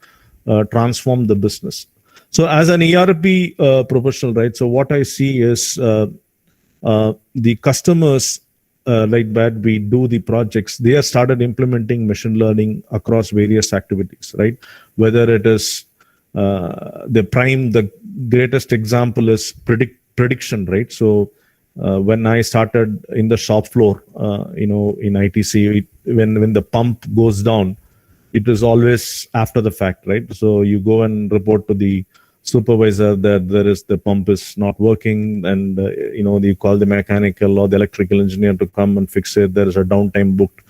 [SPEAKER 20] transform the business? So as an ERP professional, right? So what I see is the customers, like that we do the projects, they have started implementing machine learning across various activities, right? Whether it is the greatest example is prediction, right? So when I started in the shop floor, in ITC, when the pump goes down, it is always after the fact, right? So you go and report to the supervisor that the pump is not working, and you call the mechanical or the electrical engineer to come and fix it. There is a downtime booked.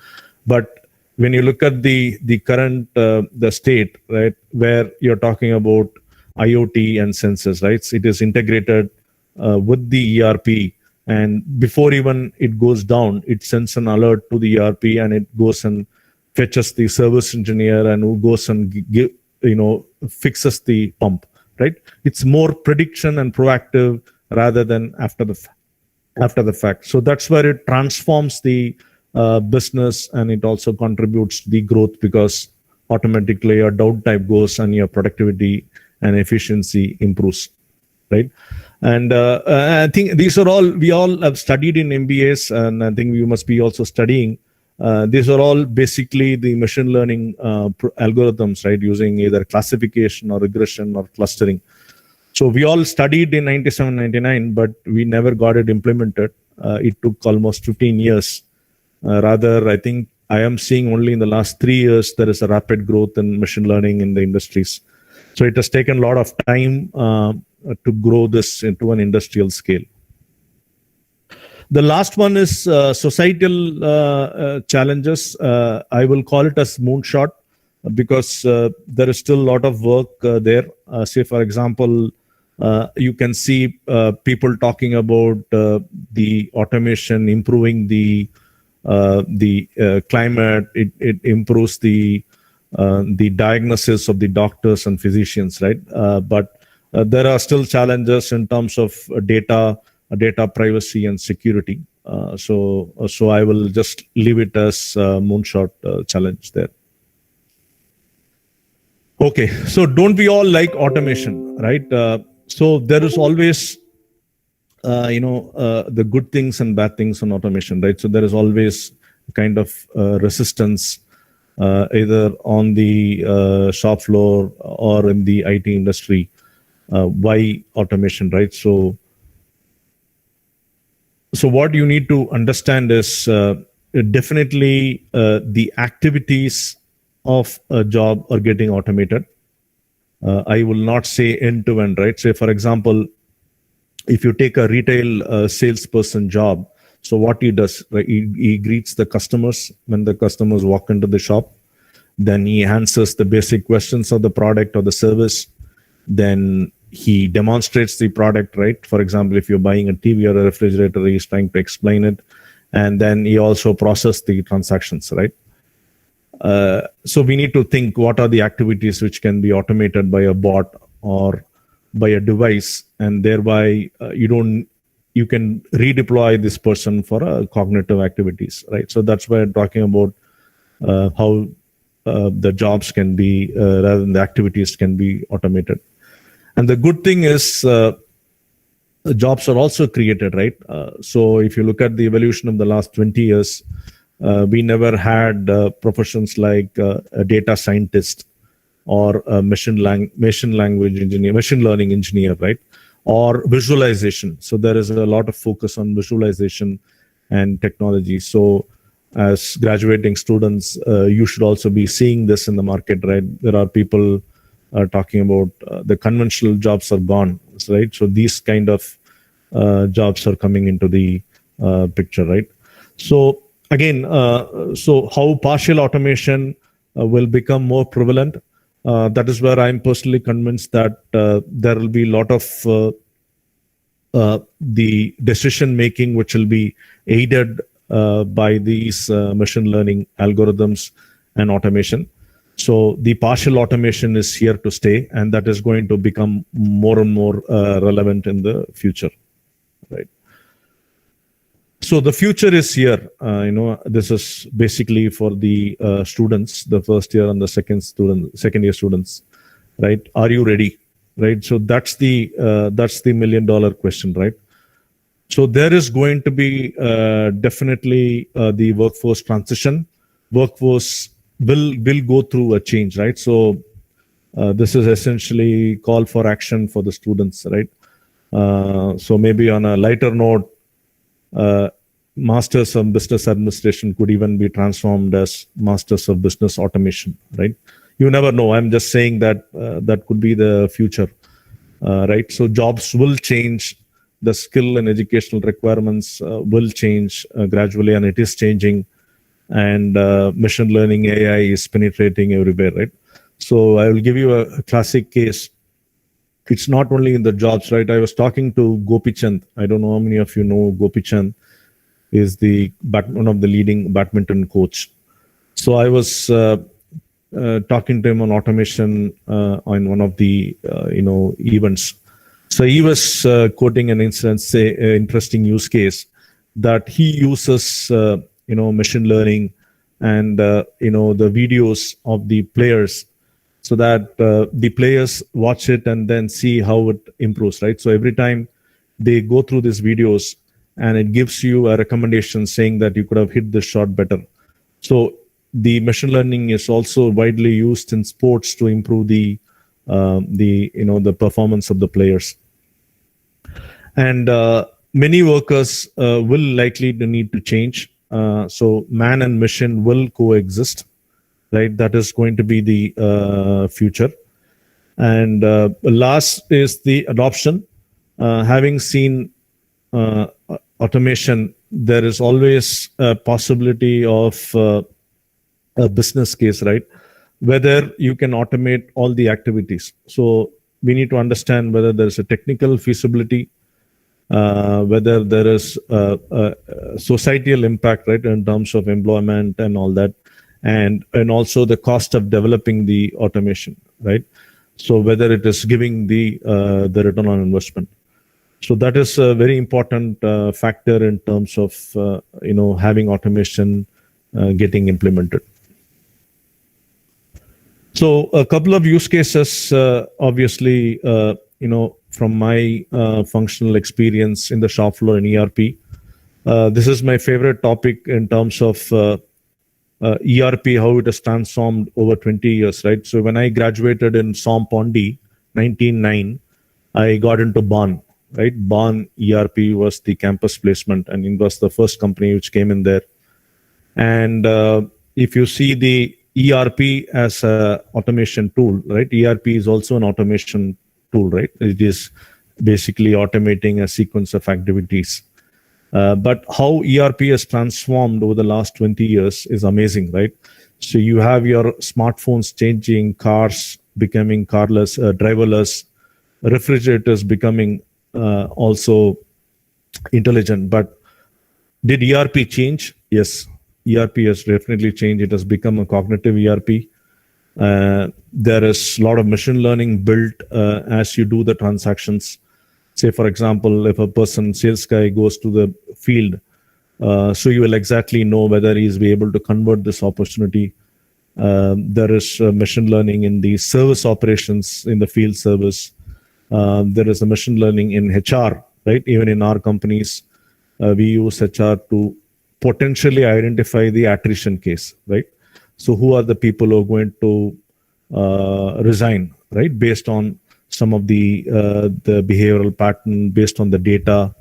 [SPEAKER 20] But when you look at the current the state, right, where you're talking about IoT and sensors, right? So it is integrated with the ERP, and before even it goes down, it sends an alert to the ERP, and it goes and fetches the service engineer, and who goes and fixes the pump, right? It's more prediction and proactive rather than after the fact. So that's where it transforms the business, and it also contributes to the growth, because automatically your downtime goes and your productivity and efficiency improves, right? And I think these are all, we all have studied in MBAs, and I think we must be also studying. These are all basically the machine learning algorithms, right? Using either classification or regression or clustering. So we all studied in 97, 99, but we never got it implemented. It took almost 15 years. Rather, I think I am seeing only in the last 3 years, there is a rapid growth in machine learning in the industries. So it has taken a lot of time to grow this into an industrial scale. The last one is societal challenges. I will call it as moonshot, because there is still a lot of work there. Say, for example, you can see people talking about the automation improving the climate. It improves the diagnosis of the doctors and physicians, right? But there are still challenges in terms of data privacy and security. So I will just leave it as moonshot challenge there. Okay, so don't we all like automation, right? So there is always, the good things and bad things on automation, right? So there is always kind of resistance, either on the shop floor or in the IT industry. why automation, right? So what you need to understand is definitely the activities of a job are getting automated. I will not say end to end, right? Say, for example, if you take a retail salesperson job, so what he does, right? He greets the customers when the customers walk into the shop. Then he answers the basic questions of the product or the service. Then he demonstrates the product, right? For example, if you're buying a TV or a refrigerator, he's trying to explain it. And then he also processes the transactions, right? So we need to think what are the activities which can be automated by a bot or by a device, and thereby you can redeploy this person for cognitive activities, right? So that's why I'm talking about how the jobs can be, rather than the activities can be automated. And the good thing is jobs are also created, right? So if you look at the evolution of the last 20 years, we never had professions like a data scientist or a machine learning engineer, right? Or visualization. So there is a lot of focus on visualization and technology. So as graduating students, you should also be seeing this in the market, right? There are people talking about the conventional jobs are gone, right? So these kind of jobs are coming into the picture, right? So again, so how partial automation will become more prevalent, that is where I'm personally convinced that there will be a lot of the decision making which will be aided by these machine learning algorithms and automation. So the partial automation is here to stay, and that is going to become more and more relevant in the future, right? So the future is here. This is basically for the students, the first year and the second year students, right? Are you ready, right? So that's the $1 million question, right? So there is going to be definitely the workforce transition. Workforce will go through a change, right? So this is essentially call for action for the students, right? So maybe on a lighter note, Masters of Business Administration could even be transformed as Masters of Business Automation, right? You never know. I'm just saying that that could be the future, right? So jobs will change. The skill and educational requirements will change gradually, and it is changing. And machine learning AI is penetrating everywhere, right? So I will give you a classic case. It's not only in the jobs, right? I was talking to Gopi Chand. I don't know how many of you know Gopi Chand is one of the leading badminton coach. So I was talking to him on automation on one of the events. So he was quoting an instance, interesting use case that he uses machine learning and the videos of the players, so that the players watch it and then see how it improves, right? So every time they go through these videos, and it gives you a recommendation saying that you could have hit this shot better. So the machine learning is also widely used in sports to improve the performance of the players. And many workers will likely need to change. So man and machine will coexist, right? That is going to be the future. And last is the adoption. Having seen automation, there is always a possibility of a business case, right? Whether you can automate all the activities. So we need to understand whether there's a technical feasibility, whether there is a societal impact, right, in terms of employment and all that, and also the cost of developing the automation, right? So whether it is giving the return on investment. So that is a very important factor in terms of having automation getting implemented. So a couple of use cases, obviously, from my functional experience in the shop floor in ERP. This is my favorite topic in terms of ERP, how it has transformed over 20 years, right? So when I graduated in SOM Pondy, 1999, I got into Bonn, right? Bonn ERP was the campus placement, and it was the first company which came in there. And if you see the ERP as a automation tool, right? ERP is also an automation tool, right? It is basically automating a sequence of activities. But how ERP has transformed over the last 20 years is amazing, right? So you have your smartphones changing, cars becoming carless, driverless, refrigerators becoming also intelligent. But did ERP change? Yes, ERP has definitely changed. It has become a cognitive ERP. There is a lot of machine learning built as you do the transactions. Say, for example, if a sales guy goes to the field, so you will exactly know whether he's be able to convert this opportunity. There is machine learning in the service operations in the field service. There is a machine learning in HR, right? Even in our companies, we use HR to potentially identify the attrition case, right? So who are the people who are going to resign, right? Based on some of the behavioral pattern, based on the data,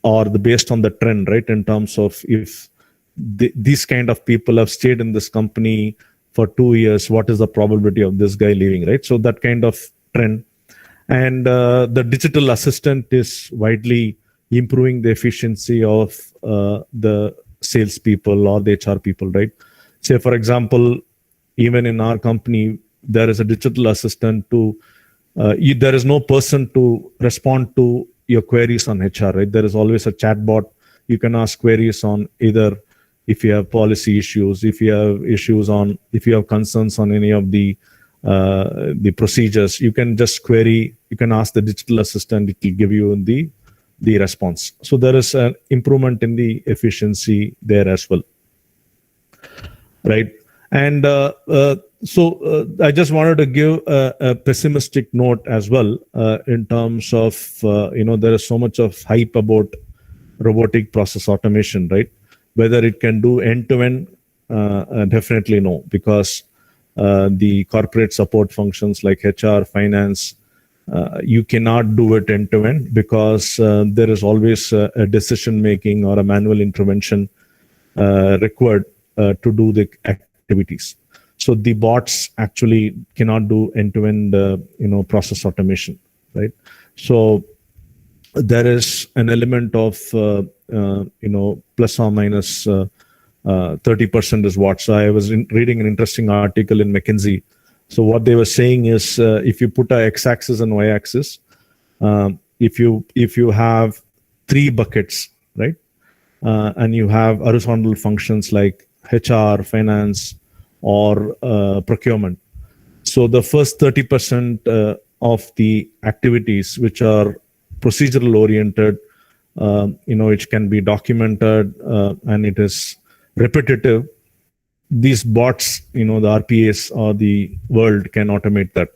[SPEAKER 20] or based on the trend, right? In terms of if these kind of people have stayed in this company for 2 years, what is the probability of this guy leaving, right? So that kind of trend. And the digital assistant is widely improving the efficiency of the salespeople or the HR people, right? Say, for example, even in our company, there is a digital assistant to, there is no person to respond to your queries on HR, right? There is always a chatbot. You can ask queries on either if you have policy issues, if you have concerns on any of the procedures, you can just query, you can ask the digital assistant, it will give you the response. So there is an improvement in the efficiency there as well, right? And so I just wanted to give a pessimistic note as well in terms of, there is so much of hype about robotic process automation, right? Whether it can do end-to-end, definitely no, because the corporate support functions like HR, finance, you cannot do it end-to-end because there is always a decision-making or a manual intervention required to do the activities. So the bots actually cannot do end-to-end, process automation, right? So there is an element of, plus or minus 30% is what. So I was reading an interesting article in McKinsey. So what they were saying is, if you put a x-axis and y-axis, if you have 3 buckets, right, and you have horizontal functions like HR, finance, or procurement. So the first 30% of the activities which are procedural oriented, which can be documented and it is repetitive, these bots, the RPAs or the world can automate that.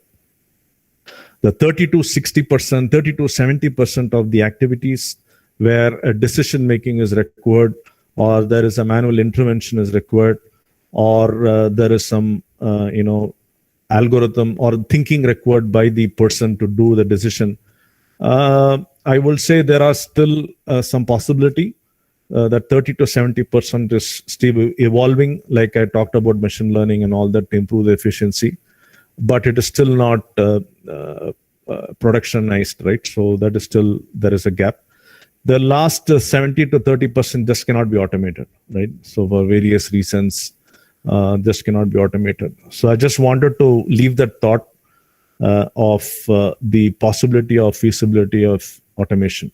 [SPEAKER 20] The 30 to 60%, 30 to 70% of the activities where a decision making is required, or there is a manual intervention is required, or there is some, algorithm or thinking required by the person to do the decision. I will say there are still some possibility that 30 to 70% is still evolving, like I talked about machine learning and all that to improve the efficiency, but it is still not productionized, right? So that is still, there is a gap. The last 70 to 30% just cannot be automated, right? So for various reasons, just cannot be automated. So I just wanted to leave that thought of the possibility or feasibility of automation.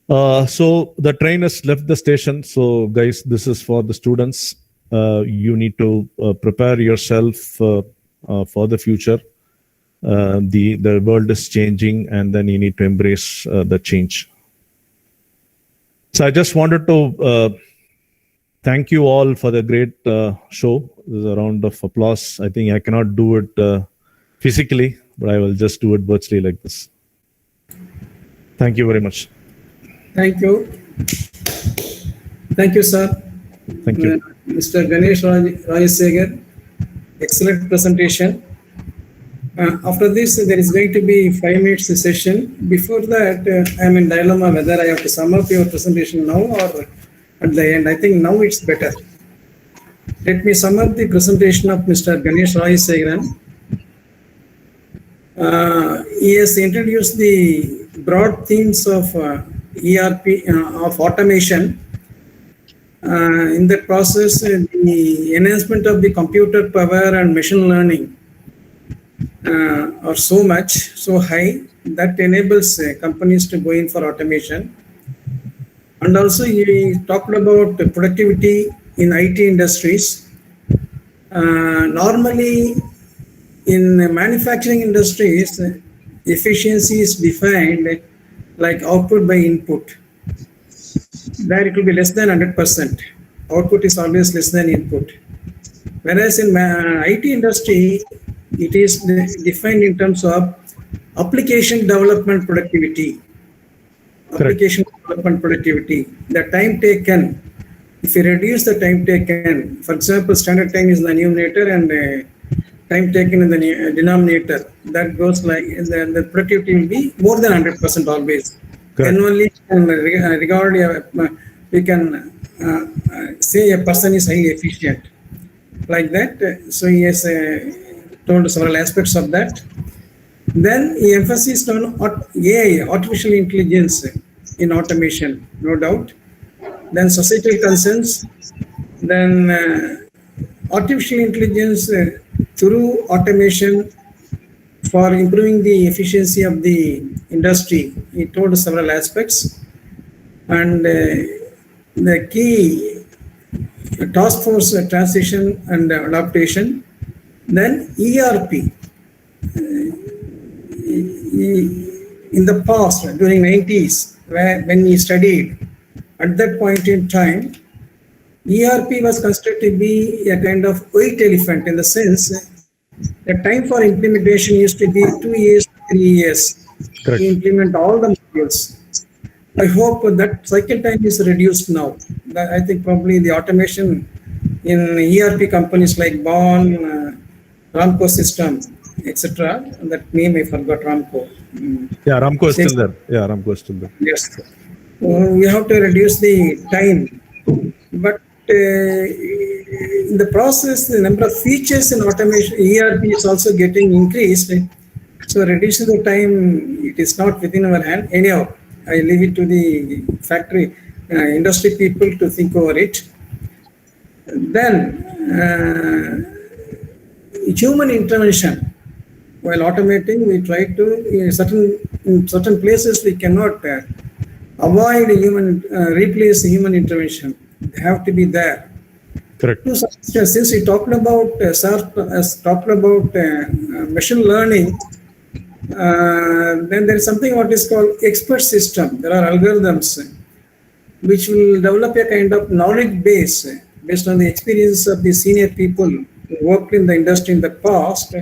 [SPEAKER 20] So the train has left the station. So guys, this is for the students. You need to prepare yourself for the future. The world is changing, and then you need to embrace the change. So I just wanted to thank you all for the great show. This is a round of applause. I think I cannot do it physically, but I will just do it virtually like this. Thank you very much.
[SPEAKER 11] Thank you. Thank you, sir.
[SPEAKER 20] Thank you.
[SPEAKER 11] Mr. Ganesh Rajasekhar, excellent presentation. After this, there is going to be 5 minutes session. Before that, I'm in dilemma whether I have to sum up your presentation now or at the end. I think now it's better. Let me sum up the presentation of Mr. Ganesh Roy Segaran. He has introduced the broad themes of ERP, of automation. In that process, the enhancement of the computer power and machine learning are so high that enables companies to go in for automation. And also he talked about productivity in IT industries. Normally in manufacturing industries, efficiency is defined like output by input. There it will be less than 100%. Output is always less than input. Whereas in IT industry, it is defined in terms of application development productivity. Application development productivity. The time taken, if you reduce the time taken, for example, standard time is the numerator and time taken in the denominator, that goes like, the productivity will be more than 100% always. Then only we can say a person is highly efficient. Like that, so he has told several aspects of that. Then he emphasized on AI, artificial intelligence in automation, no doubt. Then societal concerns. Then artificial intelligence through automation for improving the efficiency of the industry. He told several aspects. And the key task force transition and adaptation. Then ERP. In the past, during 90s, when he studied, at that point in time, ERP was considered to be a kind of white elephant, in the sense the time for implementation used to be 2 years, 3 years to implement all the modules. I hope that cycle time is reduced now. I think probably the automation in ERP companies like Bond, Ramco system, etc. That name I forgot, Ramco.
[SPEAKER 20] Yeah, Ramco is still there. Yeah, Ramco is still there.
[SPEAKER 11] Yes. We have to reduce the time. But in the process, the number of features in automation, ERP is also getting increased. So reducing the time, it is not within our hand. Anyhow, I leave it to the factory, industry people to think over it. Then, human intervention. While automating, we try to, in certain places, we cannot avoid replace human intervention. They have to be there.
[SPEAKER 20] Correct.
[SPEAKER 11] Since we talked about, machine learning, then there is something what is called expert system. There are algorithms which will develop a kind of knowledge base based on the experience of the senior people who worked in the industry in the past.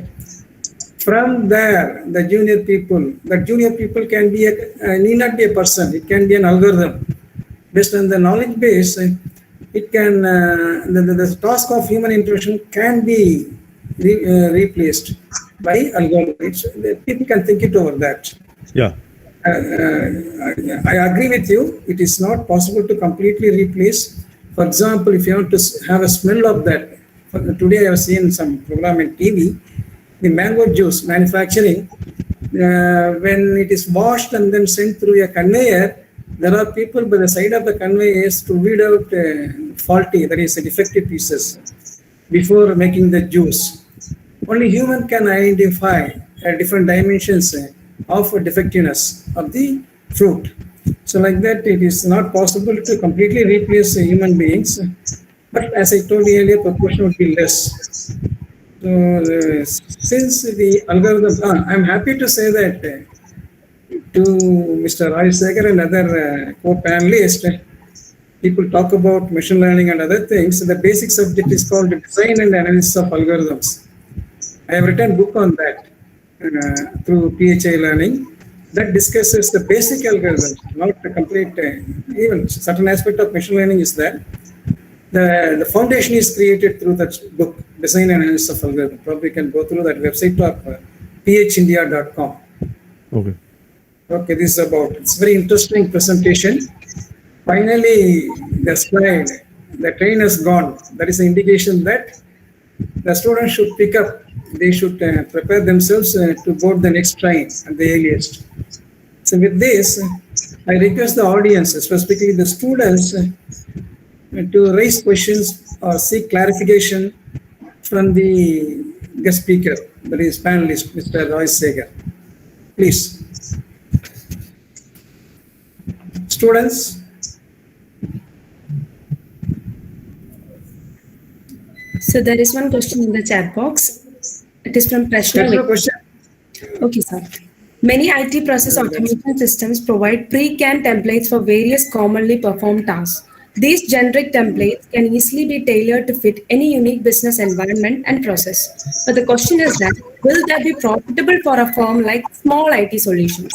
[SPEAKER 11] From there, the junior people can be need not be a person, it can be an algorithm. Based on the knowledge base, it can, the task of human intervention can be replaced by algorithms. People can think it over that.
[SPEAKER 20] Yeah.
[SPEAKER 11] I agree with you. It is not possible to completely replace. For example, if you want to have a smell of that, today I have seen some program in TV, the mango juice manufacturing, when it is washed and then sent through a conveyor, there are people by the side of the conveyors to weed out faulty, that is defective pieces before making the juice. Only human can identify different dimensions of defectiveness of the fruit. So like that, it is not possible to completely replace human beings. But as I told you earlier, proportion would be less. So since the algorithm, I'm happy to say that to Mr. Roy Segar and other co-panelists, people talk about machine learning and other things. The basic subject is called design and analysis of algorithms. I have written a book on that through PHI learning that discusses the basic algorithms, not the complete, even certain aspect of machine learning is there. The foundation is created through that book, Design and Analysis of Algorithm. Probably can go through that website of phindia.com.
[SPEAKER 20] Okay.
[SPEAKER 11] Okay, this is about, it's very interesting presentation. Finally, the slide, the train has gone. That is an indication that the students should pick up, they should prepare themselves to board the next train at the earliest. So with this, I request the audience, specifically the students, to raise questions or seek clarification from the guest speaker, that is panelist, Mr. Roy Segar. Please. Students.
[SPEAKER 10] So there is one question in the chat box. It is from Prashna.
[SPEAKER 11] No question.
[SPEAKER 10] Okay, sir. Many IT process automation systems provide pre-canned templates for various commonly performed tasks. These generic templates can easily be tailored to fit any unique business environment and process. But the question is that, will that be profitable for a firm like small IT solutions?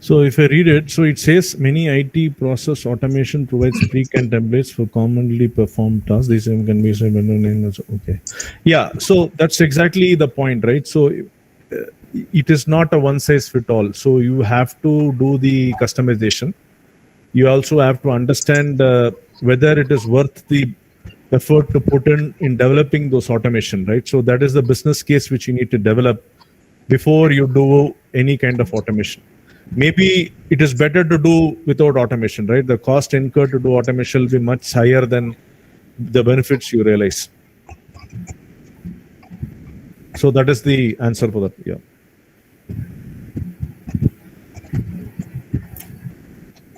[SPEAKER 20] So if I read it, so it says many IT process automation provides pre-canned templates for commonly performed tasks. These can be okay. Yeah, so that's exactly the point, right? So it is not a one size fit all. So you have to do the customization. You also have to understand whether it is worth the effort to put in developing those automation, right? So that is the business case which you need to develop before you do any kind of automation. Maybe it is better to do without automation, right? The cost incurred to do automation will be much higher than the benefits you realize. So that is the answer for that. Yeah.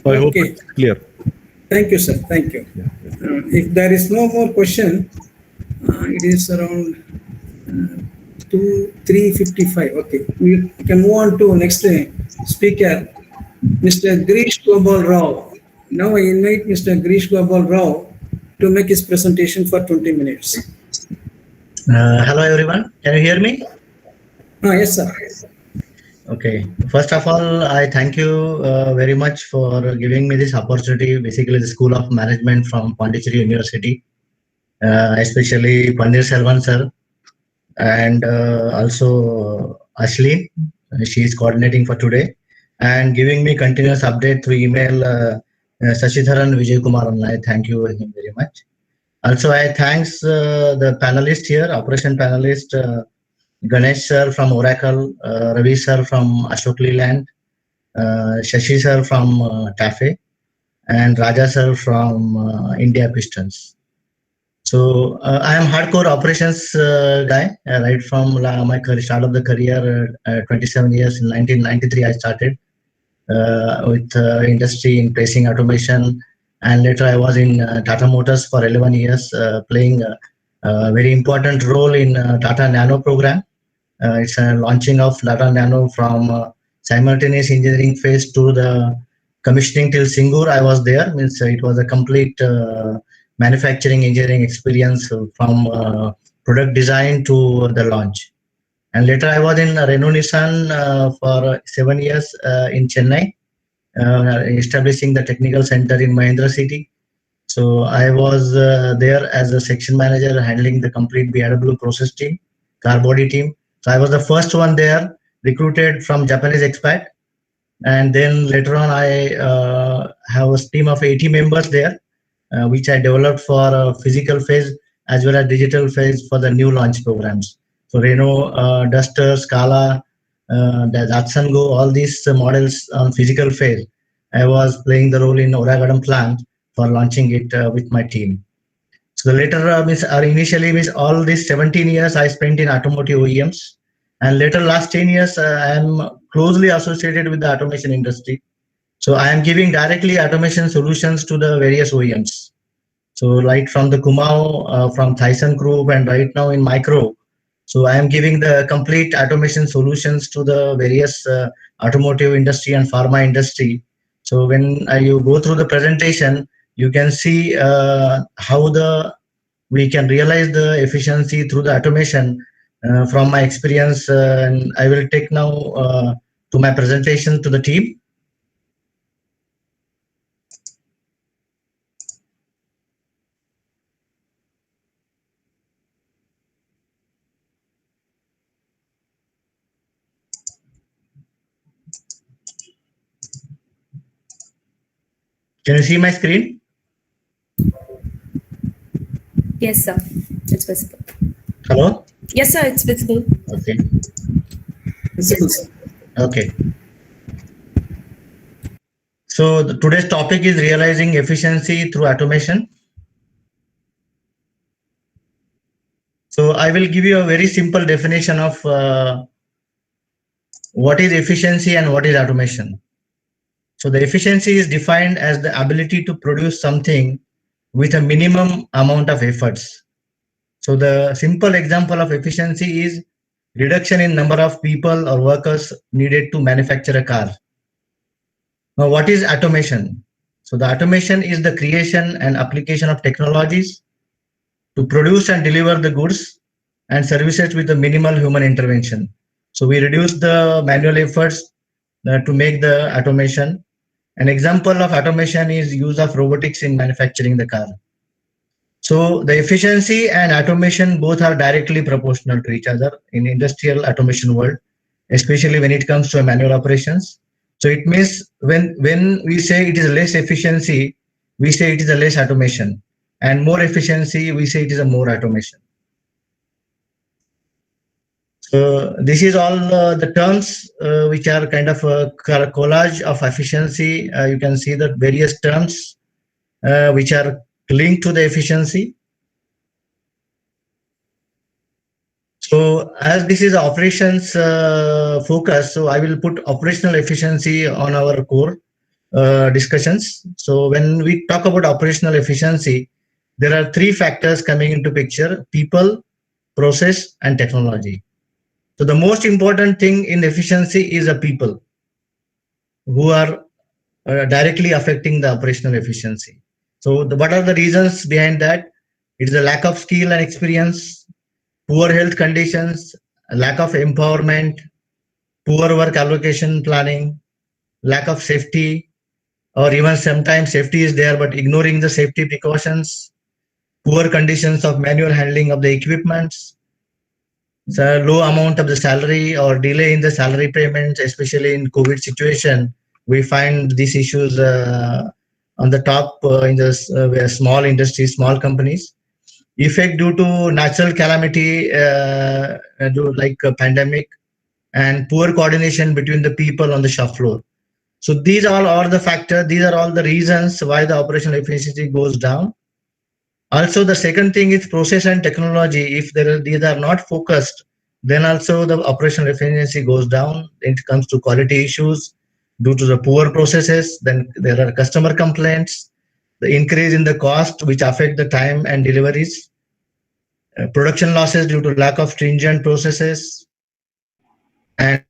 [SPEAKER 20] So I hope it's clear.
[SPEAKER 11] Thank you, sir. Thank you. If there is no more question, it is around 3:55. Okay, we can move on to next speaker, Mr. Girish Gopal Rao. Now I invite Mr. Girish Gopal Rao to make his presentation for 20 minutes.
[SPEAKER 19] Hello everyone, can you hear me?
[SPEAKER 11] Yes, sir.
[SPEAKER 19] Okay, first of all, I thank you very much for giving me this opportunity, basically the School of Management from Pondicherry University, especially Pandir Selvan sir, and also Ashley, she is coordinating for today, and giving me continuous update through email, Sashidharan Vijay Kumar online. Thank you him very much. Also, I thanks the panelist here, operation panelist, Ganesh sir from Oracle, Ravi sir from Ashok Leland, Shashi sir from TAFE, and Raja sir from India Pistons. So I am hardcore operations guy, right from my start of the career, 27 years. In 1993, I started with industry in placing automation, and later I was in Tata Motors for 11 years, playing a very important role in Tata Nano program. It's a launching of Tata Nano from simultaneous engineering phase to the commissioning till Singur. I was there. Means it was a complete manufacturing engineering experience from product design to the launch. And later I was in Renault Nissan for 7 years in Chennai, establishing the technical center in Mahindra City. So I was there as a section manager handling the complete BRW process team, car body team. So I was the first one there, recruited from Japanese expat. And then later on, I have a team of 80 members there, which I developed for physical phase as well as digital phase for the new launch programs. So Renault, Duster, Scala, the Datsun Go, all these models on physical phase. I was playing the role in Oragadam plant for launching it with my team. So later, initially all these 17 years I spent in automotive OEMs, and later last 10 years I am closely associated with the automation industry. So I am giving directly automation solutions to the various OEMs. So like from the Kumao, from Thyssen Group, and right now in Micro. So I am giving the complete automation solutions to the various automotive industry and pharma industry. So when you go through the presentation, you can see how we can realize the efficiency through the automation from my experience. And I will take now to my presentation to the team. Can you see my screen?
[SPEAKER 10] Yes, sir. It's visible.
[SPEAKER 19] Hello?
[SPEAKER 10] Yes, sir. It's visible.
[SPEAKER 19] Okay.
[SPEAKER 11] Visible, sir.
[SPEAKER 19] Okay. So today's topic is realizing efficiency through automation. So I will give you a very simple definition of what is efficiency and what is automation. So the efficiency is defined as the ability to produce something with a minimum amount of efforts. So the simple example of efficiency is reduction in number of people or workers needed to manufacture a car. Now, what is automation? So the automation is the creation and application of technologies to produce and deliver the goods and services with a minimal human intervention. So we reduce the manual efforts to make the automation. An example of automation is use of robotics in manufacturing the car. So the efficiency and automation both are directly proportional to each other in industrial automation world, especially when it comes to manual operations. So it means when we say it is less efficiency, we say it is a less automation, and more efficiency, we say it is a more automation. So this is all the terms which are kind of a collage of efficiency. You can see the various terms which are linked to the efficiency. So as this is operations focus, so I will put operational efficiency on our core discussions. So when we talk about operational efficiency, there are three factors coming into picture: people, process, and technology. So the most important thing in efficiency is the people who are directly affecting the operational efficiency. So what are the reasons behind that? It is a lack of skill and experience, poor health conditions, lack of empowerment, poor work allocation planning, lack of safety, or even sometimes safety is there but ignoring the safety precautions, poor conditions of manual handling of the equipments, the low amount of the salary or delay in the salary payments, especially in COVID situation. We find these issues on the top in the small industries, small companies. Effect due to natural calamity like a pandemic, and poor coordination between the people on the shop floor. So these all are the factors, these are all the reasons why the operational efficiency goes down. Also, the second thing is process and technology. If these are not focused, then also the operational efficiency goes down. It comes to quality issues due to the poor processes. Then there are customer complaints, the increase in the cost which affect the time and deliveries, production losses due to lack of stringent processes, and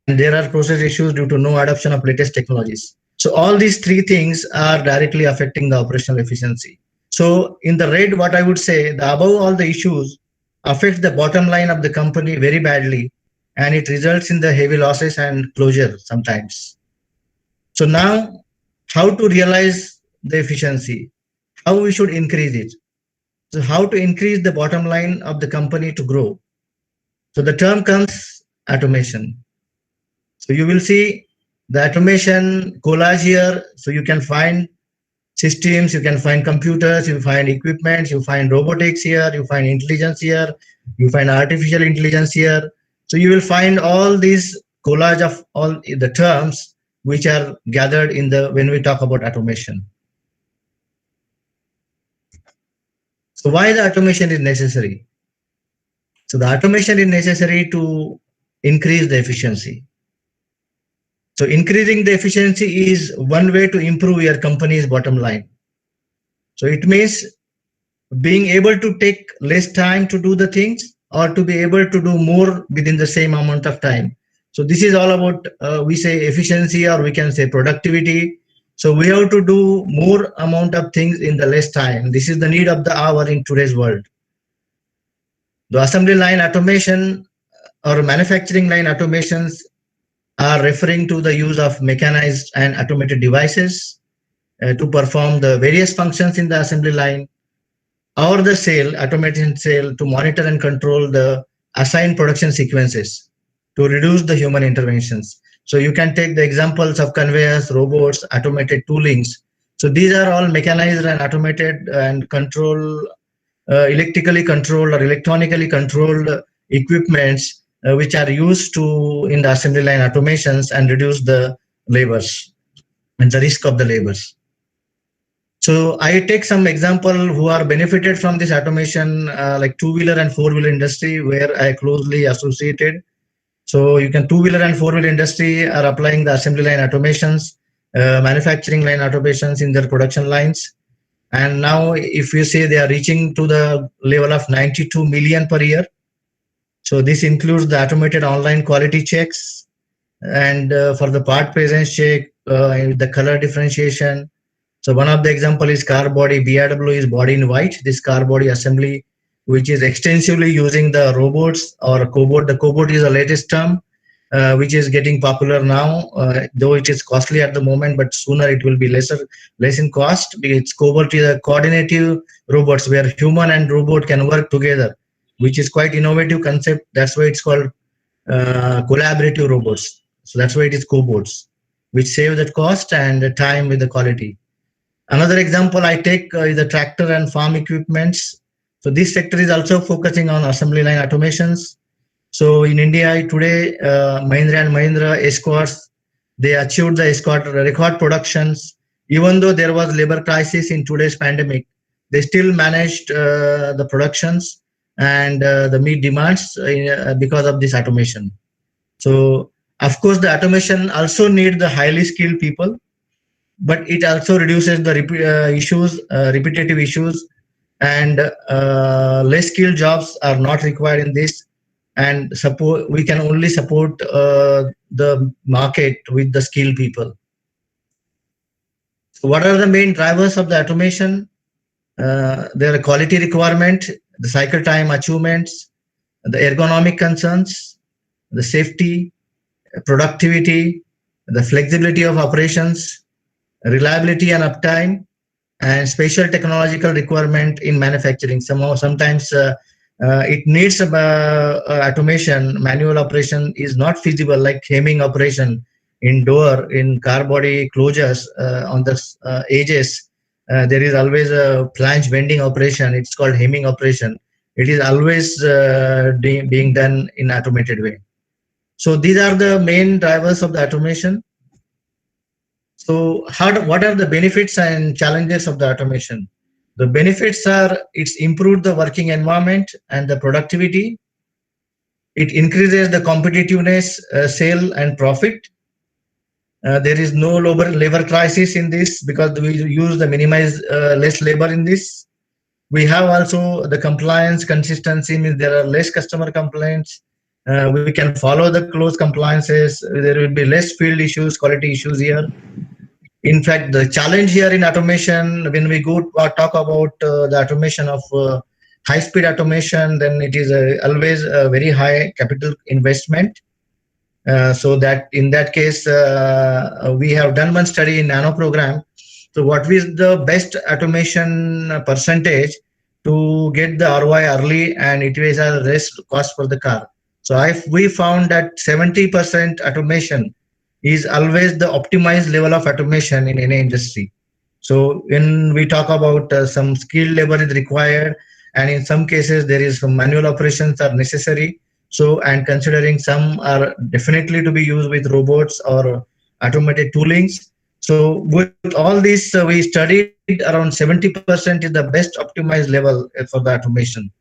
[SPEAKER 19] there are process issues due to no adoption of latest technologies. So all these three things are directly affecting the operational efficiency. So in the red, what I would say, the above all the issues affect the bottom line of the company very badly, and it results in the heavy losses and closure sometimes. So now, how to realize the efficiency? How we should increase it? So how to increase the bottom line of the company to grow? So the term comes automation. So you will see the automation collage here. So you can find systems, you can find computers, you find equipment, you find robotics here, you find intelligence here, you find artificial intelligence here. So you will find all these collage of all the terms which are gathered in the when we talk about automation. So why the automation is necessary? So the automation is necessary to increase the efficiency. So increasing the efficiency is one way to improve your company's bottom line. So it means being able to take less time to do the things or to be able to do more within the same amount of time. So this is all about, we say efficiency, or we can say productivity. So we have to do more amount of things in the less time. This is the need of the hour in today's world. The assembly line automation or manufacturing line automations are referring to the use of mechanized and automated devices to perform the various functions in the assembly line, or the automation cell to monitor and control the assigned production sequences to reduce the human interventions. So you can take the examples of conveyors, robots, automated toolings. So these are all mechanized and automated and electrically controlled or electronically controlled equipments which are used to in the assembly line automations and reduce the labors and the risk of the labors. So I take some example who are benefited from this automation, like two-wheeler and four-wheeler industry, where I closely associated. So you can two-wheeler and four-wheeler industry are applying the assembly line automations, manufacturing line automations in their production lines. And now if you say they are reaching to the level of 92 million per year. So this includes the automated online quality checks and for the part presence check, the color differentiation. So one of the example is car body. BRW is body in white. This car body assembly, which is extensively using the robots or cobot. The cobot is the latest term, which is getting popular now, though it is costly at the moment, but sooner it will be less in cost. It's cobot is a coordinative robots where human and robot can work together, which is quite innovative concept. That's why it's called collaborative robots. So that's why it is cobots, which save the cost and the time with the quality. Another example I take is the tractor and farm equipments. So this sector is also focusing on assembly line automations. So in India today, Mahindra and Mahindra Escorts, they achieved the Escort record productions. Even though there was labor crisis in today's pandemic, they still managed the productions and the meet demands because of this automation. So of course, the automation also need the highly skilled people, but it also reduces the repetitive issues, and less skilled jobs are not required in this. And we can only support the market with the skilled people. So what are the main drivers of the automation? There are quality requirement, the cycle time achievements, the ergonomic concerns, the safety, productivity, the flexibility of operations, reliability and uptime, and special technological requirement in manufacturing. Sometimes it needs automation. Manual operation is not feasible, like hemming operation in door, in car body closures on the edges. There is always a flange bending operation. It's called hemming operation. It is always being done in automated way. So these are the main drivers of the automation. So what are the benefits and challenges of the automation? The benefits are it's improved the working environment and the productivity. It increases the competitiveness, sale and profit. There is no labor crisis in this because we use the minimize less labor in this. We have also the compliance consistency, means there are less customer complaints. We can follow the close compliances. There will be less field issues, quality issues here. In fact, the challenge here in automation, when we go talk about the automation of high-speed automation, then it is always a very high capital investment. So that in that case, we have done one study in nano program. So what is the best automation percentage to get the ROI early and it is a less cost for the car? So we found that 70% automation is always the optimized level of automation in any industry. So when we talk about some skilled labor is required, and in some cases there is some manual operations are necessary. So, and considering some are definitely to be used with robots or automated toolings. So with all this, we studied around 70% is the best optimized level for the automation.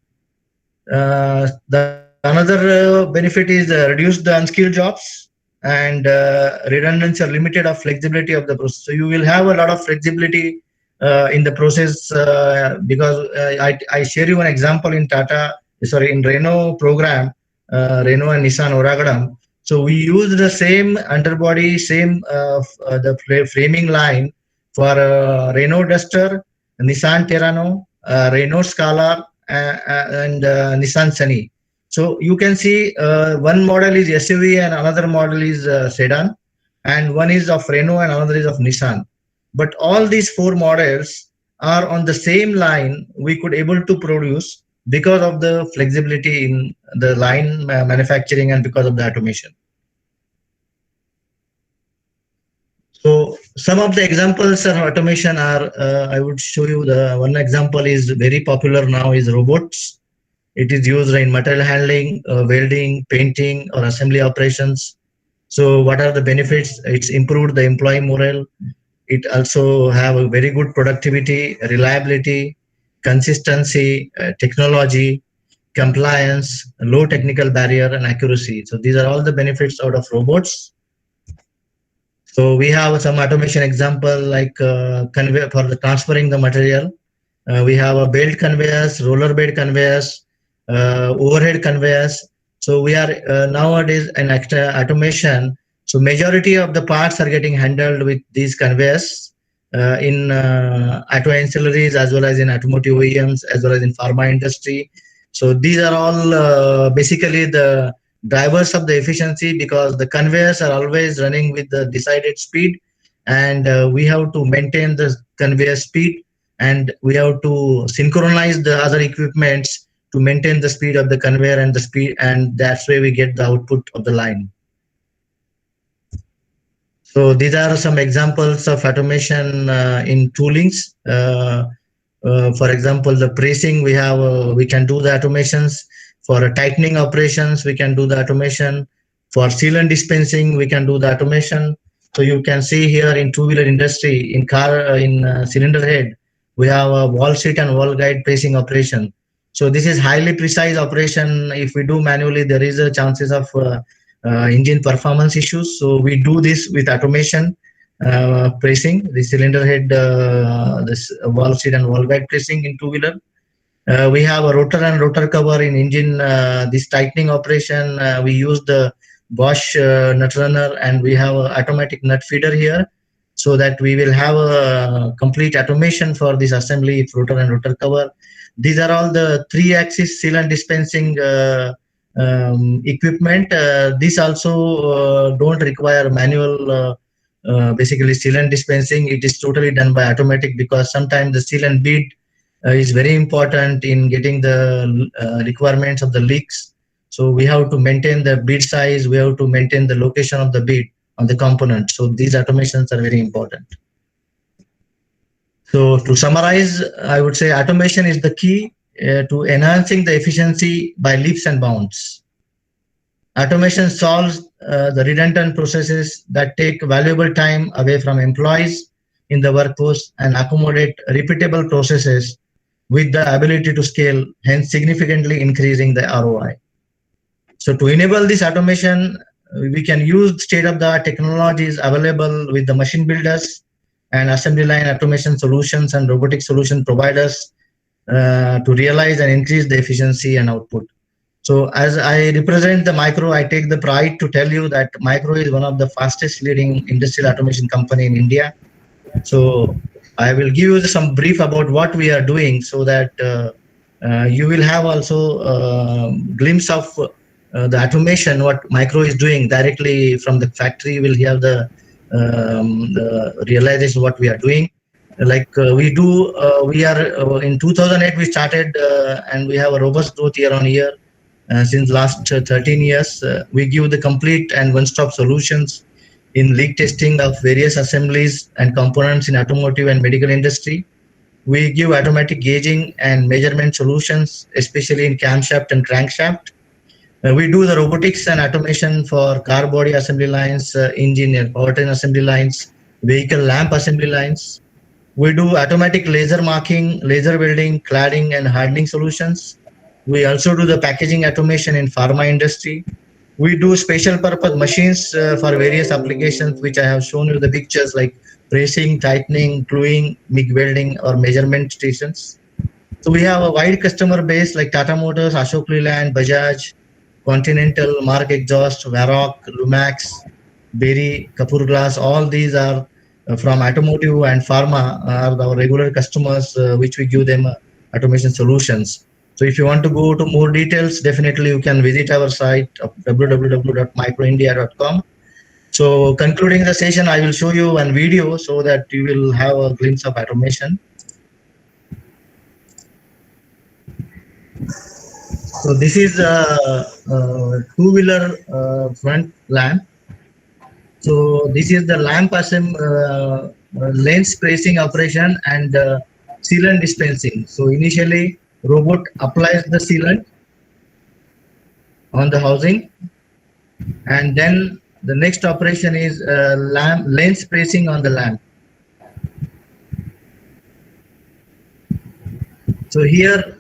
[SPEAKER 19] The another benefit is reduce the unskilled jobs and redundancy or limited of flexibility of the process. So you will have a lot of flexibility in the process because I share you an example in in Renault program, Renault and Nissan Oragadam. So we use the same underbody, same the framing line for Renault Duster, Nissan Terrano, Renault Scala, and Nissan Sunny. So you can see one model is SUV and another model is sedan, and one is of Renault and another is of Nissan. But all these four models are on the same line we could able to produce because of the flexibility in the line manufacturing and because of the automation. So Some of the examples of automation are, I would show you the one example is very popular now is robots. It is used in material handling, welding, painting, or assembly operations. So what are the benefits? It's improved the employee morale. It also have a very good productivity, reliability, consistency, technology, compliance, low technical barrier, and accuracy. So these are all the benefits out of robots. So we have some automation example like conveyor for the transferring the material. We have a belt conveyors, roller bed conveyors, overhead conveyors. So we are nowadays in automation. So majority of the parts are getting handled with these conveyors in auto ancillaries as well as in automotive OEMs as well as in pharma industry. So these are all basically the drivers of the efficiency because the conveyors are always running with the decided speed and we have to maintain the conveyor speed and we have to synchronize the other equipments to maintain the speed of the conveyor and the speed, and that's where we get the output of the line. So these are some examples of automation in toolings. For example, the pressing, we can do the automations. For tightening operations, we can do the automation. For sealant dispensing, we can do the automation. So you can see here in two-wheeler industry, in car, in cylinder head, we have a wall seat and wall guide pressing operation. So this is highly precise operation. If we do manually, there is a chances of engine performance issues. So we do this with automation pressing, the cylinder head, this wall seat and wall guide pressing in two-wheeler. We have a rotor and rotor cover in engine. This tightening operation, we use the Bosch nut runner and we have an automatic nut feeder here so that we will have a complete automation for this assembly, rotor and rotor cover. These are all the 3-axis sealant dispensing equipment. This also don't require manual basically sealant dispensing. It is totally done by automatic because sometimes the sealant bead is very important in getting the requirements of the leaks. So we have to maintain the bead size, we have to maintain the location of the bead on the component. So these automations are very important. So to summarize, I would say automation is the key to enhancing the efficiency by leaps and bounds. Automation solves the redundant processes that take valuable time away from employees in the workforce and accommodate repeatable processes with the ability to scale, hence significantly increasing the ROI. So to enable this automation, we can use state-of-the-art technologies available with the machine builders and assembly line automation solutions and robotic solution providers to realize and increase the efficiency and output. So as I represent the Micro, I take the pride to tell you that Micro is one of the fastest leading industrial automation company in India. So I will give you some brief about what we are doing so that you will have also a glimpse of the automation, what Micro is doing directly from the factory. Will have the realization what we are doing. Like we are in 2008 we started and we have a robust growth year on year. Since last 13 years, we give the complete and one-stop solutions in leak testing of various assemblies and components in automotive and medical industry. We give automatic gauging and measurement solutions, especially in camshaft and crankshaft. We do the robotics and automation for car body assembly lines, engine and powertrain assembly lines, vehicle lamp assembly lines. We do automatic laser marking, laser welding, cladding and hardening solutions. We also do the packaging automation in pharma industry. We do special purpose machines for various applications, which I have shown you the pictures like pressing, tightening, gluing, MIG welding or measurement stations. So we have a wide customer base like Tata Motors, Ashok Leyland, Bajaj, Continental, Mark Exhaust, Varroc, Lumax, Berry, Kapoor Glass. All these are from automotive and pharma are our regular customers, which we give them automation solutions. So if you want to go to more details, definitely you can visit our site of www.microindia.com. So concluding the session, I will show you one video so that you will have a glimpse of automation. So this is a two-wheeler front lamp. So this is the lane spacing operation and sealant dispensing. So initially, robot applies the sealant on the housing, and then the next operation is lane spacing on the lamp. So here,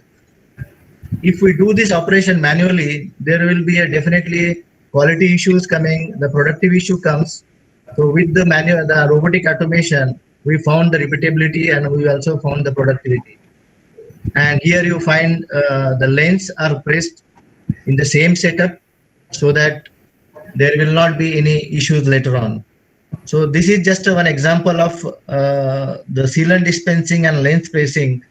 [SPEAKER 19] if we do this operation manually, there will be definitely quality issues coming, the productive issue comes. So with the robotic automation, we found the repeatability and we also found the productivity. And here you find the lanes are pressed in the same setup so that there will not be any issues later on. So this is just one example of the sealant dispensing and lane spacing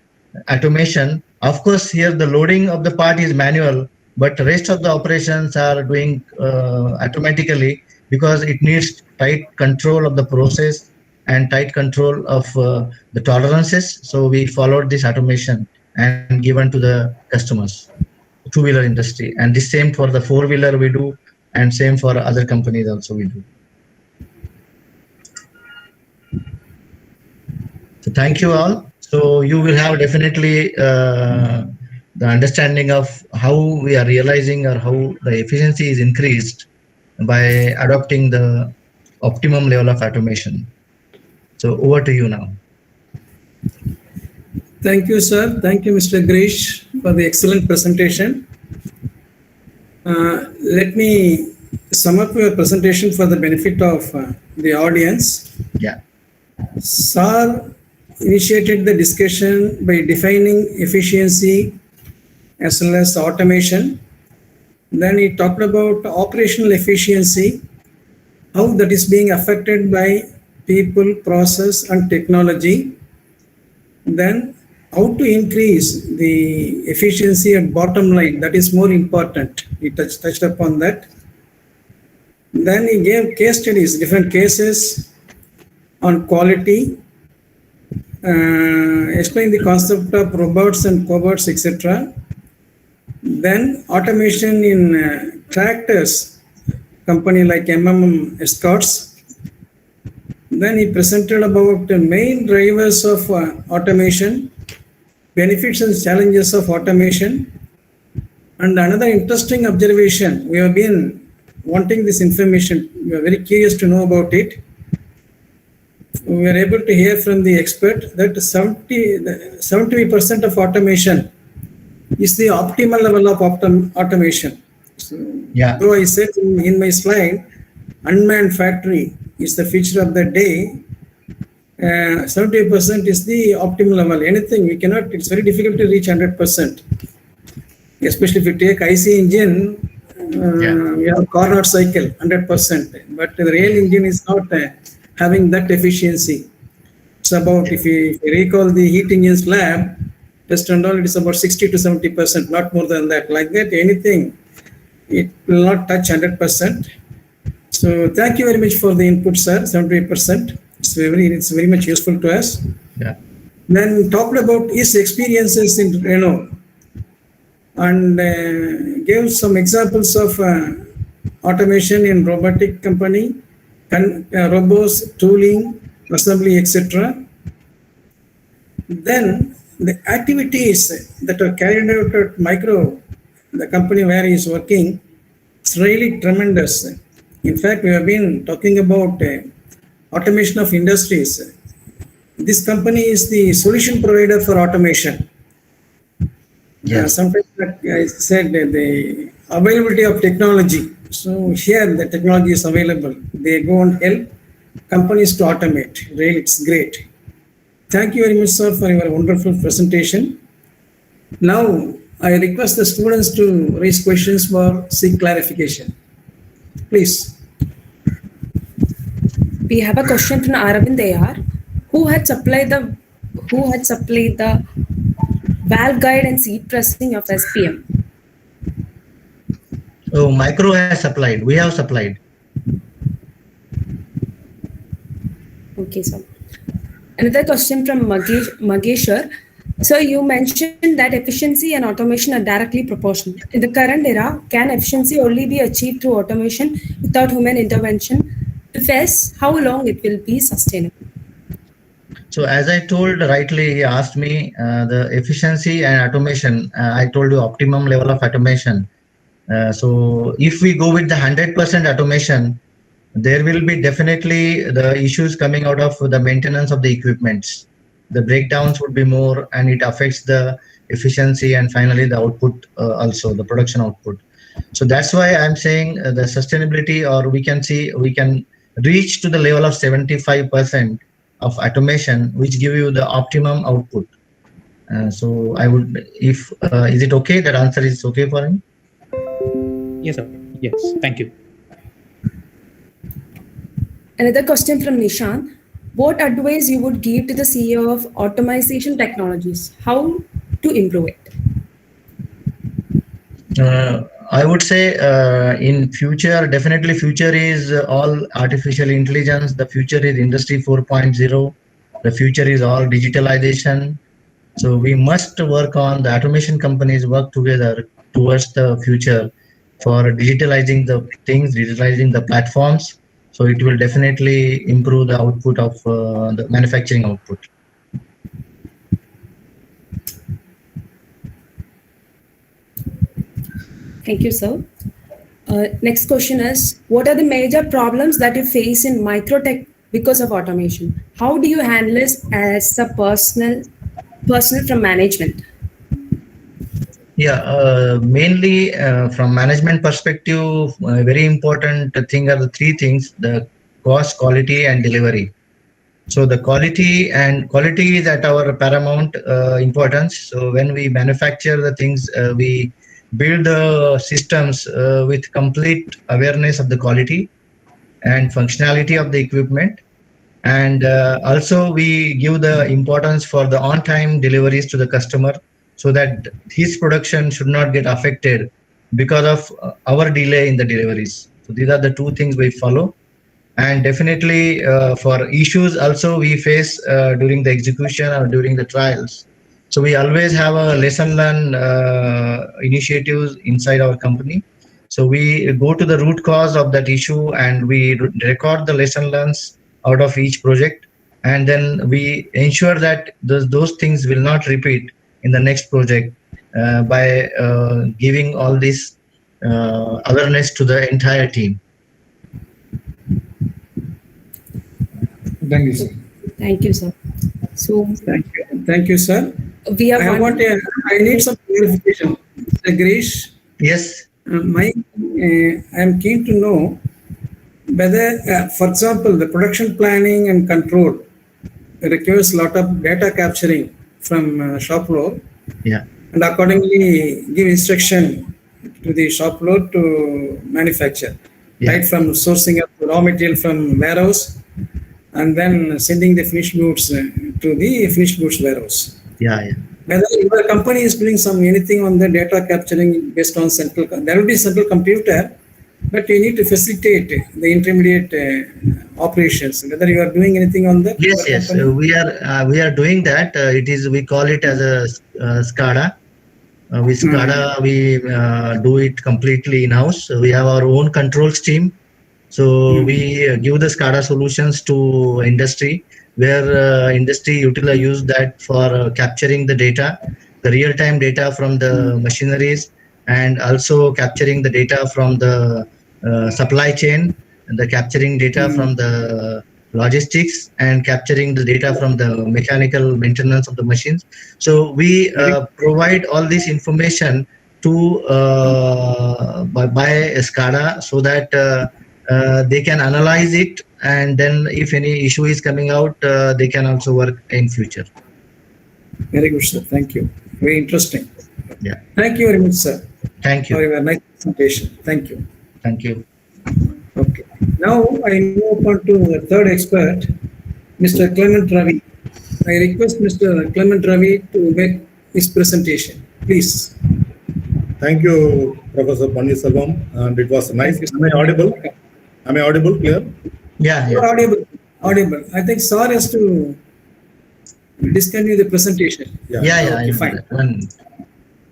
[SPEAKER 19] automation. Of course, here the loading of the part is manual, but the rest of the operations are doing automatically because it needs tight control of the process and tight control of the tolerances. So we followed this automation and given to the customers, two-wheeler industry. And the same for the four-wheeler we do, and same for other companies also we do. So thank you all. So you will have definitely the understanding of how we are realizing or how the efficiency is increased by adopting the optimum level of automation. So over to you now.
[SPEAKER 11] Thank you, sir. Thank you, Mr. Grish, for the excellent presentation. Let me sum up your presentation for the benefit of the audience.
[SPEAKER 19] Yeah.
[SPEAKER 11] Sir initiated the discussion by defining efficiency as well as automation. Then he talked about operational efficiency, how that is being affected by people, process, and technology. Then how to increase the efficiency at bottom line, that is more important. He touched upon that. Then he gave case studies, different cases on quality, explain the concept of robots and cobots, etc. Then automation in tractors, company like Escorts. Then he presented about the main drivers of automation, benefits and challenges of automation. And another interesting observation, we have been wanting this information, we are very curious to know about it. We are able to hear from the expert that 70% of automation is the optimal level of automation. So,
[SPEAKER 19] yeah.
[SPEAKER 11] Though I said in my slide, unmanned factory is the feature of the day. 70% is the optimal level. Anything we cannot, it's very difficult to reach 100%. Especially if you take IC engine, we have Carnot cycle 100%, but the rail engine is not having that efficiency. It's about, if you recall the heat engine's lab test and all, it is about 60 to 70%, not more than that. Like that, anything, it will not touch 100%. So thank you very much for the input, sir. 78%. It's very much useful to us.
[SPEAKER 19] Yeah.
[SPEAKER 11] Then talked about his experiences in Renault and gave some examples of automation in robotic company, robots, tooling, assembly, etc. Then the activities that are carried out at Micro, the company where he is working, it's really tremendous. In fact, we have been talking about automation of industries. This company is the solution provider for automation.
[SPEAKER 19] Yes.
[SPEAKER 11] Sometimes I said the availability of technology. So here the technology is available. They go and help companies to automate. Really, it's great. Thank you very much, sir, for your wonderful presentation. Now, I request the students to raise questions for seek clarification. Please.
[SPEAKER 10] We have a question from Aravind Ayar. Who had supplied the valve guide and seat pressing of SPM?
[SPEAKER 19] Oh, Micro has supplied. We have supplied.
[SPEAKER 10] Okay, sir. Another question from Mageshwar. So you mentioned that efficiency and automation are directly proportional. In the current era, can efficiency only be achieved through automation without human intervention? If yes, how long it will be sustainable?
[SPEAKER 19] So as I told rightly, he asked me the efficiency and automation. I told you optimum level of automation. So if we go with the 100% automation, there will be definitely the issues coming out of the maintenance of the equipments. The breakdowns would be more, and it affects the efficiency and finally the output, also the production output. So that's why I'm saying the sustainability, or we can reach to the level of 75% of automation, which give you the optimum output. So I would, if is it okay? That answer is okay for him?
[SPEAKER 6] Yes, sir. Yes. Thank you.
[SPEAKER 10] Another question from Nishant. What advice you would give to the CEO of Automation Technologies? How to improve it?
[SPEAKER 19] I would say in future, definitely future is all artificial intelligence. The future is Industry 4.0. The future is all digitalization. So we must work on, the automation companies work together towards the future for digitalizing the things, digitalizing the platforms. So it will definitely improve the output of the manufacturing output.
[SPEAKER 10] Thank you, sir. Next question is, what are the major problems that you face in microtech because of automation? How do you handle this as a personal from management?
[SPEAKER 19] Yeah, mainly from management perspective, very important thing are the three things: the cost, quality, and delivery. So the quality is at our paramount importance. So when we manufacture the things, we build the systems with complete awareness of the quality and functionality of the equipment. And also we give the importance for the on-time deliveries to the customer, so that his production should not get affected because of our delay in the deliveries. So these are the two things we follow. And definitely for issues also we face during the execution or during the trials. So we always have a lesson learn initiatives inside our company. So we go to the root cause of that issue and we record the lesson learns out of each project, and then we ensure that those things will not repeat in the next project by giving all this awareness to the entire team.
[SPEAKER 11] Thank you, sir.
[SPEAKER 10] Thank you, sir. So
[SPEAKER 11] Thank you, sir.
[SPEAKER 10] we have
[SPEAKER 11] I need some clarification. Girish?
[SPEAKER 19] Yes.
[SPEAKER 11] I am keen to know whether, for example, the production planning and control requires a lot of data capturing from shop floor.
[SPEAKER 19] Yeah.
[SPEAKER 11] And accordingly give instruction to the shop floor to manufacture, right from sourcing of raw material from warehouse and then sending the finished goods to the finished goods warehouse.
[SPEAKER 19] Yeah.
[SPEAKER 11] Whether your company is doing anything on the data capturing based on central, there will be central computer, but you need to facilitate the intermediate operations. Whether you are doing anything on that?
[SPEAKER 19] Yes. We are doing that. We call it as a SCADA. With SCADA, we do it completely in house. We have our own controls team. So we give the SCADA solutions to industry, where industry use that for capturing the data, the real-time data from the machineries, and also capturing the data from the supply chain, and the capturing data from the logistics, and capturing the data from the mechanical maintenance of the machines. So we provide all this information to by SCADA, so that they can analyze it, and then if any issue is coming out, they can also work in future.
[SPEAKER 11] Very good, sir. Thank you. Very interesting.
[SPEAKER 19] Yeah.
[SPEAKER 11] Thank you very much, sir.
[SPEAKER 19] Thank you.
[SPEAKER 11] For your nice presentation. Thank you.
[SPEAKER 19] Thank you.
[SPEAKER 11] Okay. Now I move on to the third expert, Mr. Clement Ravi. I request Mr. Clement Ravi to make his presentation. Please.
[SPEAKER 21] Thank you, Professor Pannisalvam, and it was nice. Am I audible? Am I audible? Clear?
[SPEAKER 19] Yeah.
[SPEAKER 11] You're audible. I think sir has to discontinue the presentation.
[SPEAKER 19] Yeah.
[SPEAKER 11] Okay, fine.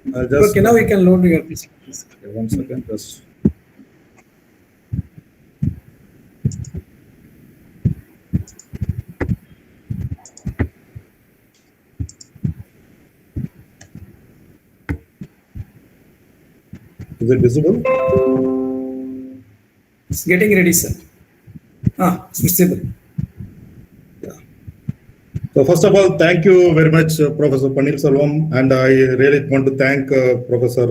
[SPEAKER 21] Just,
[SPEAKER 11] okay, now we can load your presentation.
[SPEAKER 21] Okay, 1 second. Just. Is it visible?
[SPEAKER 11] It's getting ready, sir. It's visible.
[SPEAKER 21] So first of all, thank you very much, Professor Panneerselvam, and I really want to thank Professor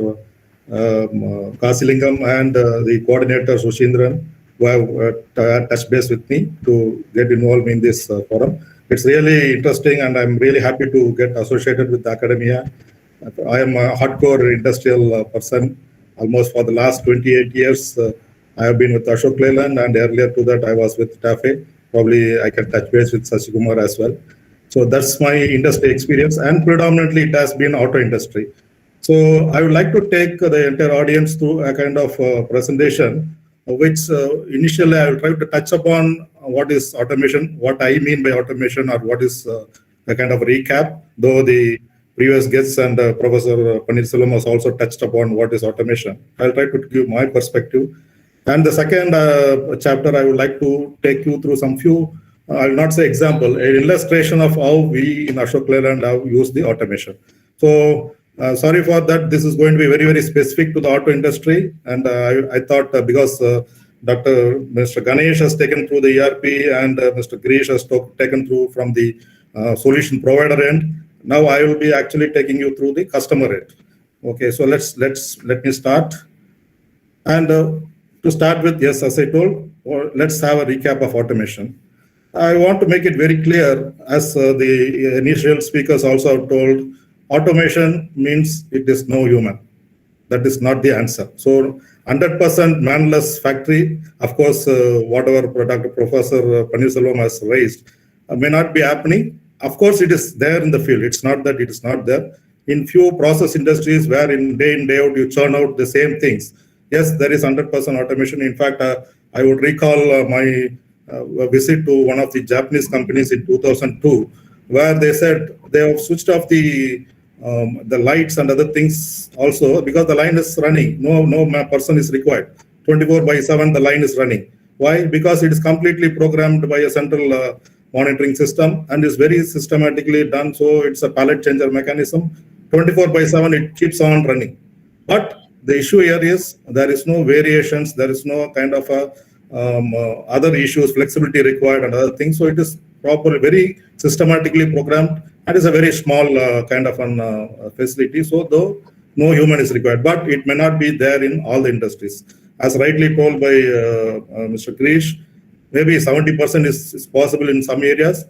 [SPEAKER 21] Kasilingam and the coordinator Sushindran, who have touched base with me to get involved in this forum. It's really interesting, and I'm really happy to get associated with the academia. I am a hardcore industrial person. Almost for the last 28 years, I have been with Ashok Leyland, and earlier to that, I was with TAFE. Probably I can touch base with Sasikumar as well. So that's my industry experience, and predominantly it has been auto industry. So I would like to take the entire audience through a kind of presentation, which initially I will try to touch upon what is automation, what I mean by automation, or what is a kind of recap, though the previous guests and Professor Panneerselvam has also touched upon what is automation. I'll try to give my perspective. And the second chapter, I would like to take you through some few, I will not say example, an illustration of how we in Ashok Leyland have used the automation. So sorry for that, this is going to be very, very specific to the auto industry. And I thought because Mr. Ganesh has taken through the ERP and Mr. Girish has taken through from the solution provider end, now I will be actually taking you through the customer end. Okay, so let me start. And to start with, yes, as I told, let's have a recap of automation. I want to make it very clear, as the initial speakers also have told, automation means it is no human. That is not the answer. So 100% manless factory, of course, whatever Professor Panneerselvam has raised may not be happening. Of course, it is there in the field. It's not that it is not there. In few process industries where in day out you churn out the same things, yes, there is 100% automation. In fact, I would recall my visit to one of the Japanese companies in 2002, where they said they have switched off the lights and other things also because the line is running. No person is required. 24/7 the line is running. Why? Because it is completely programmed by a central monitoring system and is very systematically done. So it's a pallet changer mechanism. 24/7 it keeps on running. But the issue here is there is no variations. There is no kind of other issues, flexibility required and other things. So it is properly, very systematically programmed, and is a very small kind of an facility. So though no human is required, but it may not be there in all the industries. As rightly told by Mr. Krish, maybe 70% is possible in some areas.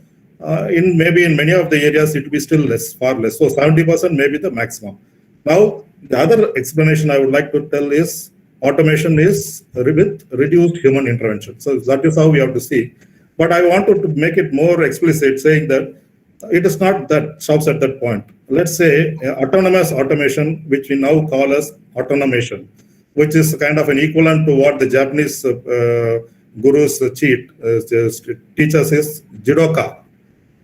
[SPEAKER 21] In many of the areas, it will be still less, far less. So 70% may be the maximum. Now, the other explanation I would like to tell is automation is with reduced human intervention. So that is how we have to see. But I wanted to make it more explicit, saying that it is not that stops at that point. Let's say autonomous automation, which we now call as automation, which is kind of an equivalent to what the Japanese gurus teach us is Jidoka.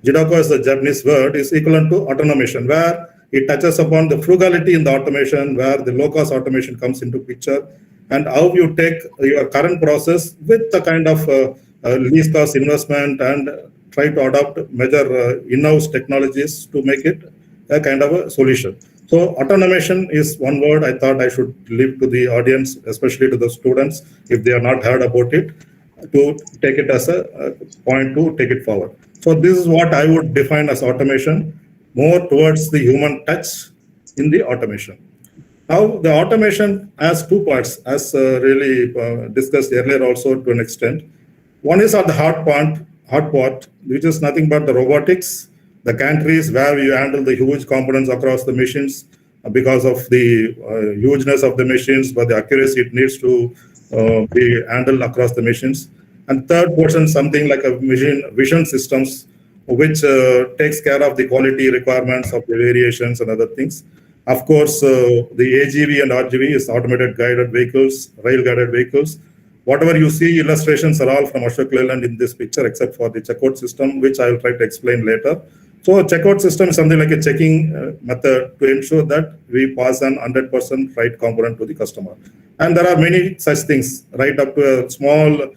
[SPEAKER 21] Jidoka is the Japanese word, is equivalent to automation, where it touches upon the frugality in the automation, where the low-cost automation comes into picture, and how you take your current process with the kind of least cost investment and try to adopt major in-house technologies to make it a kind of a solution. So automation is one word I thought I should leave to the audience, especially to the students, if they are not heard about it, to take it as a point to take it forward. So this is what I would define as automation, more towards the human touch in the automation. Now, the automation has two parts, as really discussed earlier also to an extent. One is on the hard part, which is nothing but the robotics, the gantries where you handle the huge components across the machines because of the hugeness of the machines, but the accuracy it needs to be handled across the machines. And third portion, something like a machine vision systems, which takes care of the quality requirements of the variations and other things. Of course, the AGV and RGV is automated guided vehicles, rail guided vehicles. Whatever you see, illustrations are all from Ashok Leyland in this picture, except for the checkout system, which I will try to explain later. So a checkout system is something like a checking method to ensure that we pass an 100% right component to the customer. And there are many such things, right up to a small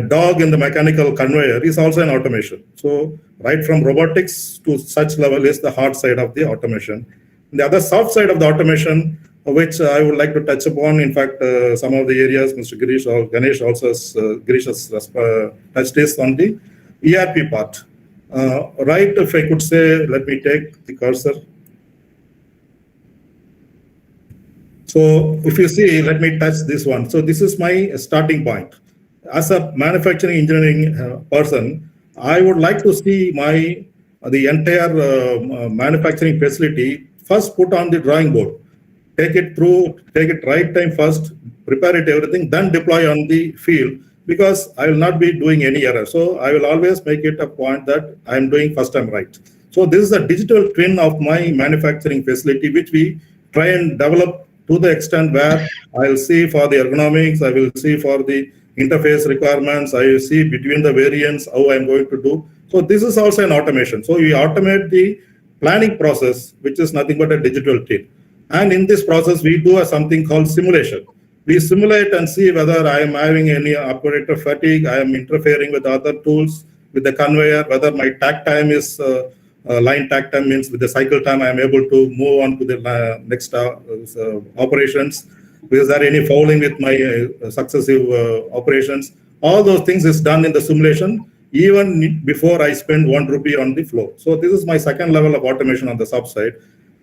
[SPEAKER 21] dog in the mechanical conveyor is also an automation. So right from robotics to such level is the hard side of the automation. The other soft side of the automation, which I would like to touch upon. In fact, some of the areas Mr. Ganesh also has, Girish has touched is on the ERP part. Right, if I could say, let me take the cursor. So if you see, let me touch this one. So this is my starting point. As a manufacturing engineering person, I would like to see the entire manufacturing facility first put on the drawing board. Take it through, take it right time first, prepare it everything, then deploy on the field, because I will not be doing any error. So I will always make it a point that I am doing first time right. So this is a digital twin of my manufacturing facility, which we try and develop to the extent where I'll see for the ergonomics, I will see for the interface requirements, I will see between the variants how I'm going to do. So this is also an automation. So we automate the planning process, which is nothing but a digital twin. And in this process, we do something called simulation. We simulate and see whether I am having any operator fatigue, I am interfering with other tools, with the conveyor, whether my takt time is line takt time, means with the cycle time, I am able to move on to the next operations. Is there any fouling with my successive operations? All those things is done in the simulation, even before I spend 1 rupee on the floor. So this is my second level of automation on the sub side.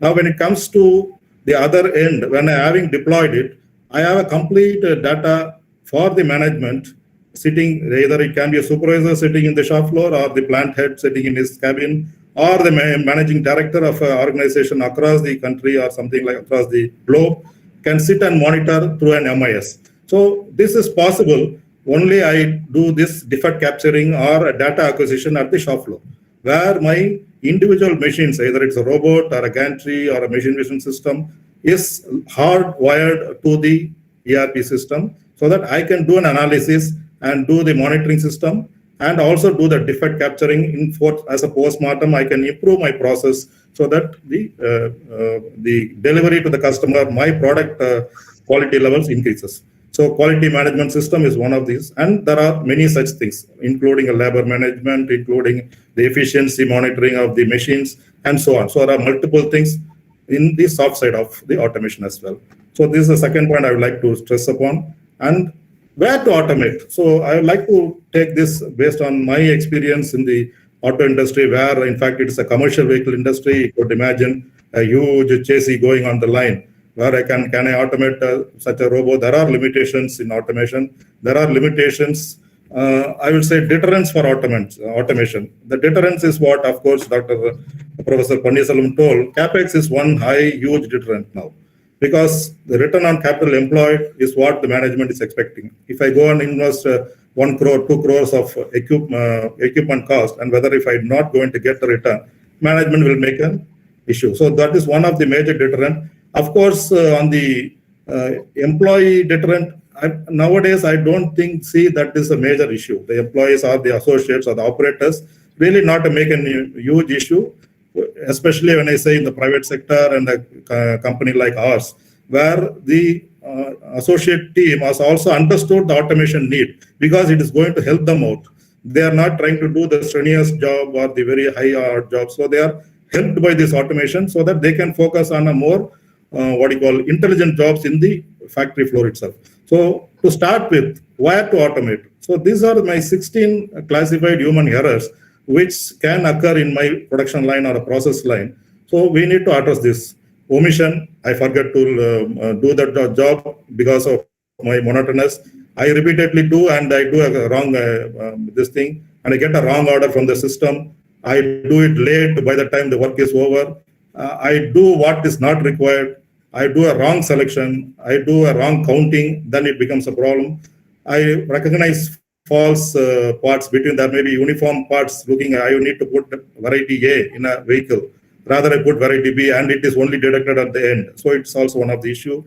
[SPEAKER 21] Now, when it comes to the other end, when I having deployed it, I have a complete data for the management sitting, either it can be a supervisor sitting in the shop floor, or the plant head sitting in his cabin, or the managing director of an organization across the country or something like across the globe can sit and monitor through an MIS. So this is possible only I do this defect capturing or a data acquisition at the shop floor, where my individual machines, either it's a robot or a gantry or a machine vision system, is hardwired to the ERP system, so that I can do an analysis and do the monitoring system, and also do the defect capturing as a post-mortem. I can improve my process so that the delivery to the customer, my product quality levels increases. So quality management system is one of these, and there are many such things, including a labor management, including the efficiency monitoring of the machines, and so on. So there are multiple things in the soft side of the automation as well. So this is the second point I would like to stress upon. And where to automate? So I would like to take this based on my experience in the auto industry, where in fact it's a commercial vehicle industry. You could imagine a huge chassis going on the line, where I can I automate such a robot? There are limitations in automation. There are limitations, I will say deterrence for automation. The deterrence is what, of course, Professor Pannisalam told. CapEx is one huge deterrent now, because the return on capital employed is what the management is expecting. If I go and invest 1 crore, 2 crores of equipment cost, and whether if I'm not going to get the return, management will make an issue. So that is one of the major deterrent. Of course, on the employee deterrent, nowadays I don't see that is a major issue. The employees or the associates or the operators really not make a huge issue, especially when I say in the private sector and a company like ours, where the associate team has also understood the automation need, because it is going to help them out. They are not trying to do the strenuous job or the very high job. So they are helped by this automation so that they can focus on a more intelligent jobs in the factory floor itself. So to start with, where to automate? So these are my 16 classified human errors which can occur in my production line or a process line. So we need to address this. Omission, I forget to do that job because of my monotonous. I repeatedly do, and I do a wrong this thing, and I get a wrong order from the system. I do it late by the time the work is over. I do what is not required. I do a wrong selection. I do a wrong counting. Then it becomes a problem. I recognize false parts between there may be uniform parts looking. I need to put variety A in a vehicle. Rather, I put variety B, and it is only deducted at the end. So it's also one of the issue.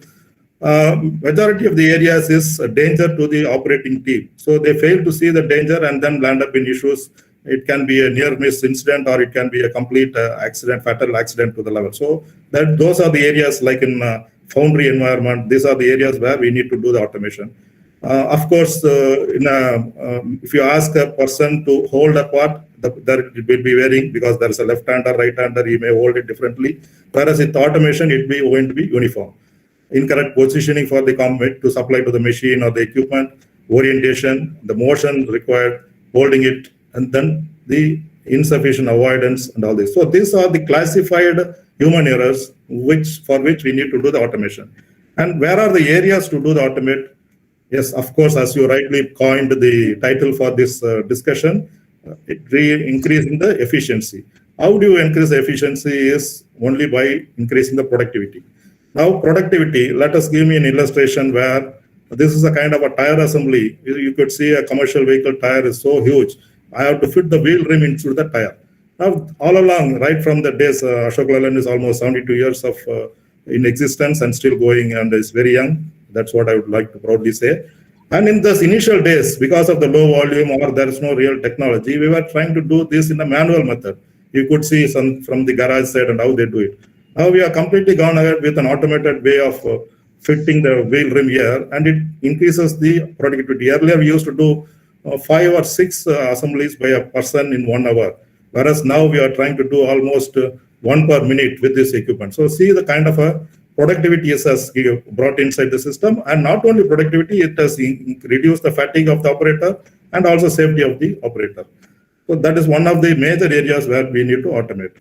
[SPEAKER 21] Majority of the areas is a danger to the operating team. So they fail to see the danger and then land up in issues. It can be a near miss incident, or it can be a complete accident, fatal accident to the level. So those are the areas, like in foundry environment. These are the areas where we need to do the automation. Of course, if you ask a person to hold a part, there it will be varying, because there is a left-hander, right-hander, he may hold it differently. Whereas with automation, it will be going to be uniform. incorrect positioning for the comet to supply to the machine or the equipment, orientation, the motion required, holding it, and then the insufficient avoidance and all this. So these are the classified human errors for which we need to do the automation. And where are the areas to do the automate? Yes, of course, as you rightly coined the title for this discussion, increasing the efficiency. How do you increase the efficiency is only by increasing the productivity. Now, productivity, let us give me an illustration where this is a kind of a tire assembly. You could see a commercial vehicle tire is so huge. I have to fit the wheel rim into the tire. Now, all along, right from the days, Ashok Leyland is almost 72 years of in existence and still going and is very young. That's what I would like to proudly say. And in those initial days, because of the low volume or there is no real technology, we were trying to do this in a manual method. You could see some from the garage side and how they do it. Now we are completely gone ahead with an automated way of fitting the wheel rim here, and it increases the productivity. Earlier, we used to do 5 or 6 assemblies by a person in 1 hour, whereas now we are trying to do almost 1 per minute with this equipment. So see the kind of a productivity it has brought inside the system, and not only productivity, it has reduced the fatigue of the operator and also safety of the operator. So that is one of the major areas where we need to automate.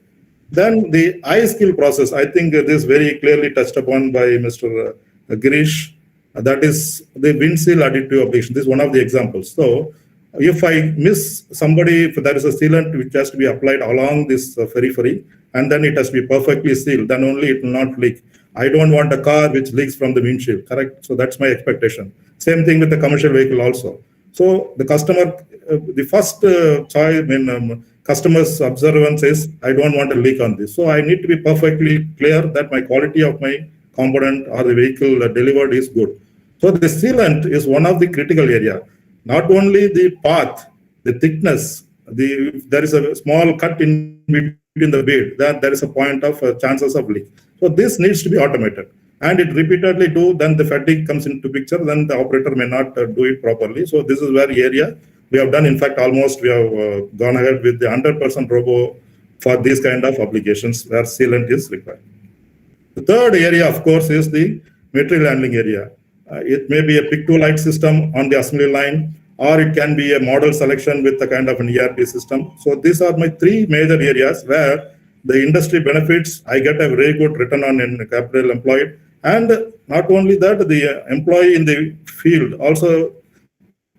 [SPEAKER 21] Then the I-skill process, I think this very clearly touched upon by Mr. Girish. That is the windshield additive application. This is one of the examples. So if I miss somebody, if there is a sealant which has to be applied along this periphery, and then it has to be perfectly sealed, then only it will not leak. I don't want a car which leaks from the windshield, correct? So that's my expectation. Same thing with the commercial vehicle also. So the customer, the first choice, customer's observance is, I don't want a leak on this. So I need to be perfectly clear that my quality of my component or the vehicle delivered is good. So the sealant is one of the critical area. Not only the path, the thickness, if there is a small cut in between the bead, then there is a point of chances of leak. So this needs to be automated. And it repeatedly do, then the fatigue comes into picture, then the operator may not do it properly. So this is where area we have done. In fact, almost we have gone ahead with the 100% robo for these kind of applications where sealant is required. The third area, of course, is the material handling area. It may be a pick-to-light system on the assembly line, or it can be a model selection with a kind of an ERP system. So these are my 3 major areas where the industry benefits. I get a very good return on capital employed. And not only that, the employee in the field also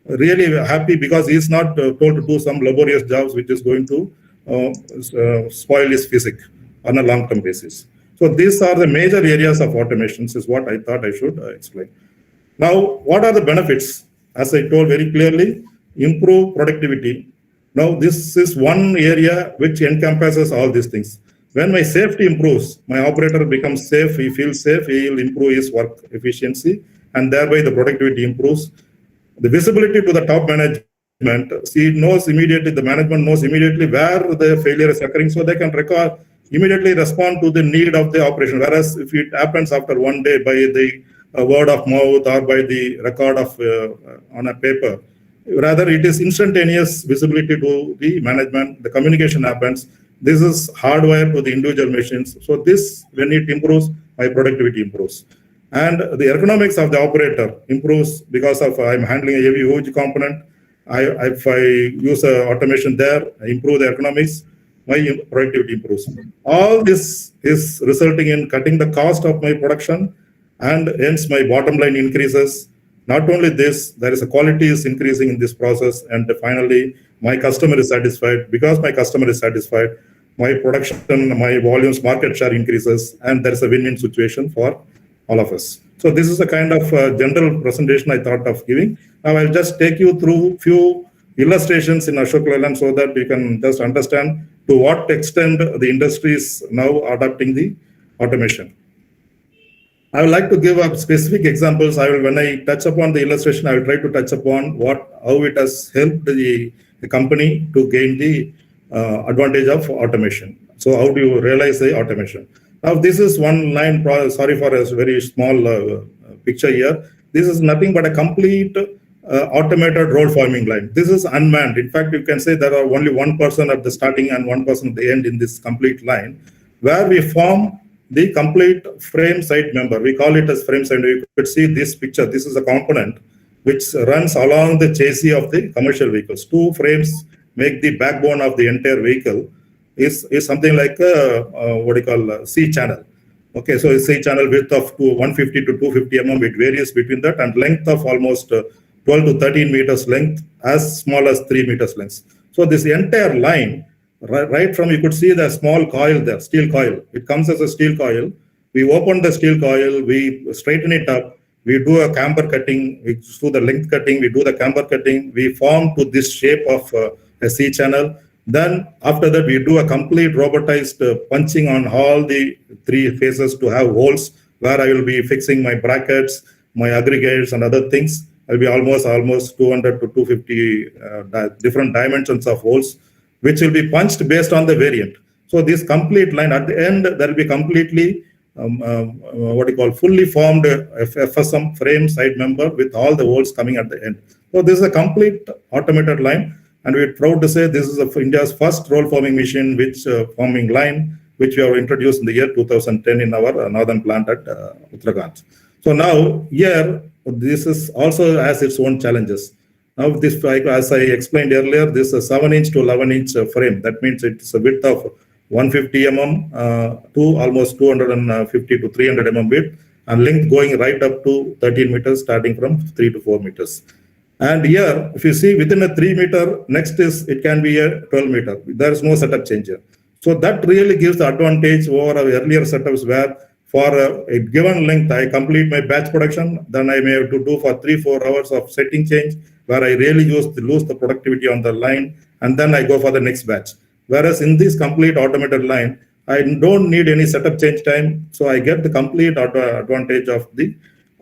[SPEAKER 21] really happy because he is not told to do some laborious jobs which is going to spoil his physique on a long-term basis. So these are the major areas of automations is what I thought I should explain. Now, what are the benefits? As I told very clearly, improve productivity. Now, this is one area which encompasses all these things. When my safety improves, my operator becomes safe, he feels safe, he will improve his work efficiency, and thereby the productivity improves. The visibility to the top management, see, knows immediately, the management knows immediately where the failure is occurring, so they can immediately respond to the need of the operation. Whereas if it happens after 1 day by the word of mouth or by the record of on a paper, rather it is instantaneous visibility to the management, the communication happens. This is hardwired to the individual machines. So this, when it improves, my productivity improves. And the ergonomics of the operator improves because of I'm handling a heavy, huge component. If I use automation there, I improve the ergonomics, my productivity improves. All this is resulting in cutting the cost of my production, and hence my bottom line increases. Not only this, there is a quality is increasing in this process, and finally, my customer is satisfied. Because my customer is satisfied, my production, my volumes, market share increases, and there is a win-win situation for all of us. So this is a kind of general presentation I thought of giving. Now I'll just take you through few illustrations in Ashok Leyland so that you can just understand to what extent the industry is now adopting the automation. I would like to give up specific examples. When I touch upon the illustration, I will try to touch upon how it has helped the company to gain the advantage of automation. So how do you realize the automation? Now this is one line, sorry for a very small picture here. This is nothing but a complete automated roll forming line. This is unmanned. In fact, you can say there are only one person at the starting and one person at the end in this complete line, where we form the complete frame side member. We call it as frame side. You could see this picture. This is a component which runs along the chassis of the commercial vehicles. Two frames make the backbone of the entire vehicle. Is something like what you call a C channel. Okay, so it's C channel width of 150 to 250 mm. It varies between that, and length of almost 12 to 13 meters length, as small as 3 meters length. So this entire line, right from, you could see the small coil there, steel coil. It comes as a steel coil. We open the steel coil, we straighten it up, we do a camber cutting, we do the length cutting, we do the camber cutting, we form to this shape of a C channel. Then after that, we do a complete robotized punching on all the three faces to have holes where I will be fixing my brackets, my aggregates and other things. I'll be almost 200 to 250 different dimensions of holes, which will be punched based on the variant. So this complete line at the end, there will be completely fully formed FSM frame side member with all the holes coming at the end. So this is a complete automated line. And we're proud to say this is India's first roll forming machine, forming line, which we have introduced in the year 2010 in our northern plant at Uttarakhand. So now here, this is also has its own challenges. Now this, as I explained earlier, this is a 7-inch to 11-inch frame. That means it's a width of 150 mm to almost 250 to 300 mm width, and length going right up to 13 meters, starting from 3 to 4 meters. And here, if you see within a 3 meter, next is it can be a 12 meter. There is no setup changer. So that really gives the advantage over our earlier setups where for a given length, I complete my batch production, then I may have to do for 3-4 hours of setting change, where I really lose the productivity on the line, and then I go for the next batch. Whereas in this complete automated line, I don't need any setup change time, so I get the complete advantage of the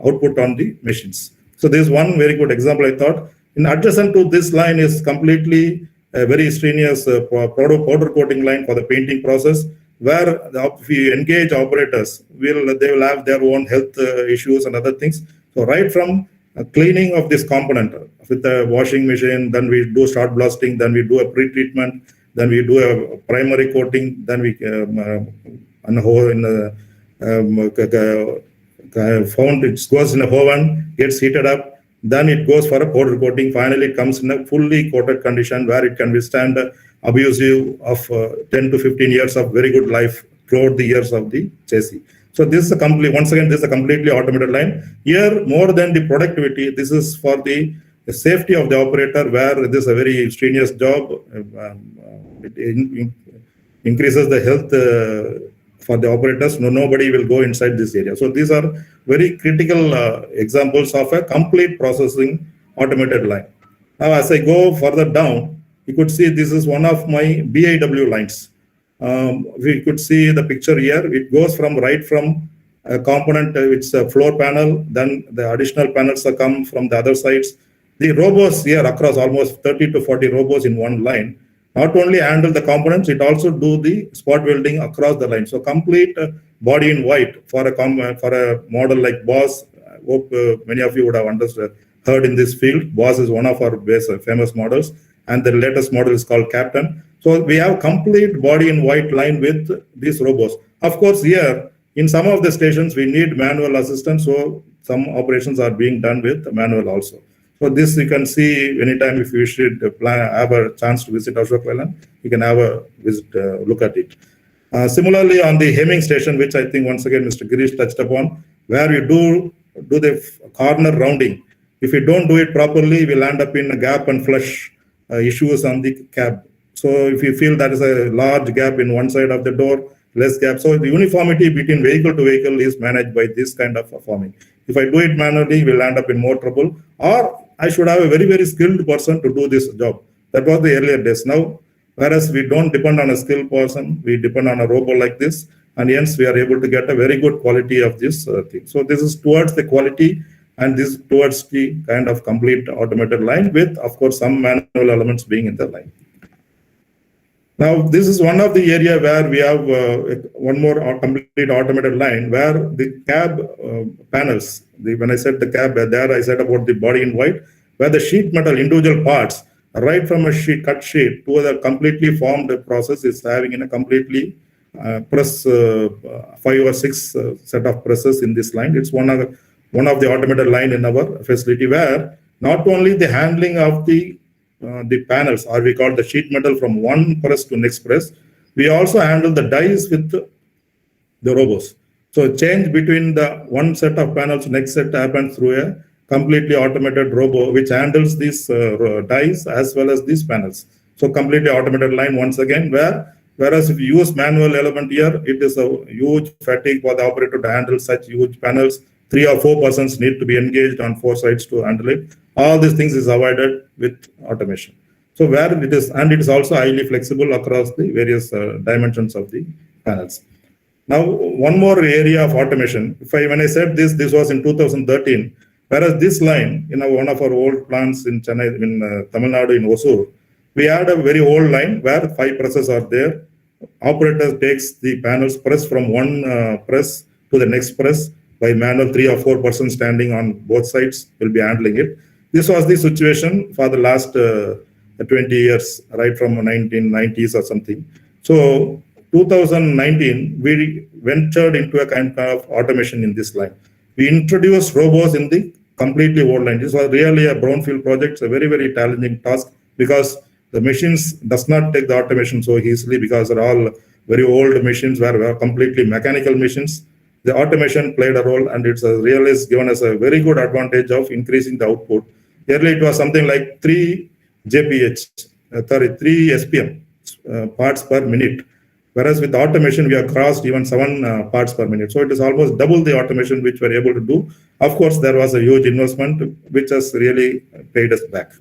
[SPEAKER 21] output on the machines. So there's one very good example I thought. In adjacent to this line is completely a very strenuous powder coating line for the painting process, where if we engage operators, they will have their own health issues and other things. So right from cleaning of this component with the washing machine, then we do start blasting, then we do a pre-treatment, then we do a primary coating, then we found it goes in a oven, gets heated up, then it goes for a powder coating. Finally, it comes in a fully coated condition where it can withstand abusive of 10 to 15 years of very good life throughout the years of the chassis. So this is a completely automated line. Here, more than the productivity, this is for the safety of the operator, where this is a very strenuous job. It increases the health for the operators. Nobody will go inside this area. So these are very critical examples of a complete processing automated line. Now, as I go further down, you could see this is one of my BIW lines. We could see the picture here. It goes from a component, it's a floor panel, then the additional panels are come from the other sides. The robots here across almost 30 to 40 robots in one line not only handle the components, it also do the spot welding across the line. So complete body in white for a model like Boss. I hope many of you would have heard in this field. Boss is one of our famous models, and the latest model is called Captain. So we have complete body in white line with these robots. Of course, here in some of the stations we need manual assistance, so some operations are being done with manual also. So this you can see anytime if you should have a chance to visit Ashok Leyland, you can have a visit, look at it. Similarly, on the hemming station, which I think once again Mr. Girish touched upon, where we do the corner rounding. If we don't do it properly, we'll end up in a gap and flush issues on the cab. So if you feel that is a large gap in one side of the door, less gap. So the uniformity between vehicle to vehicle is managed by this kind of forming. If I do it manually, we'll end up in more trouble. Or I should have a very, very skilled person to do this job. That was the earlier days. Now, whereas we don't depend on a skilled person, we depend on a robot like this, and hence we are able to get a very good quality of this thing. So this is towards the quality, and this is towards the kind of complete automated line with, of course, some manual elements being in the line. Now, this is one of the area where we have one more complete automated line where the cab panels, when I said the cab there, I said about the body in white, where the sheet metal individual parts, right from a cut sheet to the completely formed process is having in a completely press 5 or 6 set of presses in this line. It's one of the automated line in our facility, where not only the handling of the panels, or we call the sheet metal, from one press to next press, we also handle the dies with the robots. So change between the one set of panels, next set happens through a completely automated robot, which handles these dies as well as these panels. So completely automated line once again, whereas if you use manual element here, it is a huge fatigue for the operator to handle such huge panels. 3 or 4 persons need to be engaged on 4 sides to handle it. All these things is avoided with automation. So where it is, and it is also highly flexible across the various dimensions of the panels. Now, one more area of automation. When I said this was in 2013, whereas this line, one of our old plants in Chennai, in Tamil Nadu, in Osur, we had a very old line where 5 presses are there. Operator takes the panels press from one press to the next press by manual. 3 or 4 persons standing on both sides will be handling it. This was the situation for the last 20 years, right from 1990s or something. So 2019, we ventured into a kind of automation in this line. We introduced robots in the completely old line. This was really a brownfield project. It's a very, very challenging task, because the machines does not take the automation so easily, because they're all very old machines were completely mechanical machines. The automation played a role, and it's really given us a very good advantage of increasing the output. Earlier, it was something like 3 SPM parts per minute. Whereas with automation, we have crossed even 7 parts per minute. So it is almost double the automation which we're able to do. Of course, there was a huge investment which has really paid us back.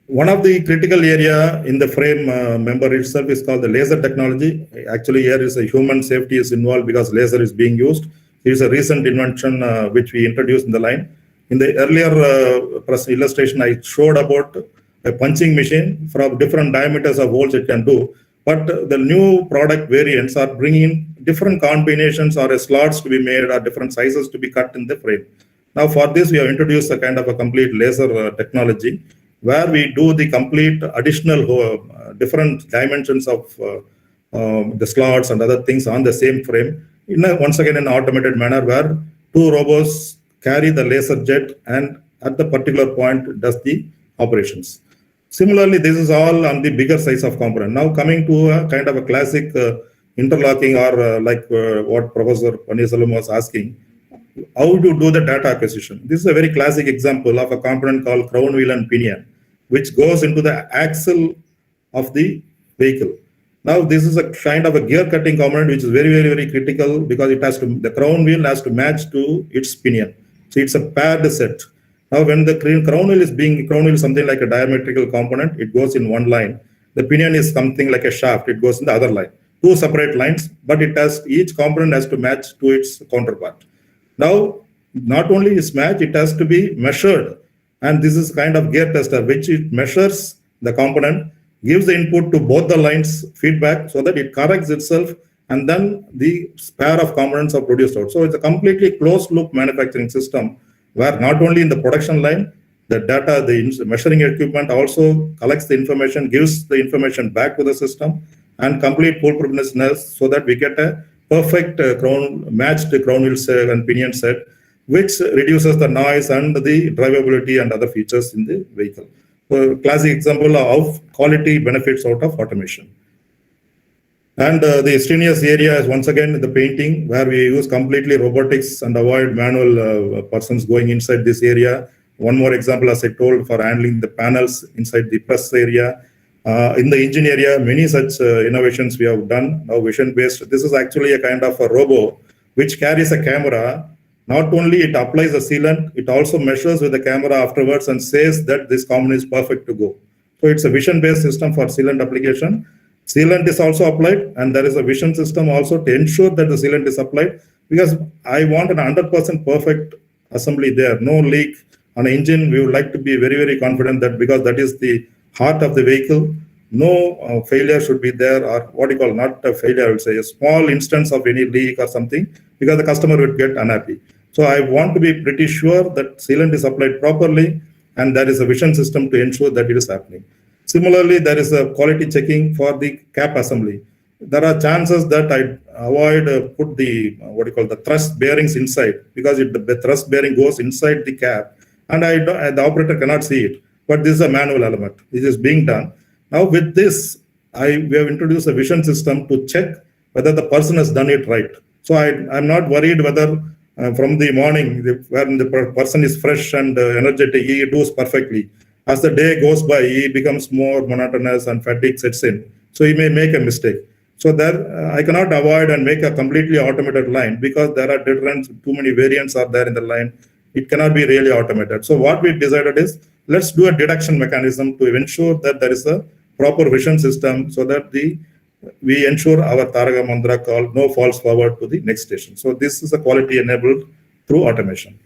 [SPEAKER 21] One of the critical area in the frame member itself is called the laser technology. Actually, here is a human safety is involved because laser is being used. It is a recent invention which we introduced in the line. In the earlier illustration, I showed about a punching machine from different diameters of holes it can do. But the new product variants are bringing different combinations or slots to be made, or different sizes to be cut in the frame. Now for this, we have introduced a kind of a complete laser technology, where we do the complete additional different dimensions of the slots and other things on the same frame, once again in an automated manner, where 2 robots carry the laser jet and at the particular point does the operations. Similarly, this is all on the bigger size of component. Now coming to a kind of a classic interlocking, or what Professor Pannisalam was asking, how to do the data acquisition. This is a very classic example of a component called crown wheel and pinion, which goes into the axle of the vehicle. Now this is a kind of a gear cutting component which is very, very, very critical, because it has to, the crown wheel has to match to its pinion. So it's a paired set. Now when the crown wheel is something like a diametrical component, it goes in one line. The pinion is something like a shaft, it goes in the other line. 2 separate lines, but each component has to match to its counterpart. Now, not only is match, it has to be measured. And this is kind of gear tester, which it measures the component, gives the input to both the lines feedback so that it corrects itself, and then the pair of components are produced out. So it's a completely closed loop manufacturing system, where not only in the production line, the data, the measuring equipment also collects the information, gives the information back to the system, and complete foolproofness, so that we get a perfect matched crown wheel and pinion set, which reduces the noise and the drivability and other features in the vehicle. So classic example of quality benefits out of automation. And the strenuous area is once again the painting, where we use completely robotics and avoid manual persons going inside this area. One more example, as I told, for handling the panels inside the press area. In the engine area, many such innovations we have done, now vision-based. This is actually a kind of a robo which carries a camera. Not only it applies a sealant, it also measures with the camera afterwards and says that this component is perfect to go. So it's a vision-based system for sealant application. Sealant is also applied, and there is a vision system also to ensure that the sealant is applied, because I want an 100% perfect assembly there, no leak. On an engine, we would like to be very, very confident that, because that is the heart of the vehicle, no failure should be there, or what you call, not a failure, I would say, a small instance of any leak or something, because the customer would get unhappy. So I want to be pretty sure that sealant is applied properly, and there is a vision system to ensure that it is happening. Similarly, there is a quality checking for the cap assembly. there are chances that I avoid put the the thrust bearings inside, because the thrust bearing goes inside the cab, and the operator cannot see it. But this is a manual element. This is being done. Now with this, we have introduced a vision system to check whether the person has done it right. So I'm not worried whether from the morning, when the person is fresh and energetic, he does perfectly. As the day goes by, he becomes more monotonous and fatigue sets in. So he may make a mistake. So there, I cannot avoid and make a completely automated line, because there are too many variants are there in the line. It cannot be really automated. So what we decided is, let's do a deduction mechanism to ensure that there is a proper vision system, so that we ensure our Taraga Mantra called no falls forward to the next station. So this is a quality enabled through automation.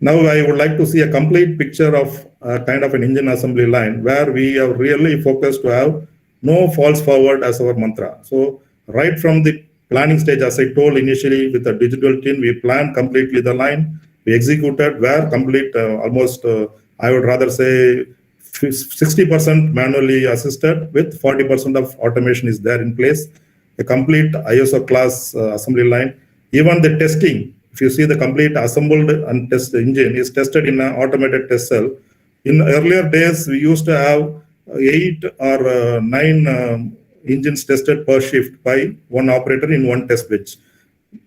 [SPEAKER 21] Now I would like to see a complete picture of kind of an engine assembly line where we are really focused to have no falls forward as our mantra. So right from the planning stage, as I told initially, with the digital team, we planned completely the line. We executed where complete, almost, I would rather say 60% manually assisted, with 40% of automation is there in place. A complete ISO class assembly line. Even the testing, if you see the complete assembled and test engine is tested in an automated test cell. In earlier days, we used to have 8 or 9 engines tested per shift by one operator in one test bench.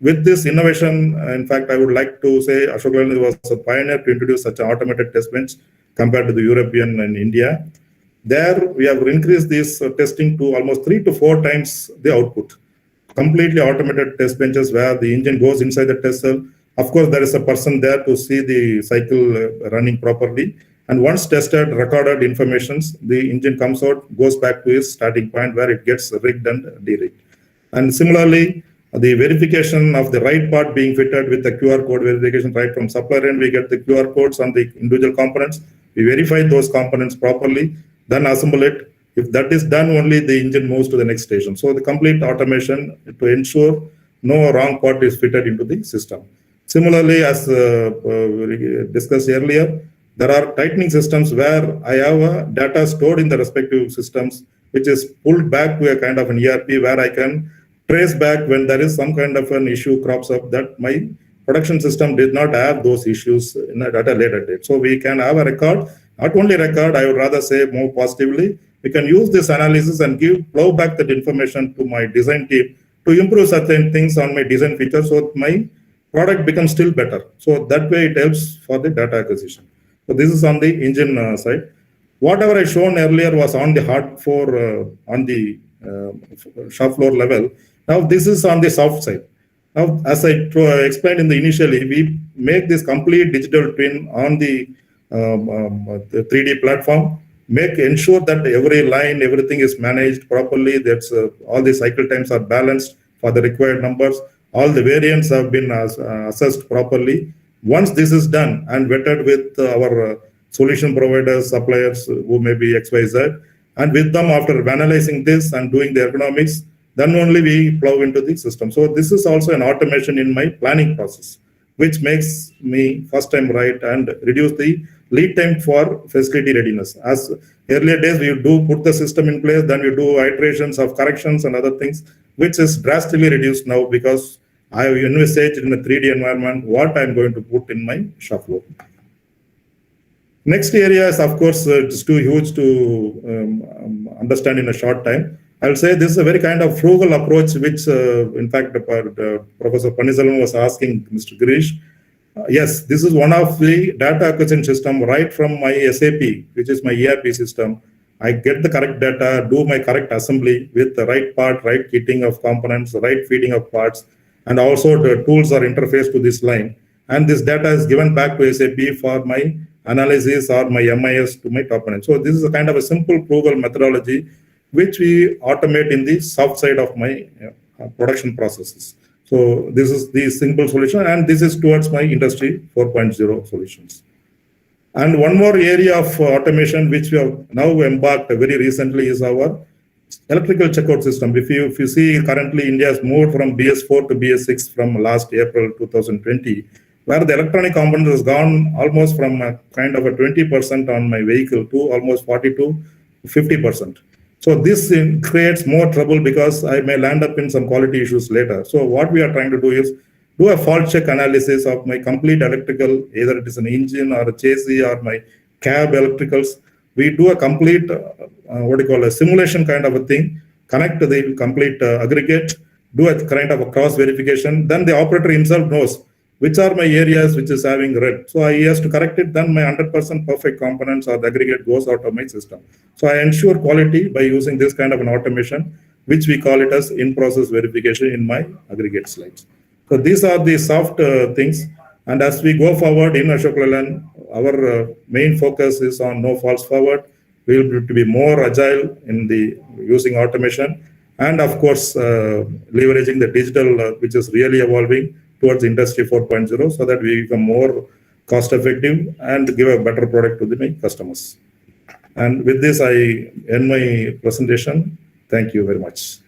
[SPEAKER 21] With this innovation, in fact, I would like to say Ashok Leyland was a pioneer to introduce such an automated test bench compared to the European and India. There, we have increased this testing to almost 3 to 4 times the output. Completely automated test benches where the engine goes inside the test cell. Of course, there is a person there to see the cycle running properly. And once tested, recorded informations, the engine comes out, goes back to its starting point where it gets rigged and de-rigged. And similarly, the verification of the right part being fitted with the QR code verification right from supplier end, we get the QR codes on the individual components. We verify those components properly, then assemble it. If that is done, only the engine moves to the next station. So the complete automation to ensure no wrong part is fitted into the system. Similarly, as discussed earlier, there are tightening systems where I have data stored in the respective systems, which is pulled back to a kind of an ERP where I can trace back when there is some kind of an issue crops up that my production system did not have those issues at a later date. So we can have a record, not only record, I would rather say more positively, we can use this analysis and flow back that information to my design team to improve certain things on my design features so my product becomes still better. So that way it helps for the data acquisition. So this is on the engine side. Whatever I shown earlier was on the hard floor, on the shop floor level. Now this is on the soft side. Now, as I explained in the initially, we make this complete digital twin on the 3D platform. Ensure that every line, everything is managed properly. That's all the cycle times are balanced for the required numbers. All the variants have been assessed properly. Once this is done and vetted with our solution providers, suppliers who may be XYZ, and with them after analyzing this and doing the ergonomics, then only we plow into the system. So this is also an automation in my planning process, which makes me first time right and reduce the lead time for facility readiness. As earlier days, we do put the system in place, then we do iterations of corrections and other things, which is drastically reduced now because I have envisaged in a 3D environment what I'm going to put in my shop floor. Next area is, of course, it's too huge to understand in a short time. I'll say this is a very kind of frugal approach, which, in fact, Professor Panisalan was asking Mr. Girish. Yes, this is one of the data acquisition system right from my SAP, which is my ERP system. I get the correct data, do my correct assembly with the right part, right kitting of components, right feeding of parts, and also the tools are interfaced to this line. And this data is given back to SAP for my analysis or my MIS to my top management. So this is a kind of a simple frugal methodology which we automate in the soft side of my production processes. So this is the simple solution, and this is towards my industry 4.0 solutions. And one more area of automation which we have now embarked very recently is our electrical checkout system. If you see currently India has moved from BS4 to BS6 from last April 2020, where the electronic component has gone almost from a kind of a 20% on my vehicle to almost 40 to 50%. So this creates more trouble because I may land up in some quality issues later. So what we are trying to do is do a fault check analysis of my complete electrical, either it is an engine or a chassis or my cab electricals. We do a complete, a simulation kind of a thing, connect to the complete aggregate, do a kind of a cross verification. Then the operator himself knows which are my areas which is having red. So he has to correct it, then my 100% perfect components or the aggregate goes out of my system. So I ensure quality by using this kind of an automation, which we call it as in-process verification in my aggregate slides. So these are the soft things. And as we go forward in Ashok Leyland, our main focus is on no false forward. We will be more agile in the using automation, and of course, leveraging the digital, which is really evolving towards Industry 4.0, so that we become more cost effective and give a better product to the customers. And with this, I end my presentation. Thank you very much.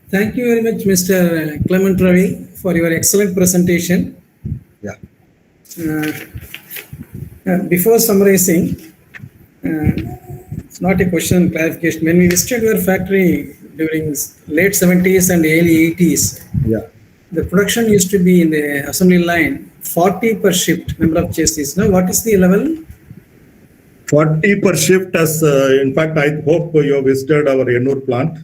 [SPEAKER 11] Thank you very much, Mr. Clement Ravi, for your excellent presentation.
[SPEAKER 21] Yeah.
[SPEAKER 11] Before summarizing, it's not a question, clarification. When we visited your factory during late 70s and early 80s,
[SPEAKER 21] yeah,
[SPEAKER 11] the production used to be in the assembly line 40 per shift number of chassis. Now, what is the level?
[SPEAKER 21] 40 per shift. As in fact, I hope you have visited our Ennur plant.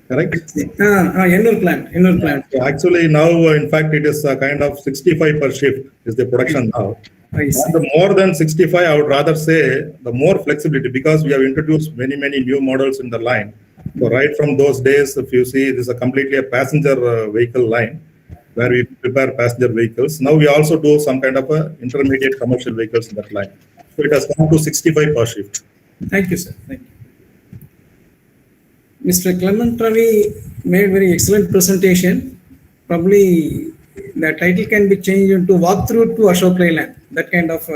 [SPEAKER 21] Correct?
[SPEAKER 11] Ennur plant.
[SPEAKER 21] Actually, now, in fact, it is kind of 65 per shift is the production now.
[SPEAKER 11] I see.
[SPEAKER 21] The more than 65, I would rather say the more flexibility, because we have introduced many new models in the line. So right from those days, if you see, this is completely a passenger vehicle line where we prepare passenger vehicles. Now we also do some kind of intermediate commercial vehicles in that line. So it has come to 65 per shift.
[SPEAKER 11] Thank you, sir. Thank you. Mr. Clement Ravi made very excellent presentation. Probably the title can be changed into Walkthrough to Ashok Leyland. That kind of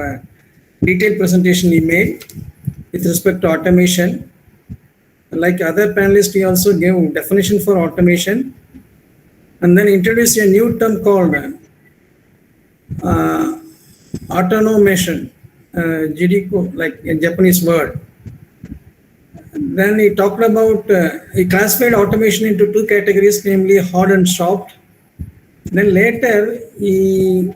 [SPEAKER 11] detailed presentation he made with respect to automation. Like other panelists, he also gave definition for automation and then introduced a new term called automation, jidiko, like a Japanese word. Then he talked about, he classified automation into two categories, namely hard and soft. Then later, he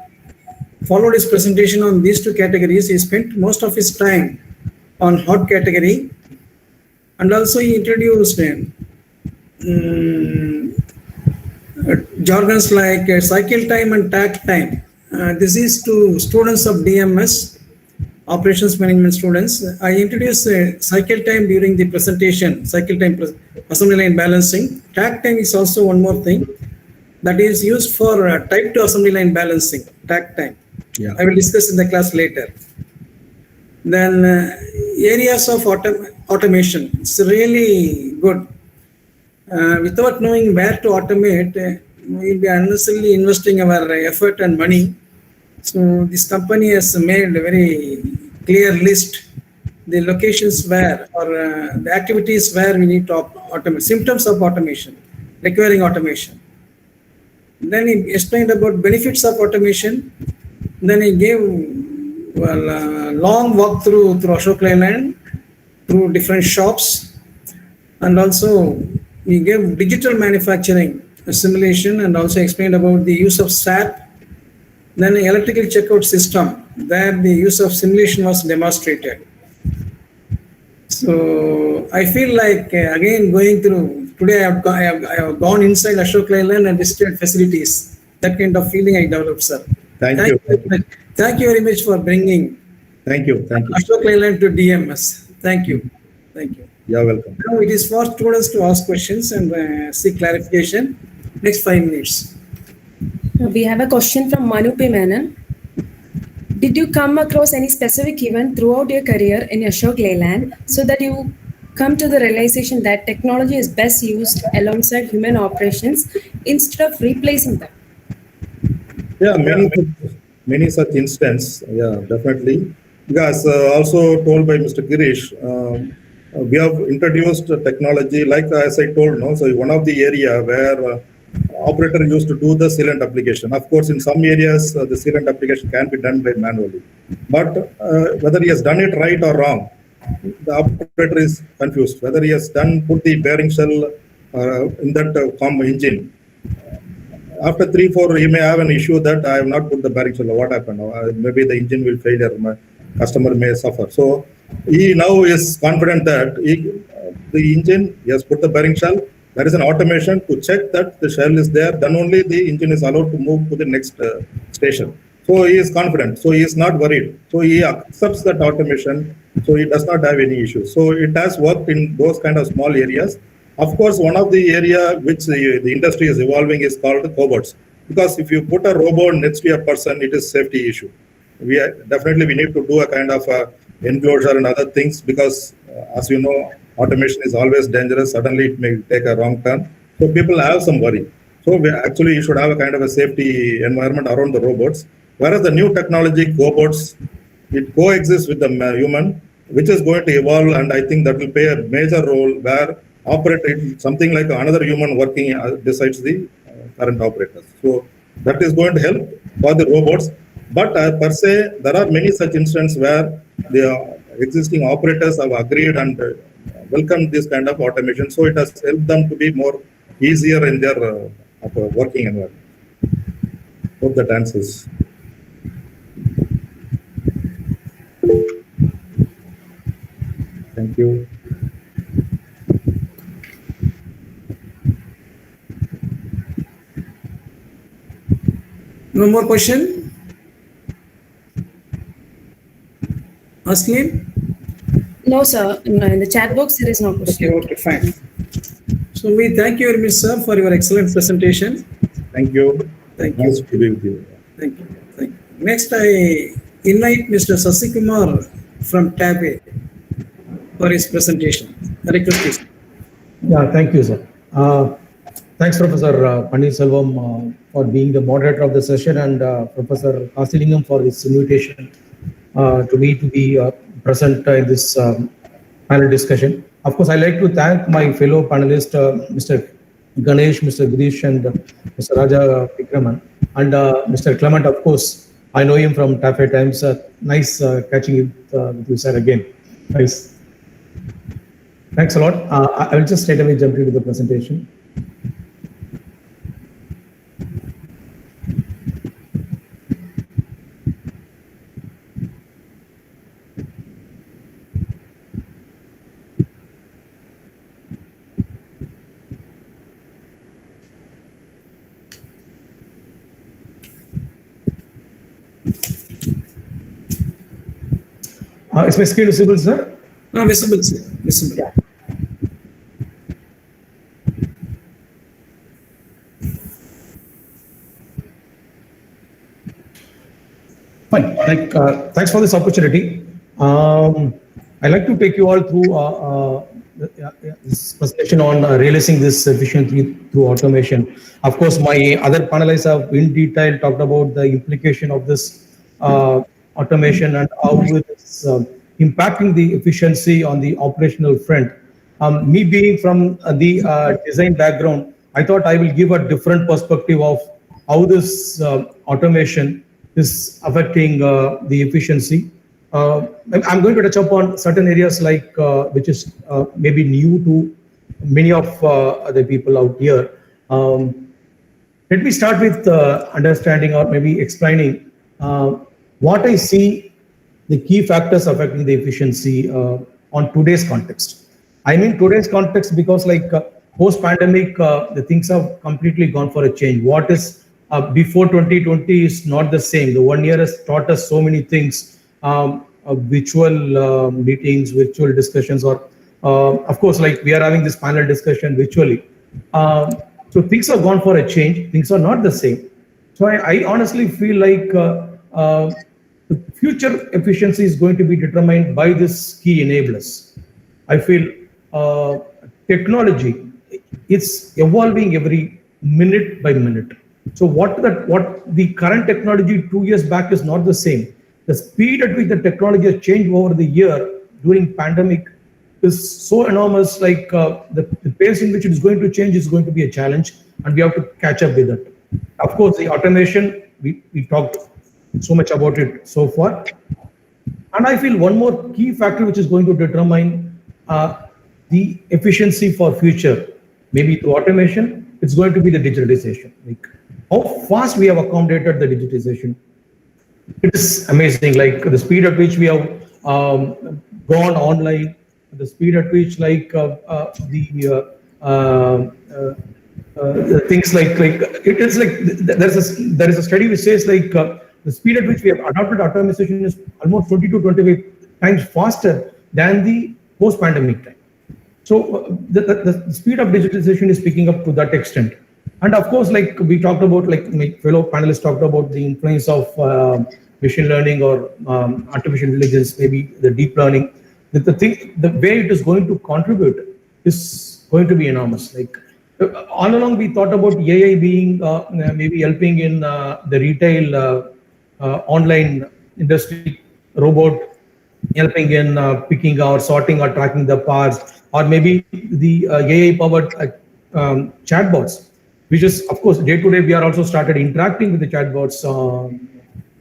[SPEAKER 11] followed his presentation on these two categories. He spent most of his time on hard category. And also he introduced jargons like cycle time and takt time. This is to students of DMS, operations management students. I introduced cycle time during the presentation, cycle time assembly line balancing. Takt time is also one more thing that is used for type 2 assembly line balancing, takt time.
[SPEAKER 21] Yeah.
[SPEAKER 11] I will discuss in the class later. Then areas of automation. It's really good. Without knowing where to automate, we'll be unnecessarily investing our effort and money. So this company has made a very clear list, the locations where or the activities where we need to automate, symptoms of automation, requiring automation. Then he explained about benefits of automation. Then he gave long walk through Ashok Leyland, through different shops, and also we gave digital manufacturing simulation and also explained about the use of SAP. Then the electrical checkout system, where the use of simulation was demonstrated. So I feel like again going through, today I have gone inside Ashok Leyland and visited facilities. That kind of feeling I developed, sir.
[SPEAKER 21] Thank you.
[SPEAKER 11] Thank you very much for bringing Ashok Leyland to DMS. Thank you. Thank you.
[SPEAKER 21] You're welcome.
[SPEAKER 11] Now it is for students to ask questions and seek clarification. Next 5 minutes.
[SPEAKER 10] We have a question from Manu P. Menon. Did you come across any specific event throughout your career in Ashok Leyland so that you come to the realization that technology is best used alongside human operations instead of replacing them?
[SPEAKER 21] Yeah, many such instances. Yeah, definitely. Because also told by Mr. Girish, we have introduced technology, like as I told, no. So one of the area where operator used to do the sealant application. Of course, in some areas, the sealant application can be done by manually. But whether he has done it right or wrong, the operator is confused whether he has put the bearing shell in that engine. After 3-4, he may have an issue that I have not put the bearing shell. What happened? Maybe the engine will failure. My customer may suffer. So he now is confident that the engine, he has put the bearing shell. There is an automation to check that the shell is there. Then only the engine is allowed to move to the next station. So he is confident. So he is not worried. So he accepts that automation. So he does not have any issues. So it has worked in those kind of small areas. Of course, one of the area which the industry is evolving is called cobots. Because if you put a robot next to a person, it is safety issue. We need to do a kind of enclosure and other things because, as you know, automation is always dangerous. Suddenly, it may take a wrong turn. So people have some worry. So you should have a kind of a safety environment around the robots. Whereas the new technology, cobots, it coexists with the human, which is going to evolve, and I think that will play a major role where something like another human working besides the current operators. So that is going to help for the robots. But per se, there are many such instances where the existing operators have agreed and welcomed this kind of automation. So it has helped them to be more easier in their working environment. Hope that answers. Thank you.
[SPEAKER 11] No more question? Asking?
[SPEAKER 10] No, sir. No, in the chat box, there is no question.
[SPEAKER 11] Okay, fine. So we thank you very much, sir, for your excellent presentation.
[SPEAKER 21] Thank you.
[SPEAKER 11] Thank you.
[SPEAKER 21] Nice to be with you.
[SPEAKER 11] Thank you. Thank you. Next, I invite Mr. Sasikumar from TAPE for his presentation. I request you.
[SPEAKER 12] Yeah, thank you, sir. Thanks, Professor Panneerselvam, for being the moderator of the session, and Professor Kasilingam for this invitation to me to be present in this panel discussion. Of course, I'd like to thank my fellow panelists, Mr. Ganesh, Mr. Girish, and Mr. Raja Vikraman, and Mr. Clement. Of course, I know him from TAPE times. Nice catching with you, sir, again. Nice. Thanks a lot. I will just straight away jump into the presentation. Is my screen visible, sir?
[SPEAKER 11] Visible, sir. Visible.
[SPEAKER 12] Yeah. Fine. Thanks for this opportunity. I'd like to take you all through this presentation on realizing this efficiently through automation. Of course, my other panelists have in detail talked about the implication of this automation and how it is impacting the efficiency on the operational front. Me being from the design background, I thought I will give a different perspective of how this automation is affecting the efficiency. I'm going to touch upon certain areas like which is maybe new to many of the people out here. Let me start with understanding or maybe explaining what I see the key factors affecting the efficiency on today's context. I mean today's context because like post-pandemic, the things have completely gone for a change. What is before 2020 is not the same. The 1 year has taught us so many things, virtual meetings, virtual discussions, or of course, like we are having this panel discussion virtually. So things have gone for a change. Things are not the same. So I honestly feel like the future efficiency is going to be determined by this key enablers. I feel technology, it's evolving every minute by minute. So what the current technology 2 years back is not the same. The speed at which the technology has changed over the year during pandemic is so enormous, like the pace in which it is going to change is going to be a challenge, and we have to catch up with it. Of course, the automation, we talked so much about it so far. And I feel one more key factor which is going to determine the efficiency for future, maybe through automation, it's going to be the digitalization. Like how fast we have accommodated the digitization. It is amazing, like the speed at which we have gone online, the speed at which like the things like it is like there is a study which says like the speed at which we have adopted automation is almost 20 to 25 times faster than the post-pandemic time. So the speed of digitalization is picking up to that extent. And of course, like we talked about, like my fellow panelists talked about the influence of machine learning or artificial intelligence, maybe the deep learning. The way it is going to contribute is going to be enormous. Like all along, we thought about AI being maybe helping in the retail online industry, robot helping in picking or sorting or tracking the parts, or maybe the AI-powered chatbots, which is, of course, day to day, we are also started interacting with the chatbots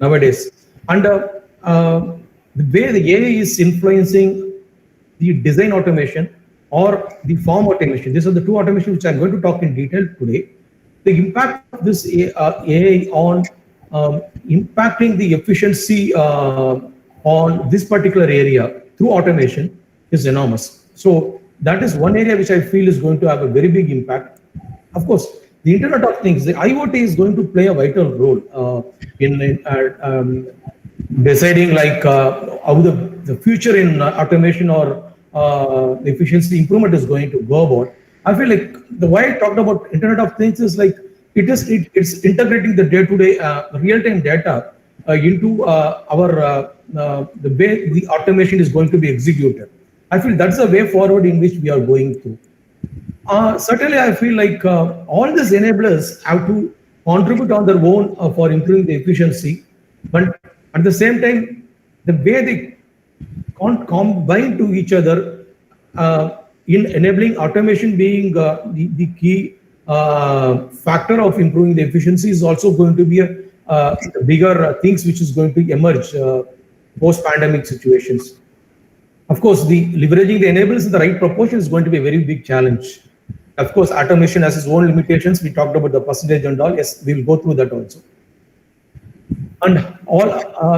[SPEAKER 12] nowadays. And the way the AI is influencing the design automation or the form automation, these are the two automations which I'm going to talk in detail today. The impact of this AI on impacting the efficiency on this particular area through automation is enormous. So that is one area which I feel is going to have a very big impact. Of course, the Internet of Things, the IoT is going to play a vital role in deciding like how the future in automation or the efficiency improvement is going to go about. I feel like the way I talked about Internet of Things is like it's integrating the day-to-day real-time data into the way the automation is going to be executed. I feel that's the way forward in which we are going through. Certainly, I feel like all these enablers have to contribute on their own for improving the efficiency, but at the same time, the way they combine to each other in enabling automation being the key factor of improving the efficiency is also going to be a bigger things which is going to emerge post-pandemic situations. Of course, the leveraging the enablers in the right proportion is going to be a very big challenge. Of course, automation has its own limitations. We talked about the percentage and all. Yes, we will go through that also. And all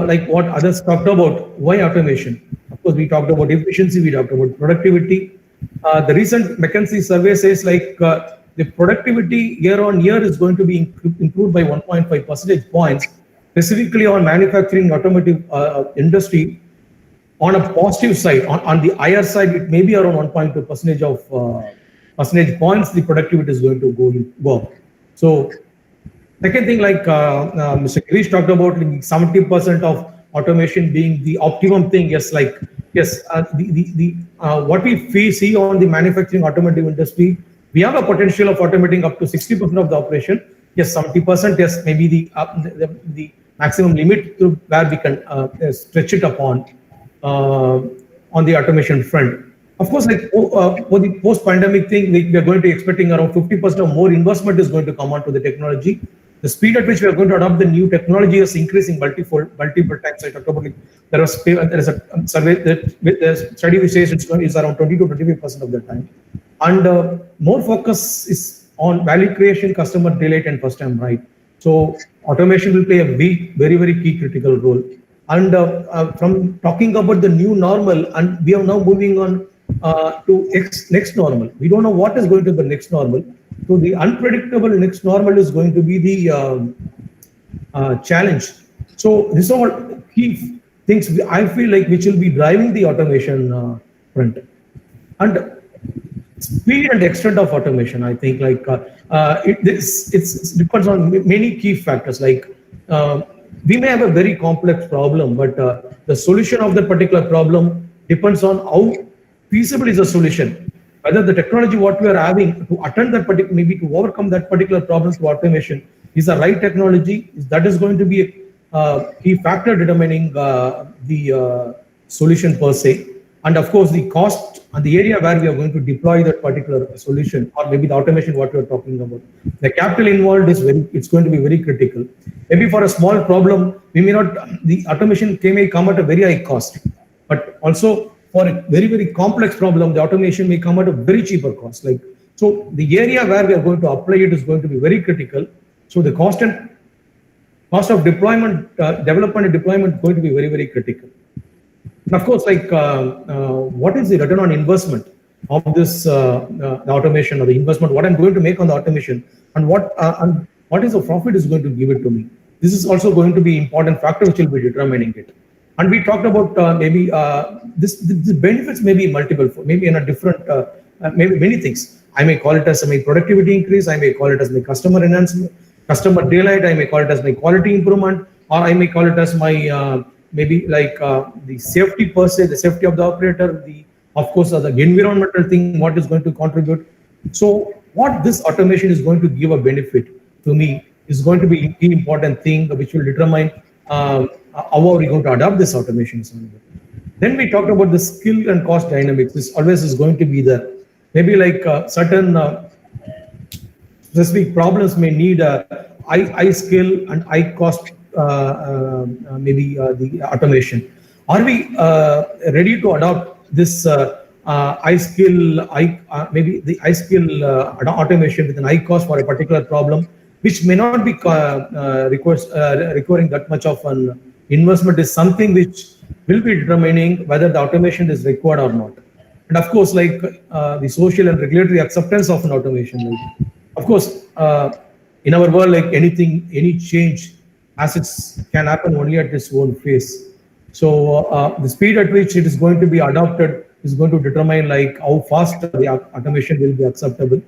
[SPEAKER 12] like what others talked about, why automation? Of course, we talked about efficiency, we talked about productivity. The recent McKinsey survey says like the productivity year on year is going to be improved by 1.5 percentage points, specifically on manufacturing automotive industry. On a positive side, on the higher side, it may be around 1.2 percentage points, the productivity is going to go up. So second thing, like Mr. Girish talked about, like 70% of automation being the optimum thing. Yes, like yes, what we see on the manufacturing automotive industry, we have a potential of automating up to 60% of the operation. Yes, 70%. Yes, maybe the maximum limit to where we can stretch it upon on the automation front. Of course, like for the post-pandemic thing, we are going to be expecting around 50% or more investment is going to come onto the technology. The speed at which we are going to adopt the new technology is increasing multiple times. I talked about like there is a survey that with the study which says it's around 20 to 25% of the time, and more focus is on value creation, customer delight, and first time right. So automation will play a very key critical role. And from talking about the new normal, and we are now moving on to next normal. We don't know what is going to be the next normal. So the unpredictable next normal is going to be the challenge. So these are all key things I feel like which will be driving the automation front. And speed and extent of automation, I think like it depends on many key factors. Like we may have a very complex problem, but the solution of that particular problem depends on how feasible is the solution. Whether the technology what we are having to attend that particular, maybe to overcome that particular problem through automation is the right technology, that is going to be a key factor determining the solution per se. And of course, the cost and the area where we are going to deploy that particular solution, or maybe the automation what we are talking about, the capital involved is it's going to be very critical. Maybe for a small problem, we may not, the automation may come at a very high cost, but also for a very, very complex problem, the automation may come at a very cheaper cost. So the area where we are going to apply it is going to be very critical. So the cost of deployment, development and deployment is going to be very, very critical. And of course, what is the return on investment of this the automation, or the investment, what I'm going to make on the automation, and what is the profit is going to give it to me? This is also going to be important factor which will be determining it. And we talked about the benefits may be multiple, maybe in a different, maybe many things. I may call it as my productivity increase, I may call it as my customer enhancement, customer delight, I may call it as my quality improvement, or I may call it as my the safety per se, the safety of the operator, of course the environmental thing, what is going to contribute. So what this automation is going to give a benefit to me is going to be the important thing which will determine how are we going to adopt this automation. Then we talked about the skill and cost dynamics. This always is going to be there. Maybe certain specific problems may need a high skill and high cost, the automation. Are we ready to adopt this high skill, maybe the high skill automation with an high cost for a particular problem, which may not be requiring that much of an investment, is something which will be determining whether the automation is required or not. And of course, the social and regulatory acceptance of an automation. Of course, in our world, any change as it can happen only at its own pace. So the speed at which it is going to be adopted is going to determine how fast the automation will be acceptable.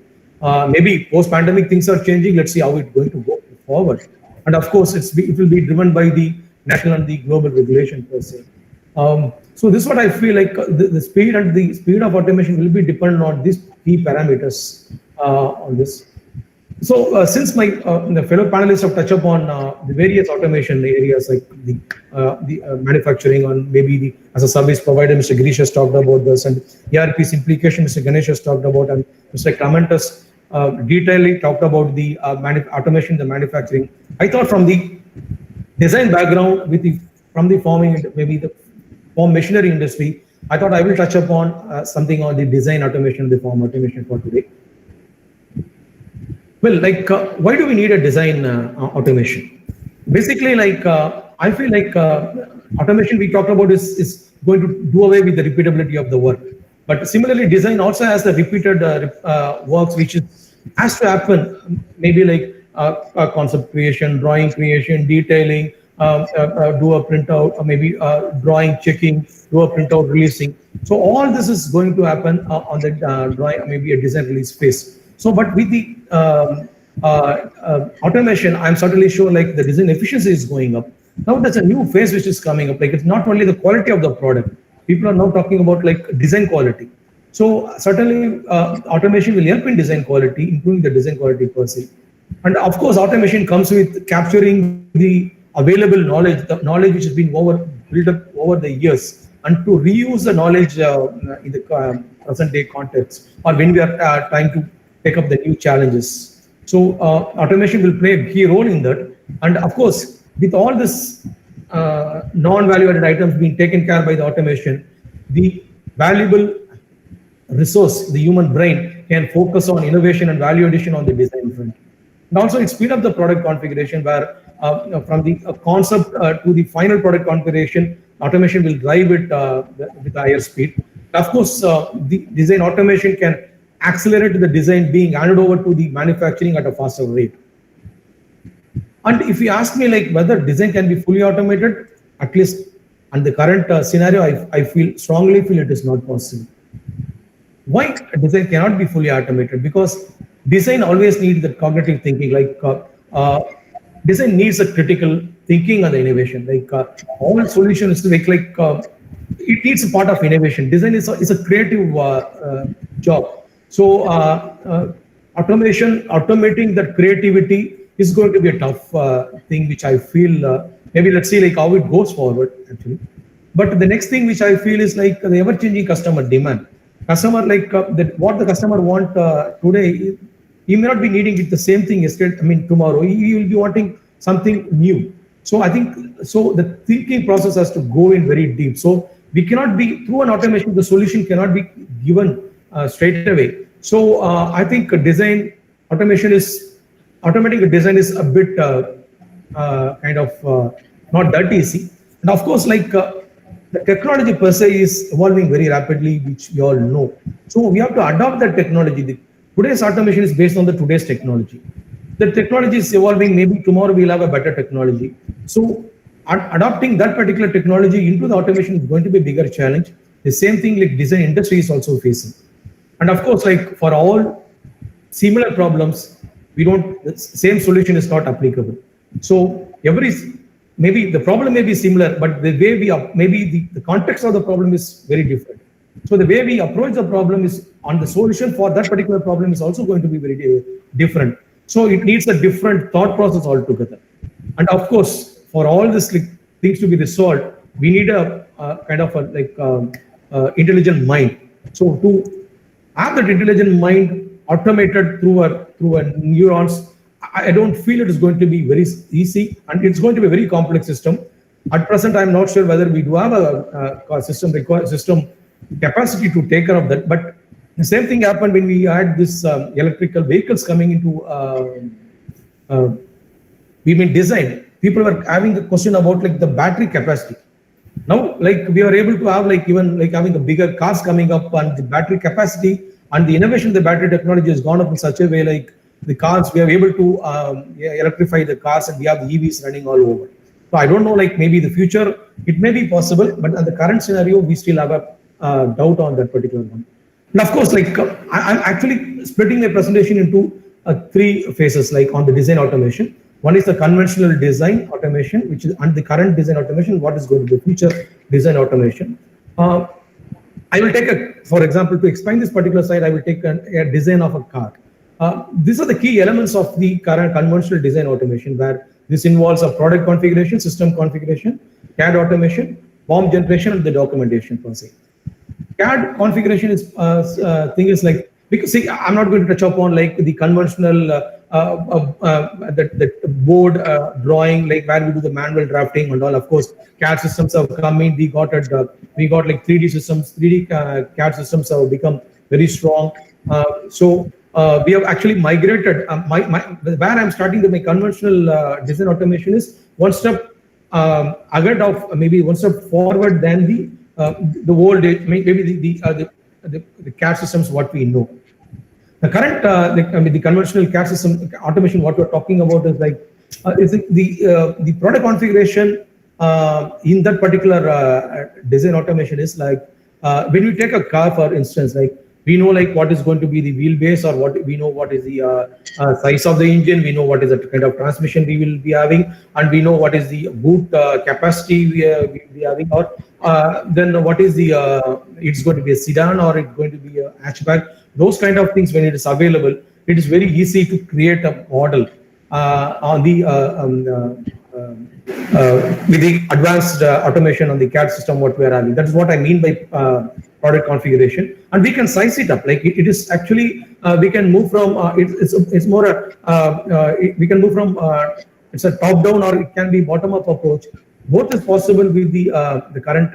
[SPEAKER 12] Maybe post-pandemic things are changing. Let's see how it's going to go forward. And of course, it will be driven by the national and the global regulation per se. So this is what I feel like the speed of automation will be dependent on these key parameters on this. So since the fellow panelists have touched upon the various automation areas like the manufacturing, and maybe as a service provider, Mr. Girish has talked about this, and ERP's implication, Mr. Ganesh has talked about, and Mr. Clement has detailedly talked about the automation in the manufacturing. I thought from the design background, from the forming, maybe the form machinery industry, I thought I will touch upon something on the design automation, the form automation for today. Well, why do we need a design automation? Basically, I feel automation we talked about is going to do away with the repeatability of the work. But similarly, design also has the repeated works which has to happen, maybe concept creation, drawing creation, detailing, do a printout, or maybe drawing, checking, do a printout, releasing. So all this is going to happen on the drawing, maybe a design release phase. So, but with the automation, I'm certainly sure the design efficiency is going up. Now there's a new phase which is coming up. It's not only the quality of the product. People are now talking about design quality. So certainly automation will help in design quality, improving the design quality per se. And of course, automation comes with capturing the available knowledge, the knowledge which has been built up over the years, and to reuse the knowledge in the present day context, or when we are trying to take up the new challenges. So automation will play a key role in that. And of course, with all this non-value-added items being taken care by the automation, the valuable resource, the human brain, can focus on innovation and value addition on the design front. And also it speed up the product configuration, where from the concept to the final product configuration, automation will drive it with higher speed. Of course, the design automation can accelerate the design being handed over to the manufacturing at a faster rate. And if you ask me whether design can be fully automated, at least in the current scenario, I strongly feel it is not possible. Why design cannot be fully automated? Because design always needs the cognitive thinking. Design needs a critical thinking and the innovation. All solutions to make it needs a part of innovation. Design is a creative job. So automating that creativity is going to be a tough thing, which I feel maybe let's see how it goes forward actually. But the next thing which I feel is the ever-changing customer demand. customer that what the customer want today, he may not be needing it the same thing yesterday. I mean tomorrow he will be wanting something new. So I think so the thinking process has to go in very deep. So we cannot be through an automation. The solution cannot be given straight away. So I think design automation is automating a design is a bit kind of not that easy. And of course, the technology per se is evolving very rapidly, which we all know. So we have to adopt that technology. Today's automation is based on the today's technology. The technology is evolving. Maybe tomorrow we'll have a better technology. So adopting that particular technology into the automation is going to be a bigger challenge. The same thing like design industry is also facing. And of course, for all similar problems, the same solution is not applicable. So maybe the problem may be similar, but the way maybe the context of the problem is very different. So the way we approach the problem is on the solution for that particular problem is also going to be very different. So it needs a different thought process altogether. And of course, for all these things to be resolved, we need a kind of intelligent mind. So to have that intelligent mind automated through a neurons, I don't feel it is going to be very easy, and it's going to be a very complex system. At present, I'm not sure whether we do have a system capacity to take care of that. But the same thing happened when we had this electrical vehicles coming into design. People were having a question about the battery capacity. Now, we are able to have even having a bigger cars coming up, and the battery capacity and the innovation of the battery technology has gone up in such a way the cars, we are able to electrify the cars, and we have the EVs running all over. So I don't know, maybe the future, it may be possible, but in the current scenario, we still have a doubt on that particular one. And of course, I'm actually splitting my presentation into 3 phases, on the design automation. One is the conventional design automation, which is and the current design automation, what is going to be future design automation. I will take for example, to explain this particular slide, I will take a design of a car. These are the key elements of the current conventional design automation, where this involves a product configuration, system configuration, CAD automation, BOM generation, and the documentation per se. CAD configuration is because see, I'm not going to touch upon the conventional the board drawing, where we do the manual drafting and all. Of course, CAD systems have come in. We got 3D systems. 3D CAD systems have become very strong. So we have actually migrated. Where I'm starting my conventional design automation is one step ahead of, maybe one step forward than the old maybe the CAD systems what we know. The current the conventional CAD system automation what we're talking about is the product configuration in that particular design automation is when we take a car, for instance, we know what is going to be the wheelbase, or we know what is the size of the engine, we know what is the kind of transmission we will be having, and we know what is the boot capacity we be having, or then what is the it's going to be a sedan or it's going to be a hatchback. Those kind of things, when it is available, it is very easy to create a model on the with the advanced automation on the CAD system what we are having. That's what I mean by product configuration, and we can size it up. It is actually we can move from it's more we can move from it's a top down, or it can be bottom up approach. Both is possible with the current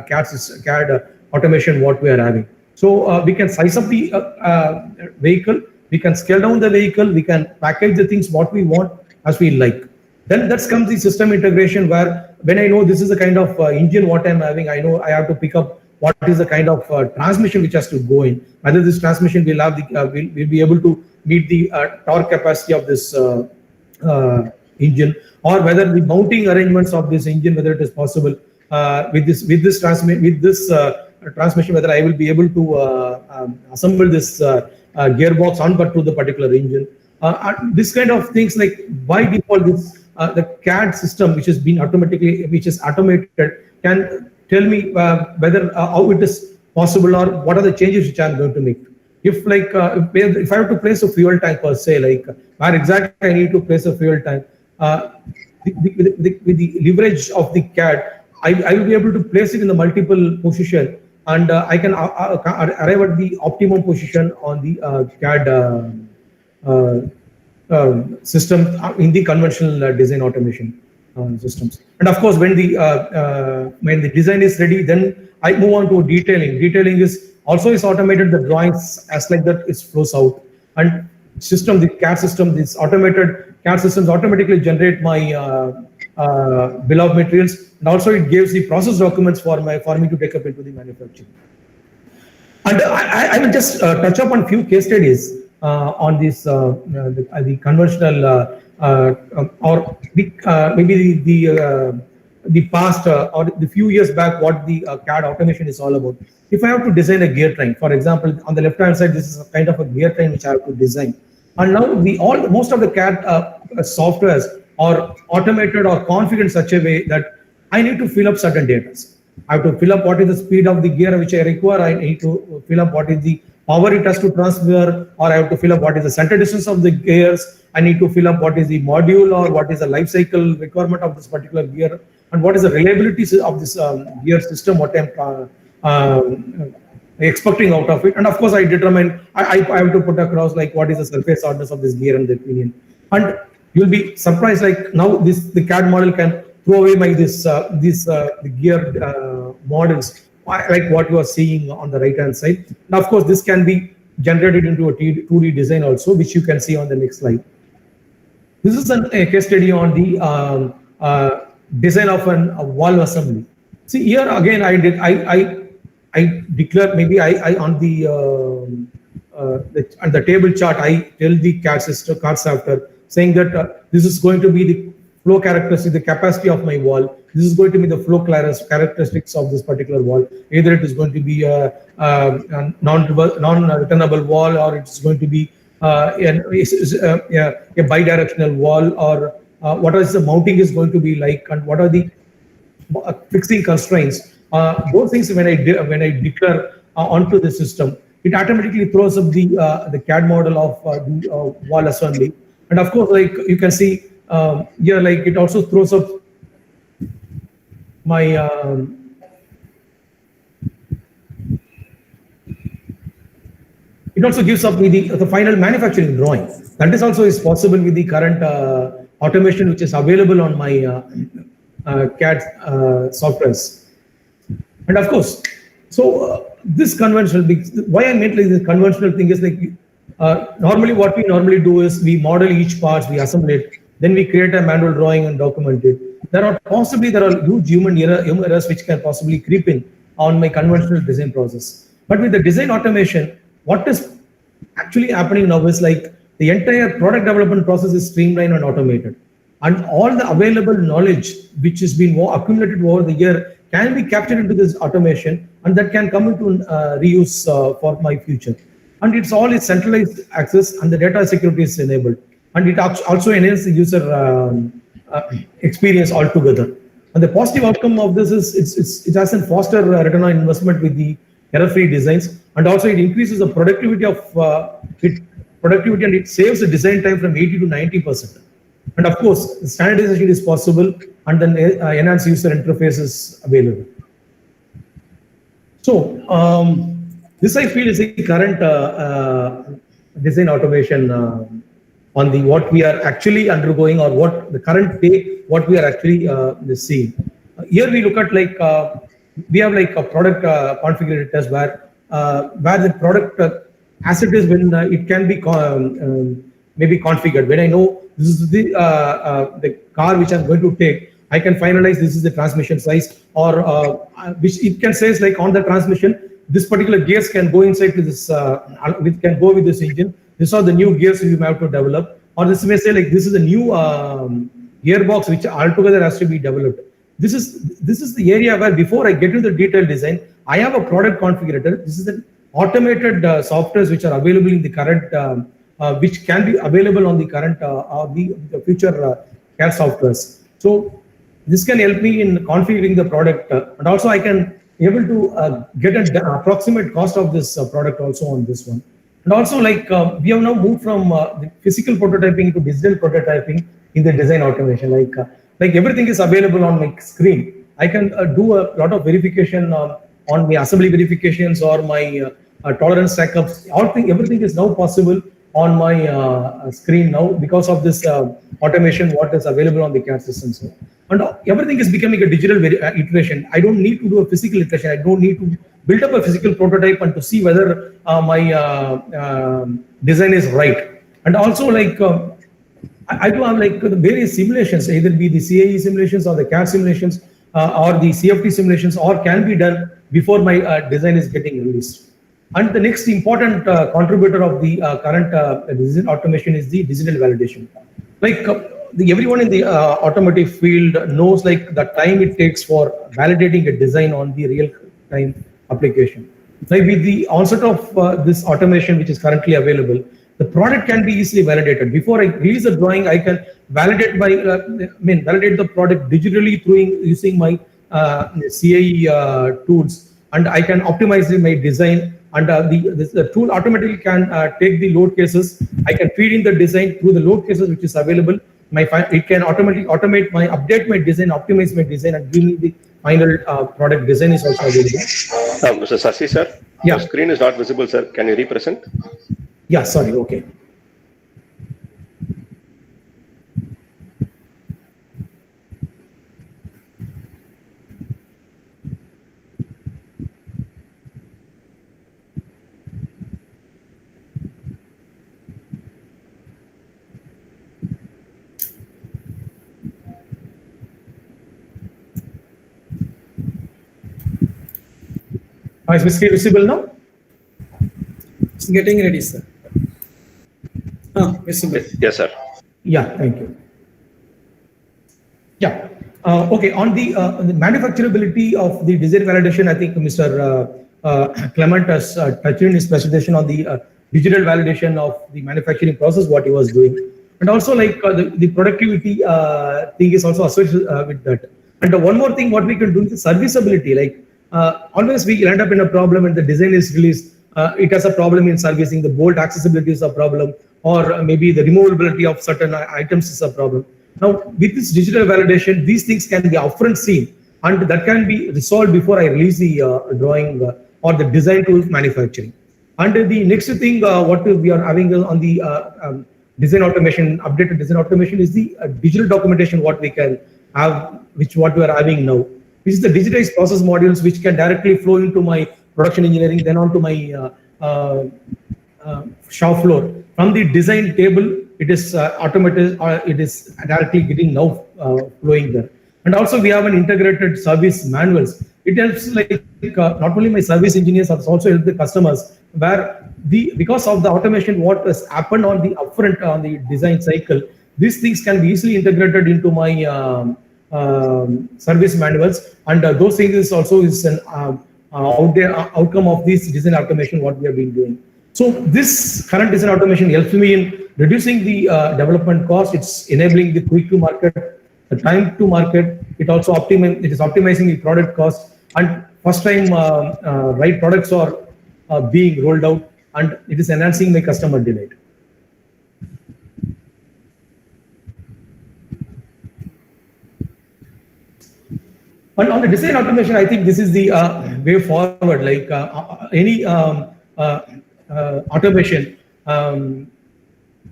[SPEAKER 12] CAD automation what we are having. So we can size up the vehicle, we can scale down the vehicle, we can package the things what we want as we like. Then that comes the system integration, where when I know this is the kind of engine what I'm having, I know I have to pick up what is the kind of transmission which has to go in. Whether this transmission will have the will be able to meet the torque capacity of this engine, or whether the mounting arrangements of this engine, whether it is possible with this transmission, whether I will be able to assemble this gearbox onto the particular engine. This kind of things, by default, this the CAD system which has been automated can tell me whether how it is possible, or what are the changes which I'm going to make. If if I have to place a fuel tank per se, where exactly I need to place a fuel tank, with the leverage of the CAD, I will be able to place it in the multiple position and I can arrive at the optimum position on the CAD system in the conventional design automation systems. And of course, when the design is ready, then I move on to detailing. Detailing is also automated. The drawings as like that it flows out, and the CAD system, these automated CAD systems automatically generate my bill of materials, and also it gives the process documents for me to take up into the manufacturing. And I will just touch up on few case studies on this the conventional or maybe the past or the few years back, what the CAD automation is all about. If I have to design a gear train, for example, on the left hand side, this is a kind of a gear train which I have to design. And now most of the CAD softwares are automated or configured in such a way that I need to fill up certain data. I have to fill up what is the speed of the gear which I require. I need to fill up what is the power it has to transfer, or I have to fill up what is the center distance of the gears. I need to fill up what is the module or what is the life cycle requirement of this particular gear, and what is the reliability of this gear system, what I'm expecting out of it. And of course, I determine, I have to put across like what is the surface hardness of this gear and the pinion. And you'll be surprised, like now the CAD model can throw away my the gear models, like what you are seeing on the right hand side. Now, of course, this can be generated into a 2D design also, which you can see on the next slide. This is a case study on the design of a wall assembly. See here again, I declare, maybe I on the table chart, I tell the CAD system, CAD software, saying that this is going to be the flow characteristic, the capacity of my wall. This is going to be the flow characteristics of this particular wall. Either it is going to be a non-returnable wall, or it's going to be a bidirectional wall, or what is the mounting is going to be like, and what are the fixing constraints. Those things when I declare onto the system, it automatically throws up the CAD model of the wall assembly. And of course, like you can see here, like it also throws up my it also gives up me the final manufacturing drawing. That is also is possible with the current automation which is available on my CAD softwares. And of course, so this conventional, why I meant like this conventional thing is like normally what we normally do is we model each parts, we assemble it, then we create a manual drawing and document it. There are huge human errors which can possibly creep in on my conventional design process. But with the design automation, what is actually happening now is like the entire product development process is streamlined and automated. And all the available knowledge which has been accumulated over the year can be captured into this automation, and that can come into reuse for my future. And it's all is centralized access, and the data security is enabled. And it also enhances the user experience altogether. And the positive outcome of this is it has a faster return on investment with the error-free designs, and also it increases the productivity of and it saves the design time from 80 to 90%. And of course, standardization is possible, and then enhanced user interface is available. So this I feel is the current design automation on the what we are actually undergoing, or what the current day what we are actually seeing. Here we look at like we have like a product configurator test where the product as it is when it can be maybe configured. When I know this is the car which I'm going to take, I can finalize this is the transmission size, or which it can say is like on the transmission, this particular gears can go inside to this, which can go with this engine. These are the new gears you have to develop, or this may say like this is a new gearbox which altogether has to be developed. This is the area where before I get to the detailed design, I have a product configurator. This is the automated softwares which are available in the current, which can be available on the current or the future CAD softwares. So this can help me in configuring the product, and also I can able to get an approximate cost of this product also on this one. And also like we have now moved from the physical prototyping to digital prototyping in the design automation. Like everything is available on my screen. I can do a lot of verification on my assembly verifications or my tolerance checkups. Everything is now possible on my screen now because of this automation what is available on the CAD system. So, and everything is becoming a digital iteration. I don't need to do a physical iteration. I don't need to build up a physical prototype and to see whether my design is right. And also like I do have like the various simulations, either be the CAE simulations or the CAD simulations or the CFT simulations, or can be done before my design is getting released. And the next important contributor of the current design automation is the digital validation. Like everyone in the automotive field knows like the time it takes for validating a design on the real-time application. Like with the onset of this automation, which is currently available, the product can be easily validated. Before I release a drawing, I can validate validate the product digitally through using my CAE tools, and I can optimize my design. And the tool automatically can take the load cases. I can feed in the design through the load cases which is available. It can automate my update my design, optimize my design, and give me the final product design is also available.
[SPEAKER 15] Mr. Sasi, sir,
[SPEAKER 12] yeah.
[SPEAKER 15] The screen is not visible, sir. Can you represent?
[SPEAKER 12] Yeah, sorry. Okay. Is my screen visible now?
[SPEAKER 11] It's getting ready, sir. Visible.
[SPEAKER 15] Yes, sir.
[SPEAKER 12] Yeah, thank you. Yeah. Okay, on the manufacturability of the design validation, I think Mr. Clement has touched in his presentation on the digital validation of the manufacturing process, what he was doing. And also like the productivity thing is also associated with that. And one more thing, what we can do is serviceability. Like always we end up in a problem when the design is released. It has a problem in servicing, the bolt accessibility is a problem, or maybe the removability of certain items is a problem. Now, with this digital validation, these things can be upfront seen, and that can be resolved before I release the drawing or the design to manufacturing. And the next thing, what we are having on the design automation, updated design automation, is the digital documentation what we can have, what we are having now. This is the digitized process modules which can directly flow into my production engineering, then onto my shop floor. From the design table, it is automated, it is directly getting now flowing there. And also we have an integrated service manuals. It helps like not only my service engineers, but also help the customers, where because of the automation, what has happened on the upfront on the design cycle, these things can be easily integrated into my service manuals, and those things also is an outcome of this design automation what we have been doing. So this current design automation helps me in reducing the development cost. It's enabling the quick to market, the time to market. It also is optimizing the product cost, and first time right products are being rolled out, and it is enhancing my customer delight. And on the design automation, I think this is the way forward. Like any automation,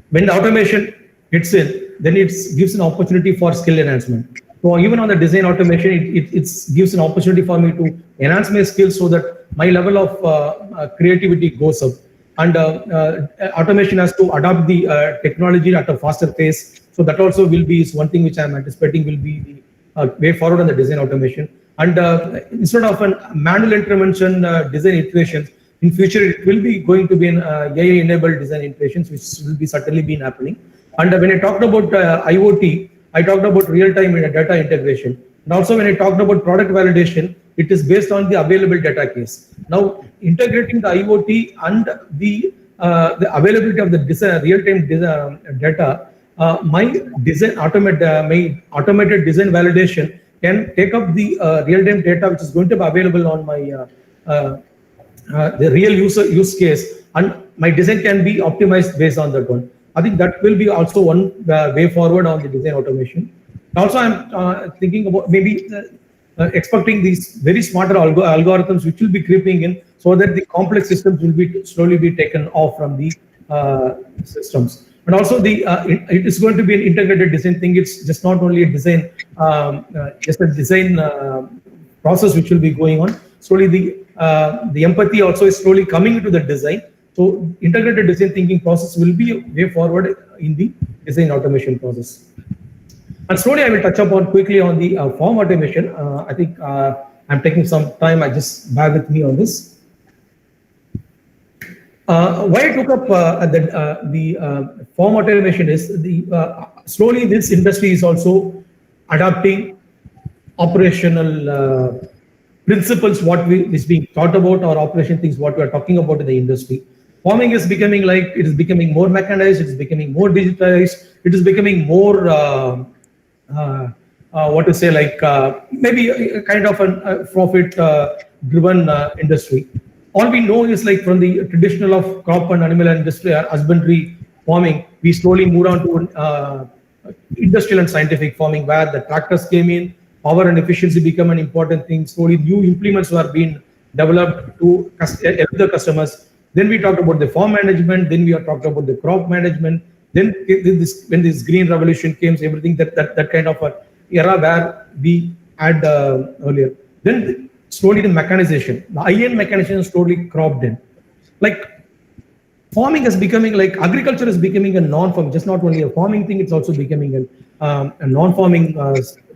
[SPEAKER 12] when the automation hits in, then it gives an opportunity for skill enhancement. So even on the design automation, it gives an opportunity for me to enhance my skills so that my level of creativity goes up. And automation has to adopt the technology at a faster pace. So that also will be one thing which I'm anticipating will be the way forward on the design automation. And instead of a manual intervention design iterations, in future it will be going to be an AI-enabled design iterations, which will be certainly been happening. And when I talked about IoT, I talked about real-time data integration. And also when I talked about product validation, it is based on the available data case. Now integrating the IoT and the availability of the real-time data, my automated design validation can take up the real-time data which is going to be available on my the real use case, and my design can be optimized based on that one. I think that will be also one way forward on the design automation. Also, I'm thinking about maybe expecting these very smarter algorithms which will be creeping in, so that the complex systems will be slowly be taken off from the systems. And also it is going to be an integrated design thing. It's just not only a design, just a design process which will be going on. Slowly the empathy also is slowly coming into the design. So integrated design thinking process will be a way forward in the design automation process. And slowly I will touch upon quickly on the form automation. I think I'm taking some time. I just bear with me on this. Why I took up the form automation is slowly this industry is also adopting operational principles what is being thought about, or operation things what we are talking about in the industry. Forming is becoming it is becoming more mechanized, it is becoming more digitized, it is becoming more what to say, maybe a kind of a profit driven industry. All we know is from the traditional of crop and animal industry, husbandry, farming, we slowly moved on to industrial and scientific farming, where the tractors came in, power and efficiency become an important thing. Slowly new implements were being developed to help the customers. Then we talked about the farm management, then we are talked about the crop management. Then when this green revolution came, everything that kind of a era where we had earlier. Then slowly the mechanization, the high-end mechanization slowly cropped in. Farming is becoming agriculture is becoming a non-farming, just not only a farming thing, it's also becoming a non-farming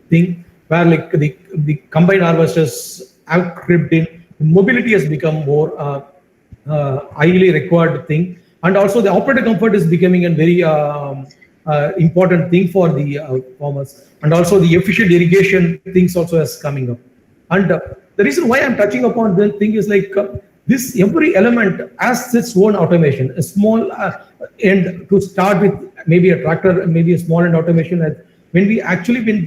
[SPEAKER 12] thing, where the combined harvesters have crept in. Mobility has become more highly required thing, and also the operator comfort is becoming a very important thing for the farmers, and also the efficient irrigation things also is coming up. And the reason why I'm touching upon the thing is this every element has its own automation. A small end to start with, maybe a tractor, maybe a small end automation. And when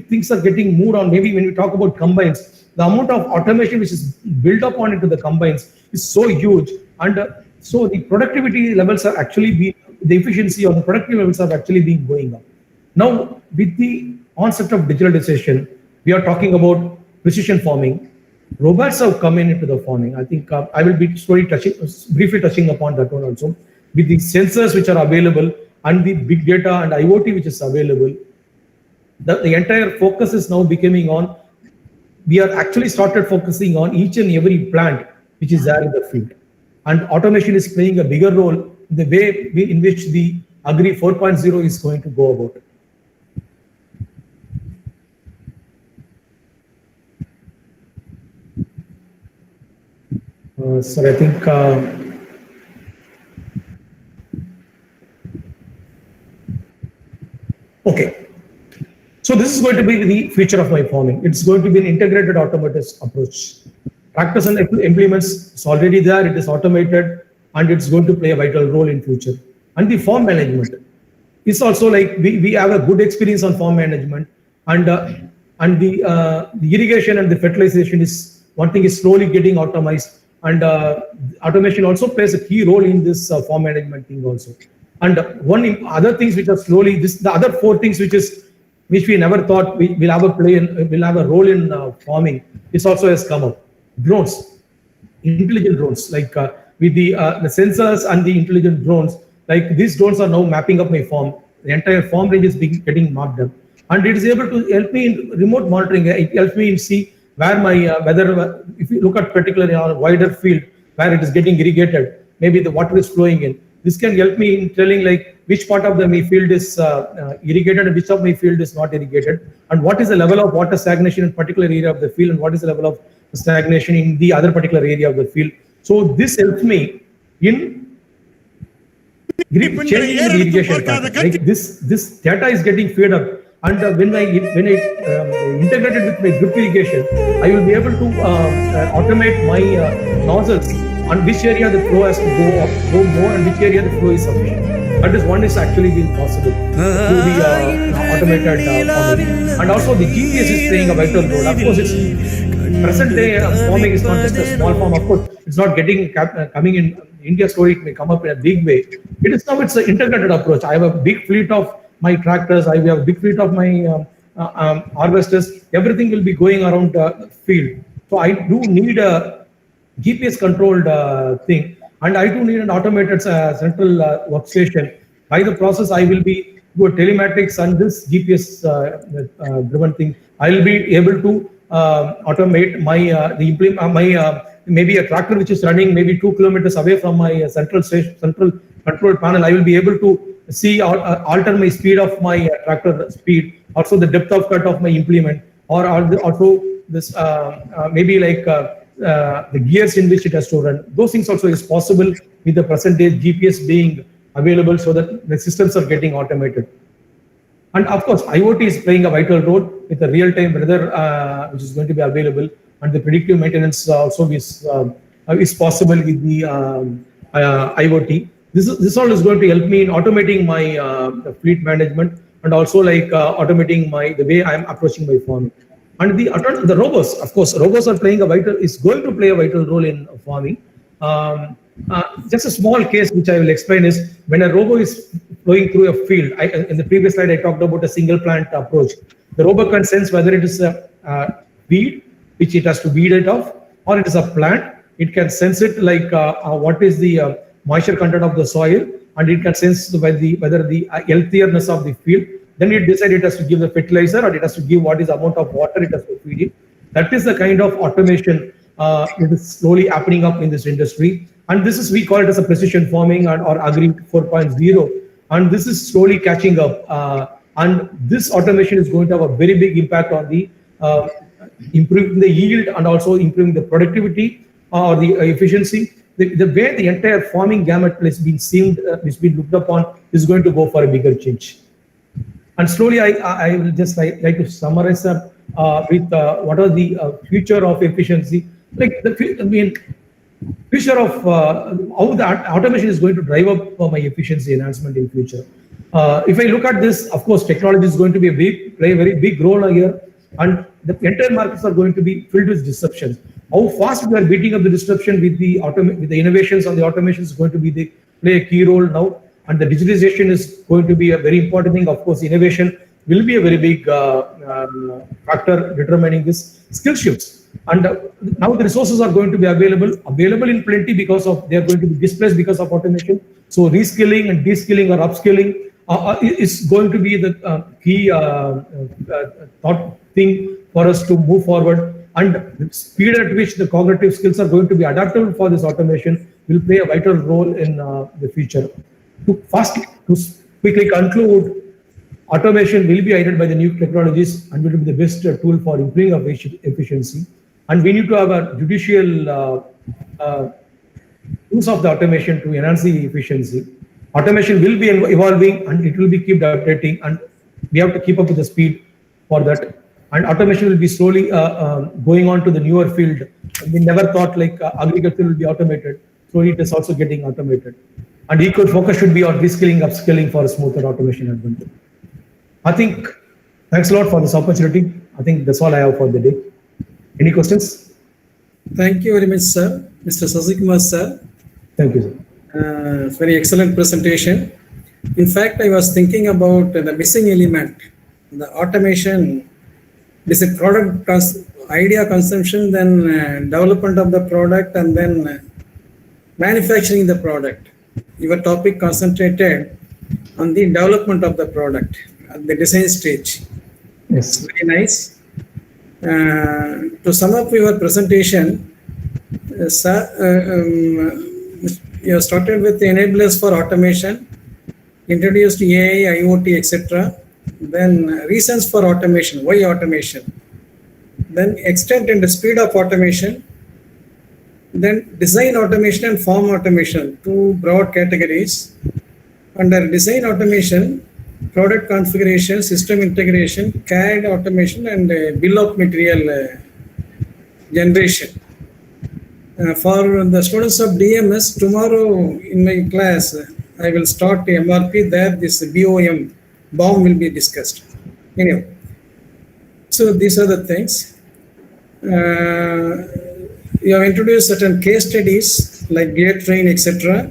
[SPEAKER 12] things are getting moved on, maybe when we talk about combines, the amount of automation which is built upon into the combines is so huge, and so the productivity levels are actually the efficiency or the productivity levels have actually been going up. Now, with the onset of digitalization, we are talking about precision farming. Robots have come into the farming. I think I will be briefly touching upon that one also. With the sensors which are available and the big data and IoT which is available, the entire focus is now becoming on, we are actually started focusing on each and every plant which is there in the field. And automation is playing a bigger role in the way in which the Agri 4.0 is going to go about. So I think okay. So this is going to be the future of my farming. It's going to be an integrated automated approach. Tractors and implements, it's already there, it is automated, and it's going to play a vital role in future. And the farm management, it's also we have a good experience on farm management, and the irrigation and the fertilization is one thing is slowly getting automized, and automation also plays a key role in this farm management thing also. And other things which are slowly the other four things which we never thought will have a role in farming, this also has come up. Drones, intelligent drones, with the sensors and the intelligent drones, these drones are now mapping up my farm. The entire farm range is getting mapped up, and it is able to help me in remote monitoring. It helps me in see where my whether if you look at particularly on a wider field where it is getting irrigated, maybe the water is flowing in. This can help me in telling which part of my field is irrigated and which of my field is not irrigated, and what is the level of water stagnation in particular area of the field, and what is the level of stagnation in the other particular area of the field. So this helps me in changing the irrigation pattern. This data is getting fed up, and when I integrate it with my drip irrigation, I will be able to automate my nozzles on which area the flow has to go more and which area the flow is sufficient. That is one is actually being possible through the automated farming. And also the GPS is playing a vital role. Of course, it's present day farming is not just a small farm. Of course, it's not getting coming in India story. It may come up in a big way. It's an integrated approach. I have a big fleet of my tractors. I have a big fleet of my harvesters, everything will be going around the field. So I do need a GPS controlled thing, and I do need an automated central workstation. By the process, I will be good telematics and this GPS driven thing. I will be able to automate my maybe a tractor which is running maybe 2 kilometers away from my central control panel. I will be able to see alter my speed of my tractor speed, also the depth of cut of my implement, or also this maybe like the gears in which it has to run. Those things also is possible with the present day GPS being available, so that the systems are getting automated. And of course, IoT is playing a vital role with the real-time weather, which is going to be available, and the predictive maintenance also is possible with the IoT. This all is going to help me in automating my fleet management, and also like automating the way I am approaching my farming. And the robots, of course, robots are going to play a vital role in farming. Just a small case which I will explain is when a robot is flowing through a field. In the previous slide, I talked about a single plant approach. The robot can sense whether it is a weed, which it has to weed it off, or it is a plant. It can sense it like what is the moisture content of the soil, and it can sense whether the healthierness of the field. Then it decides it has to give the fertilizer, or it has to give what is the amount of water it has to feed it. That is the kind of automation that is slowly happening up in this industry. And this is, we call it as a precision farming or Agri 4.0. And this is slowly catching up. And this automation is going to have a very big impact on the improving the yield and also improving the productivity or the efficiency. The way the entire farming gamut has been seen, has been looked upon, is going to go for a bigger change. And slowly, I will just like to summarize with what are the future of efficiency. Future of how the automation is going to drive up my efficiency enhancement in future. If I look at this, of course, technology is going to play a very big role here, and the entire markets are going to be filled with disruptions. How fast we are beating up the disruption with the innovations on the automation is going to play a key role now, and the digitization is going to be a very important thing. Of course, innovation will be a very big factor determining this skill shifts. And now the resources are going to be available in plenty because of they are going to be displaced because of automation. So reskilling and deskilling or upskilling is going to be the key thought thing for us to move forward. And the speed at which the cognitive skills are going to be adaptable for this automation will play a vital role in the future. To quickly conclude, automation will be aided by the new technologies and will be the best tool for improving our efficiency. And we need to have a judicial use of the automation to enhance the efficiency. Automation will be evolving and it will be keep updating, and we have to keep up with the speed for that. And automation will be slowly going on to the newer field. We never thought like agriculture will be automated. Slowly it is also getting automated. And equal focus should be on reskilling, upskilling for a smoother automation advantage. I think, thanks a lot for this opportunity. I think that's all I have for the day. Any questions?
[SPEAKER 11] Thank you very much, sir. Mr. Sasikumar, sir.
[SPEAKER 12] Thank you, sir.
[SPEAKER 11] Very excellent presentation. In fact, I was thinking about the missing element, the automation. This is product idea consumption, then development of the product, and then manufacturing the product. Your topic concentrated on the development of the product at the design stage.
[SPEAKER 12] Yes.
[SPEAKER 11] Very nice. To sum up your presentation, you started with the enablers for automation, introduced AI, IoT, etc. Then reasons for automation, why automation, then extent and the speed of automation, then design automation and form automation, two broad categories. Under design automation, product configuration, system integration, CAD automation, and bill of material generation. For the students of DMS, tomorrow in my class, I will start MRP. There this BOM will be discussed. Anyway, so these are the things. You have introduced certain case studies like gear train, etc.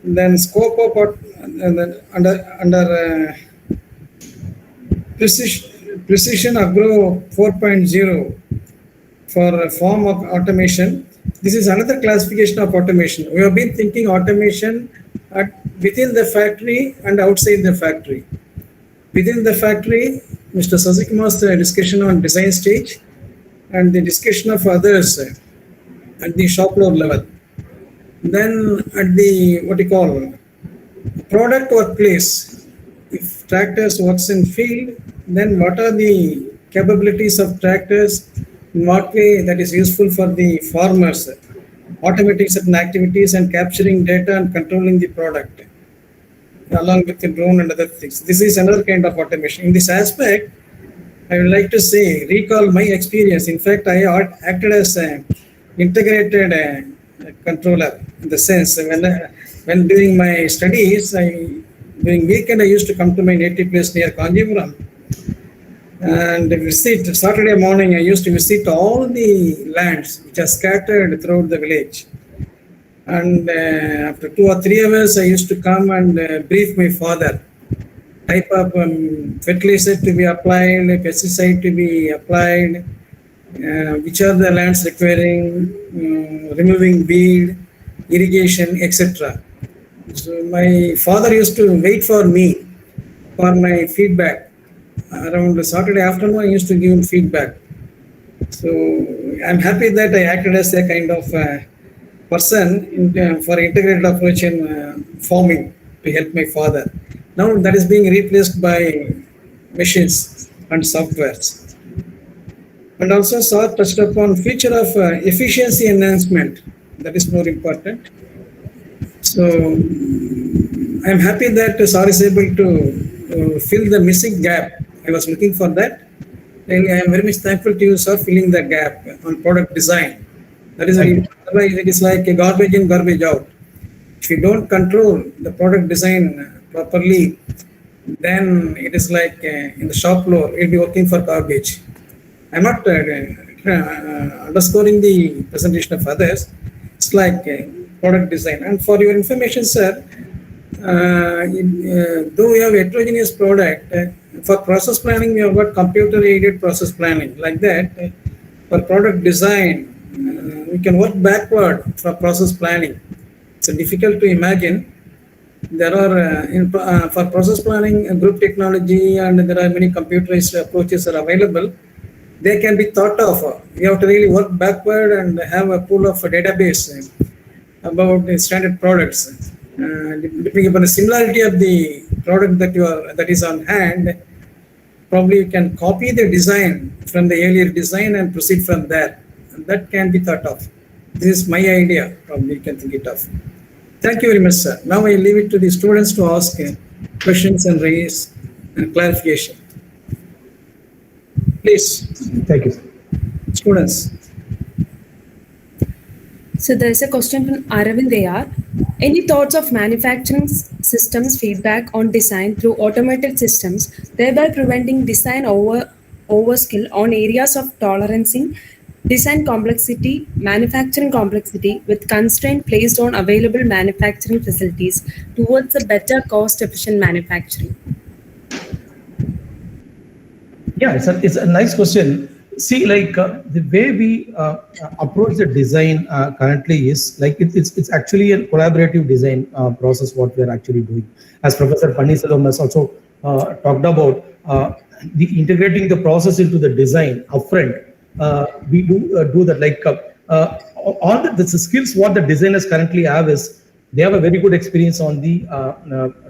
[SPEAKER 11] Then scope of under Precision Agro 4.0 for a form of automation. This is another classification of automation. We have been thinking automation within the factory and outside the factory. Within the factory, Mr. Sasikum's discussion on design stage and the discussion of others at the shop floor level. Then at the, what you call, product workplace, if tractors works in field, then what are the capabilities of tractors, in what way that is useful for the farmers, automating certain activities and capturing data and controlling the product, along with the drone and other things. This is another kind of automation. In this aspect, I would like to say, recall my experience. In fact, I acted as an integrated controller in the sense when during my studies, during weekend, I used to come to my native place near Kanjipuram and visit. Saturday morning, I used to visit all the lands which are scattered throughout the village. And after 2 or 3 hours, I used to come and brief my father. Type of fertilizer to be applied, pesticide to be applied, which are the lands requiring removing weed, irrigation, etc. So my father used to wait for me for my feedback. Around Saturday afternoon, I used to give him feedback. So I'm happy that I acted as a kind of person for integrated approach in farming to help my father. Now that is being replaced by machines and softwares. And also Sir touched upon feature of efficiency enhancement. That is more important. So I'm happy that Sir is able to fill the missing gap. I was looking for that. And I am very much thankful to you, Sir, filling the gap on product design. That is, otherwise it is like a garbage in, garbage out. If you don't control the product design properly, then it is like in the shop floor, you'll be working for garbage. I'm not underscoring the presentation of others. It's like product design. And for your information, sir, though we have heterogeneous product, for process planning, we have got computer-aided process planning. Like that, for product design, we can work backward for process planning. It's difficult to imagine. There are, for process planning, group technology, and there are many computerized approaches are available. They can be thought of. You have to really work backward and have a pool of a database about the standard products. Depending upon the similarity of the product that is on hand, probably you can copy the design from the earlier design and proceed from there. And that can be thought of. This is my idea. Probably you can think it of. Thank you very much, sir. Now I leave it to the students to ask questions and raise clarification. Please.
[SPEAKER 12] Thank you, sir.
[SPEAKER 11] Students.
[SPEAKER 10] So there is a question from Aravind AR. Any thoughts of manufacturing systems feedback on design through automated systems, thereby preventing design overskill on areas of tolerancing design complexity, manufacturing complexity with constraint placed on available manufacturing facilities towards a better cost-efficient manufacturing?
[SPEAKER 12] Yeah, it's a nice question. See, like the way we approach the design currently is like it's actually a collaborative design process. What we are actually doing, as Professor Pannisalam has also talked about, the integrating the process into the design upfront. We do that. Like all the skills what the designers currently have is they have a very good experience on the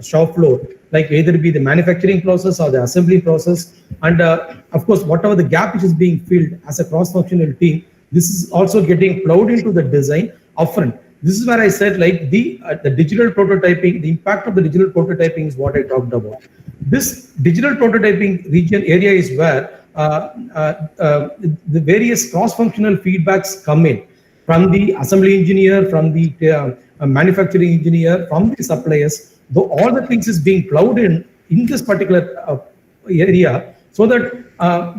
[SPEAKER 12] shop floor, like either be the manufacturing process or the assembly process. And of course, whatever the gap which is being filled as a cross-functional team, this is also getting plowed into the design upfront. This is where I said like the digital prototyping, the impact of the digital prototyping is what I talked about. This digital prototyping region area is where the various cross-functional feedbacks come in from the assembly engineer, from the manufacturing engineer, from the suppliers. Though all the things is being plowed in this particular area, so that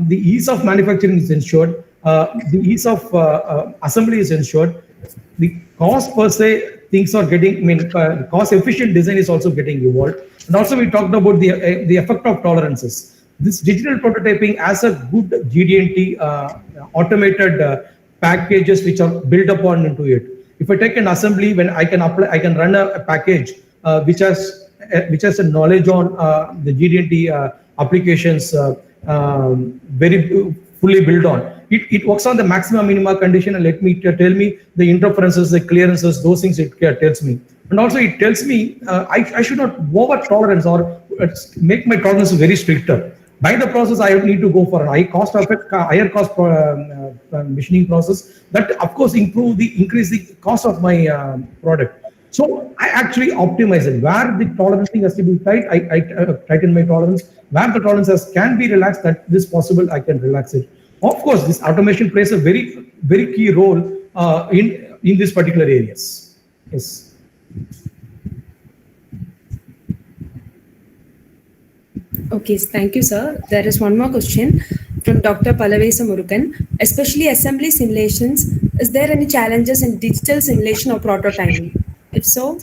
[SPEAKER 12] the ease of manufacturing is ensured, the ease of assembly is ensured, the cost per se things are getting, cost efficient design is also getting evolved. And also we talked about the effect of tolerances. this digital prototyping as a good GD&T automated packages which are built upon into it. If I take an assembly, when I can apply, I can run a package which has a knowledge on the GD&T applications very fully built on. It works on the maximum minima condition and tell me the interferences, the clearances, those things it tells me. And also it tells me I should not over tolerance or make my tolerance very stricter. By the process, I need to go for a higher cost machining process that of course increase the cost of my product. So I actually optimize it. Where the tolerancing has to be tight, I tighten my tolerance. Where the tolerances can be relaxed, that this possible, I can relax it. Of course, this automation plays a very, very key role in these particular areas. Yes.
[SPEAKER 10] Okay, thank you, sir. There is one more question from Dr. Palavesa Murugan. Especially assembly simulations, is there any challenges in digital simulation or prototyping? If so?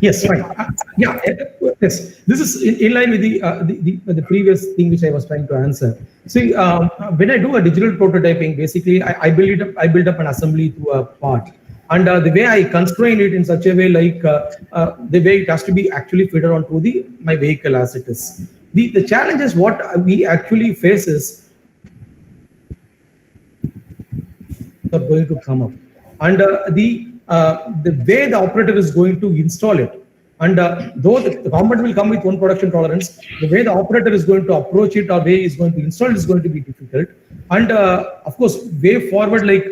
[SPEAKER 12] Yes, fine. Yeah, yes. This is in line with the previous thing which I was trying to answer. See, when I do a digital prototyping, basically I build up an assembly through a part, and the way I constrain it in such a way, like the way it has to be actually fitted onto my vehicle as it is. The challenge is what we actually face is going to come up, and the way the operator is going to install it. And though the component will come with one production tolerance, the way the operator is going to approach it or way is going to install it is going to be difficult. And of course, way forward, like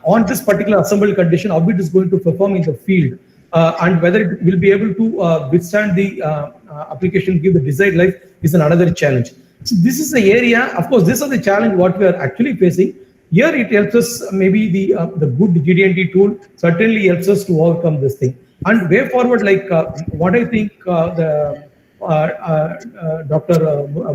[SPEAKER 12] on this particular assembled condition, how it is going to perform in the field, and whether it will be able to withstand the application, give the desired life, is another challenge. So this is the area. Of course, this is the challenge what we are actually facing. Here it helps us, maybe the good GD&T tool certainly helps us to overcome this thing. And way forward, like what I think Dr.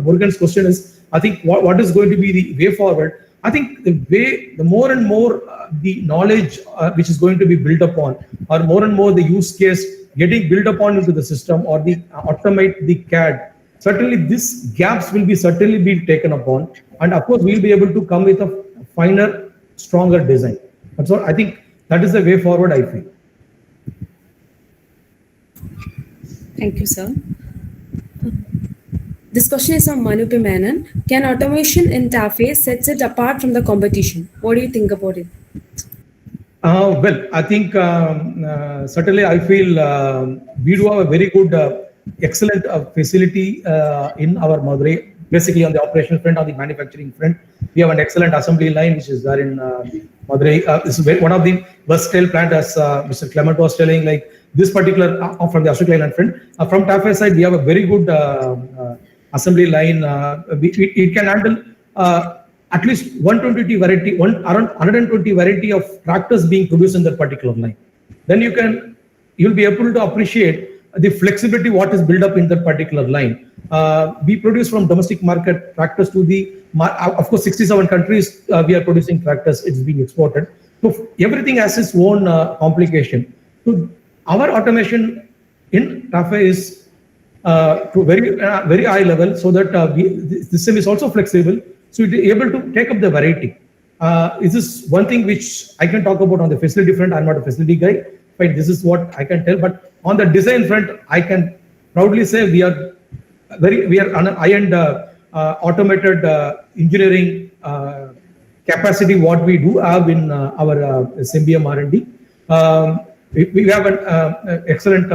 [SPEAKER 12] Murugan's question is, I think what is going to be the way forward? I think the more and more the knowledge which is going to be built upon, or more and more the use case getting built upon into the system, or the automate the CAD, certainly these gaps will be certainly be taken upon. And of course, we'll be able to come with a finer, stronger design. And so I think that is the way forward, I feel.
[SPEAKER 10] Thank you, sir. This question is from Manu P. Menon. Can automation in TAFE sets it apart from the competition? What do you think about it?
[SPEAKER 12] Well, I think certainly I feel we do have a very good, excellent facility in our Madurai. Basically on the operational front, on the manufacturing front, we have an excellent assembly line which is there in Madurai. This is one of the versatile plant, as Mr. Clement was telling, like this particular from the Ashok Leyland front. From TAFE side, we have a very good assembly line. It can handle at least 120 variety, around 120 variety of tractors being produced in that particular line. Then you'll be able to appreciate the flexibility what is built up in that particular line. We produce from domestic market tractors to of course 67 countries we are producing tractors. It's being exported. So everything has its own complication. So our automation in TAFE is to very high level, so that the system is also flexible, so it is able to take up the variety. This is one thing which I can talk about on the facility front. I'm not a facility guy, but this is what I can tell. But on the design front, I can proudly say we are on a high-end automated engineering capacity. What we do have in our SMBM R&D, we have an excellent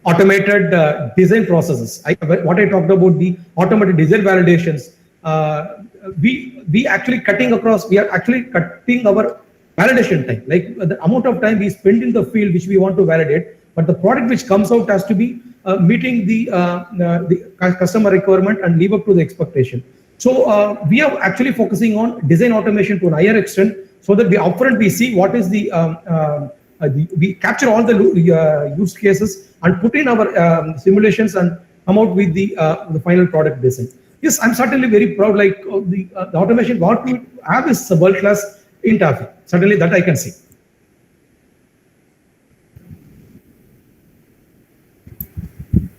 [SPEAKER 12] automated design processes. What I talked about, the automated design validations, we actually cutting across. We are actually cutting our validation time, like the amount of time we spend in the field which we want to validate, but the product which comes out has to be meeting the customer requirement and live up to the expectation. So we are actually focusing on design automation to a higher extent, so that upfront we see what is we capture all the use cases and put in our simulations and come out with the final product design. Yes, I'm certainly very proud. Like the automation what we have is world class in TAFE. Certainly that I can see.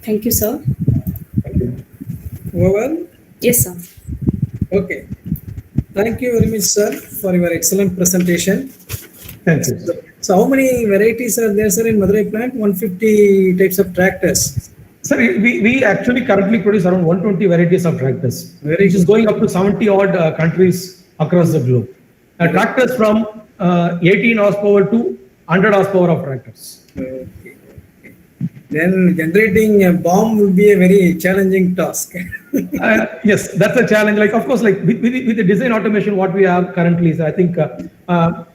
[SPEAKER 10] Thank you, sir.
[SPEAKER 11] Over?
[SPEAKER 10] Yes, sir.
[SPEAKER 11] Okay. Thank you very much, sir, for your excellent presentation.
[SPEAKER 12] Thank you.
[SPEAKER 11] So how many varieties are there, sir, in Madurai plant? 150 types of tractors.
[SPEAKER 12] Sir, we actually currently produce around 120 varieties of tractors, which is going up to 70 odd countries across the globe. Tractors from 18 horsepower to 100 horsepower of tractors.
[SPEAKER 11] Okay. Then generating a bomb would be a very challenging task.
[SPEAKER 12] Yes, that's a challenge. Like, of course, like with the design automation, what we have currently is, I think, to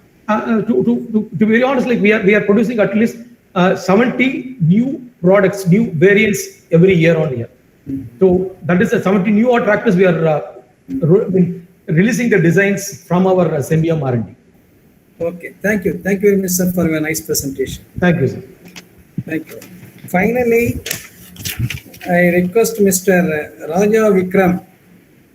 [SPEAKER 12] be very honest, like we are producing at least 70 new products, new variants every year on year. So that is 70 new tractors we are releasing the designs from our Symbiom R&D.
[SPEAKER 11] Okay, thank you. Thank you very much, sir, for your nice presentation.
[SPEAKER 12] Thank you, sir.
[SPEAKER 11] Thank you. Finally, I request Mr. Raja Vikram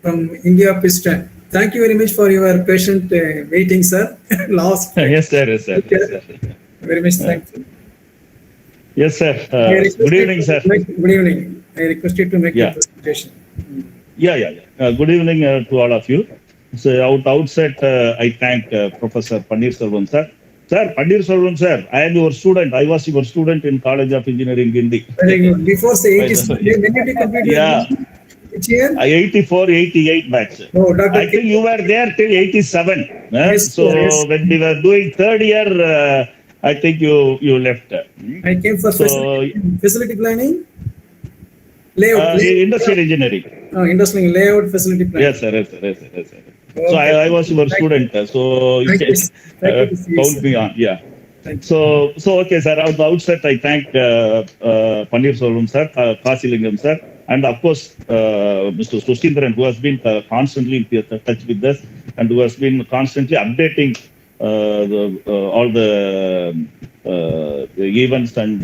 [SPEAKER 11] from India Piston. Thank you very much for your patient waiting, sir. Last.
[SPEAKER 18] Yes, sir. Yes, sir. Yes, sir.
[SPEAKER 11] Very much thankful.
[SPEAKER 18] Yes, sir. Good evening, sir.
[SPEAKER 11] Good evening. I request you to make your presentation.
[SPEAKER 18] Yeah. Good evening to all of you. So, outset, I thank Professor Panneerselvam, sir. Sir, Panneerselvam, sir, I am your student. I was your student in College of Engineering, Hindi.
[SPEAKER 11] Very good. Before the 80s, when did you complete your which year?
[SPEAKER 18] 84, 88 batch.
[SPEAKER 11] Oh, Dr.
[SPEAKER 18] I think you were there till 87.
[SPEAKER 11] Yes,
[SPEAKER 18] so
[SPEAKER 11] yes.
[SPEAKER 18] when we were doing third year, I think you left.
[SPEAKER 11] I came for facility planning? Layout.
[SPEAKER 18] Industrial engineering.
[SPEAKER 11] Industrial layout, facility planning.
[SPEAKER 18] Yes, sir. Okay. So I was your student. So you can count me on. Yeah. So okay, sir. At the outset, I thank Panneerselvam, sir, Kasilingam, sir, and of course Mr. Sushindran, who has been constantly in touch with us and who has been constantly updating all the events and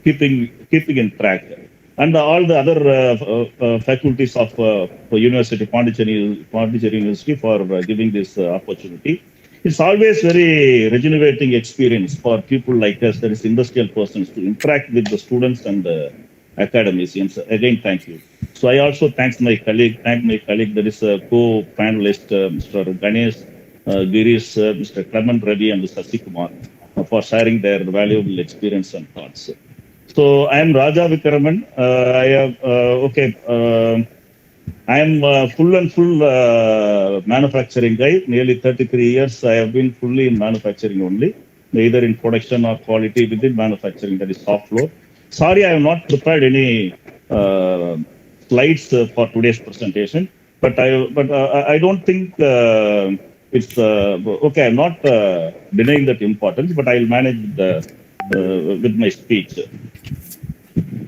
[SPEAKER 18] keeping in track. And all the other faculties of University Pondicherry University for giving this opportunity. It's always very regenerating experience for people like us, that is industrial persons, to interact with the students and the academicians. Again, thank you. So I also thank my colleague, that is a co-panelist, Mr. Ganesh, Girish, Mr. Clement Ravi, and Mr. Sasikumar for sharing their valuable experience and thoughts. So I am Raja Vikraman. I am full manufacturing guy. Nearly 33 years I have been fully in manufacturing only, either in production or quality within manufacturing, that is shop floor. Sorry, I have not prepared any slides for today's presentation, but I don't think it's okay. I'm not denying that importance, but I'll manage with my speech.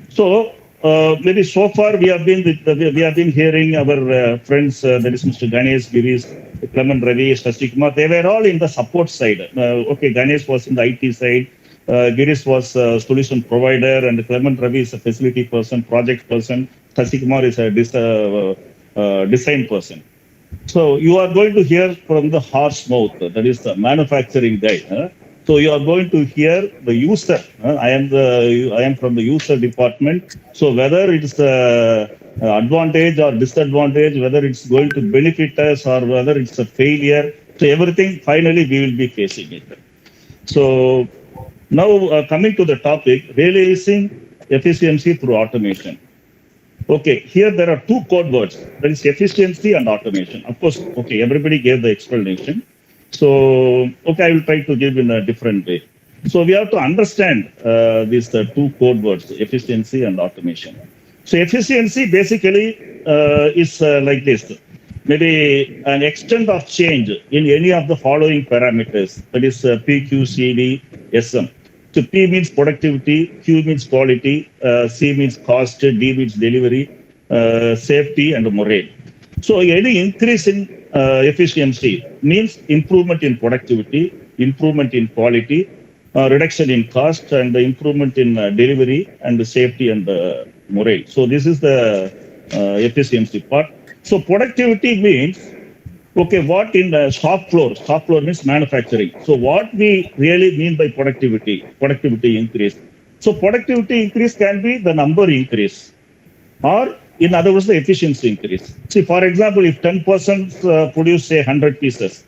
[SPEAKER 18] So maybe so far we have been hearing our friends, that is Mr. Ganesh, Girish, Clement Ravi, Sasikumar. They were all in the support side. Ganesh was in the IT side, Girish was a solution provider, and Clement Ravi is a facility person, project person. Sasikumar is a design person. So you are going to hear from the horse mouth, that is the manufacturing guy. So you are going to hear the user. I am from the user department. So whether it's advantage or disadvantage, whether it's going to benefit us or whether it's a failure, so everything finally we will be facing it. So now coming to the topic, realizing efficiency through automation. Okay, here there are two code words. That is efficiency and automation. Of course, okay, everybody gave the explanation. So, okay, I will try to give in a different way. So we have to understand these two code words, efficiency and automation. So efficiency basically is like this. Maybe an extent of change in any of the following parameters. That is P, Q, C, D, SM. So P means productivity, Q means quality, C means cost, D means delivery, safety, and morale. So any increase in efficiency means improvement in productivity, improvement in quality, reduction in cost, and improvement in delivery and safety and morale. So this is the efficiency part. So productivity means, okay, what in the shop floor means manufacturing. So what we really mean by productivity increase. So productivity increase can be the number increase, or in other words, the efficiency increase. See, for example, if 10% produce say 100 pieces,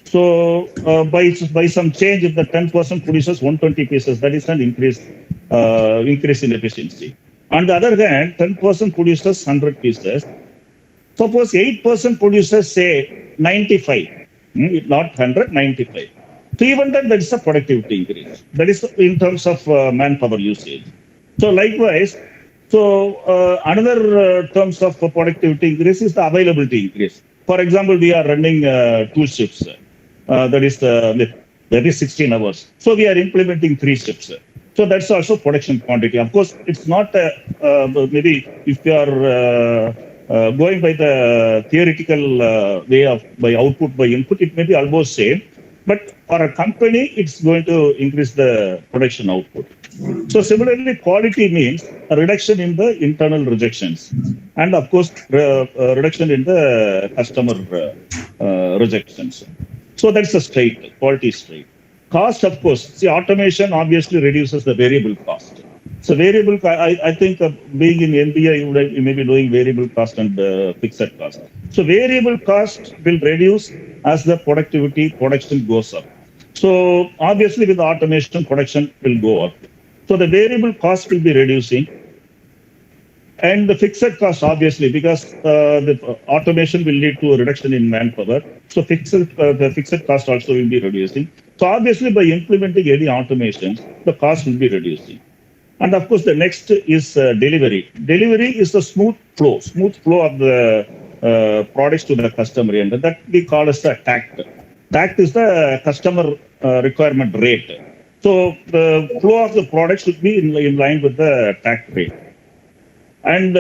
[SPEAKER 18] so by some change, if the 10% produces 120 pieces, that is an increase in efficiency. On the other hand, 10% produces 100 pieces. Suppose 8% produces say 95, not 100, 95. So even then, that is a productivity increase. That is in terms of manpower usage. So likewise, another terms of productivity increase is the availability increase. For example, we are running 2 shifts. That is 16 hours. So we are implementing 3 shifts. So that's also production quantity. Of course, it's not maybe if you are going by the theoretical way of by output by input, it may be almost same. But for a company, it's going to increase the production output. So similarly, quality means a reduction in the internal rejections, and of course, reduction in the customer rejections. So that's the straight quality straight. Cost, of course, see, automation obviously reduces the variable cost. So variable, I think being in MBA, you may be knowing variable cost and fixed cost. So variable cost will reduce as the production goes up. So obviously with automation, production will go up. So the variable cost will be reducing. And the fixed cost, obviously, because the automation will lead to a reduction in manpower. So the fixed cost also will be reducing. So obviously by implementing any automation, the cost will be reducing. And of course, the next is delivery. Delivery is the smooth flow of the products to the customer end. That we call as the TACT. TACT is the customer requirement rate. So the flow of the products should be in line with the TACT rate. And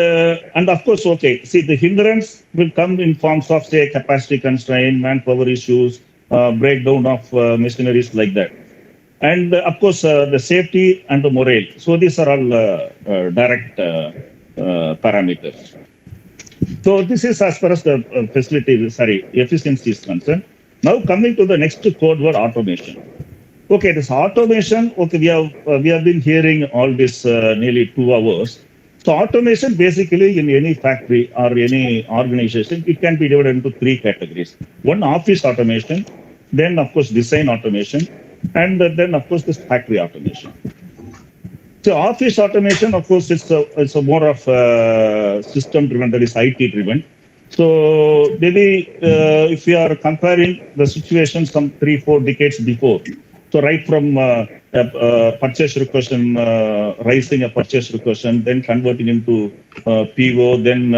[SPEAKER 18] of course, okay, see, the hindrance will come in forms of, say, capacity constraint, manpower issues, breakdown of machineries like that. And of course, the safety and the morale. So these are all direct parameters. So this is as far as the efficiency is concerned. Now coming to the next code word, automation. Okay, this automation, okay, we have been hearing all this nearly 2 hours. So automation basically in any factory or any organization, it can be divided into 3 categories. One, office automation, then of course design automation, and then of course this factory automation. So office automation, of course, it's a more of system driven, that is IT driven. So maybe if we are comparing the situation some 3-4 decades before, so right from purchase request, raising a purchase request, then converting into PO, then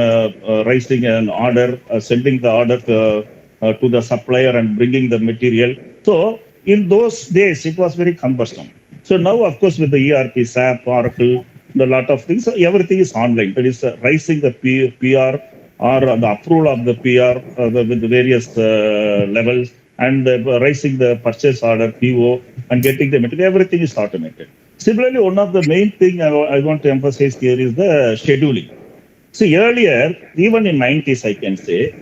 [SPEAKER 18] raising an order, sending the order to the supplier and bringing the material. So in those days, it was very cumbersome. So now, of course, with the ERP, SAP, Oracle, a lot of things, everything is online. That is raising the PR or the approval of the PR with the various levels, and raising the purchase order, PO, and getting the material, everything is automated. Similarly, one of the main thing I want to emphasize here is the scheduling. See, earlier, even in 90s, I can say,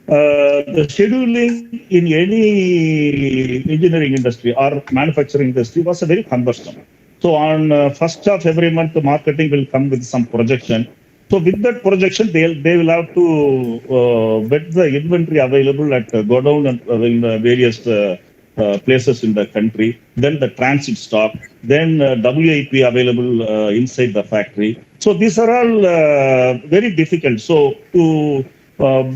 [SPEAKER 18] the scheduling in any engineering industry or manufacturing industry was a very cumbersome. So on 1st of every month, the marketing will come with some projection. So with that projection, they will have to bet the inventory available at godown and in various places in the country. Then the transit stock, then WIP available inside the factory. So these are all very difficult. So to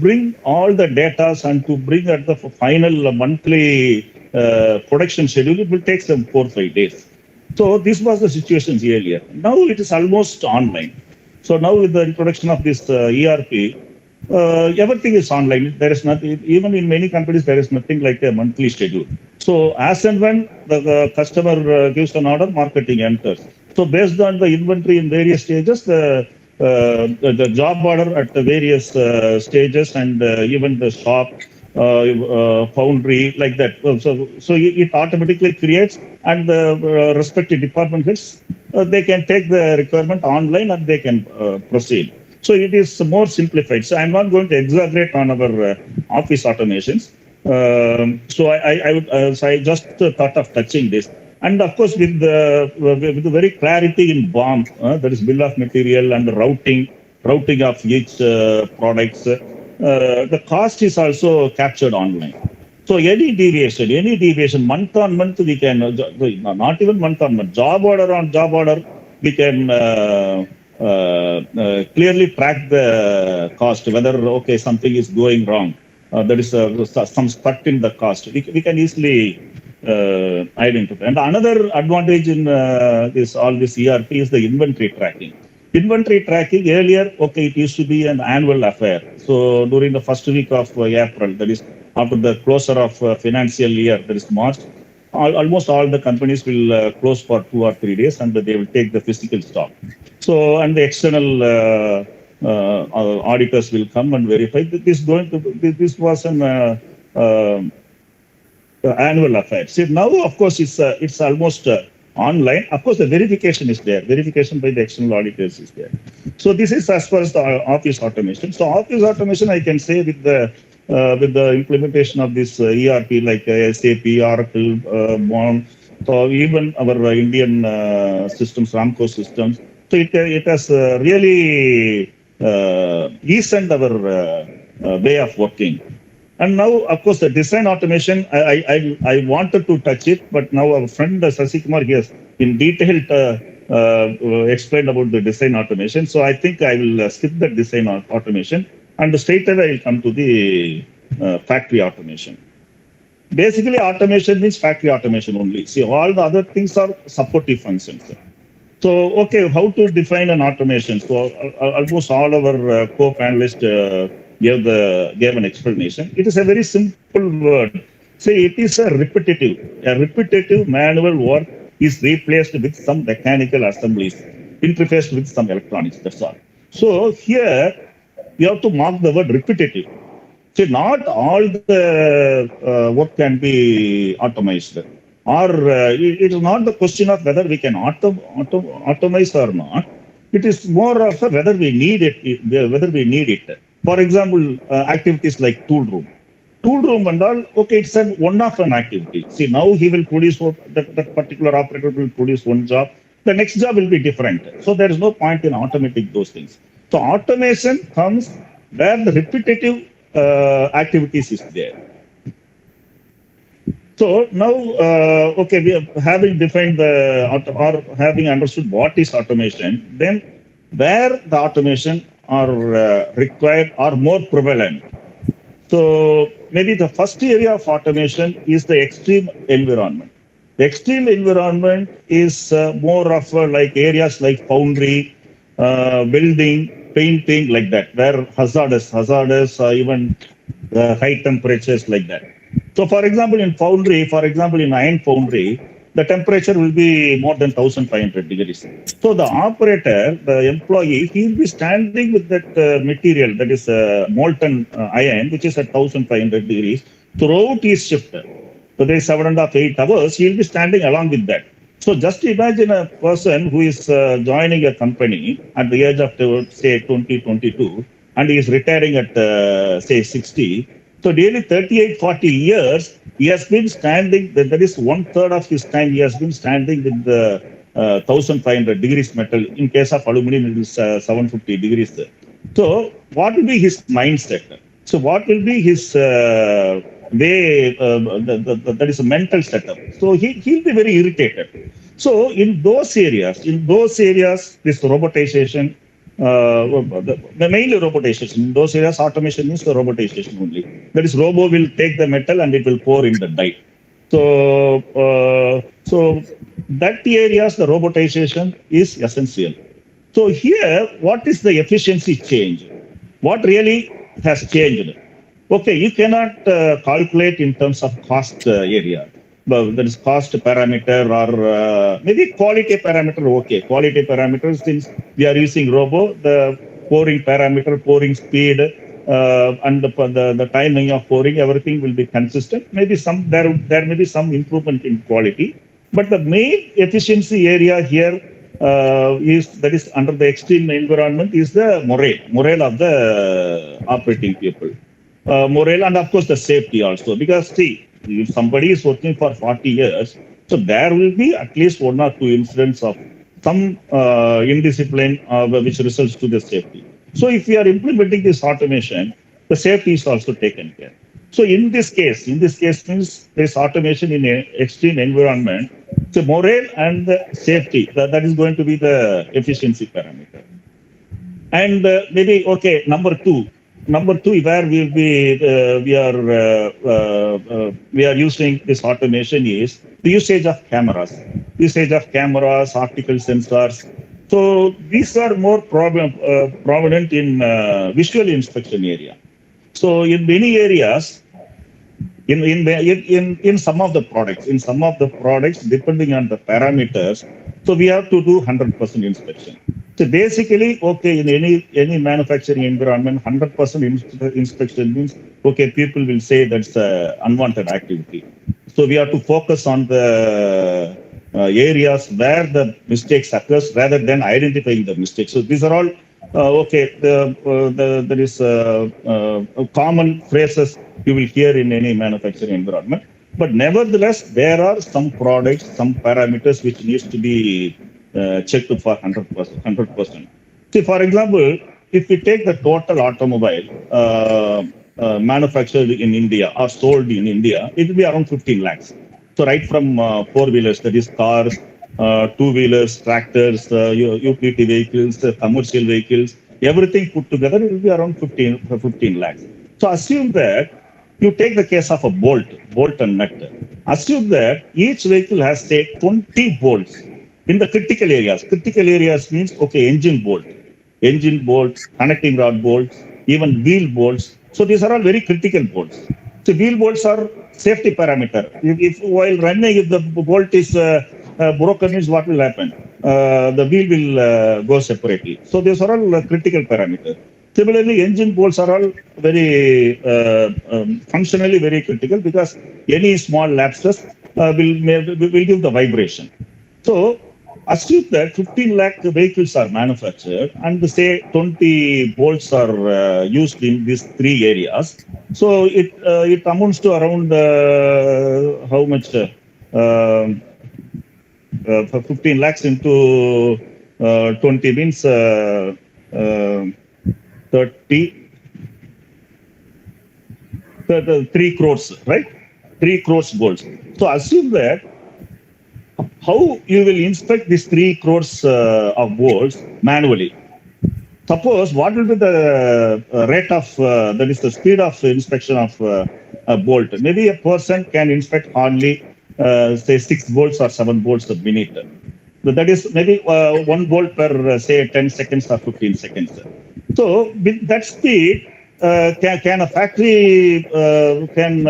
[SPEAKER 18] bring all the data and to bring at the final monthly production schedule, it will take some 4-5 days. So this was the situation earlier. Now it is almost online. So now with the introduction of this ERP, everything is online. There is nothing, even in many companies, there is nothing like a monthly schedule. So as and when the customer gives an order, marketing enters. So based on the inventory in various stages, the job order at the various stages, and even the shop, foundry, like that. So it automatically creates, and the respective department heads, they can take the requirement online and they can proceed. So it is more simplified. So I'm not going to exaggerate on our office automations. So I just thought of touching this. And of course, with the very clarity in BOM, that is bill of material and routing of each products, the cost is also captured online. So any deviation, month on month, we can, not even month on month, job order on job order, we can clearly track the cost, whether, okay, something is going wrong. There is some cut in the cost. We can easily identify. And another advantage in this ERP is the inventory tracking. Inventory tracking earlier, okay, it used to be an annual affair. So during the first week of April, that is after the closure of financial year, that is March, almost all the companies will close for 2 or 3 days and they will take the physical stock. So, and the external auditors will come and verify that this was an annual affair. See, now, of course, it's almost online. Of course, the verification is there. Verification by the external auditors is there. So this is as far as the office automation. So office automation, I can say with the implementation of this ERP like SAP, Oracle, BOM, so even our Indian systems, Ramco systems. So it has really eased our way of working. And now, of course, the design automation, I wanted to touch it, but now our friend Sasikumar has in detail explained about the design automation. So I think I will skip the design automation and straight away I will come to the factory automation. Basically, automation means factory automation only. See, all the other things are supportive functions. So, okay, how to define an automation? So almost all our co-panelists gave an explanation. It is a very simple word. Say it is a repetitive manual work is replaced with some mechanical assemblies, interfaced with some electronics, that's all. So here, you have to mark the word repetitive. See, not all the work can be automized. Or it is not the question of whether we can automate or not. It is more of whether we need it. For example, activities like tool room. Tool room and all, okay, it's one of an activity. See, now he will produce, that particular operator will produce one job. The next job will be different. So there is no point in automating those things. So automation comes where the repetitive activities is there. So now, okay, we are having defined or having understood what is automation, then where the automation are required or more prevalent. So maybe the first area of automation is the extreme environment. The extreme environment is more of like areas like foundry, building, painting, like that, where hazardous, even high temperatures like that. So, for example, in foundry, in iron foundry, the temperature will be more than 1,500 degrees. So, the operator, the employee, he will be standing with that material, that is molten iron, which is at 1,500 degrees, throughout his shift. So, there is 7.5 to 8 hours, he will be standing along with that. So, just imagine a person who is joining a company at the age of, say, 20, 22, and he is retiring at, say, 60. So nearly 38, 40 years, he has been standing, that is 1/3 of his time, he has been standing with the 1,500 degrees metal. In case of aluminum, it is 750 degrees. So what will be his mindset? So what will be his way, that is a mental setup. So he'll be very irritated. So in those areas, this robotization, mainly robotization. In those areas, automation means the robotization only. That is, robo will take the metal and it will pour in the die. So, that areas, the robotization is essential. So here, what is the efficiency change? What really has changed? Okay, you cannot calculate in terms of cost area. Well, there is cost parameter or maybe quality parameter. Okay, quality parameters, since we are using robo, the pouring parameter, pouring speed, and the timing of pouring, everything will be consistent. Maybe there may be some improvement in quality, but the main efficiency area here is under the extreme environment is the morale of the operating people. Morale and of course the safety also, because see, if somebody is working for 40 years, So there will be at least 1 or 2 incidents of some indiscipline which results to the safety. So if we are implementing this automation, the safety is also taken care. So in this case means this automation in an extreme environment, so morale and the safety, that is going to be the efficiency parameter. And maybe, okay, number two where we are using this automation is the usage of cameras, optical sensors. So these are more prominent in visual inspection area. So in many areas, in some of the products, depending on the parameters, so we have to do 100% inspection. So basically, okay, in any manufacturing environment, 100% inspection means, okay, people will say that's unwanted activity. So we have to focus on the areas where the mistakes occurs rather than identifying the mistakes. So these are all okay. There is common phrases you will hear in any manufacturing environment. But nevertheless, there are some products, some parameters which needs to be checked for 100%. See, for example, if we take the total automobile manufactured in India or sold in India, it will be around 15 lakhs. So right from four-wheelers, that is cars, two-wheelers, tractors, utility vehicles, commercial vehicles, everything put together, it will be around 15 lakhs. So assume that you take the case of a bolt and nut. Assume that each vehicle has, say, 20 bolts in the critical areas. Critical areas means, okay, engine bolts, connecting rod bolts, even wheel bolts. So these are all very critical bolts. So wheel bolts are safety parameter. If while running, if the bolt is broken, means what will happen? The wheel will go separately. So these are all critical parameters. Similarly, engine bolts are all very functionally very critical because any small lapses will give the vibration. So assume that 15 lakh vehicles are manufactured and say 20 bolts are used in these 3 areas. So it amounts to around how much? 15 lakhs into 20 means 3 crores, right? 3 crores bolts. So assume that how you will inspect these 3 crores of bolts manually. Suppose what will be the rate of, that is the speed of inspection of a bolt. Maybe a person can inspect hardly, say 6 bolts or 7 bolts a minute. So that is maybe 1 bolt per, say 10 seconds or 15 seconds. So with that speed, can a factory can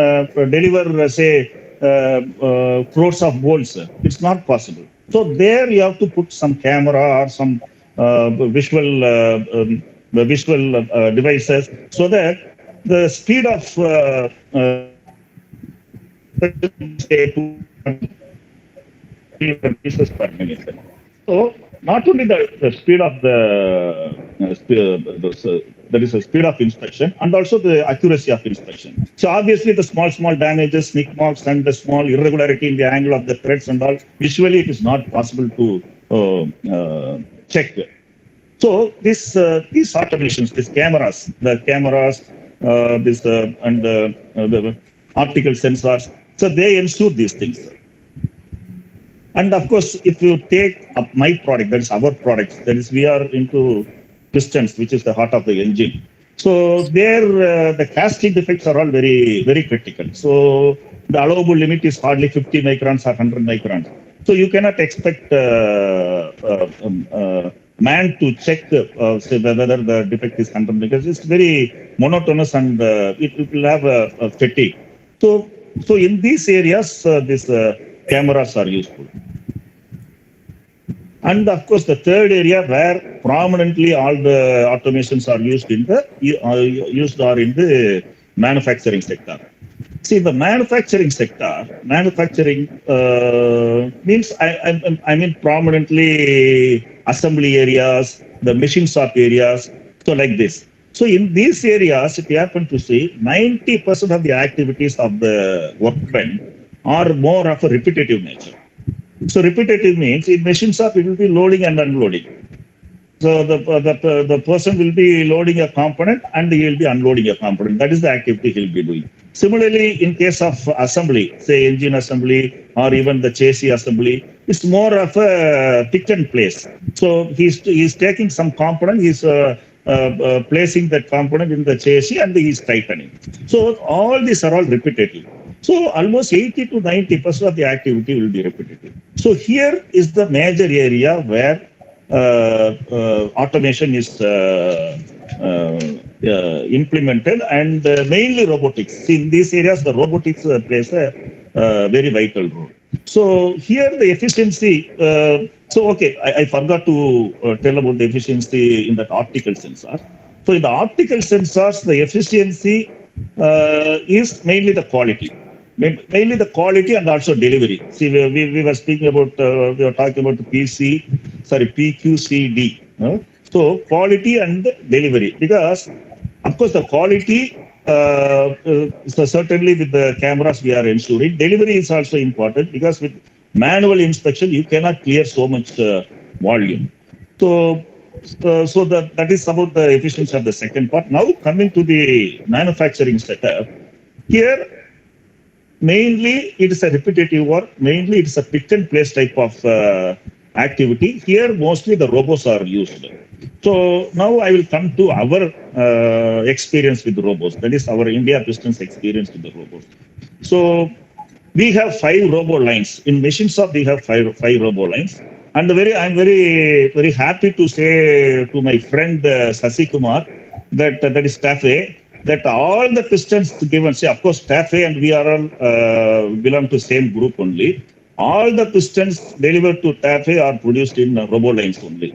[SPEAKER 18] deliver, say, crores of bolts? It's not possible. So there you have to put some camera or some visual devices so that the speed of pieces per minute. So not only the speed of that is the speed of inspection and also the accuracy of inspection. So obviously the small damages, nick marks and the small irregularity in the angle of the threads and all, visually it is not possible to check. So these automations, these cameras, and the optical sensors, so they ensure these things. And of course, if you take up my product, that is our product, that is we are into pistons, which is the heart of the engine. So there, the casting defects are all very, very critical. So the allowable limit is hardly 50 microns or 100 microns. So you cannot expect man to check say whether the defect is 100 because it's very monotonous and it will have a fatigue. So in these areas, these cameras are useful. And of course, the third area where prominently all the automations are used in the manufacturing sector. See, the manufacturing sector, means I mean prominently assembly areas, the machine shop areas, so like this. So in these areas, if you happen to see, 90% of the activities of the workmen are more of a repetitive nature. So repetitive means in machine shop it will be loading and unloading. So the person will be loading a component and he will be unloading a component. That is the activity he will be doing. Similarly, in case of assembly, say engine assembly or even the chassis assembly, it's more of a pick and place. So he's taking some component, he's placing that component in the chassis and he's tightening. So all these are all repetitive. So almost 80 to 90% of the activity will be repetitive. So here is the major area where automation is implemented, and mainly robotics. In these areas, the robotics plays a very vital role. So here the efficiency, I forgot to tell about the efficiency in that optical sensor. So in the optical sensors, the efficiency is mainly the quality. Mainly the quality and also delivery. See, we were speaking about, we were talking about the PQCD. So quality and delivery, because of course the quality, so certainly with the cameras we are ensuring. Delivery is also important because with manual inspection you cannot clear so much volume. So that is about the efficiency of the second part. Now coming to the manufacturing setup, here mainly it is a repetitive work, mainly it is a pick and place type of activity. Here mostly the robots are used. So now I will come to our experience with robots. That is our India Pistons experience with the robots. So we have 5 robo lines. In machine shop we have five robo lines. And I'm very happy to say to my friend Sasi Kumar that is TAFE, that all the pistons given, say of course TAFE and we are all belong to same group only. All the pistons delivered to TAFE are produced in robo lines only,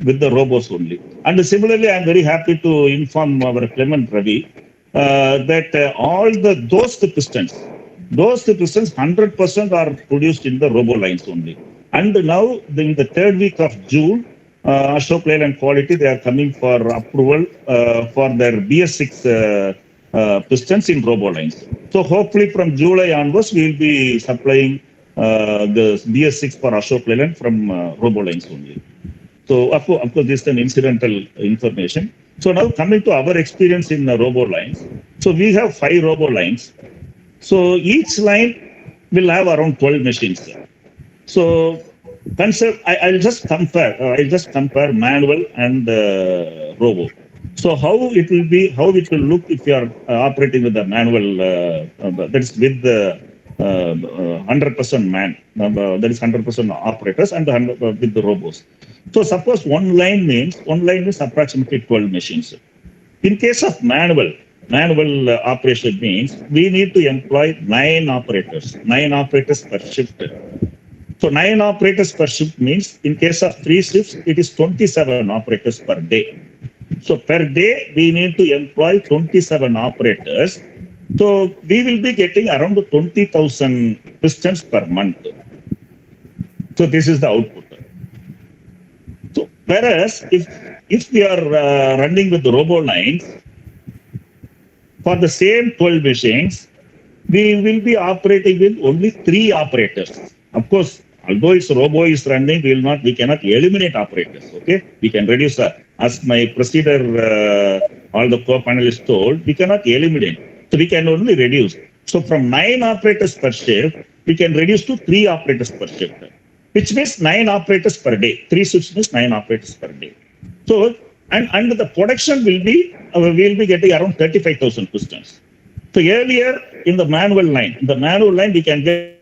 [SPEAKER 18] with the robots only. And similarly, I am very happy to inform our Clement Ravi that all those pistons 100% are produced in the robo lines only. And now in the 3rd week of June, Ashok Leyland Quality, they are coming for approval for their BS6 pistons in robo lines. So hopefully from July onwards, we will be supplying the BS6 for Ashok Leyland from robo lines only. So of course, this is an incidental information. So now coming to our experience in robo lines. So we have 5 robo lines. So each line will have around 12 machines. So I'll just compare manual and robo. So how it will look if you are operating with the manual, that is with the 100% man, that is 100% operators, and with the robots. So suppose one line is approximately 12 machines. In case of manual operation means we need to employ 9 operators per shift. So 9 operators per shift means in case of 3 shifts, it is 27 operators per day. So per day, we need to employ 27 operators. So we will be getting around 20,000 pistons per month. So this is the output. So whereas if we are running with the robo lines, for the same 12 machines, we will be operating with only 3 operators. Of course, although robo is running, we cannot eliminate operators. Okay, we can reduce. As my procedure, all the co-panelists told, we cannot eliminate. So we can only reduce. So from 9 operators per shift, we can reduce to 3 operators per shift, which means 9 operators per day. 3 shifts means 9 operators per day. So and the production will be getting around 35,000 pistons. So earlier in the manual line, we can get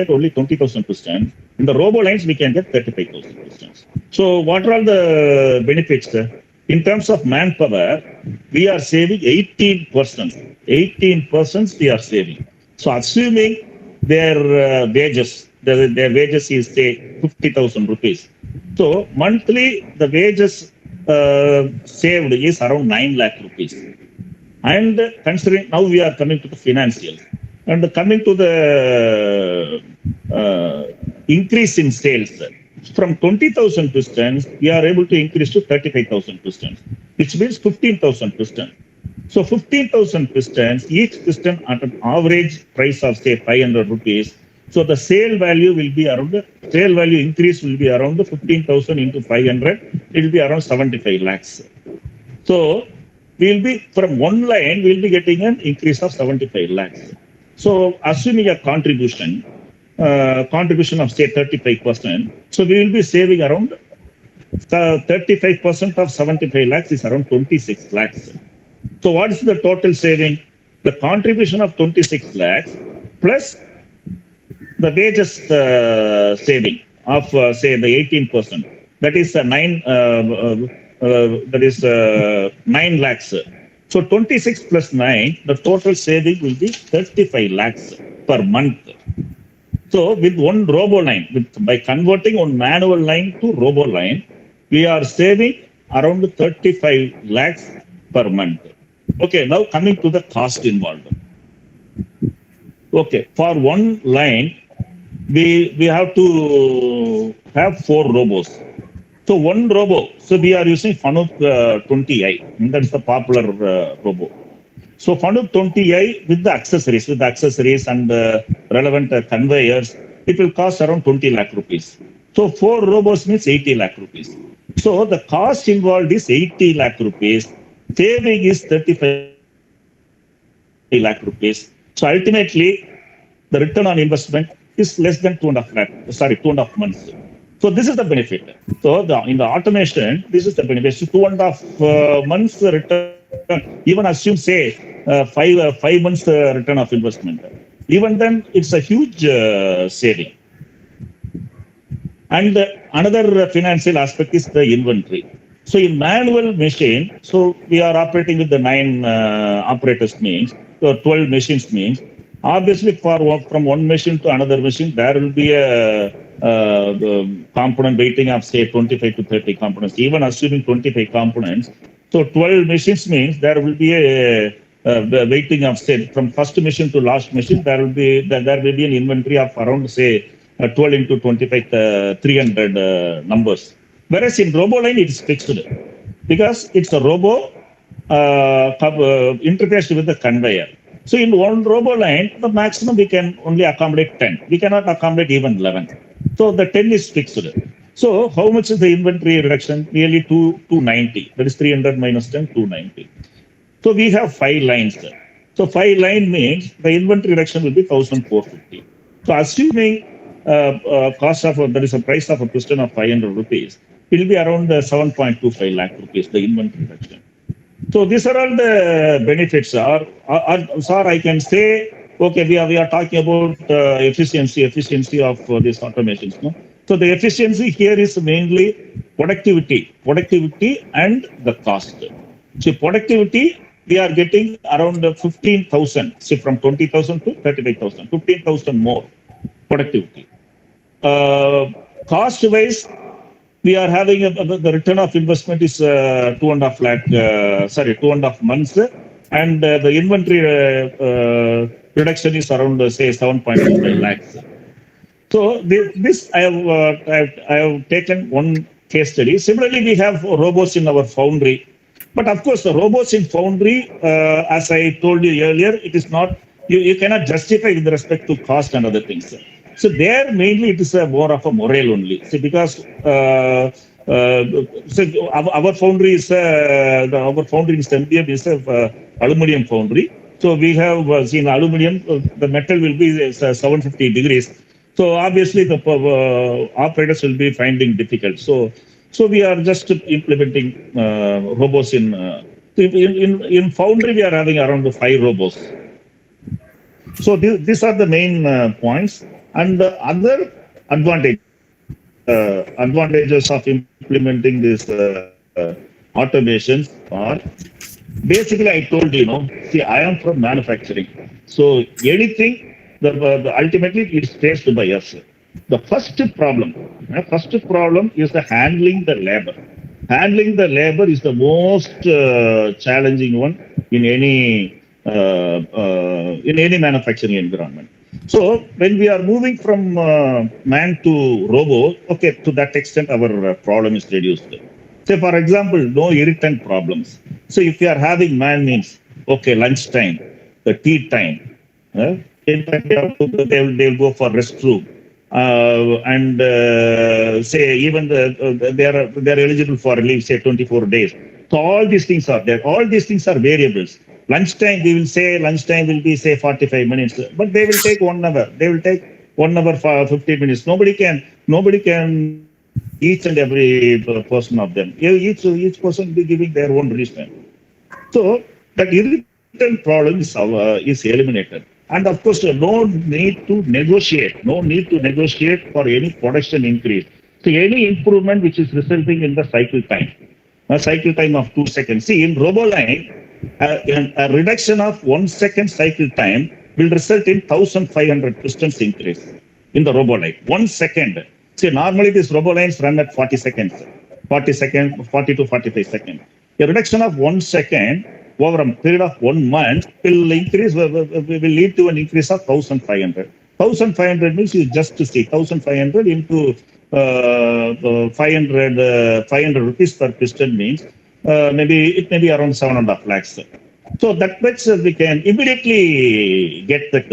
[SPEAKER 18] only 20,000 pistons. In the robo lines, we can get 35,000 pistons. So what are all the benefits? In terms of manpower, we are saving 18%. 18% we are saving. So assuming their wages is say 50,000 rupees. So monthly the wages saved is around 9 lakh rupees. And considering now we are coming to the financials and coming to the increase in sales. From 20,000 pistons, we are able to increase to 35,000 pistons, which means 15,000 pistons. So 15,000 pistons, each piston at an average price of say 500 rupees, So the sale value increase will be around 15,000 into 500. It will be around 75 lakhs. So we'll be from one line, we'll be getting an increase of 75 lakhs. So assuming a contribution of say 35%, so we will be saving around 35% of 75 lakhs is around 26 lakhs. So what is the total saving? The contribution of 26 lakhs plus the wages saving of say the 18%. That is 9 lakhs. So 26 plus 9, the total saving will be 35 lakhs per month. So with one robo line, by converting one manual line to robo line, we are saving around 35 lakhs per month. Okay, now coming to the cost involved. Okay, for one line, we have to have 4 robos. So one robo, so we are using FANUC 20i, that's the popular robo. So FANUC 20i with the accessories and relevant conveyors, it will cost around 20 lakh rupees. So 4 robos means 80 lakh rupees. So the cost involved is 80 lakh rupees. Saving is 35 lakh rupees. So ultimately, the return on investment is less than 2.5 months. So this is the benefit. So in the automation, this is the benefit. So 2.5 months return, even assume say 5 months return of investment. Even then, it's a huge saving. And another financial aspect is the inventory. So in manual machine, so we are operating with the 9 operators means, so 12 machines means, obviously from one machine to another machine, there will be a component weighting of say 25 to 30 components, even assuming 25 components. So 12 machines means there will be a weighting of say from first machine to last machine, there will be an inventory of around say 12 into 25, 300 numbers. Whereas in RoboLine, it is fixed because it's a robo interfaced with the conveyor. So in one RoboLine, the maximum we can only accommodate 10. We cannot accommodate even 11. So the 10 is fixed. So how much is the inventory reduction? Nearly 290. That is 300 minus 10, 290. So we have 5 lines. So 5 line means the inventory reduction will be 1,450. So assuming cost of that is a price of a piston of 500 rupees, it will be around 7.25 lakh rupees, the inventory reduction. So these are all the benefits. Sir, I can say, okay, we are talking about efficiency of these automations. No? So the efficiency here is mainly productivity and the cost. So productivity, we are getting around 15,000, say from 20,000 to 35,000, 15,000 more productivity. Cost-wise, we are having the return of investment is 2.5 months, and the inventory reduction is around say 7.25 lakhs. So this I have taken one case study. Similarly, we have robots in our foundry, but of course the robots in foundry, as I told you earlier, it is not you cannot justify with respect to cost and other things. So there mainly it is more of a morale only. See, because our foundry is MDF is aluminum foundry. So we have seen aluminum. The metal will be 750 degrees. So obviously the operators will be finding difficult. So we are just implementing robots in foundry. We are having around 5 robots. So these are the main points. And the other advantages of implementing these automations are basically I told you, see, I am from manufacturing. So anything, ultimately it is faced by us. The first problem is the handling the labor. Handling the labor is the most challenging one in any manufacturing environment. So when we are moving from man to robo, okay, to that extent our problem is reduced. Say for example, no irritant problems. So if you are having man means, okay, lunchtime, the tea time, In fact, they'll go for restroom. And say even they're eligible for leave, say 24 days. So all these things are there. All these things are variables. Lunchtime, we will say lunchtime will be say 45 minutes, but they will take 1 hour. They will take 1 hour for 15 minutes. Nobody can each and every person of them. Each person will be giving their own reason. So that irritant problem is eliminated. And of course, no need to negotiate. No need to negotiate for any production increase. So any improvement which is resulting in the cycle time. A cycle time of 2 seconds. See, in RoboLine, a reduction of 1 second cycle time will result in 1,500 pistons increase in the RoboLine. 1 second. See, normally these RoboLines run at 40 seconds, 40 to 45 seconds. A reduction of 1 second over a period of 1 month will lead to an increase of 1,500. 1,500 means you just to see 1,500 into 500 rupees per piston means it may be around 7.5 lakhs. So that much we can immediately get that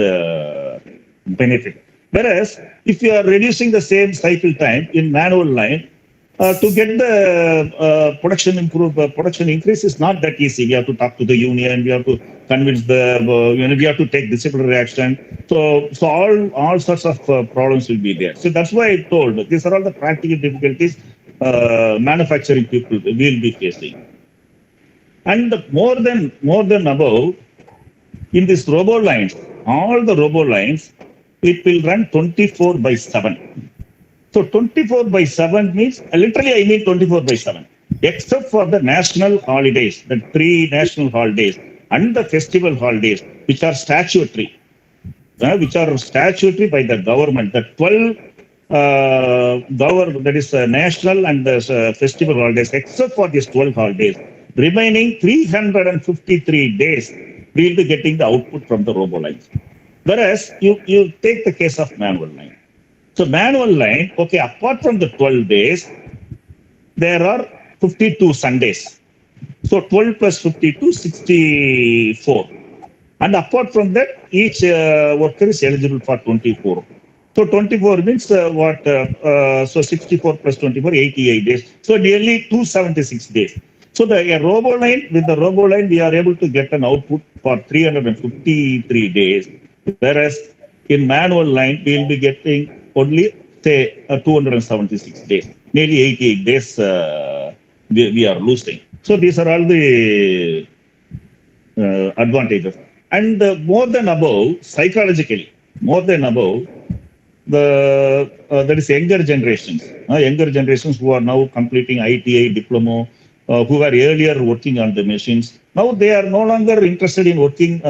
[SPEAKER 18] benefit. Whereas if you are reducing the same cycle time in manual line, to get the production increase is not that easy. We have to talk to the union. We have to convince we have to take disciplinary action. So all sorts of problems will be there. So that's why I told these are all the practical difficulties manufacturing people will be facing. And more than above, in these robo lines, all the robo lines, it will run 24/7. So 24/7 means, literally I mean 24/7, except for the national holidays, the 3 national holidays and the festival holidays, which are statutory by the government. The 12 that is national and festival holidays, except for these 12 holidays, remaining 353 days, we will be getting the output from the robo lines. Whereas you take the case of manual line. So manual line, okay, apart from the 12 days, there are 52 Sundays. So 12 plus 52, 64. And apart from that, each worker is eligible for 24. So 24 means so 64 plus 24, 88 days. So nearly 276 days. So with the robo line, we are able to get an output for 353 days. Whereas in manual line, we will be getting only, say, 276 days. Nearly 88 days we are losing. So these are all the advantages. And more than above, psychologically, there is younger generations who are now completing ITI diploma, who were earlier working on the machines. Now they are no longer interested in working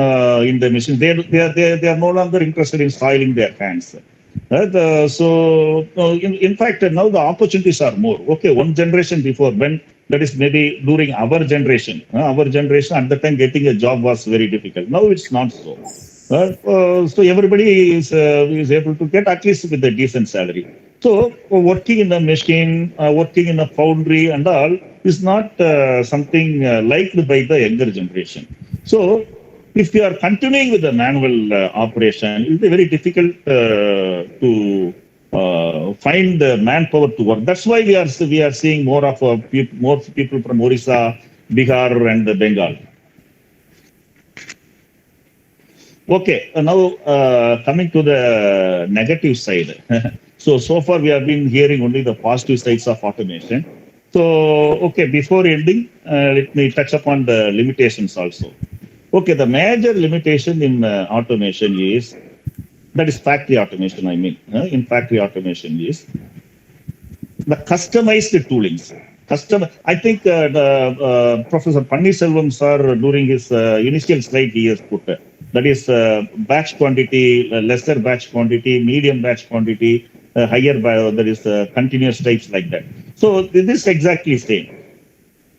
[SPEAKER 18] in the machines. They are no longer interested in soiling their hands. In fact, now the opportunities are more. Okay, one generation before, when that is maybe during our generation at the time getting a job was very difficult. Now it's not so. So everybody is able to get at least with a decent salary. So working in a machine, working in a foundry and all is not something liked by the younger generation. So if you are continuing with the manual operation, it will be very difficult to find manpower to work. That's why we are seeing more people from Orissa, Bihar, and Bengal. Okay, now coming to the negative side. So far we have been hearing only the positive sides of automation. So, okay, before ending, let me touch upon the limitations also. Okay, the major limitation in automation is, that is factory automation, in factory automation is the customized toolings. I think Professor Panniselvam sir, during his initial slide he has put, that is batch quantity, lesser batch quantity, medium batch quantity, higher, that is continuous types like that. So this is exactly same.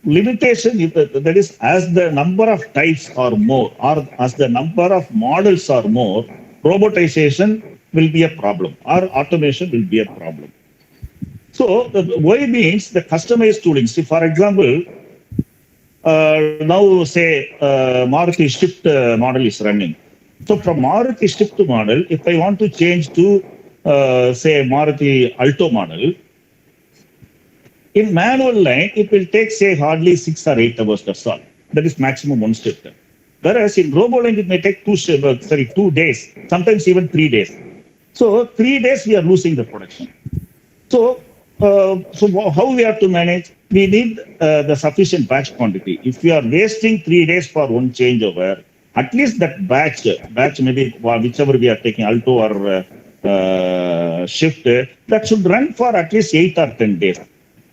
[SPEAKER 18] Limitation, that is, as the number of types are more, or as the number of models are more, robotization will be a problem, or automation will be a problem. So why means the customized tooling. See, for example, now say Maruti Shift model is running. So from Maruti Shift model, if I want to change to, say, Maruti Alto model, in manual line, it will take, say, hardly 6 or 8 hours, that's all. That is maximum one shift. Whereas in robo line, it may take 2 days, sometimes even 3 days. So 3 days, we are losing the production. So, how we have to manage? We need the sufficient batch quantity. If we are wasting 3 days for one changeover, at least that batch maybe whichever we are taking, Alto or Shift, that should run for at least 8 or 10 days.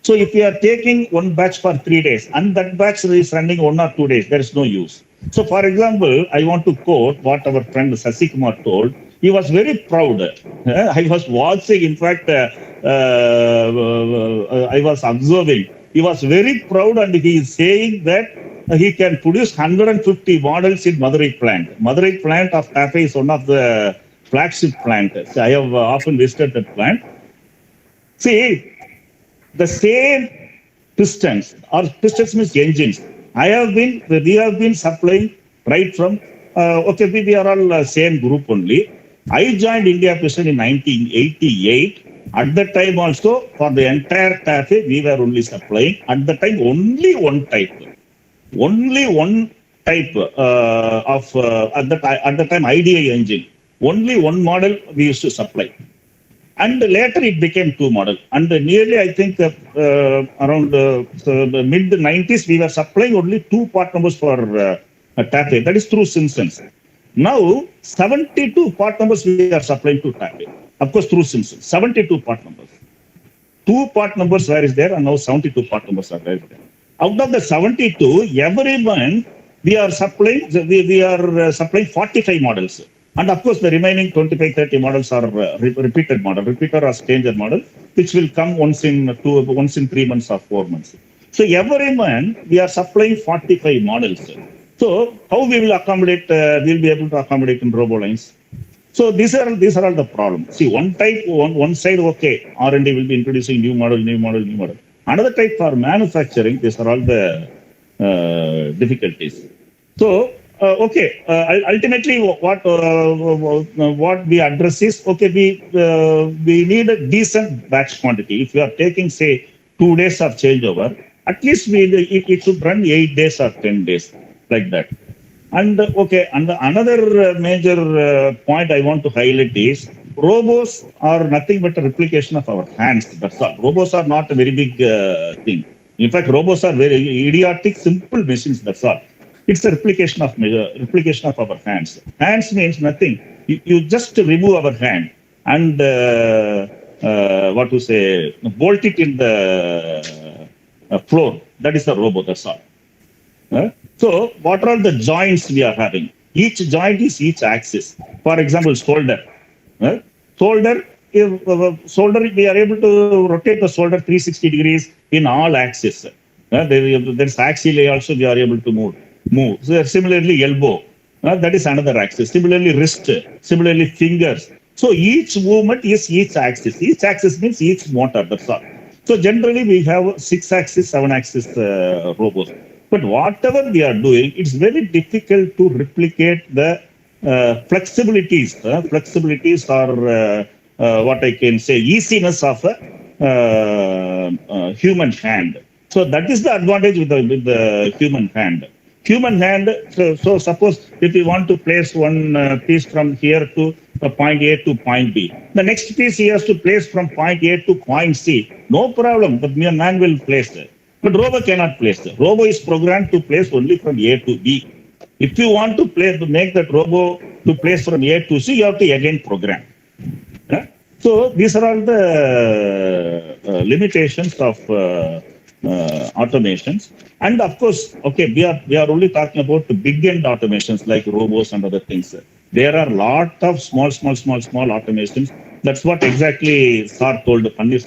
[SPEAKER 18] So if we are taking one batch for 3 days and that batch is running 1 or 2 days, there is no use. So for example, I want to quote what our friend Sasi Kumar told. He was very proud. I was watching, in fact, I was observing. He was very proud and he is saying that he can produce 150 models in Madurai plant. Madurai plant of TAFE is one of the flagship plants. So I have often visited that plant. See, the same pistons means engines. We have been supplying right from, we are all same group only. I joined India Piston in 1988. At that time also, for the entire TAFE, we were only supplying. At the time, only one type. Only one type at the time IDI engine. Only one model we used to supply. And later it became 2 models. And nearly, I think, around the mid-90s, we were supplying only 2 part numbers for TAFE. That is through Simpsons. Now, 72 part numbers we are supplying to TAFE. Of course, through Simpsons. 72 part numbers. 2 part numbers where is there, and now 72 part numbers are there. Out of the 72, every month we are supplying 45 models. And of course, the remaining 25-30 models are repeated model, repeater or changer model, which will come once in 3 months or 4 months. So every month we are supplying 45 models. So how we will accommodate? We'll be able to accommodate in robo lines. So these are all the problems. See, one side, okay, R&D will be introducing new model. Another type for manufacturing, these are all the difficulties. So. Ultimately, what we address is, we need a decent batch quantity. If you are taking, say, 2 days of changeover, at least it should run 8 days or 10 days, like that. And another major point I want to highlight is, robos are nothing but a replication of our hands. That's all. Robos are not a very big thing. In fact, robos are very idiotic, simple machines. That's all. It's a replication of our hands. Hands means nothing. You just remove our hand and bolt it in the floor. That is a robot. That's all. So what are the joints we are having? Each joint is each axis. For example, shoulder. Shoulder, we are able to rotate the shoulder 360 degrees in all axes. There's axially also we are able to move. So similarly, elbow, that is another axis. Similarly, wrist, similarly, fingers. So each movement is each axis. Each axis means each motor, that's all. So generally, we have 6-axis, 7-axis robots. But whatever we are doing, it's very difficult to replicate the flexibilities. Flexibilities are what I can say, easiness of a human hand. So that is the advantage with the human hand. Human hand, so suppose if we want to place one piece from here to point A to point B, the next piece he has to place from point A to point C. No problem, the man will place it. But robo cannot place it. Robo is programmed to place only from A to B. If you want to make that robo to place from A to C, you have to again program. So these are all the limitations of automations. And of course, we are only talking about the big end automations like robots and other things. There are a lot of small automations. That's what exactly Sar told, Panir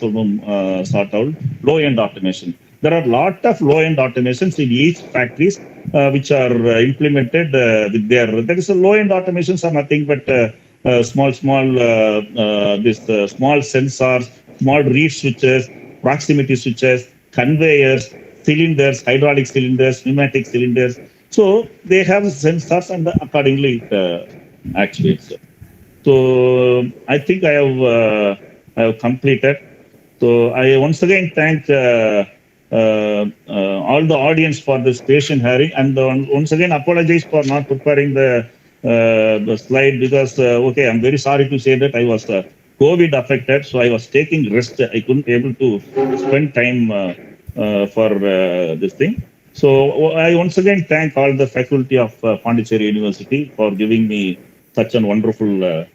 [SPEAKER 18] Sar told, low end automation. There are a lot of low end automations in each factories which are implemented with their. There is a low end automations are nothing but small sensors, small reed switches, proximity switches, conveyors, cylinders, hydraulic cylinders, pneumatic cylinders. So they have sensors and accordingly actually. So I think I have completed. So I once again thank all the audience for this patient hearing, and once again apologize for not preparing the slide because okay, I'm very sorry to say that I was COVID affected, so I was taking rest. I couldn't be able to spend time for this thing. So I once again thank all the faculty of Pondicherry University for giving me such a wonderful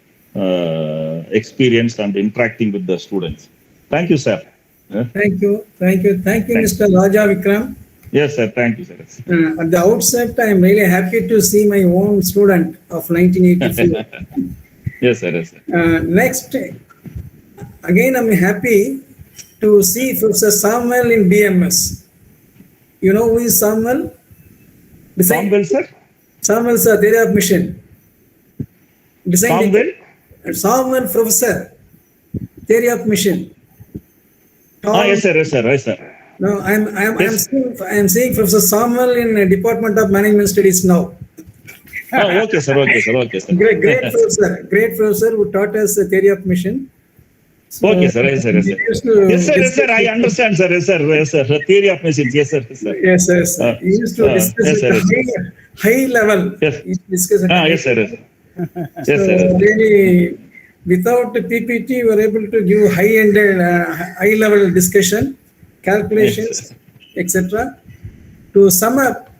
[SPEAKER 18] experience and interacting with the students. Thank you, sir.
[SPEAKER 11] Thank you, Mr. Raja Vikram.
[SPEAKER 18] Yes, sir. Thank you, sir.
[SPEAKER 11] At the outset, I am really happy to see my own student of 1984.
[SPEAKER 18] Yes, sir. Yes, sir.
[SPEAKER 11] Next, again, I'm happy to see Professor Samuel in BMS. You know who is Samuel?
[SPEAKER 18] Samuel, sir?
[SPEAKER 11] Samuel, sir, theory of mission.
[SPEAKER 18] Samuel?
[SPEAKER 11] Samuel, Professor, theory of mission.
[SPEAKER 18] Yes, sir. Yes, sir. Yes, sir.
[SPEAKER 11] No, I'm seeing Professor Samuel in Department of Management Studies now.
[SPEAKER 18] Okay, sir. Okay, sir. Okay, sir.
[SPEAKER 11] Great professor who taught us the theory of mission. So,
[SPEAKER 18] okay, sir. Yes, sir. Yes, sir. Yes, sir. Yes, sir. I understand, sir. Yes, sir. Yes, sir. Theory of machines. Yes, sir. Yes, sir.
[SPEAKER 11] Yes, sir. He used to discuss at high level.
[SPEAKER 18] Yes.
[SPEAKER 11] Discuss at
[SPEAKER 18] yes, sir. Yes,
[SPEAKER 11] so
[SPEAKER 18] sir.
[SPEAKER 11] Really, without PPT, we were able to give high level discussion, calculations, etc. To sum up,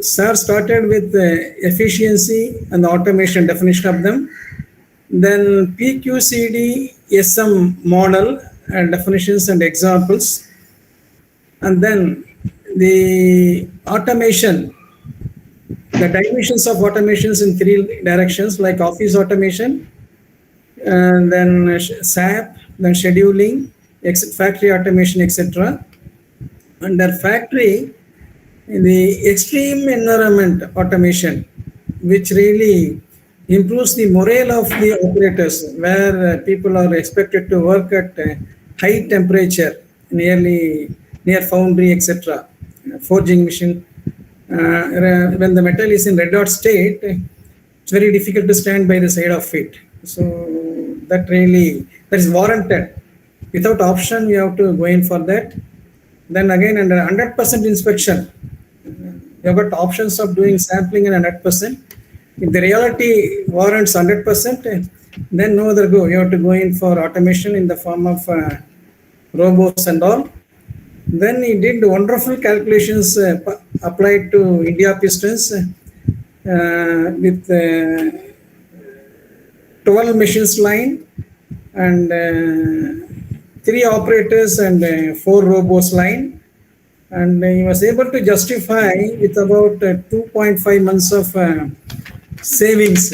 [SPEAKER 11] sir started with efficiency and automation definition of them. Then PQCD SM model and definitions and examples. And then the automation, the dimensions of automations in 3 directions like office automation, and then SAP, then scheduling, factory automation, etc. Under factory, the extreme environment automation, which really improves the morale of the operators, where people are expected to work at high temperature, near foundry, etc. Forging machine. When the metal is in red hot state, it's very difficult to stand by the side of it. So that is warranted. Without option, we have to go in for that. Then again, under 100% inspection, you have got options of doing sampling and 100%. If the reality warrants 100%, then no other go. You have to go in for automation in the form of robots and all. Then he did wonderful calculations applied to India pistons with 12 machines line and 3 operators and 4 robots line. And he was able to justify with about 2.5 months of savings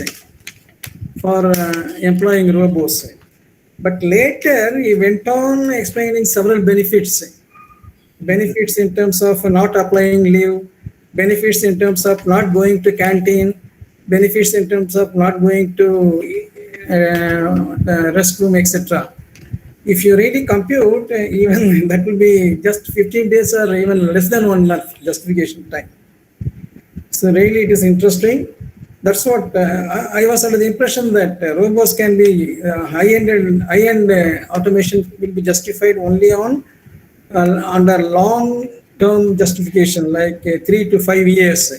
[SPEAKER 11] for employing robots. But later he went on explaining several benefits. Benefits in terms of not applying leave, benefits in terms of not going to canteen, benefits in terms of not going to restroom, etc. If you really compute, even that will be just 15 days or even less than 1 month justification time. So really it is interesting. That's what I was under the impression that robots can be high-end automation will be justified only on under long-term justification, like 3 to 5 years.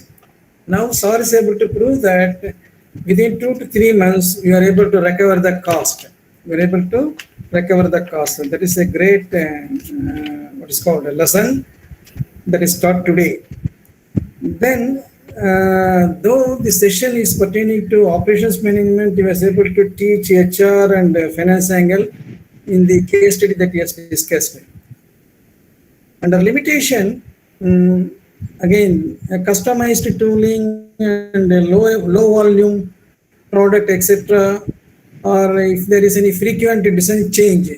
[SPEAKER 11] Now, SAR is able to prove that within 2 to 3 months, you are able to recover the cost. You are able to recover the cost. And that is a great, what is called a lesson that is taught today. Then, though the session is pertaining to operations management, he was able to teach HR and finance angle in the case study that he has discussed. Under limitation, again, customized tooling and low volume product, etc. Or if there is any frequent design change,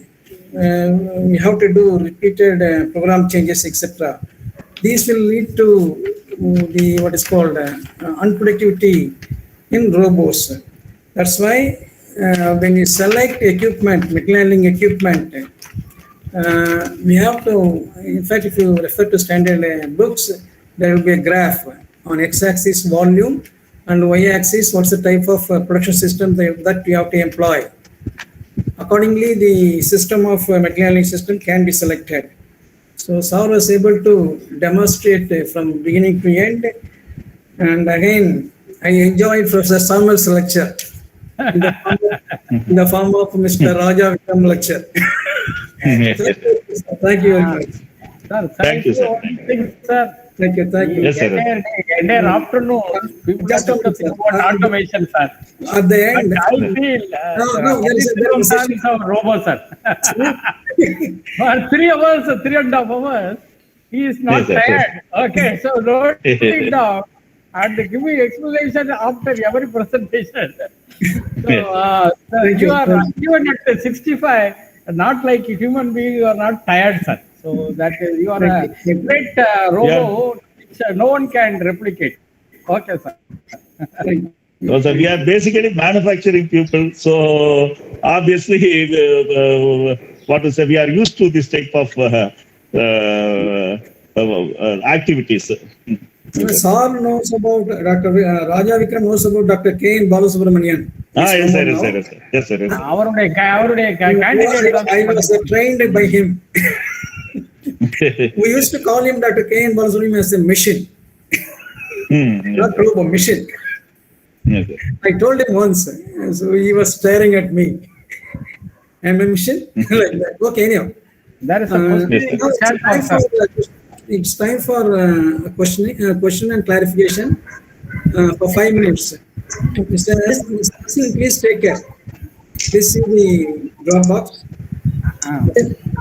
[SPEAKER 11] we have to do repeated program changes, etc. These will lead to the what is called unproductivity in robots. That's why when you select equipment, material handling equipment, we have to, in fact, if you refer to standard books, there will be a graph on x-axis volume and y-axis, what's the type of production system that you have to employ. Accordingly, the system of material handling system can be selected. So Sir was able to demonstrate from beginning to end, and again, I enjoyed Professor Samuel's lecture in the form of Mr. Raja Vikram lecture. Thank you very much.
[SPEAKER 9] Sir,
[SPEAKER 18] Thank you, sir.
[SPEAKER 9] Sir.
[SPEAKER 11] Thank you.
[SPEAKER 18] Yes, sir.
[SPEAKER 9] Entire afternoon, people just talking about automation, sir.
[SPEAKER 11] At the end,
[SPEAKER 9] but I feel there is a robot, sir. For 3 hours, 3.5 hours, he is not
[SPEAKER 18] Yes,
[SPEAKER 9] tired. Okay, so note it down and give me explanation after every presentation. So you are even at 65, not like a human being, you are not tired, sir. So that you are a great robot, which no one can replicate. Okay, sir.
[SPEAKER 18] So we are basically manufacturing people. So obviously, what to say, we are used to this type of activities.
[SPEAKER 11] Sir knows about Dr. Raja Vikram knows about Dr. K. and Balasubramanian.
[SPEAKER 18] Yes, sir. Yes, sir.
[SPEAKER 11] I was trained by him. We used to call him Dr. K. and Balasubramanian as a machine. Not robot, machine. I told him once, so he was staring at me. I'm a machine? Like that. Okay, anyhow.
[SPEAKER 9] That is a
[SPEAKER 11] it's time for a question and clarification for 5 minutes. Mr. Singh, please take care. Please see the drop box.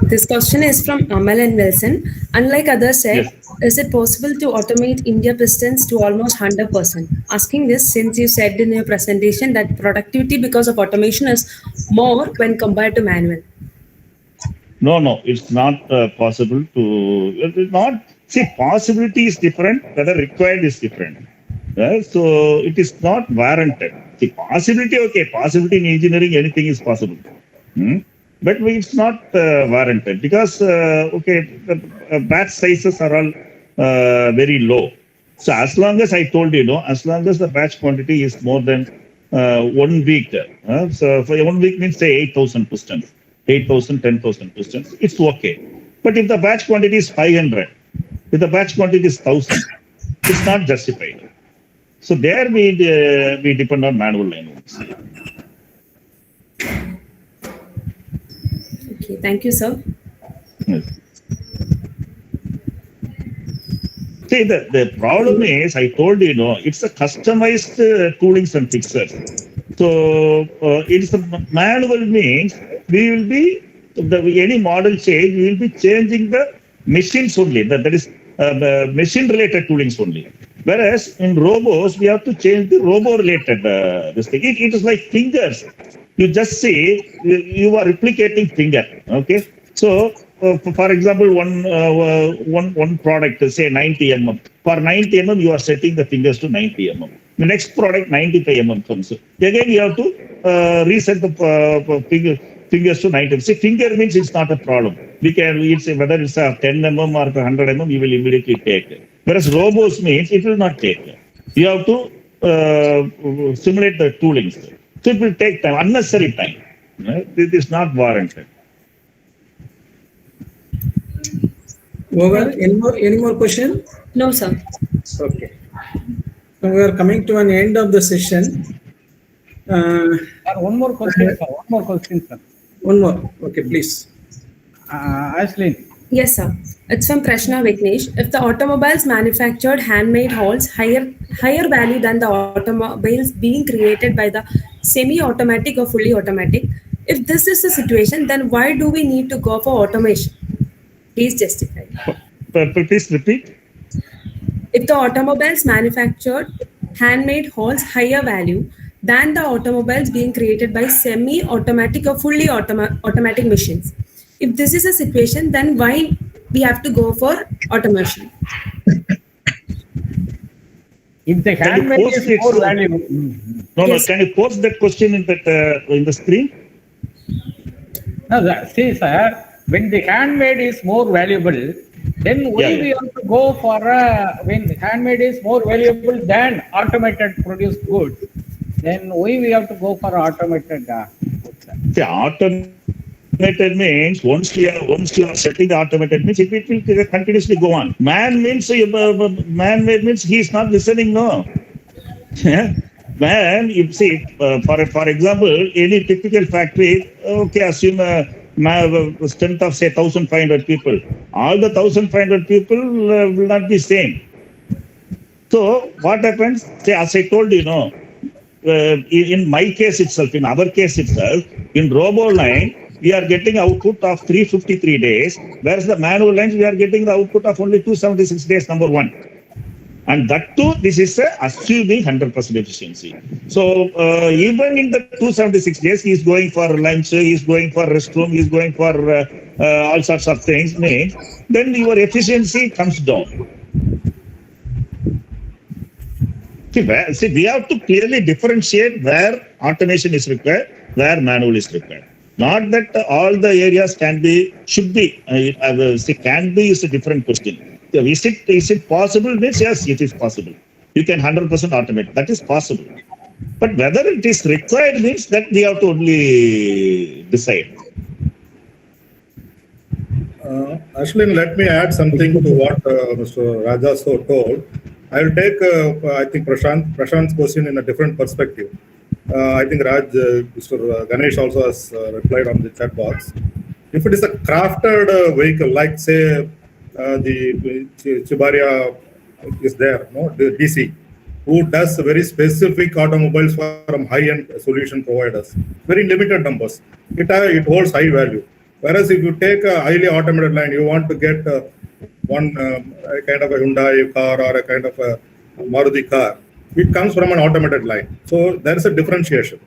[SPEAKER 10] This question is from Amal and Wilson. Unlike others said, is it possible to automate India pistons to almost 100%? Asking this since you said in your presentation that productivity because of automation is more when compared to manual.
[SPEAKER 18] No, it's not possible to. It is not. See, possibility is different. Whether required is different. So it is not warranted. See, possibility, okay. Possibility in engineering, anything is possible. But it's not warranted because the batch sizes are all very low. So as long as I told you, as long as the batch quantity is more than 1 week, so for 1 week means say 8,000 pistons. 8,000, 10,000 pistons, it's okay. But if the batch quantity is 500, if the batch quantity is 1,000, it's not justified. So there we depend on manual line.
[SPEAKER 10] Okay, thank you, sir.
[SPEAKER 18] Yes. See, the problem is, I told you, it's a customized toolings and fixers. So it's a manual means we will be, any model change, we will be changing the machines only. That is machine-related toolings only. Whereas in robots, we have to change the robo-related this thing. It is like fingers. You just see, you are replicating finger. Okay. So, for example, one product, say 90 mm. For 90 mm, you are setting the fingers to 90 mm. The next product, 95 mm comes. Again, you have to reset the fingers to 90 mm. See, finger means it's not a problem. We can, whether it's a 10 mm or 100 mm, you will immediately take. Whereas robots means it will not take. You have to simulate the toolings. So it will take time, unnecessary time. This is not warranted.
[SPEAKER 11] Over. Any more question?
[SPEAKER 10] No, sir.
[SPEAKER 11] Okay. So we are coming to an end of the session.
[SPEAKER 9] One more question, sir.
[SPEAKER 11] One more. Okay, please.
[SPEAKER 9] Ashley.
[SPEAKER 10] Yes, sir. It's from Prashna Vignesh. If the automobiles manufactured handmade holds higher value than the automobiles being created by the semi-automatic or fully automatic, if this is the situation, then why do we need to go for automation? Please justify.
[SPEAKER 18] Please repeat.
[SPEAKER 10] If the automobiles manufactured handmade holds higher value than the automobiles being created by semi-automatic or fully automatic machines, if this is a situation, then why we have to go for automation?
[SPEAKER 9] If the handmade is more valuable.
[SPEAKER 18] No, can you post that question in the screen?
[SPEAKER 9] No, see, sir, when the handmade is more valuable, then why we have to go for when handmade is more valuable than automated produced goods, then why we have to go for automated goods?
[SPEAKER 18] See, automated means once you are setting the automated means it will continuously go on. Man-made means he is not listening. No. Man, you see, for example, any typical factory, okay, assume a strength of say 1,500 people. All the 1,500 people will not be same. So what happens? Say, as I told you, in my case itself, in our case itself, in robo line, we are getting output of 353 days, whereas the manual lines, we are getting the output of only 276 days, number one. And that too, this is assuming 100% efficiency. So even in the 276 days, he is going for lunch, he is going for restroom, he is going for all sorts of things, then your efficiency comes down. See, we have to clearly differentiate where automation is required, where manual is required. Not that all the areas should be. Can be is a different question. Is it possible? Yes, it is possible. You can 100% automate. That is possible. But whether it is required means that we have to only decide.
[SPEAKER 21] Ashwin, let me add something to what Mr. Raja told. I will take, I think, Prashant's question in a different perspective. I think Mr. Ganesh also has replied on the chat box. If it is a crafted vehicle, like say the Chibaria is there, the DC, who does very specific automobiles from high-end solution providers, very limited numbers. It holds high value. Whereas if you take a highly automated line, you want to get one kind of a Hyundai car or a kind of a Maruti car, it comes from an automated line. So there is a differentiation.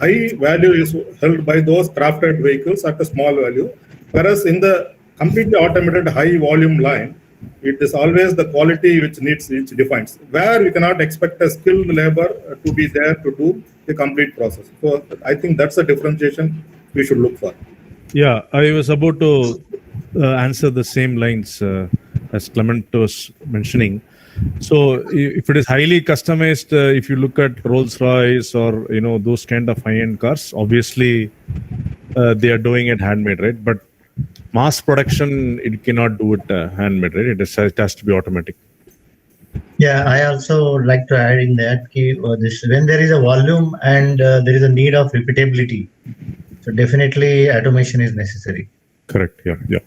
[SPEAKER 21] High value is held by those crafted vehicles at a small value, whereas in the completely automated high volume line, it is always the quality which defines, where you cannot expect a skilled labor to be there to do the complete process. So I think that's a differentiation we should look for.
[SPEAKER 20] Yeah, I was about to answer the same lines as Clement was mentioning. So if it is highly customized, if you look at Rolls-Royce or those kind of high-end cars, obviously they are doing it handmade, right? But mass production, it cannot do it handmade, right? It has to be automatic.
[SPEAKER 19] Yeah, I also like to add in that when there is a volume and there is a need of repeatability, so definitely automation is necessary.
[SPEAKER 20] Correct. Yeah.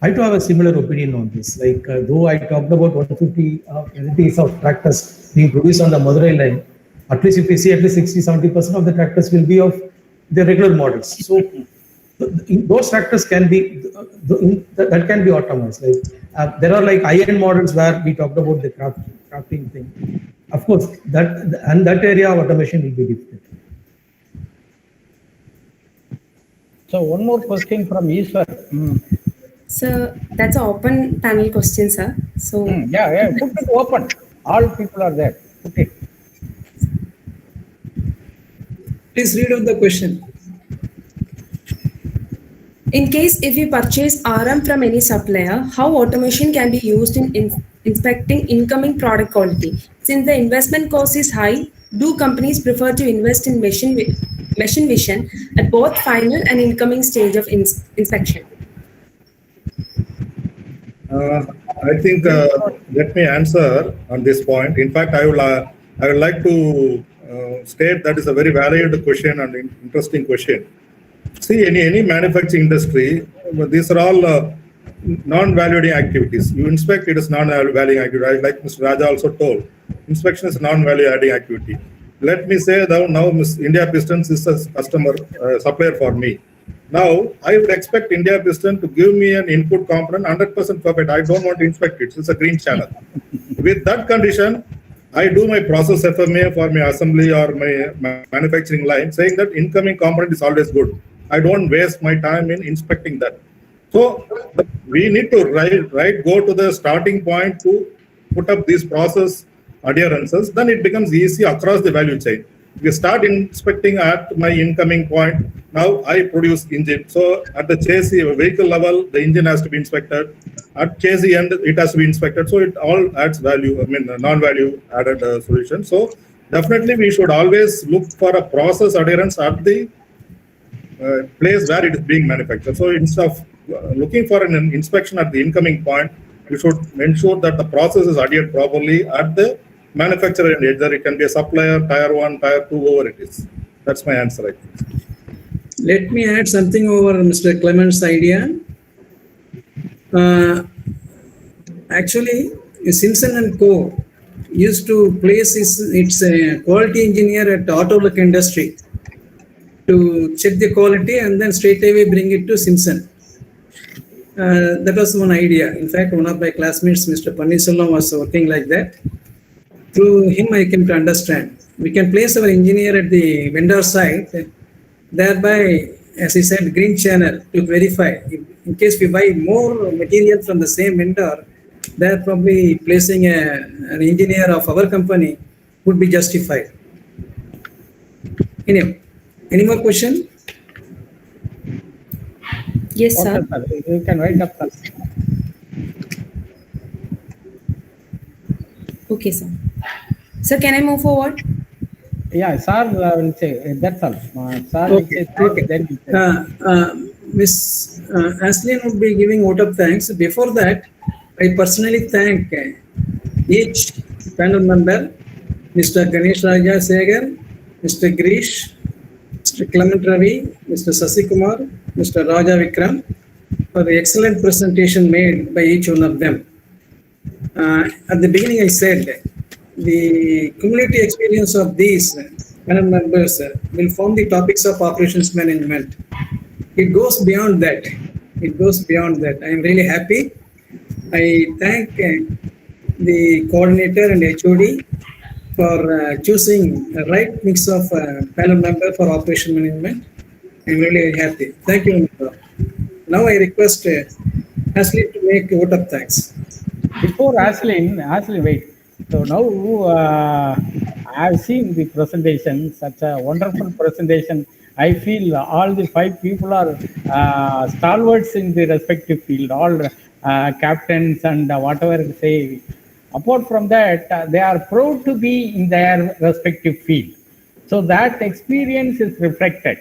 [SPEAKER 12] I too have a similar opinion on this. Like, though I talked about 150 entities of tractors being produced on the Madurai line, at least if we see at least 60-70% of the tractors will be of the regular models. So those tractors can be that can be optimized. Like there are like high-end models where we talked about the crafting thing. Of course, that area of automation will be different.
[SPEAKER 9] So one more question from Ishwar.
[SPEAKER 10] So that's an open panel question, sir. So
[SPEAKER 9] yeah, put it open. All people are there. Put it.
[SPEAKER 11] Please read out the question.
[SPEAKER 10] In case if we purchase RM from any supplier, how automation can be used in inspecting incoming product quality? Since the investment cost is high, do companies prefer to invest in machine vision at both final and incoming stage of inspection?
[SPEAKER 21] I think let me answer on this point. In fact, I would like to state that is a very valid question and interesting question. See, any manufacturing industry, these are all non-value-adding activities. You inspect, it is non-value-adding activity. Like Mr. Raja also told, inspection is non-value-adding activity. Let me say that now India Pistons is a supplier for me. Now, I would expect India Piston to give me an input component 100% perfect. I don't want to inspect it. It's a green channel. With that condition, I do my process FMA for my assembly or my manufacturing line, saying that incoming component is always good. I don't waste my time in inspecting that. So we need to go to the starting point to put up these process adherences. Then it becomes easy across the value chain. We start inspecting at my incoming point. Now I produce engine. So at the chassis vehicle level, the engine has to be inspected. At chassis end, it has to be inspected. So it all adds value. I mean, non-value added solution. So definitely we should always look for a process adherence at the place where it is being manufactured. So instead of looking for an inspection at the incoming point, we should ensure that the process is adhered properly at the manufacturer end. Either it can be a supplier, tier 1, tier 2, whoever it is. That's my answer, I think.
[SPEAKER 11] Let me add something over Mr. Clement's idea. Actually, Simpson and Co. used to place its quality engineer at auto look industry to check the quality and then straight away bring it to Simpson. That was one idea. In fact, one of my classmates, Mr. Panniselvam, was working like that. Through him, I came to understand. We can place our engineer at the vendor side, thereby, as he said, green channel to verify. In case we buy more material from the same vendor, they're probably placing an engineer of our company would be justified. Anyway, any more question?
[SPEAKER 10] Yes, sir.
[SPEAKER 9] Okay, sir. You can write up first.
[SPEAKER 10] Okay, sir. Sir, can I move forward?
[SPEAKER 9] Yeah, sir will say that's all. Sir
[SPEAKER 11] Okay.
[SPEAKER 9] will say, then you say.
[SPEAKER 11] Miss Ashley would be giving vote of thanks. Before that, I personally thank each panel member, Mr. Ganesh Raja Segar, Mr. Girish, Mr. Clement Ravi, Mr. Sasikumar, Mr. Raja Vikram, for the excellent presentation made by each one of them. At the beginning, I said the cumulative experience of these panel members will form the topics of operations management. It goes beyond that. It goes beyond that. I am really happy. I thank the coordinator and HOD for choosing the right mix of panel member for operation management. I'm really happy. Thank you. Now I request Ashley to make a vote of thanks.
[SPEAKER 9] Before Ashley, wait. So now I have seen the presentation, such a wonderful presentation. I feel all the 5 people are stalwarts in the respective field, all captains and whatever they say. Apart from that, they are proud to be in their respective field. So that experience is reflected.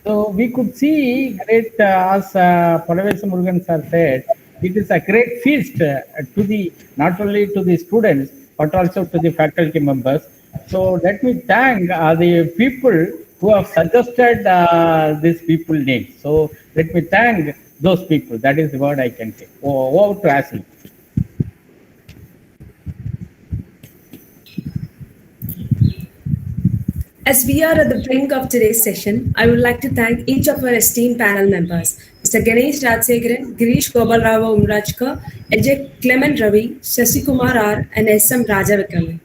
[SPEAKER 9] So we could see great, as Paravesa Murugan sir said, it is a great feast to the not only to the students but also to the faculty members. So let me thank the people who have suggested these people names. So let me thank those people. That is the word I can say. Over to Ashley.
[SPEAKER 10] As we are at the brink of today's session, I would like to thank each of our esteemed panel members, Mr. Ganesh Rajsegaran, Girish Gobalrao Umrajka, Ejek Clement Ravi, Sasikumar R, and S.M. Rajavikram,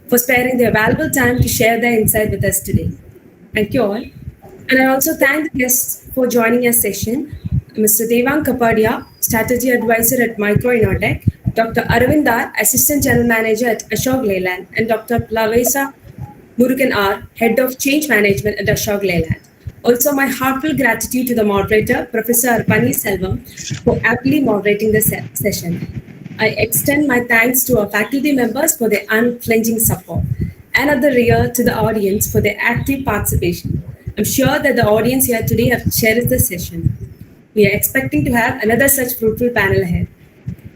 [SPEAKER 10] for sparing their valuable time to share their insight with us today. Thank you all. And I also thank the guests for joining our session, Mr. Devang Kapadia, Strategy Advisor at Micro Innotech, Dr. Arvindar, Assistant General Manager at Ashok Leyland, and Dr. Paravesa Murugan R, Head of Change Management at Ashok Leyland. Also, my heartfelt gratitude to the moderator, Professor Panniselvam, for aptly moderating the session. I extend my thanks to our faculty members for their unflinching support, and at the rear to the audience for their active participation. I'm sure that the audience here today have cherished the session. We are expecting to have another such fruitful panel ahead.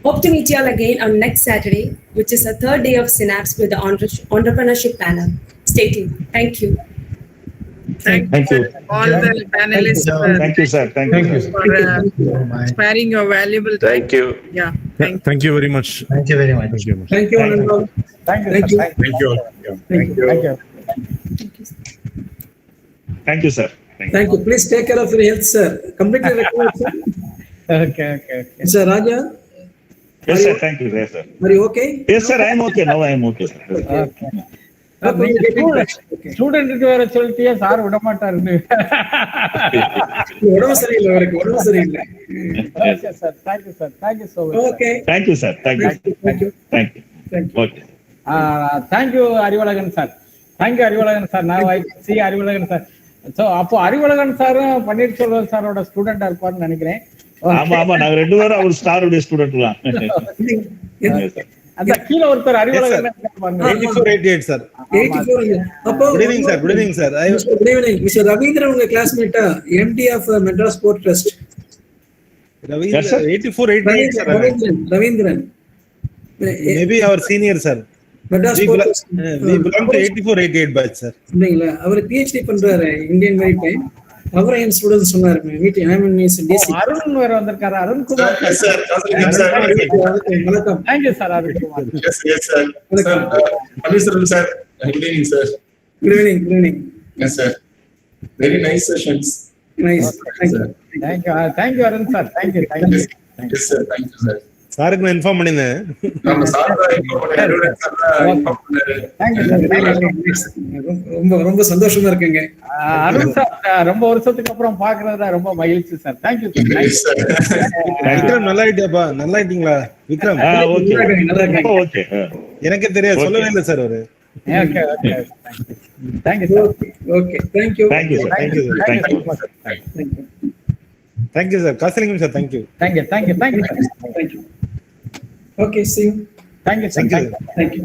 [SPEAKER 10] Hope to meet you all again on next Saturday, which is the 3rd day of SYNAPSE with the entrepreneurship panel. Stay tuned. Thank you.
[SPEAKER 2] Thank you. All the panelists.
[SPEAKER 18] Thank you, sir. Thank you
[SPEAKER 2] for sparing your valuable time.
[SPEAKER 15] Thank you.
[SPEAKER 2] Yeah.
[SPEAKER 20] Thank you very much.
[SPEAKER 19] Thank you very much.
[SPEAKER 20] Thank you.
[SPEAKER 11] Thank you, Anand.
[SPEAKER 9] Thank you.
[SPEAKER 11] Thank you.
[SPEAKER 13] Thank you all. Yeah.
[SPEAKER 11] Thank you.
[SPEAKER 9] Thank you.
[SPEAKER 18] Thank you, sir.
[SPEAKER 11] Thank you. Please take care of your health, sir. Completely recovered, sir.
[SPEAKER 9] Okay.
[SPEAKER 11] Sir Raja?
[SPEAKER 18] Yes, sir. Thank you. Yes, sir.
[SPEAKER 11] Are you okay?
[SPEAKER 18] Yes, sir. I am okay. Now I am okay, sir.
[SPEAKER 9] Okay.
[SPEAKER 11] Student
[SPEAKER 9] வேற சொல்லிட்டியா sir விட மாட்டாரு
[SPEAKER 11] உடம்பு சரியில்லை அவருக்கு உடம்பு சரியில்லை
[SPEAKER 9] sir thank you sir thank you so much
[SPEAKER 11] okay
[SPEAKER 18] thank you sir thank you thank you thank you okay
[SPEAKER 9] thank you Arivazhagan sir thank you Arivazhagan sir. நான் சி அறிவழகன் சார். ஸோ அப்போ அறிவழகன் சாரும் பன்னீர்செல்வம் சாரோட ஸ்டூடெண்டா இருப்பார்னு நினைக்கிறேன்.
[SPEAKER 18] ஆமா ஆமா, நாங்க 2 பேரும் அவர் ஸ்டாருடைய ஸ்டூடெண்ட் தான்.
[SPEAKER 9] அந்த கீழ ஒருத்தர் அறிவழகன்
[SPEAKER 14] 8488 சார்.
[SPEAKER 11] 84. அப்போ
[SPEAKER 14] good evening sir. Good evening sir.
[SPEAKER 11] Good evening. Mister Ravindran உங்க கிளாஸ்மேட்டா? MD of Madras sport trust.
[SPEAKER 14] Ravindran 8488 sir.
[SPEAKER 11] Ravindran
[SPEAKER 14] maybe அவர் senior sir.
[SPEAKER 11] Madras
[SPEAKER 14] we
[SPEAKER 11] sport
[SPEAKER 14] belong to 8488 batch sir.
[SPEAKER 11] இல்லைங்களா? அவர் PhD பண்றாரு இந்தியன் மேரிடைம். அவரை என் ஸ்டூடெண்ட் சொன்னாரு meeting. I mean is DC.
[SPEAKER 9] Arun வேற வந்திருக்காரு. அருண் குமார்
[SPEAKER 21] சார்.
[SPEAKER 11] வணக்கம்.
[SPEAKER 9] Thank you sir Arun Kumar.
[SPEAKER 21] Yes sir. Sir Panneerselvam sir. Good evening sir.
[SPEAKER 11] Good evening. Good evening.
[SPEAKER 21] Yes sir. Very nice sessions.
[SPEAKER 11] Nice.
[SPEAKER 9] Thank you Arun sir. Thank you.
[SPEAKER 21] Yes sir. Thank you sir.
[SPEAKER 14] சாருக்கு நான் inform பண்ணினேன்.
[SPEAKER 21] நம்ம sir தான் inform பண்ணாரு.
[SPEAKER 11] ரொம்ப ரொம்ப சந்தோஷமா இருக்குங்க.
[SPEAKER 9] அருண் சார் ரொம்ப வருஷத்துக்கு அப்புறம் பாக்குறதா ரொம்ப மகிழ்ச்சி சார். Thank you sir.
[SPEAKER 14] விக்ரம் நல்லா ஆயிட்டியாப்பா? நல்லா ஆயிட்டீங்களா விக்ரம்?
[SPEAKER 18] ஓகே.
[SPEAKER 14] எனக்கு தெரியாது, சொல்லவே இல்லை சார் அவரு.
[SPEAKER 9] Okay okay. Thank you sir.
[SPEAKER 11] Okay. Thank you.
[SPEAKER 18] Thank you sir. Thank you sir.
[SPEAKER 14] Thank you sir. Kasilingam sir. Thank you.
[SPEAKER 9] Thank you.
[SPEAKER 11] Okay, see you.
[SPEAKER 9] Thank you, sir.
[SPEAKER 14] Thank you.
[SPEAKER 11] Thank you.